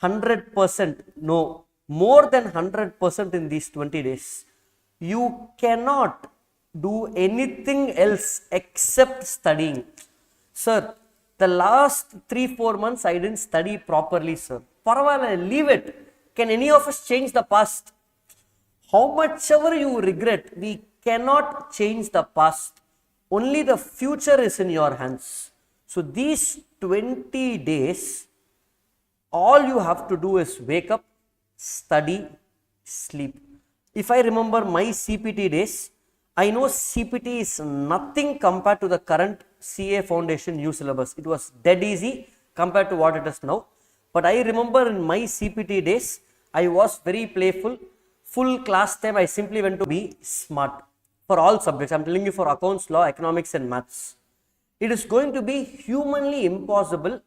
100%, no, more than 100% in these 20 days. You cannot do anything else except studying. Sir, the last 3-4 months I didn't study properly, sir. Parvala, leave it. Can any of us change the past? How much ever you regret, we cannot change the past. Only the future is in your hands. So these 20 days, all you have to do is wake up, study, sleep. If I remember my CPT days, I know CPT is nothing compared to the current CA foundation new syllabus. It was dead easy compared to what it is now. But I remember in my CPT days, I was very playful. Full class time, I simply went to be smart for all subjects. I am telling you, for accounts, law, economics and maths. It is going to be humanly impossible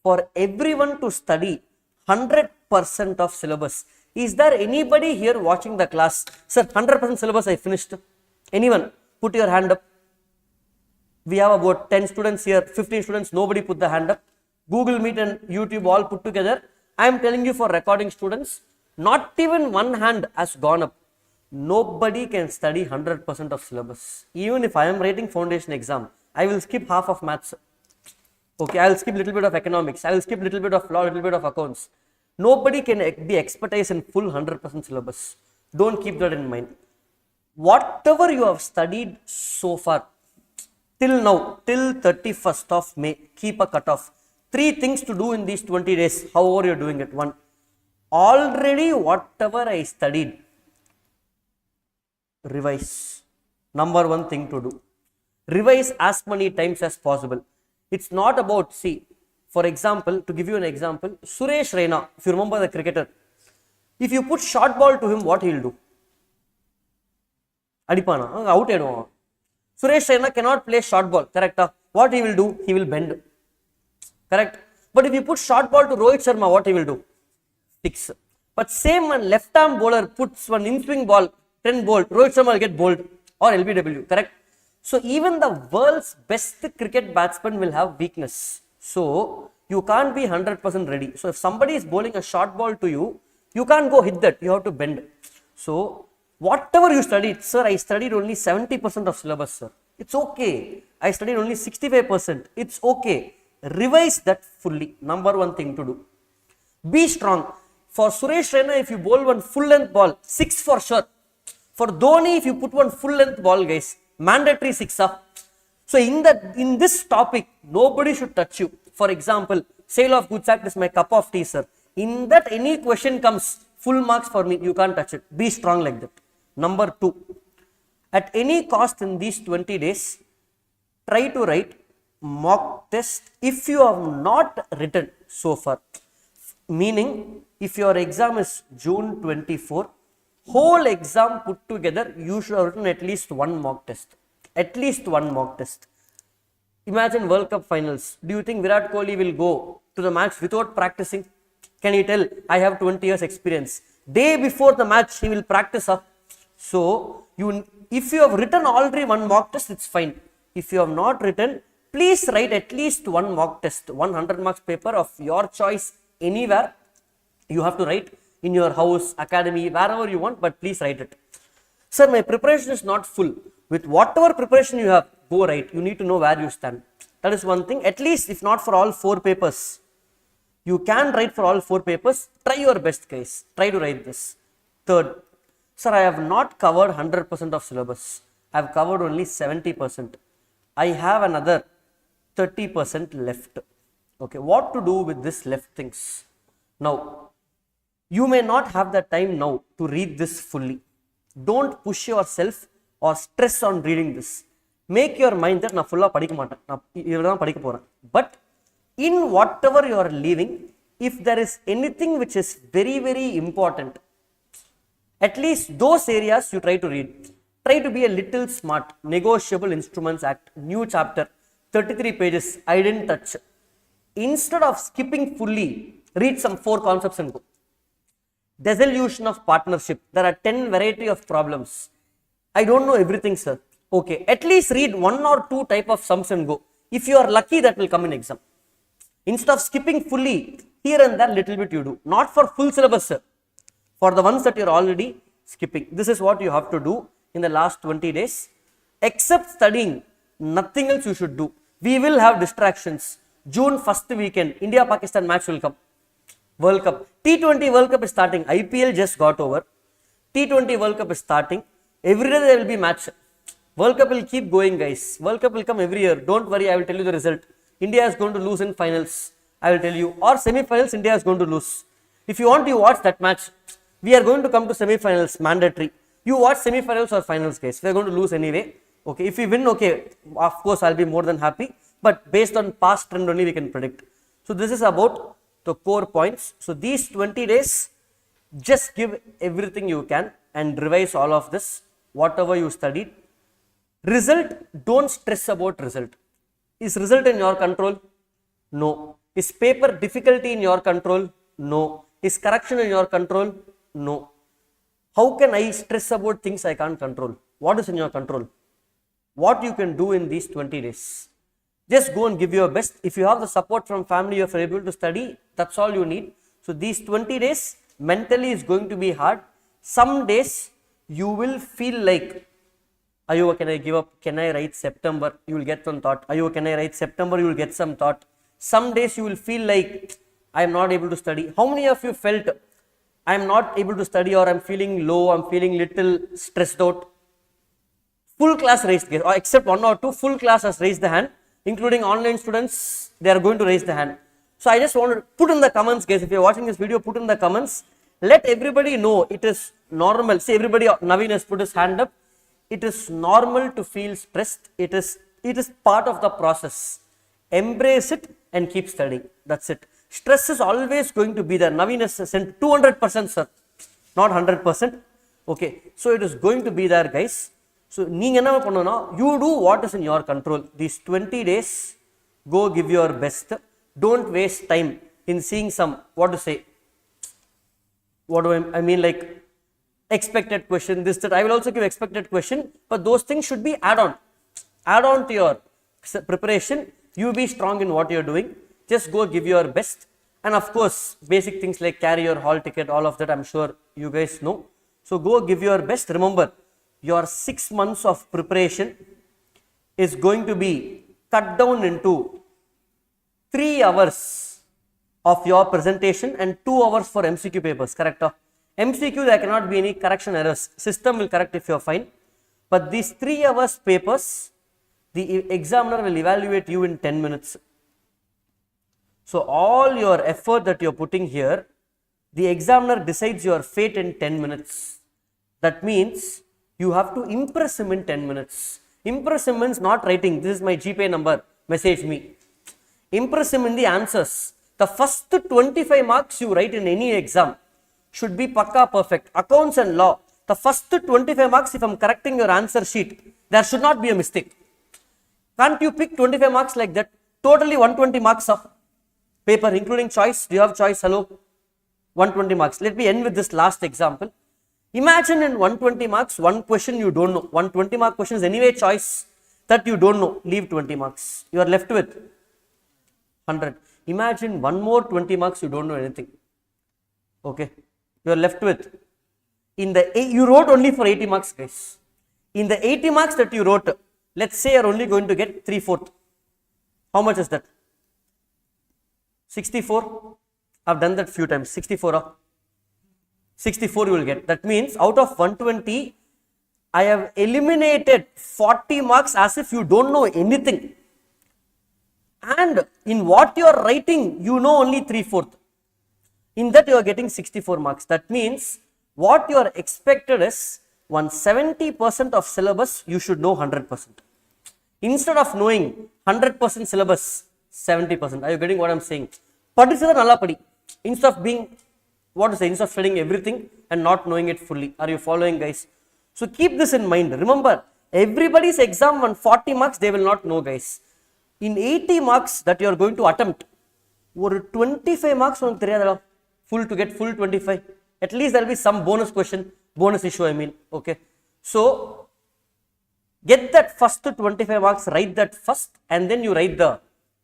for everyone to study 100% of syllabus. Is there anybody here watching the class? Sir, 100% syllabus I finished. Anyone? Put your hand up. We have about 10 students here, 15 students, nobody put the hand up. Google Meet and YouTube all put together. I am telling you, for recording students, not even one hand has gone up. Nobody can study 100% of syllabus. Even if I am writing foundation exam, I will skip half of maths. Okay, I will skip little bit of economics. I will skip little bit of law, little bit of accounts. Nobody can be expertise in full 100% syllabus. Don't keep that in mind. Whatever you have studied so far, till now, till 31st of May, keep a cutoff. 3 things to do in these 20 days, however you are doing it. 1, already whatever I studied, revise. Number 1 thing to do. Revise as many times as possible. It's not about, see, for example, to give you an example, Suresh Raina, if you remember the cricketer, if you put short ball to him, what he will do? Adipana, out. Suresh Raina cannot play short ball, correct? What he will do? He will bend, correct? But if you put short ball to Rohit Sharma, what he will do? 6. But same one left arm bowler puts one in swing ball, 10 bowled, Rohit Sharma will get bowled or LBW, correct? So even the world's best cricket batsman will have weakness. So you can't be 100% ready. So if somebody is bowling a short ball to you, you can't go hit that. You have to bend. So whatever you studied, sir, I studied only 70% of syllabus, sir. It's okay. I studied only 65%. It's okay. Revise that fully. Number 1 thing to do. Be strong. For Suresh Raina, if you bowl one full length ball, 6 for sure. For Dhoni, if you put one full length ball, guys, mandatory sixer. So in this topic, nobody should touch you. For example, Sale of Goods Act is my cup of tea, sir. In that any question comes, full marks for me, you can't touch it. Be strong like that. Number 2, at any cost in these 20 days, try to write mock test if you have not written so far. Meaning, if your exam is June 24, whole exam put together, you should have written at least one mock test. At least one mock test. Imagine World Cup finals. Do you think Virat Kohli will go to the match without practicing? Can he tell, I have 20 years experience? Day before the match, he will practice up. So, if you have written already one mock test, it's fine. If you have not written, please write at least one mock test, 100 marks paper of your choice anywhere. You have to write in your house, academy, wherever you want, but please write it. Sir, my preparation is not full. With whatever preparation you have, go write. You need to know where you stand. That is one thing. At least, if not for all 4 papers, you can write for all 4 papers. Try your best, guys. Try to write this. Third, sir, I have not covered 100% of syllabus. I have covered only 70%. I have another 30% left. Okay, what to do with this left things? Now, you may not have the time now to read this fully. Don't push yourself or stress on reading this. Make your mind that na fulla padikka maatan, na ivadhaan padikka poran. But in whatever you are leaving, if there is anything which is very, very important, at least those areas you try to read. Try to be a little smart. Negotiable Instruments Act, new chapter, 33 pages, I didn't touch. Instead of skipping fully, read some 4 concepts and go. Dissolution of partnership, there are 10 variety of problems. I don't know everything, sir. Okay, at least read 1 or 2 type of sums and go. If you are lucky, that will come in exam. Instead of skipping fully, here and there little bit you do. Not for full syllabus, sir. For the ones that you are already skipping. This is what you have to do in the last 20 days. Except studying, nothing else you should do. We will have distractions. June 1st weekend, India-Pakistan match will come. World Cup. T20 World Cup is starting. IPL just got over. T20 World Cup is starting. Every day there will be match. World Cup will keep going, guys. World Cup will come every year. Don't worry, I will tell you the result. India is going to lose in finals. I will tell you. Or semi-finals, India is going to lose. If you want, you watch that match. We are going to come to semi-finals, mandatory. You watch semi-finals or finals, guys. We are going to lose anyway. Okay, if we win, okay, of course, I'll be more than happy. But based on past trend only, we can predict. So this is about the core points. So these 20 days, just give everything you can and revise all of this, whatever you studied. Result, don't stress about result. Is result in your control? No. Is paper difficulty in your control? No. Is correction in your control? No. How can I stress about things I can't control? What is in your control? What you can do in these 20 days? Just go and give your best. If you have the support from family, if you're able to study, that's all you need. So these 20 days, mentally is going to be hard. Some days, you will feel like, Ayo, can I give up? Can I write September? You will get some thought. Ayo, can I write September? You will get some thought. Some days you will feel like, I am not able to study. How many of you felt, I am not able to study, or I am feeling low, I am feeling little stressed out? Full class raised, or except 1 or 2, full class has raised the hand, including online students, they are going to raise the hand. So I just want to put in the comments, guys, if you are watching this video, put in the comments. Let everybody know it is normal. See, everybody, Naveen has put his hand up. It is normal to feel stressed. It is part of the process. Embrace it and keep studying. That's it. Stress is always going to be there. Naveen has sent 200%, sir, not 100%. Okay, so it is going to be there, guys. So you do what is in your control. These 20 days, go give your best. Don't waste time in seeing some, what to say, what do I mean, like expected question, this, that. I will also give expected question, but those things should be add on to your preparation. You be strong in what you are doing. Just go give your best. And of course, basic things like carry your hall ticket, all of that, I'm sure you guys know. So go give your best. Remember, your 6 months of preparation is going to be cut down into 3 hours of your presentation and 2 hours for MCQ papers, correct? MCQ, there cannot be any correction errors. System will correct if you are fine. But these 3 hours papers, the examiner will evaluate you in 10 minutes. So all your effort that you are putting here, the examiner decides your fate in 10 minutes. That means you have to impress him in 10 minutes. Impress him means not writing, this is my GPay number, message me. Impress him in the answers. The first 25 marks you write in any exam should be pakka perfect. Accounts and law, the first 25 marks, if I am correcting your answer sheet, there should not be a mistake. Can't you pick 25 marks like that? Totally 120 marks of paper, including choice. Do you have choice? Hello? 120 marks. Let me end with this last example. Imagine in 120 marks, one question you don't know. 120 mark question is anyway choice that you don't know. Leave 20 marks. You are left with 100. Imagine one more 20 marks you don't know anything. Okay. You are left with. You wrote only for 80 marks, guys. In the 80 marks that you wrote, let's say you are only going to get 3/4. How much is that? 64. I've done that few times. 64. 64 you will get. That means out of 120, I have eliminated 40 marks as if you don't know anything. And in what you are writing, you know only 3/4. In that you are getting 64 marks. That means what you are expected is 170% of syllabus you should know 100%. Instead of knowing 100% syllabus, 70%. Are you getting what I am saying? Padichatha nalla padi. Instead of being, instead of studying everything and not knowing it fully. Are you following, guys? So keep this in mind. Remember, everybody's exam on 40 marks, they will not know, guys. In 80 marks that you are going to attempt, or 25 marks full to get full 25. At least there will be some bonus question, bonus issue, I mean. Okay. So get that first 25 marks, write that first, and then you write the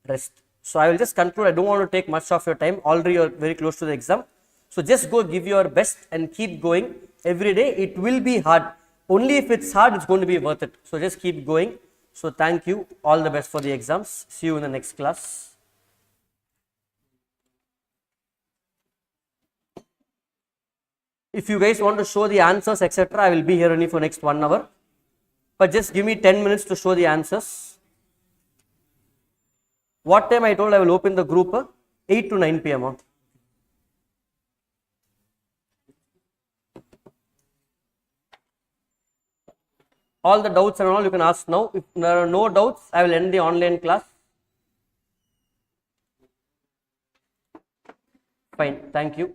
rest. So I will just conclude. I don't want to take much of your time. Already you are very close to the exam. So just go give your best and keep going every day. It will be hard. Only if it's hard, it's going to be worth it. So just keep going. So thank you. All the best for the exams. See you in the next class. If you guys want to show the answers, etc., I will be here only for next 1 hour. But just give me 10 minutes to show the answers. What time I told I will open the group? 8 to 9 p.m. All the doubts and all you can ask now. If there are no doubts, I will end the online class. Fine. Thank you.